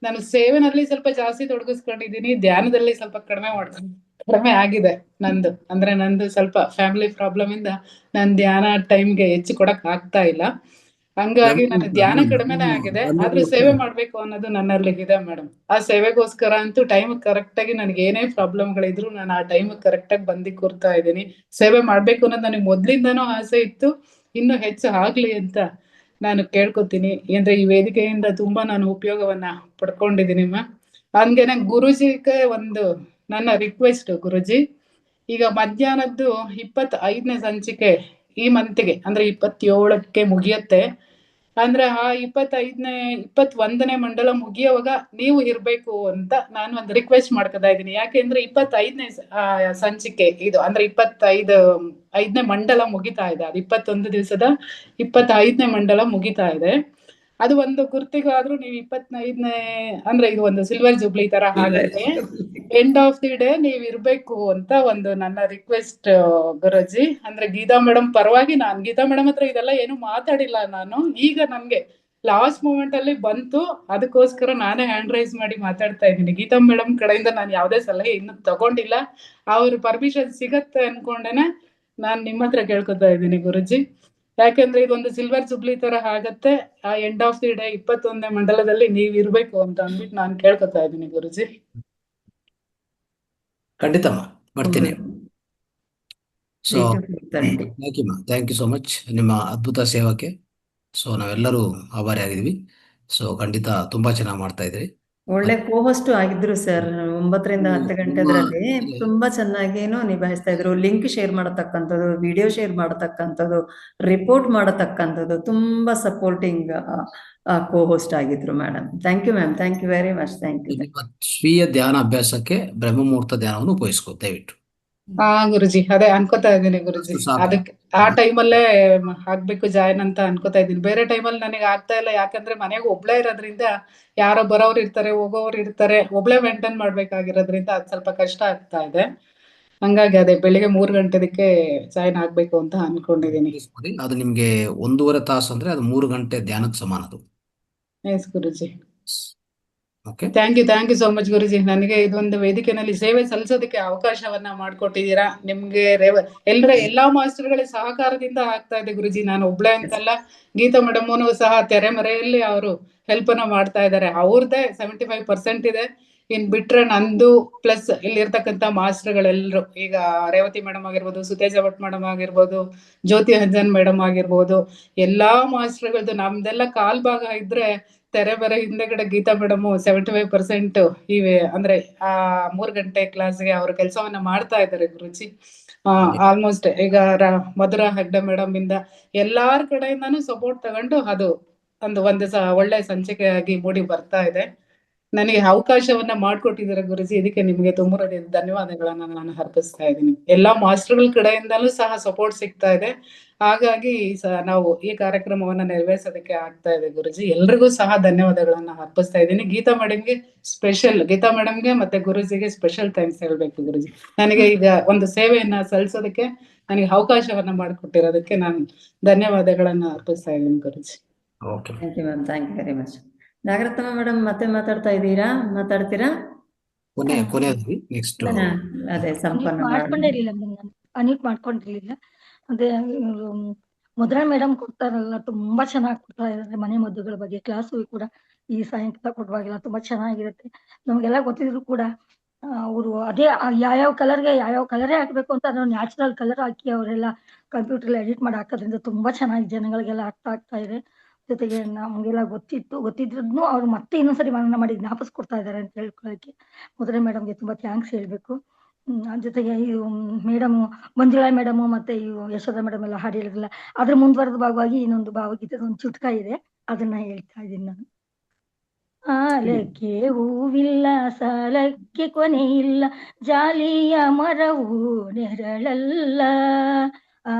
ನಾನು ಸೇವೆನಲ್ಲಿ ಸ್ವಲ್ಪ ಜಾಸ್ತಿ ತೊಡಗಿಸ್ಕೊಂಡಿದ್ದೀನಿ, ಧ್ಯಾನದಲ್ಲಿ ಸ್ವಲ್ಪ ಕಡಿಮೆ ಆಗಿದೆ ನಂದು. ಅಂದ್ರೆ ನಂದು ಸ್ವಲ್ಪ ಫ್ಯಾಮಿಲಿ ಪ್ರಾಬ್ಲಮ್ ಇಂದ ನಾನು ಧ್ಯಾನ ಟೈಮ್ಗೆ ಹೆಚ್ಚು ಕೊಡಕ್ ಆಗ್ತಾ ಇಲ್ಲ. ಹಂಗಾಗಿ ನನ್ನ ಧ್ಯಾನ ಕಡಿಮೆನೇ ಆಗಿದೆ, ಆದ್ರೂ ಸೇವೆ ಮಾಡ್ಬೇಕು ಅನ್ನೋದು ನನ್ನಲ್ಲಿ ಇದೆ ಮೇಡಮ್. ಆ ಸೇವೆಗೋಸ್ಕರ ಅಂತೂ ಟೈಮ್ ಕರೆಕ್ಟ್ ಆಗಿ ನನಗೆ ಏನೇ ಪ್ರಾಬ್ಲಮ್ಗಳಿದ್ರು ನಾನು ಆ ಟೈಮ್ ಕರೆಕ್ಟ್ ಆಗಿ ಬಂದು ಕೂರ್ತಾ ಇದ್ದೀನಿ. ಸೇವೆ ಮಾಡ್ಬೇಕು ಅನ್ನೋದು ನನಗೆ ಮೊದ್ಲಿಂದಾನೂ ಆಸೆ ಇತ್ತು, ಇನ್ನು ಹೆಚ್ಚು ಆಗ್ಲಿ ಅಂತ ನಾನು ಕೇಳ್ಕೊತೀನಿ. ಅಂದ್ರೆ ಈ ವೇದಿಕೆಯಿಂದ ತುಂಬಾ ನಾನು ಉಪಯೋಗವನ್ನ ಪಡ್ಕೊಂಡಿದ್ದೀನಿ ಮ್ಯಾಮ್. ಹಂಗೇನೆ ಗುರುಜಿಗೆ ಒಂದು ನನ್ನ ರಿಕ್ವೆಸ್ಟ್, ಗುರುಜಿ ಈಗ ಮಧ್ಯಾಹ್ನದ್ದು 25ನೇ ಸಂಚಿಕೆ ಈ ಮಂತ್ಗೆ ಅಂದ್ರೆ 27ಕ್ಕೆ ಮುಗಿಯತ್ತೆ. ಅಂದ್ರೆ ಆ 21ನೇ ಮಂಡಲ ಮುಗಿಯುವಾಗ ನೀವು ಇರ್ಬೇಕು ಅಂತ ನಾನು ಒಂದು ರಿಕ್ವೆಸ್ಟ್ ಮಾಡ್ಕೊತಾ ಇದ್ದೀನಿ. ಯಾಕೆಂದ್ರೆ 25ನೇ ಸಂಚಿಕೆ ಇದು ಅಂದ್ರೆ 5ನೇ ಮಂಡಲ ಮುಗಿತಾ ಇದೆ. ಅದು 21 ದಿವಸದ 25ನೇ ಮಂಡಲ ಮುಗಿತಾ ಇದೆ. ಅದು ಒಂದು ಗುರ್ತಿಗಾದ್ರೂ ನೀವು 25ನೇ ಅಂದ್ರೆ ಇದು ಒಂದು ಸಿಲ್ವರ್ ಜುಬ್ಲಿ ತರ ಆಗತ್ತೆ. ಎಂಡ್ ಆಫ್ ದಿ ಡೇ ನೀವ್ ಇರ್ಬೇಕು ಅಂತ ಒಂದು ನನ್ನ ರಿಕ್ವೆಸ್ಟ್ ಗುರೂಜಿ. ಅಂದ್ರೆ ಗೀತಾ ಮೇಡಮ್ ಪರವಾಗಿ ನಾನ್ ಗೀತಾ ಮೇಡಮ್ ಹತ್ರ ಇದೆಲ್ಲ ಏನು ಮಾತಾಡಿಲ್ಲ ನಾನು. ಈಗ ನಮ್ಗೆ ಲಾಸ್ಟ್ ಮೂಮೆಂಟ್ ಅಲ್ಲಿ ಬಂತು, ಅದಕ್ಕೋಸ್ಕರ ನಾನೇ ಹ್ಯಾಂಡ್ ರೈಸ್ ಮಾಡಿ ಮಾತಾಡ್ತಾ ಇದ್ದೀನಿ. ಗೀತಾ ಮೇಡಮ್ ಕಡೆಯಿಂದ ನಾನು ಯಾವ್ದೇ ಸಲಹೆ ಇನ್ನು ತಗೊಂಡಿಲ್ಲ. ಅವ್ರ ಪರ್ಮಿಷನ್ ಸಿಗತ್ತೆ ಅನ್ಕೊಂಡೇನೆ ನಾನ್ ನಿಮ್ಮ ಹತ್ರ ಕೇಳ್ಕೊತಾ ಇದ್ದೀನಿ ಗುರೂಜಿ. ಯಾಕೆಂದ್ರೆ ಇದೊಂದು ಸಿಲ್ವರ್ ಜುಬ್ಲಿ ತರ ಆಗತ್ತೆ. ಆ ಎಂಡ್ ಆಫ್ ದಿ ಡೇ 21ನೇ ಮಂಡಲದಲ್ಲಿ ನೀವ್ ಇರ್ಬೇಕು ಅಂತ ಅಂದ್ಬಿಟ್ಟು ನಾನು ಕೇಳ್ಕೊತಾ ಇದ್ದೀನಿ ಗುರೂಜಿ. ಖಂಡಿತಮ್ಮ ಬರ್ತೀನಿ. So thank you so much ನಿಮ್ಮ ಅದ್ಭುತ ಸೇವಕ್ಕೆ. ಸೊ ನಾವೆಲ್ಲರೂ ಆಭಾರಿ ಆಗಿದ್ವಿ. ಸೊ ಖಂಡಿತ ತುಂಬಾ ಚೆನ್ನಾಗಿ ಮಾಡ್ತಾ ಇದ್ರಿ. ಒಳ್ಳೆ ಕೋಹೋಸ್ಟ್ ಆಗಿದ್ರು ಸರ್. 9 ರಿಂದ 10 ಗಂಟೆದ್ರಲ್ಲಿ ತುಂಬಾ ಚೆನ್ನಾಗೇನು ನಿಭಾಯಿಸ್ತಾ ಇದ್ರು. ಲಿಂಕ್ ಶೇರ್ ಮಾಡತಕ್ಕಂಥದ್ದು, ವಿಡಿಯೋ ಶೇರ್ ಮಾಡತಕ್ಕಂಥದ್ದು, ರಿಪೋರ್ಟ್ ಮಾಡತಕ್ಕಂಥದ್ದು, ತುಂಬಾ ಸಪೋರ್ಟಿಂಗ್ ಕೋಹೋಸ್ಟ್ ಆಗಿದ್ರು madam. Thank you ma'am, thank you very much. Thank you. ನಿಮ್ಮ ಸ್ವೀಯ ಧ್ಯಾನ ಅಭ್ಯಾಸಕ್ಕೆ ಬ್ರಹ್ಮಮುಹೂರ್ತ ಧ್ಯಾನವನ್ನು ಉಪಯೋಗಿಸ್ಕೊ ದಯವಿಟ್ಟು. ಹಾ ಗುರುಜಿ, ಅದೇ ಅನ್ಕೋತಾ ಇದ್ದೀನಿ ಗುರುಜಿ. ಅಷ್ಟು ಸಾಕು. ಅದಕ್ಕೆ ಆ ಟೈಮಲ್ಲೇ ಆಗ್ಬೇಕು ಜಾಯ್ನ್ ಅಂತ ಅನ್ಕೋತಾ ಇದ್ದೀನಿ. ಬೇರೆ ಟೈಮಲ್ಲಿ ನನಗೆ ಆಗ್ತಾ ಇಲ್ಲ. ಯಾಕಂದ್ರೆ ಮನೆಗೆ ಒಬ್ಳೇ ಇರೋದ್ರಿಂದ ಯಾರೋ ಬರೋರು ಇರ್ತಾರೆ, ಹೋಗೋರು ಇರ್ತಾರೆ, ಒಬ್ಳೇ ಮೇಂಟೈನ್ ಮಾಡ್ಬೇಕಾಗಿರೋದ್ರಿಂದ ಅದ್ ಸ್ವಲ್ಪ ಕಷ್ಟ ಆಗ್ತಾ ಇದೆ. ಹಂಗಾಗಿ ಅದೇ ಬೆಳಿಗ್ಗೆ 3 ಗಂಟೆದಕ್ಕೆ ಜಾಯ್ನ್ ಆಗ್ಬೇಕು ಅಂತ ಅನ್ಕೊಂಡಿದೀನಿ. ಅದು ನಿಮ್ಗೆ 1.5 ತಾಸು ಅಂದ್ರೆ ಅದು 3 ಗಂಟೆ ಧ್ಯಾನಕ್ಕೆ ಸಮಾನ ಅದು. Yes Guruji. Okay, thank you so much Guruji. ನನಗೆ ಇದೊಂದು ವೇದಿಕೆನಲ್ಲಿ ಸೇವೆ ಸಲ್ಲಿಸೋದಕ್ಕೆ ಅವಕಾಶವನ್ನ ಮಾಡ್ಕೊಟ್ಟಿದ್ದೀರಾ. ನಿಮ್ಗೆ ಎಲ್ಲಾ ಮಾಸ್ಟರ್ಗಳ ಸಹಕಾರದಿಂದ ಆಗ್ತಾ ಇದೆ ಗುರುಜಿ. ನಾನು ಒಬ್ಳೆ ಅಂತಲ್ಲ, ಗೀತಾ ಮೇಡಮ್ ಸಹ ತೆರೆಮರೆಯಲ್ಲಿ ಅವರು ಹೆಲ್ಪ್ ಅನ್ನ ಮಾಡ್ತಾ ಇದ್ದಾರೆ. ಅವ್ರದ್ದೇ 75% ಇದೆ. ಇನ್ ಬಿಟ್ರೆ ನಂದು ಪ್ಲಸ್ ಇಲ್ಲಿ ಇರ್ತಕ್ಕಂಥ ಮಾಸ್ಟರ್ಗಳೆಲ್ಲರೂ, ಈಗ ರೇವತಿ ಮೇಡಮ್ ಆಗಿರ್ಬೋದು, ಸುತೇಜ ಭಟ್ ಮೇಡಮ್ ಆಗಿರ್ಬೋದು, ಜ್ಯೋತಿ ಹಂಜನ್ ಮೇಡಮ್ ಆಗಿರ್ಬೋದು, ಎಲ್ಲಾ ಮಾಸ್ಟರ್ಗಳದ್ದು ನಮ್ದೆಲ್ಲ ಕಾಲ್ ಭಾಗ ಇದ್ರೆ ತೆರೆ ಬರ ಹಿಂದೆಗಡೆ ಗೀತಾ ಮೇಡಮ್ 75% ಇವೆ. ಅಂದ್ರೆ ಆ 3 ಗಂಟೆ ಕ್ಲಾಸ್ಗೆ ಅವ್ರ ಕೆಲಸವನ್ನ ಮಾಡ್ತಾ ಇದ್ದಾರೆ ಗುರುಜಿ. ಆಲ್ಮೋಸ್ಟ್ ಈಗ ಮಧುರಾ ಹೆಗ್ಡೆ ಮೇಡಮ್ ಇಂದ ಎಲ್ಲಾರ ಕಡೆಯಿಂದಾನು ಸಪೋರ್ಟ್ ತಗೊಂಡು ಅದು ಒಂದು ಒಳ್ಳೆ ಸಂಚಿಕೆಯಾಗಿ ಮೂಡಿ ಬರ್ತಾ ಇದೆ. ನನಗೆ ಅವಕಾಶವನ್ನ ಮಾಡ್ಕೊಟ್ಟಿದ್ದಾರೆ ಗುರುಜಿ. ಇದಕ್ಕೆ ನಿಮ್ಗೆ ತುಂಬ ಧನ್ಯವಾದಗಳನ್ನ ನಾನು ಅರ್ಪಿಸ್ತಾ ಇದ್ದೀನಿ. ಎಲ್ಲಾ ಮಾಸ್ಟರ್ಗಳ ಕಡೆಯಿಂದಲೂ ಸಹ ಸಪೋರ್ಟ್ ಸಿಗ್ತಾ ಇದೆ. ಹಾಗಾಗಿ ನಾವು ಈ ಕಾರ್ಯಕ್ರಮವನ್ನ ನೆರವೇರಿಸೋದಕ್ಕೆ ಆಗ್ತಾ ಇದೆ ಗುರುಜಿ. ಎಲ್ರಿಗೂ ಸಹ ಧನ್ಯವಾದಗಳನ್ನ ಅರ್ಪಿಸ್ತಾ ಇದ್ದೀನಿ. ಗೀತಾ ಮೇಡಮ್ಗೆ ಮತ್ತೆ ಗುರುಜಿಗೆ ಸ್ಪೆಷಲ್ ಥ್ಯಾಂಕ್ಸ್ ಹೇಳ್ಬೇಕು ಗುರುಜಿ. ನನಗೆ ಈಗ ಒಂದು ಸೇವೆಯನ್ನ ಸಲ್ಲಿಸೋದಕ್ಕೆ ನನಗೆ ಅವಕಾಶವನ್ನ ಮಾಡಿಕೊಟ್ಟಿರೋದಕ್ಕೆ ನಾನು ಧನ್ಯವಾದಗಳನ್ನ ಅರ್ಪಿಸ್ತಾ ಇದ್ದೀನಿ Guruji. Thank you ma'am, thank you very much. Nagaratna madam ಮತ್ತೆ ಮಾತಾಡ್ತೀರಾ? ನೆಕ್ಸ್ಟ್ ಅದೇ ಸಂಪನ್ನ ಮಾಡ್ಕೊಂಡಿರ್ಲಿಲ್ಲ, ಅನ್ಮ್ಯೂಟ್ ಮಾಡ್ಕೊಂಡಿರ್ಲಿಲ್ಲ. ಅದೇ ಮುದ್ರಾ ಮೇಡಮ್ ಕೊಡ್ತಾರಲ್ಲ, ತುಂಬಾ ಚೆನ್ನಾಗಿ ಕೊಡ್ತಾ ಇದ್ದಾರೆ ಮನೆ ಮದ್ದುಗಳ ಬಗ್ಗೆ. ಕ್ಲಾಸು ಕೂಡ ಈ ಸಾಯಂಕಾಲ ಕೊಡುವಾಗೆಲ್ಲ ತುಂಬಾ ಚೆನ್ನಾಗಿರುತ್ತೆ. ನಮ್ಗೆಲ್ಲ ಗೊತ್ತಿದ್ರು ಕೂಡ ಅವರು ಅದೇ ಯಾವ್ಯಾವ ಕಲರೇ ಹಾಕ್ಬೇಕು ಅಂತ ಅದನ್ನ ನ್ಯಾಚುರಲ್ ಕಲರ್ ಹಾಕಿ ಅವರೆಲ್ಲ ಕಂಪ್ಯೂಟರ್ ಎಡಿಟ್ ಮಾಡಿ ಹಾಕೋದ್ರಿಂದ ತುಂಬಾ ಚೆನ್ನಾಗಿ ಜನಗಳಿಗೆಲ್ಲ ಆಗ್ತಾ ಇದೆ. ಜೊತೆಗೆ ನಮ್ಗೆಲ್ಲ ಗೊತ್ತಿದ್ರು ಅವ್ರು ಮತ್ತೆ ಇನ್ನೊಂದ್ಸರಿ ಮನನ ಮಾಡಿ ಜ್ಞಾಪಿಸ್ಕೊಡ್ತಾ ಇದ್ದಾರೆ ಅಂತ ಹೇಳ್ಕೊಳ್ಳೋಕೆ ಮುದ್ರೆ ಮೇಡಮ್ಗೆ ತುಂಬಾ ಥ್ಯಾಂಕ್ಸ್ ಹೇಳ್ಬೇಕು. ಜೊತೆಗೆ ಮೇಡಮ್ ಮಂಜುಳಾ ಮೇಡಮ್ ಮತ್ತೆ ಯಶೋಧ ಮೇಡಮ್ ಎಲ್ಲ ಹಾಡು ಹೇಳಿದ್ರಲ್ಲ, ಅದ್ರ ಮುಂದುವರೆದ ಭಾಗವಾಗಿ ಇನ್ನೊಂದು ಭಾವಗೀತೆ ಒಂದು ಚುಟ್ಕ ಇದೆ, ಅದನ್ನ ಹೇಳ್ತಾ ಇದ್ದೀನಿ ನಾನು. ಆಲಕ್ಕೆ ಹೂವಿಲ್ಲ, ಸಾಲಕ್ಕೆ ಕೊನೆ ಇಲ್ಲ, ಜಾಲಿಯ ಮರವು ನೆರಳಲ್ಲ.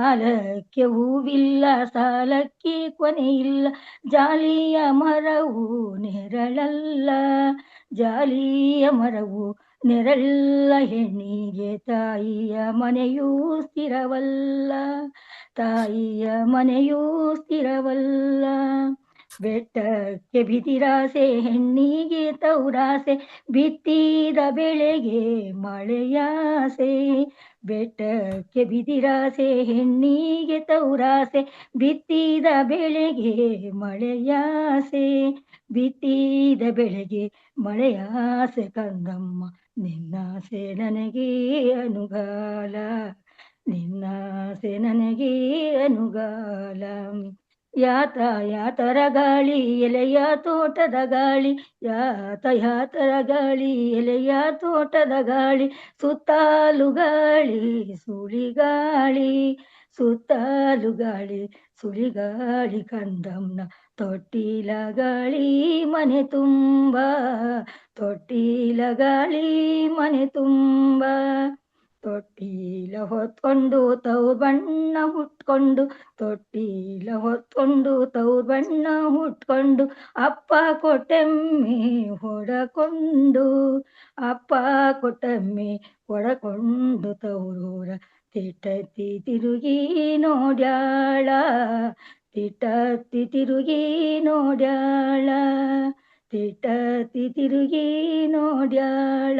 ಆಲಕ್ಕೆ ಹೂವಿಲ್ಲ, ಸಾಲಕ್ಕೆ ಕೊನೆ ಇಲ್ಲ, ಜಾಲಿಯ ಮರವು ನೆರಳಲ್ಲ. ಜಾಲಿಯ ಮರವು ನೆರಳಲ್ಲ, ಹೆಣ್ಣಿಗೆ ತಾಯಿಯ ಮನೆಯೂ ಸ್ಥಿರವಲ್ಲ. ತಾಯಿಯ ಮನೆಯೂ ಸ್ಥಿರವಲ್ಲ. ಬೆಟ್ಟಕ್ಕೆ ಬಿದಿರಾಸೆ, ಹೆಣ್ಣಿಗೆ ತೌರಾಸೆ, ಬಿತ್ತಿದ ಬೆಳೆಗೆ ಮಳೆಯಾಸೆ. ಬೆಟ್ಟಕ್ಕೆ ಬಿದಿರಾಸೆ, ಹೆಣ್ಣಿಗೆ ತೌರಾಸೆ, ಬಿತ್ತಿದ ಬೆಳೆಗೆ ಮಳೆಯಾಸೆ. ಬಿತ್ತಿದ ಬೆಳೆಗೆ ಮಳೆಯಾಸೆ. ಕಂದಮ್ಮ ನಿನ್ನಾಸೆ ನನಗೆ ಅನುಗಾಲ, ನಿನ್ನಾಸೆ ನನಗೆ ಅನುಗಾಲ. ಯಾತರ ಗಾಳಿ ಎಲೆಯ ತೋಟದ ಗಾಳಿ, ಯಾತರ ಗಾಳಿ ಎಲೆಯ ತೋಟದ ಗಾಳಿ, ಸುತ್ತಾಲು ಗಾಳಿ ಸುಳಿಗಾಳಿ, ಸುತ್ತಾಲು ಗಾಳಿ ಸುಳಿಗಾಳಿ. ಕಂದಮ್ಮನ ತೊಟ್ಟಿಲ ಗಾಳಿ ಮನೆ ತುಂಬ, ತೊಟ್ಟಿಲ ಗಾಳಿ ಮನೆ ತುಂಬ, ತೊಟ್ಟಿಲ ಹೊತ್ಕೊಂಡು ತವ್ರ ಬಣ್ಣ ಹುಟ್ಕೊಂಡು, ತೊಟ್ಟಿಲ ಹೊತ್ಕೊಂಡು ತವ್ರ ಬಣ್ಣ ಹುಟ್ಕೊಂಡು, ಅಪ್ಪ ಕೊಟ್ಟೆಮ್ಮೆ ಹೊಡಕೊಂಡು, ಅಪ್ಪ ಕೊಟ್ಟೆಮ್ಮೆ ಹೊಡಕೊಂಡು ತವ್ರೂರ ತಿಟ್ಟತ್ತಿ ತಿರುಗಿ ನೋಡ್ಯಾಳ, ತಿಟ್ಟತ್ತಿ ತಿರುಗಿ ನೋಡ್ಯಾಳ, ತಿಟ್ಟತ್ತಿ ತಿರುಗಿ ನೋಡ್ಯಾಳ,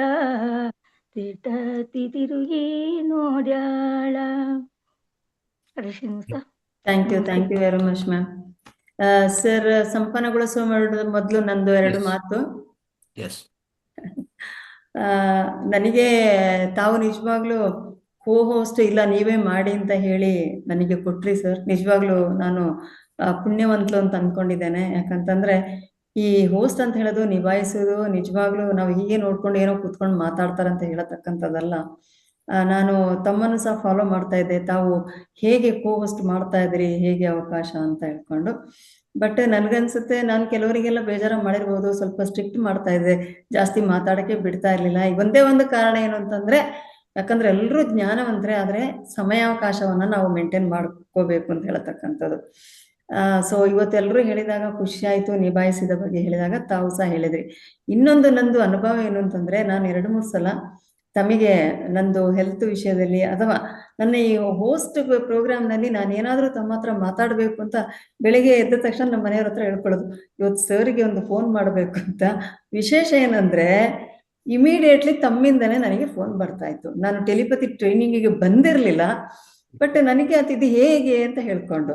ತಿಟ್ಟತ್ತಿ ತಿರುಗಿ ನೋಡ್ಯಾಳ. Thank you very much ma'am. Sir, ಸಂಪನ್ನಗೊಳಿಸುವ ಮೊದಲು ನಂದು 2 ಮಾತು. ನನಗೆ ತಾವು ನಿಜವಾಗ್ಲೂ ಹೋಸ್ಟ್ ಇಲ್ಲ ನೀವೇ ಮಾಡಿ ಅಂತ ಹೇಳಿ ನನಗೆ ಕೊಟ್ರಿ ಸರ್. ನಿಜವಾಗ್ಲೂ ನಾನು ಪುಣ್ಯವಂತಲು ಅಂತ ಅನ್ಕೊಂಡಿದ್ದೇನೆ. ಯಾಕಂತಂದ್ರೆ ಈ ಹೋಸ್ಟ್ ಅಂತ ಹೇಳೋದು ನಿಭಾಯಿಸೋದು ನಿಜವಾಗ್ಲೂ ನಾವು ಹೀಗೆ ನೋಡ್ಕೊಂಡು ಏನೋ ಕೂತ್ಕೊಂಡು ಮಾತಾಡ್ತಾರಂತ ಹೇಳತಕ್ಕಂಥದ್ದಲ್ಲ. ನಾನು ತಮ್ಮನ್ನು ಸಹ ಫಾಲೋ ಮಾಡ್ತಾ ಇದ್ದೆ, ತಾವು ಹೇಗೆ ಹೋಸ್ಟ್ ಮಾಡ್ತಾ ಇದ್ರಿ, ಹೇಗೆ ಅವಕಾಶ ಅಂತ ಹೇಳ್ಕೊಂಡು. ಬಟ್ ನನ್ಗನ್ಸುತ್ತೆ ನಾನು ಕೆಲವರಿಗೆಲ್ಲ ಬೇಜಾರ ಮಾಡಿರ್ಬೋದು, ಸ್ವಲ್ಪ ಸ್ಟ್ರಿಕ್ಟ್ ಮಾಡ್ತಾ ಇದ್ದೆ, ಜಾಸ್ತಿ ಮಾತಾಡಕ್ಕೆ ಬಿಡ್ತಾ ಇರ್ಲಿಲ್ಲ. ಒಂದೇ ಒಂದು ಕಾರಣ ಏನು ಅಂತಂದ್ರೆ, ಯಾಕಂದ್ರೆ ಎಲ್ಲರೂ ಜ್ಞಾನವಂತರೇ, ಆದ್ರೆ ಸಮಯಾವಕಾಶವನ್ನ ನಾವು ಮೇಂಟೈನ್ ಮಾಡ್ಕೋಬೇಕು ಅಂತ ಹೇಳತಕ್ಕಂಥದ್ದು. ಸೊ ಇವತ್ತೆಲ್ಲರೂ ಹೇಳಿದಾಗ ಖುಷಿ ಆಯ್ತು, ನಿಭಾಯಿಸಿದ ಬಗ್ಗೆ ಹೇಳಿದಾಗ ತಾವು ಸಹ ಹೇಳಿದ್ರಿ. ಇನ್ನೊಂದು ನಂದು ಅನುಭವ ಏನು ಅಂತಂದ್ರೆ, ನಾನು 2-3 ಸಲ ತಮಗೆ ನಂದು ಹೆಲ್ತ್ ವಿಷಯದಲ್ಲಿ ಅಥವಾ ನನ್ನ ಈ ಹೋಸ್ಟ್ ಪ್ರೋಗ್ರಾಮ್ನಲ್ಲಿ ನಾನು ಏನಾದ್ರೂ ತಮ್ಮ ಹತ್ರ ಮಾತಾಡ್ಬೇಕು ಅಂತ ಬೆಳಿಗ್ಗೆ ಎದ್ದ ತಕ್ಷಣ ನಮ್ಮ ಮನೆಯವ್ರ ಹತ್ರ ಹೇಳ್ಕೊಳ್ಳೋದು, ಇವತ್ತು ಸರ್ಗೆ ಒಂದು ಫೋನ್ ಮಾಡ್ಬೇಕು ಅಂತ. ವಿಶೇಷ ಏನಂದ್ರೆ ಇಮಿಡಿಯೇಟ್ಲಿ ತಮ್ಮಿಂದನೇ ನನಗೆ ಫೋನ್ ಬರ್ತಾ ಇತ್ತು. ನಾನು ಟೆಲಿಪತಿ ಟ್ರೈನಿಂಗಿಗೆ ಬಂದಿರಲಿಲ್ಲ, ಬಟ್ ನನಗೆ ಇದು ಹೇಗೆ ಅಂತ ಹೇಳ್ಕೊಂಡು,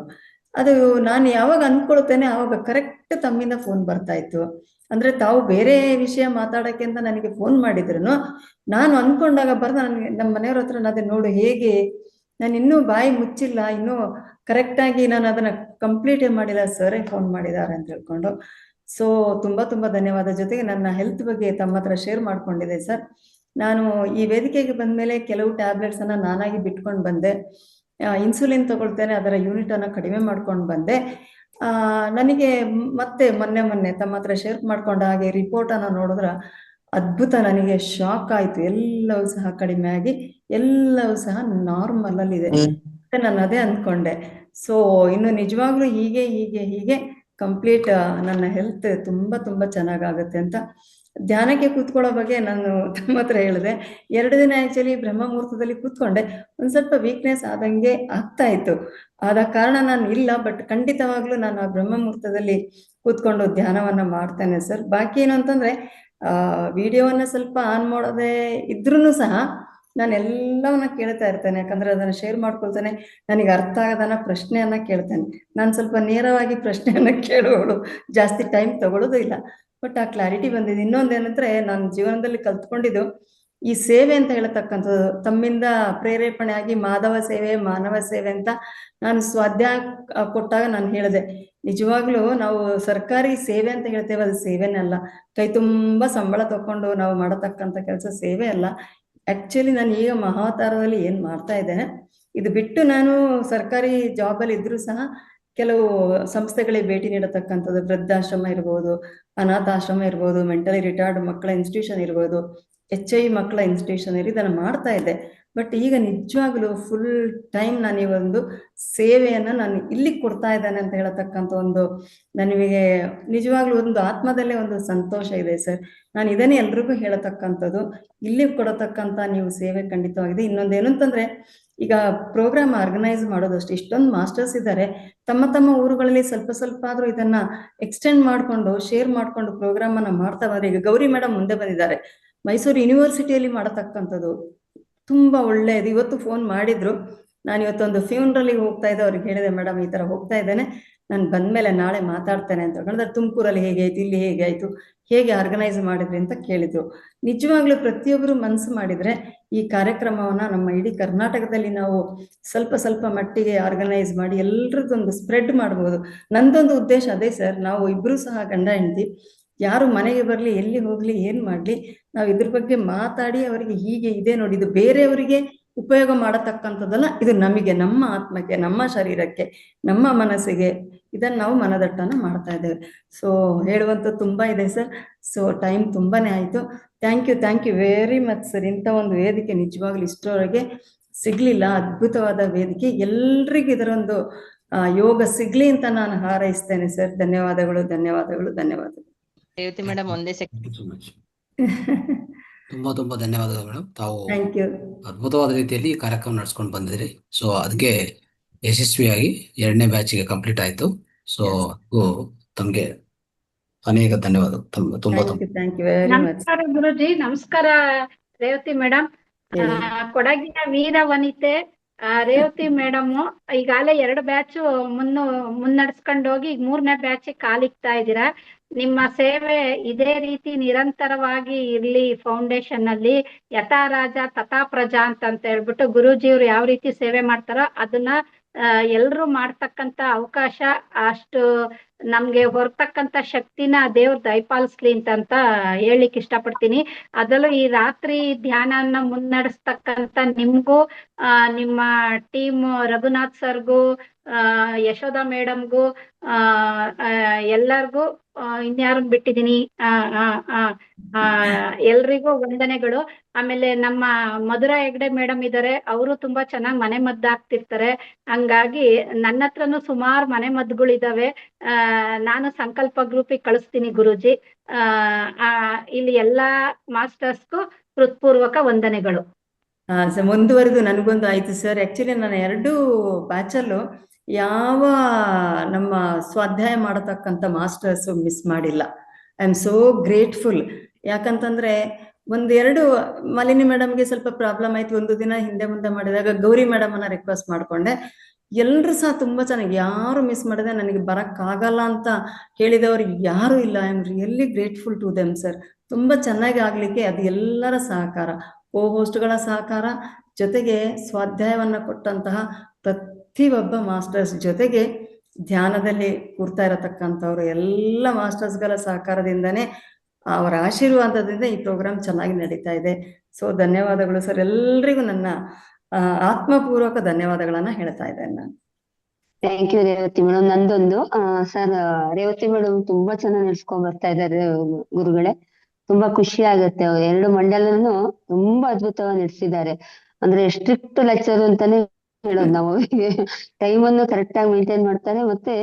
ಅದು ನಾನು ಯಾವಾಗ ಅನ್ಕೊಳ್ತೇನೆ ಆವಾಗ ಕರೆಕ್ಟ್ ತಮ್ಮಿಂದ ಫೋನ್ ಬರ್ತಾ ಇತ್ತು. ಅಂದ್ರೆ ತಾವು ಬೇರೆ ವಿಷಯ ಮಾತಾಡಕ್ಕೆ ಅಂತ ನನಗೆ ಫೋನ್ ಮಾಡಿದ್ರು, ನಾನು ಅನ್ಕೊಂಡಾಗ ನನಗೆ ನಮ್ಮ ಮನೆಯವ್ರ ಹತ್ರ ಅದೇ ನೋಡು ಹೇಗೆ ನಾನು ಇನ್ನೂ ಬಾಯಿ ಮುಚ್ಚಿಲ್ಲ, ಇನ್ನೂ ಕರೆಕ್ಟಾಗಿ ನಾನು ಅದನ್ನ ಕಂಪ್ಲೀಟೇ ಮಾಡಿಲ್ಲ, ಸರೇ ಫೋನ್ ಮಾಡಿದ್ದಾರೆ ಅಂತ ಹೇಳ್ಕೊಂಡು. ಸೊ ತುಂಬಾ ಧನ್ಯವಾದ. ಜೊತೆಗೆ ನನ್ನ ಹೆಲ್ತ್ ಬಗ್ಗೆ ತಮ್ಮ ಹತ್ರ ಶೇರ್ ಮಾಡ್ಕೊಂಡಿದೆ ಸರ್. ನಾನು ಈ ವೇದಿಕೆಗೆ ಬಂದ್ಮೇಲೆ ಕೆಲವು ಟ್ಯಾಬ್ಲೆಟ್ಸ್ ಅನ್ನ ನಾನಾಗಿ ಬಿಟ್ಕೊಂಡು ಬಂದೆ. ಇನ್ಸುಲಿನ್ ತಗೊಳ್ತೇನೆ, ಅದರ ಯೂನಿಟ್ ಅನ್ನ ಕಡಿಮೆ ಮಾಡ್ಕೊಂಡು ಬಂದೆ. ನನಗೆ ಮತ್ತೆ ಮೊನ್ನೆ ತಮ್ಮ ಹತ್ರ ಶೇರ್ ಮಾಡ್ಕೊಂಡ ಹಾಗೆ ರಿಪೋರ್ಟ್ ಅನ್ನ ನೋಡಿದ್ರ ಅದ್ಭುತ, ನನಗೆ ಶಾಕ್ ಆಯ್ತು. ಎಲ್ಲವೂ ಸಹ ಕಡಿಮೆ ಆಗಿ ಎಲ್ಲವೂ ಸಹ ನಾರ್ಮಲ್ ಅಲ್ಲಿ ಇದೆ. ನಾನು ಅದೇ ಅಂದ್ಕೊಂಡೆ. ಸೊ ಇನ್ನು ನಿಜವಾಗ್ಲೂ ಹೀಗೆ ಕಂಪ್ಲೀಟ್ ನನ್ನ ಹೆಲ್ತ್ ತುಂಬಾ ಚೆನ್ನಾಗಾಗುತ್ತೆ ಅಂತ. ಧ್ಯಾನಕ್ಕೆ ಕೂತ್ಕೊಳ್ಳೋ ಬಗ್ಗೆ ನಾನು ತಮ್ಮ ಹತ್ರ ಹೇಳಿದೆ. 2 ದಿನ ಆಕ್ಚುಲಿ ಬ್ರಹ್ಮ ಮುಹೂರ್ತದಲ್ಲಿ ಕೂತ್ಕೊಂಡೆ, ಒಂದ್ ಸ್ವಲ್ಪ ವೀಕ್ನೆಸ್ ಆದಂಗೆ ಆಗ್ತಾ ಇತ್ತು. ಆದ ಕಾರಣ ನಾನು ಇಲ್ಲ, ಬಟ್ ಖಂಡಿತವಾಗ್ಲೂ ನಾನು ಆ ಬ್ರಹ್ಮ ಮುಹೂರ್ತದಲ್ಲಿ ಕೂತ್ಕೊಂಡು ಧ್ಯಾನವನ್ನ ಮಾಡ್ತೇನೆ ಸರ್. ಬಾಕಿ ಏನು ಅಂತಂದ್ರೆ ವಿಡಿಯೋವನ್ನ ಸ್ವಲ್ಪ ಆನ್ ಮಾಡೋದೇ ಇದ್ರೂ ಸಹ ನಾನು ಎಲ್ಲವನ್ನ ಕೇಳ್ತಾ ಇರ್ತೇನೆ. ಯಾಕಂದ್ರೆ ಅದನ್ನ ಶೇರ್ ಮಾಡ್ಕೊಳ್ತೇನೆ. ನನಗೆ ಅರ್ಥ ಆಗದನ್ನ ಪ್ರಶ್ನೆಯನ್ನ ಕೇಳ್ತೇನೆ. ನಾನು ಸ್ವಲ್ಪ ನೇರವಾಗಿ ಪ್ರಶ್ನೆಯನ್ನ ಕೇಳೋಳು, ಜಾಸ್ತಿ ಟೈಮ್ ತಗೊಳ್ಳೋದು ಇಲ್ಲ. ಬಟ್ ಆ ಕ್ಲಾರಿಟಿ ಬಂದಿದೆ. ಇನ್ನೊಂದೇನಂದ್ರೆ ನಾನು ಜೀವನದಲ್ಲಿ ಕಲ್ತ್ಕೊಂಡಿದ್ದು ಈ ಸೇವೆ ಅಂತ ಹೇಳತಕ್ಕಂಥದ್ದು, ತಮ್ಮಿಂದ ಪ್ರೇರೇಪಣೆ ಆಗಿ ಮಾಧವ ಸೇವೆ ಮಾನವ ಸೇವೆ ಅಂತ ನಾನು ಸ್ವಾಧ್ಯಾಯ ಕೊಟ್ಟಾಗ ನಾನು ಹೇಳಿದೆ, ನಿಜವಾಗ್ಲೂ ನಾವು ಸರ್ಕಾರಿ ಸೇವೆ ಅಂತ ಹೇಳ್ತೇವೆ, ಅದು ಸೇವೆನೇ ಅಲ್ಲ. ಕೈ ತುಂಬಾ ಸಂಬಳ ತಕೊಂಡು ನಾವು ಮಾಡತಕ್ಕಂಥ ಕೆಲಸ ಸೇವೆ ಅಲ್ಲ. ಆಕ್ಚುಲಿ ನಾನು ಈಗ ಮಹಾವತಾರದಲ್ಲಿ ಏನ್ ಮಾಡ್ತಾ ಇದ್ದೇನೆ, ಇದು ಬಿಟ್ಟು ನಾನು ಸರ್ಕಾರಿ ಜಾಬಲ್ಲಿ ಇದ್ರೂ ಸಹ ಕೆಲವು ಸಂಸ್ಥೆಗಳಿಗೆ ಭೇಟಿ ನೀಡತಕ್ಕಂಥದ್ದು, ವೃದ್ಧಾಶ್ರಮ ಇರ್ಬೋದು, ಅನಾಥಾಶ್ರಮ ಇರ್ಬೋದು, ಮೆಂಟಲಿ ರಿಟೈರ್ಡ್ ಮಕ್ಕಳ ಇನ್ಸ್ಟಿಟ್ಯೂಷನ್ ಇರ್ಬೋದು, HIV ಮಕ್ಕಳ ಇನ್ಸ್ಟಿಟ್ಯೂಷನ್ ಇದನ್ನ ಮಾಡ್ತಾ ಇದ್ದೆ. ಬಟ್ ಈಗ ನಿಜವಾಗ್ಲೂ ಫುಲ್ ಟೈಮ್ ನಾನು ಈ ಒಂದು ಸೇವೆಯನ್ನ ನಾನು ಇಲ್ಲಿ ಕೊಡ್ತಾ ಇದ್ದೇನೆ ಅಂತ ಹೇಳತಕ್ಕಂಥ ಒಂದು ನನಗೆ ನಿಜವಾಗ್ಲೂ ಒಂದು ಆತ್ಮದಲ್ಲೇ ಒಂದು ಸಂತೋಷ ಇದೆ ಸರ್. ನಾನು ಇದನ್ನೇ ಎಲ್ರಿಗೂ ಹೇಳತಕ್ಕಂಥದ್ದು, ಇಲ್ಲಿ ಕೊಡತಕ್ಕಂಥ ನೀವು ಸೇವೆ ಖಂಡಿತವಾಗಿದೆ. ಇನ್ನೊಂದೇನು ಅಂತಂದ್ರೆ, ಈಗ ಪ್ರೋಗ್ರಾಮ್ ಆರ್ಗನೈಸ್ ಮಾಡೋದಷ್ಟು ಇಷ್ಟೊಂದು ಮಾಸ್ಟರ್ಸ್ ಇದ್ದಾರೆ, ತಮ್ಮ ಊರುಗಳಲ್ಲಿ ಸ್ವಲ್ಪ ಆದ್ರೂ ಇದನ್ನ ಎಕ್ಸ್ಟೆಂಡ್ ಮಾಡ್ಕೊಂಡು ಶೇರ್ ಮಾಡ್ಕೊಂಡು ಪ್ರೋಗ್ರಾಮ್ ಅನ್ನ ಮಾಡ್ತಾ ಬಂದ್ರೆ, ಈಗ ಗೌರಿ ಮೇಡಮ್ ಮುಂದೆ ಬಂದಿದ್ದಾರೆ, ಮೈಸೂರು ಯೂನಿವರ್ಸಿಟಿಯಲ್ಲಿ ಮಾಡತಕ್ಕಂಥದ್ದು ತುಂಬಾ ಒಳ್ಳೆಯದು. ಇವತ್ತು ಫೋನ್ ಮಾಡಿದ್ರು, ನಾನು ಇವತ್ತೊಂದು ಫ್ಯೂನರಲಿಗೆ ಹೋಗ್ತಾ ಇದ್ದೆ, ಅವ್ರಿಗೆ ಹೇಳಿದೆ ಮೇಡಮ್ ಈ ತರ ಹೋಗ್ತಾ ಇದ್ದೇನೆ, ನಾನು ಬಂದ್ಮೇಲೆ ನಾಳೆ ಮಾತಾಡ್ತೇನೆ ಅಂತ ಹೇಳ್ಕೊಂಡ್ರೆ, ತುಮಕೂರಲ್ಲಿ ಹೇಗೆ ಆಯ್ತು, ಇಲ್ಲಿ ಹೇಗೆ ಆಯ್ತು, ಹೇಗೆ ಆರ್ಗನೈಸ್ ಮಾಡಿದ್ರಿ ಅಂತ ಕೇಳಿದ್ರು. ನಿಜವಾಗ್ಲೂ ಪ್ರತಿಯೊಬ್ಬರು ಮನಸ್ಸು ಮಾಡಿದ್ರೆ ಈ ಕಾರ್ಯಕ್ರಮವನ್ನ ನಮ್ಮ ಇಡೀ ಕರ್ನಾಟಕದಲ್ಲಿ ನಾವು ಸ್ವಲ್ಪ ಮಟ್ಟಿಗೆ ಆರ್ಗನೈಸ್ ಮಾಡಿ ಎಲ್ರದ್ದೊಂದು ಸ್ಪ್ರೆಡ್ ಮಾಡ್ಬೋದು. ನಂದೊಂದು ಉದ್ದೇಶ ಅದೇ ಸರ್. ನಾವು ಇಬ್ರು ಸಹ ಗಂಡ ಹೆಂಡತಿ, ಯಾರು ಮನೆಗೆ ಬರ್ಲಿ, ಎಲ್ಲಿ ಹೋಗ್ಲಿ, ಏನ್ ಮಾಡ್ಲಿ, ನಾವು ಇದ್ರ ಬಗ್ಗೆ ಮಾತಾಡಿ ಅವರಿಗೆ ಹೀಗೆ ಇದೆ ನೋಡಿ, ಇದು ಬೇರೆಯವರಿಗೆ ಉಪಯೋಗ ಮಾಡತಕ್ಕಂಥದ್ದಲ್ಲ, ಇದು ನಮಗೆ, ನಮ್ಮ ಆತ್ಮಕ್ಕೆ, ನಮ್ಮ ಶರೀರಕ್ಕೆ, ನಮ್ಮ ಮನಸ್ಸಿಗೆ, ಇದನ್ನು ನಾವು ಮನದಟ್ಟನ ಮಾಡ್ತಾ ಇದ್ದೇವೆ. ಸೊ ಹೇಳುವಂಥದ್ದು ತುಂಬಾ ಇದೆ ಸರ್. ಸೊ ಟೈಮ್ ತುಂಬಾನೇ ಆಯಿತು. Thank you very much sir. ಇಂಥ ಒಂದು ವೇದಿಕೆ ನಿಜವಾಗ್ಲೂ ಇಷ್ಟರವರೆಗೆ ಸಿಗ್ಲಿಲ್ಲ. ಅದ್ಭುತವಾದ ವೇದಿಕೆ. ಎಲ್ರಿಗೂ ಇದರೊಂದು ಯೋಗ ಸಿಗ್ಲಿ ಅಂತ ನಾನು ಹಾರೈಸ್ತೇನೆ ಸರ್. ಧನ್ಯವಾದಗಳು, ಧನ್ಯವಾದಗಳು, ಧನ್ಯವಾದಗಳು. ರೇವತಿ ಮೇಡಮ್ ಒಂದೇ ಸೆಕೆಂಡ್. ತುಂಬಾ ತುಂಬಾ ಧನ್ಯವಾದಗಳು ಮೇಡಮ್. ತಾವು ಥ್ಯಾಂಕ್ ಯು. ಅದ್ಭುತವಾದ ರೀತಿಯಲ್ಲಿ ಈ ಕಾರ್ಯಕ್ರಮ ನಡೆಸ್ಕೊಂಡು ಬಂದಿದ್ರಿ. ಸೊ ಅದಕ್ಕೆ ಯಶಸ್ವಿಯಾಗಿ 2ನೇ ಬ್ಯಾಚಿಗೆ ಕಂಪ್ಲೀಟ್ ಆಯ್ತು. ಸೊ ತಮಗೆ ಅನೇಕ ಧನ್ಯವಾದಗಳು. ತುಂಬಾ ಥ್ಯಾಂಕ್ ಯು ವೆರಿ ಮಚ್. ನಮಸ್ಕಾರ ಗುರುಜಿ. ನಮಸ್ಕಾರ ರೇವತಿ ಮೇಡಮ್. ಕೊಡಗಿನ ವೀರ ವನಿತೆ ರೇವತಿ ಮೇಡಮ್ ಈಗಾಗಲೇ 2 ಬ್ಯಾಚ್ ಮುನ್ನಡೆಸ್ಕೊಂಡು ಹೋಗಿ ಈಗ 3ನೇ ಬ್ಯಾಚ್ ಕಾಲಿಕ್ತಾ ಇದ್ದೀರಾ. ನಿಮ್ಮ ಸೇವೆ ಇದೇ ರೀತಿ ನಿರಂತರವಾಗಿ ಇರ್ಲಿ. ಫೌಂಡೇಶನ್ ಅಲ್ಲಿ ಯಥಾ ರಾಜ ತಥಾ ಪ್ರಜಾ ಅಂತ ಹೇಳ್ಬಿಟ್ಟು ಗುರೂಜಿಯವ್ರು ಯಾವ ರೀತಿ ಸೇವೆ ಮಾಡ್ತಾರೋ ಅದನ್ನ ಎಲ್ರು ಮಾಡ್ತಕ್ಕಂತ ಅವಕಾಶ, ಅಷ್ಟು ನಮ್ಗೆ ಹೊರತಕ್ಕಂತ ಶಕ್ತಿನ ದೇವ್ರ ದಯಪಾಲಿಸ್ಲಿ ಅಂತ ಹೇಳಲಿಕ್ಕೆ ಇಷ್ಟಪಡ್ತೀನಿ. ಅದರಲ್ಲೂ ಈ ರಾತ್ರಿ ಧ್ಯಾನನ ಮುನ್ನಡೆಸ್ತಕ್ಕಂತ ನಿಮ್ಗೂ ನಿಮ್ಮ ಟೀಮ್ ರಘುನಾಥ್ ಸರ್ಗೂ ಯಶೋಧ ಮೇಡಮ್ಗೂ ಎಲ್ಲರಿಗೂ ಇನ್ಯಾರನ್ನ ಬಿಟ್ಟಿದೀನಿ, ಎಲ್ರಿಗೂ ವಂದನೆಗಳು. ಆಮೇಲೆ ನಮ್ಮ ಮಧುರಾ ಹೆಗ್ಡೆ ಮೇಡಮ್ ಇದ್ದಾರೆ, ಅವರು ತುಂಬಾ ಚೆನ್ನಾಗಿ ಮನೆ ಮದ್ದು ಹಾಕ್ತಿರ್ತಾರೆ. ಹಂಗಾಗಿ ನನ್ನ ಹತ್ರನು ಸುಮಾರು ಮನೆ ಮದ್ದುಗಳಿದಾವೆ. ನಾನು ಸಂಕಲ್ಪ ಗ್ರೂಪಿಗೆ ಕಳಿಸ್ತೀನಿ ಗುರೂಜಿ. ಇಲ್ಲಿ ಎಲ್ಲಾ ಮಾಸ್ಟರ್ಸ್ಗೂ ಹೃತ್ಪೂರ್ವಕ ವಂದನೆಗಳು. ಮುಂದುವರೆದು ನನಗೊಂದು ಆಯ್ತು ಸರ್. ಆಕ್ಚುಲಿ ನಾನು 2 ಬ್ಯಾಚಲ್ಲೂ ಯಾವ ನಮ್ಮ ಸ್ವಾಧ್ಯಾಯ ಮಾಡತಕ್ಕಂಥ ಮಾಸ್ಟರ್ಸ್ ಮಿಸ್ ಮಾಡಿಲ್ಲ. I am so grateful. ಯಾಕಂತಂದ್ರೆ 1-2 ಮಾಲಿನಿ ಮೇಡಮ್ಗೆ ಸ್ವಲ್ಪ ಪ್ರಾಬ್ಲಮ್ ಆಯ್ತು. ಒಂದು ದಿನ ಹಿಂದೆ ಮುಂದೆ ಮಾಡಿದಾಗ ಗೌರಿ ಮೇಡಮ್ ಅನ್ನ ರಿಕ್ವೆಸ್ಟ್ ಮಾಡ್ಕೊಂಡೆ. ಎಲ್ಲರೂ ಸಹ ತುಂಬಾ ಚೆನ್ನಾಗಿ, ಯಾರು ಮಿಸ್ ಮಾಡಿದೆ, ನನಗೆ ಬರಕ್ಕಾಗಲ್ಲ ಅಂತ ಹೇಳಿದವರು ಯಾರು ಇಲ್ಲ. I am really grateful to them sir. ತುಂಬಾ ಚೆನ್ನಾಗಿ ಆಗ್ಲಿಕ್ಕೆ ಅದು ಎಲ್ಲರ ಸಹಕಾರ, ಹೋಸ್ಟ್ಗಳ ಸಹಕಾರ, ಜೊತೆಗೆ ಸ್ವಾಧ್ಯಾಯವನ್ನ ಕೊಟ್ಟಂತಹ ಪ್ರತಿಯೊಬ್ಬ ಮಾಸ್ಟರ್ಸ್, ಜೊತೆಗೆ ಧ್ಯಾನದಲ್ಲಿ ಕೂರ್ತಾ ಇರತಕ್ಕಂಥವ್ರು ಎಲ್ಲ ಮಾಸ್ಟರ್ಸ್ಗಳ ಸಹಕಾರದಿಂದನೇ, ಅವರ ಆಶೀರ್ವಾದದಿಂದ ಈ ಪ್ರೋಗ್ರಾಮ್ ಚೆನ್ನಾಗಿ ನಡೀತಾ ಇದೆ. ಸೊ ಧನ್ಯವಾದಗಳು ಸರ್. ಎಲ್ರಿಗೂ ನನ್ನ ಆತ್ಮಪೂರ್ವಕ ಧನ್ಯವಾದಗಳನ್ನ ಹೇಳ್ತಾ ಇದ್ದೇನೆ ನಾನು. Thank you Revathi madam. ನಂದೊಂದು ಸರ್, ರೇವತಿ ಮೇಡಮ್ ತುಂಬಾ ಚೆನ್ನಾಗಿ ನಡ್ಸ್ಕೊಂಡ್ ಬರ್ತಾ ಇದ್ದಾರೆ ಗುರುಗಳೇ. ತುಂಬಾ ಖುಷಿ ಆಗುತ್ತೆ. 2 ಮಂಡಲನು ತುಂಬಾ ಅದ್ಭುತವಾಗಿ ನಡೆಸಿದ್ದಾರೆ. ಅಂದ್ರೆ ಸ್ಟ್ರಿಕ್ಟ್ ಲೆಕ್ಚರ್ ಅಂತಾನೆ ಹೇಳೋದು ನಾವು. ಅವರಿಗೆ ಟೈಮ್ ಅನ್ನು ಕರೆಕ್ಟ್ ಆಗಿ ಮೇಂಟೈನ್ ಮಾಡ್ತಾರೆ. ಮತ್ತೆ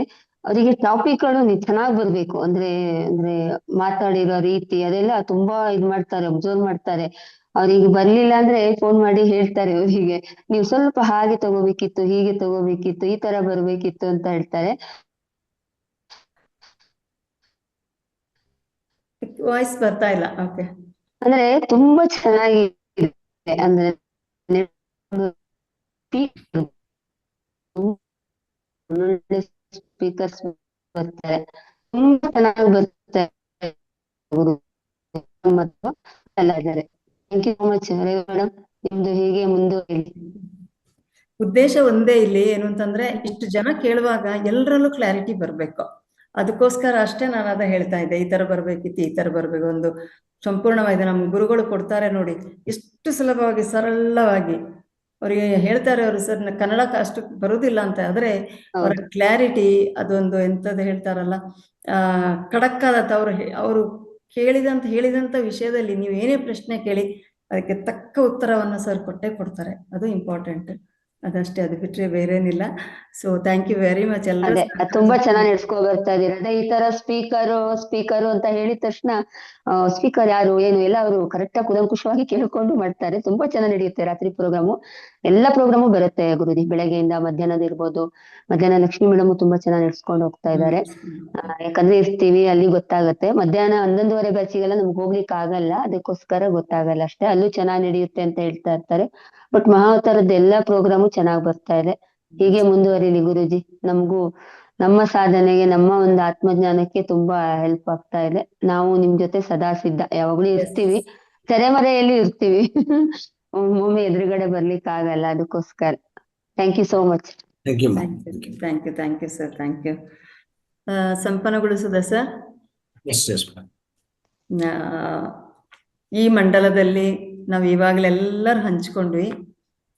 ಅವರಿಗೆ ಟಾಪಿಕ್ಗಳು ಚೆನ್ನಾಗಿ ಬರ್ಬೇಕು. ಅಂದ್ರೆ ಮಾತಾಡಿರೋ ರೀತಿ ಅದೆಲ್ಲ ತುಂಬಾ ಮಾಡ್ತಾರೆ, ಅಬ್ಸರ್ವ್ ಮಾಡ್ತಾರೆ. ಅವ್ರಿಗೆ ಬರ್ಲಿಲ್ಲ ಅಂದ್ರೆ ಫೋನ್ ಮಾಡಿ ಹೇಳ್ತಾರೆ ಅವರಿಗೆ, ನೀವು ಸ್ವಲ್ಪ ಹಾಗೆ ತಗೋಬೇಕಿತ್ತು, ಹೀಗೆ ತಗೋಬೇಕಿತ್ತು, ಈ ತರ ಬರ್ಬೇಕಿತ್ತು ಅಂತ ಹೇಳ್ತಾರೆ. ವಾಯ್ಸ್ ಬರ್ತಾ ಇಲ್ಲ. ಓಕೆ. ಅಂದ್ರೆ ತುಂಬಾ ಚೆನ್ನಾಗಿದೆ. ಅಂದ್ರೆ ಸ್ಪೀಕರ್ಸ್ ಬರ್ತಾರೆ, ತುಂಬಾ ಚೆನ್ನಾಗಿ ಬರ್ತಾರೆ. ಎಲ್ಲ ಇದ್ದಾರೆ. Thank you so much madam. ನಿಮ್ದು ಹೀಗೆ ಮುಂದುವರಿಲಿ. ಉದ್ದೇಶ ಒಂದೇ ಇಲ್ಲಿ ಏನು ಅಂತಂದ್ರೆ, ಇಷ್ಟು ಜನ ಕೇಳುವಾಗ ಎಲ್ಲರಲ್ಲೂ ಕ್ಲಾರಿಟಿ ಬರ್ಬೇಕು. ಅದಕ್ಕೋಸ್ಕರ ಅಷ್ಟೇ ನಾನು ಅದ ಹೇಳ್ತಾ ಇದ್ದೆ, ಈ ತರ ಬರ್ಬೇಕಿತ್ತು, ಈ ತರ ಬರ್ಬೇಕು. ಒಂದು ಸಂಪೂರ್ಣವಾಗಿದೆ. ನಮ್ಮ ಗುರುಗಳು ಕೊಡ್ತಾರೆ ನೋಡಿ, ಎಷ್ಟು ಸುಲಭವಾಗಿ ಸರಳವಾಗಿ ಅವರಿಗೆ ಹೇಳ್ತಾರೆ. ಅವರು ಸರ್ ಕನ್ನಡ ಅಷ್ಟು ಬರುವುದಿಲ್ಲ ಅಂತ, ಆದ್ರೆ ಅವರ ಕ್ಲಾರಿಟಿ ಅದೊಂದು ಎಂತದ್ದು ಹೇಳ್ತಾರಲ್ಲ, ಖಡಕ್ ಆದತ್ತ. ಅವರು ಹೇಳಿದಂತ ವಿಷಯದಲ್ಲಿ ನೀವು ಏನೇ ಪ್ರಶ್ನೆ ಕೇಳಿ ಅದಕ್ಕೆ ತಕ್ಕ ಉತ್ತರವನ್ನ ಸರ್ ಕೊಟ್ಟೆ ಕೊಡ್ತಾರೆ. ಅದು ಇಂಪಾರ್ಟೆಂಟ್. ಅದಷ್ಟೇ, ಅದು ಬಿಟ್ರೆ ಬೇರೇನಿಲ್ಲ. So thank you very much. ಅದೇ ತುಂಬಾ ಚೆನ್ನಾಗಿ ನಡ್ಸ್ಕೊ ಬರ್ತಾ ಇದೀರ. ಅದೇ ಈ ತರ ಸ್ಪೀಕರು ಅಂತ ಹೇಳಿದ ತಕ್ಷಣ ಸ್ಪೀಕರ್ ಯಾರು ಏನು ಎಲ್ಲ ಅವರು ಕರೆಕ್ಟ್ ಆಗಿ ಕೂಲಂಕುಷವಾಗಿ ಕೇಳ್ಕೊಂಡು ಮಾಡ್ತಾರೆ. ತುಂಬಾ ಚೆನ್ನಾಗಿ ನಡೆಯುತ್ತೆ ರಾತ್ರಿ ಪ್ರೋಗ್ರಾಮು. ಎಲ್ಲಾ ಪ್ರೋಗ್ರಾಮು ಬರುತ್ತೆ ಗುರುಜಿ, ಬೆಳಗ್ಗೆಯಿಂದ ಮಧ್ಯಾಹ್ನದ ಇರ್ಬೋದು. ಮಧ್ಯಾಹ್ನ ಲಕ್ಷ್ಮೀ ಮೇಡಮ್ ತುಂಬಾ ಚೆನ್ನಾಗಿ ನಡ್ಸ್ಕೊಂಡು ಹೋಗ್ತಾ ಇದ್ದಾರೆ. ಯಾಕಂದ್ರೆ ಇರ್ತೀವಿ ಅಲ್ಲಿ ಗೊತ್ತಾಗತ್ತೆ. ಮಧ್ಯಾಹ್ನ 11:30 ಬ್ಯಾಚಿಗೆಲ್ಲ ನಮ್ಗೆ ಹೋಗ್ಲಿಕ್ಕೆ ಆಗಲ್ಲ, ಅದಕ್ಕೋಸ್ಕರ ಗೊತ್ತಾಗಲ್ಲ ಅಷ್ಟೇ. ಅಲ್ಲೂ ಚೆನ್ನಾಗಿ ನಡೆಯುತ್ತೆ ಅಂತ ಹೇಳ್ತಾ ಇರ್ತಾರೆ. ಬಟ್ ಮಹಾವತಾರದ್ದು ಎಲ್ಲಾ ಪ್ರೋಗ್ರಾಮು ಚೆನ್ನಾಗಿ ಬರ್ತಾ ಇದೆ. ಹೀಗೆ ಮುಂದುವರಿಲಿ ಗುರುಜಿ. ನಮಗೂ ನಮ್ಮ ಸಾಧನೆಗೆ, ನಮ್ಮ ಒಂದು ಆತ್ಮಜ್ಞಾನಕ್ಕೆ ತುಂಬಾ ಹೆಲ್ಪ್ ಆಗ್ತಾ ಇದೆ. ನಾವು ನಿಮ್ ಜೊತೆ ಸದಾ ಸಿದ್ಧ, ಯಾವಾಗ್ಲೂ ಇರ್ತೀವಿ, ತೆರೆಮರೆಯಲ್ಲಿ ಇರ್ತೀವಿ. ಒಮ್ಮೊಮ್ಮೆ ಎದುರುಗಡೆ ಬರ್ಲಿಕ್ಕೆ ಆಗಲ್ಲ, ಅದಕ್ಕೋಸ್ಕರ. Thank you so much. Thank you sir. Thank you. ಸಂಪನ್ನಗೊಳಿಸಿದ ಸರ್. ಈ ಮಂಡಲದಲ್ಲಿ ನಾವು ಇವಾಗಲೆಲ್ಲರೂ ಹಂಚ್ಕೊಂಡ್ವಿ.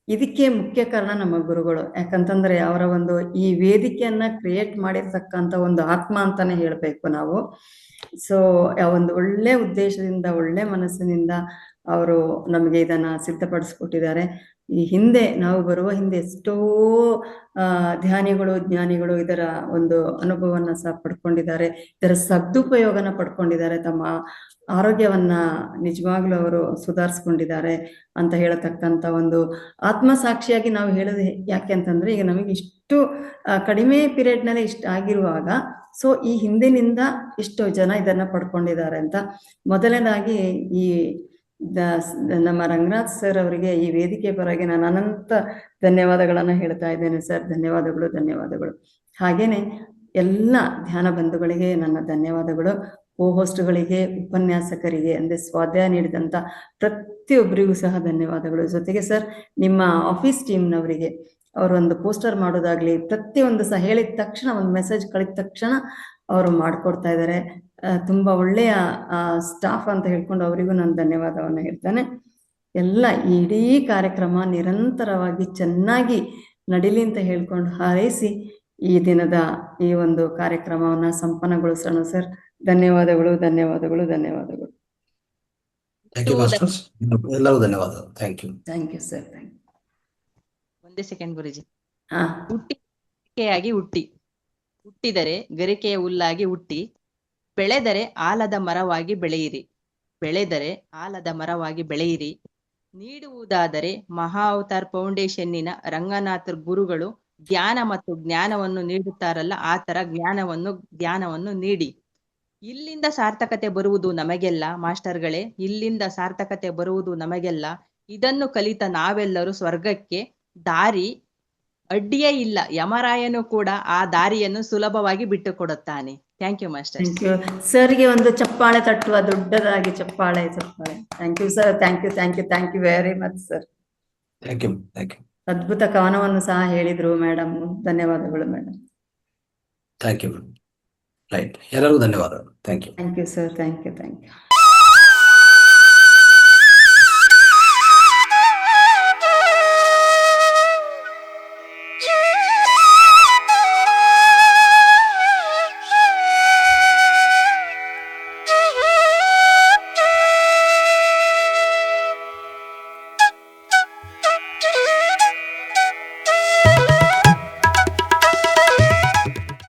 ಇದಕ್ಕೆ ಮುಖ್ಯ ಕಾರಣ ನಮ್ಮ ಗುರುಗಳು. ಯಾಕಂತಂದ್ರೆ ಅವರ ಒಂದು ಈ ವೇದಿಕೆಯನ್ನ ಕ್ರಿಯೇಟ್ ಮಾಡಿರ್ತಕ್ಕಂಥ ಒಂದು ಆತ್ಮ ಅಂತಾನೆ ಹೇಳ್ಬೇಕು ನಾವು. ಸೊ ಒಂದು ಒಳ್ಳೆ ಉದ್ದೇಶದಿಂದ, ಒಳ್ಳೆ ಮನಸ್ಸಿನಿಂದ ಅವರು ನಮಗೆ ಇದನ್ನ ಸಿದ್ಧಪಡಿಸ್ಕೊಟ್ಟಿದ್ದಾರೆ. ಈ ಹಿಂದೆ ನಾವು ಬರುವ ಹಿಂದೆ ಎಷ್ಟೋ ಧ್ಯಾನಿಗಳು, ಜ್ಞಾನಿಗಳು ಇದರ ಒಂದು ಅನುಭವವನ್ನ ಸಹ ಪಡ್ಕೊಂಡಿದ್ದಾರೆ, ಇದರ ಸದುಪಯೋಗನ ಪಡ್ಕೊಂಡಿದ್ದಾರೆ, ತಮ್ಮ ಆರೋಗ್ಯವನ್ನ ನಿಜವಾಗ್ಲೂ ಅವರು ಸುಧಾರಿಸ್ಕೊಂಡಿದ್ದಾರೆ ಅಂತ ಹೇಳತಕ್ಕಂಥ ಒಂದು ಆತ್ಮಸಾಕ್ಷಿಯಾಗಿ ನಾವು ಹೇಳೋದು ಯಾಕೆ ಅಂತಂದ್ರೆ, ಈಗ ನಮಗೆ ಇಷ್ಟು ಕಡಿಮೆ ಪೀರಿಯಡ್ ನಲ್ಲಿ ಇಷ್ಟ ಆಗಿರುವಾಗ ಸೊ ಈ ಹಿಂದಿನಿಂದ ಇಷ್ಟು ಜನ ಇದನ್ನ ಪಡ್ಕೊಂಡಿದ್ದಾರೆ ಅಂತ. ಮೊದಲನೇದಾಗಿ ಈ ನಮ್ಮ ರಂಗನಾಥ್ ಸರ್ ಅವರಿಗೆ ಈ ವೇದಿಕೆ ಪರವಾಗಿ ನಾನು ಅನಂತ ಧನ್ಯವಾದಗಳನ್ನ ಹೇಳ್ತಾ ಇದ್ದೇನೆ ಸರ್. ಧನ್ಯವಾದಗಳು, ಧನ್ಯವಾದಗಳು. ಹಾಗೇನೆ ಎಲ್ಲ ಧ್ಯಾನ ಬಂಧುಗಳಿಗೆ ನನ್ನ ಧನ್ಯವಾದಗಳು. ಹೋಸ್ಟ್ಗಳಿಗೆ, ಉಪನ್ಯಾಸಕರಿಗೆ, ಅಂದ್ರೆ ಸ್ವಾಧ್ಯಾಯ ನೀಡಿದಂತ ಪ್ರತಿಯೊಬ್ಬರಿಗೂ ಸಹ ಧನ್ಯವಾದಗಳು. ಜೊತೆಗೆ ಸರ್ ನಿಮ್ಮ ಆಫೀಸ್ ಟೀಮ್ನವರಿಗೆ, ಅವರೊಂದು ಪೋಸ್ಟರ್ ಮಾಡೋದಾಗ್ಲಿ, ಪ್ರತಿಯೊಂದು ಸಹ ಹೇಳಿದ ತಕ್ಷಣ, ಒಂದು ಮೆಸೇಜ್ ಕಳಿದ ತಕ್ಷಣ ಅವರು ಮಾಡ್ಕೊಡ್ತಾ ಇದ್ದಾರೆ. ತುಂಬಾ ಒಳ್ಳೆಯ ಸ್ಟಾಫ್ ಅಂತ ಹೇಳ್ಕೊಂಡು ಅವರಿಗೂ ನಾನು ಧನ್ಯವಾದವನ್ನ ಹೇಳ್ತೇನೆ. ಎಲ್ಲ ಇಡೀ ಕಾರ್ಯಕ್ರಮ ನಿರಂತರವಾಗಿ ಚೆನ್ನಾಗಿ ನಡೀಲಿ ಅಂತ ಹೇಳ್ಕೊಂಡು ಹಾರೈಸಿ ಈ ದಿನದ ಈ ಒಂದು ಕಾರ್ಯಕ್ರಮವನ್ನ ಸಂಪನ್ನಗೊಳಿಸೋಣ ಸರ್. ಧನ್ಯವಾದಗಳು, ಧನ್ಯವಾದಗಳು, ಧನ್ಯವಾದಗಳು. ಎಲ್ಲರೂ ಧನ್ಯವಾದಗಳು. Thank you sir. Thank you. ಒಂದೇ ಸೆಕೆಂಡ್ ಗುರುಜಿ. ಹಾ. ಹುಟ್ಟಿದರೆ ಗರಿಕೆಯ ಹುಲ್ಲಾಗಿ ಹುಟ್ಟಿ, ಬೆಳೆದರೆ ಆಲದ ಮರವಾಗಿ ಬೆಳೆಯಿರಿ. ಬೆಳೆದರೆ ಆಲದ ಮರವಾಗಿ ಬೆಳೆಯಿರಿ. ನೀಡುವುದಾದರೆ ಮಹಾ ಅವತಾರ್ ಫೌಂಡೇಶನ್ನಿನ ರಂಗನಾಥ್ ಗುರುಗಳು ಧ್ಯಾನ ಮತ್ತು ಜ್ಞಾನವನ್ನು ನೀಡುತ್ತಾರಲ್ಲ, ಆ ತರ ಜ್ಞಾನವನ್ನು ನೀಡಿ. ಇಲ್ಲಿಂದ ಸಾರ್ಥಕತೆ ಬರುವುದು ನಮಗೆಲ್ಲ ಮಾಸ್ಟರ್ಗಳೇ, ಇಲ್ಲಿಂದ ಸಾರ್ಥಕತೆ ಬರುವುದು ನಮಗೆಲ್ಲ. ಇದನ್ನು ಕಲಿತ ನಾವೆಲ್ಲರೂ ಸ್ವರ್ಗಕ್ಕೆ ದಾರಿ ಅಡ್ಡಿಯೇ ಇಲ್ಲ. ಯಮರಾಯನು ಕೂಡ ಆ ದಾರಿಯನ್ನು ಸುಲಭವಾಗಿ ಬಿಟ್ಟು ಕೊಡುತ್ತಾನೆ. Thank you master. Thank you ಸರ್ಗೆ ಒಂದು ಚಪ್ಪಾಳೆ ತಟ್ಟುವ, ದೊಡ್ಡದಾಗಿ ಚಪ್ಪಾಳೆ. Thank you sir. Thank you, thank you, thank you very much sir. Thank you. ಅದ್ಭುತ ಕವನವನ್ನು ಸಹ ಹೇಳಿದ್ರು ಮೇಡಮ್. ಧನ್ಯವಾದಗಳು ಮೇಡಮ್. Thank you. ರೈಟ್, ಎಲ್ಲರಿಗೂ ಧನ್ಯವಾದಗಳು. Thank you. Thank you sir. Thank you.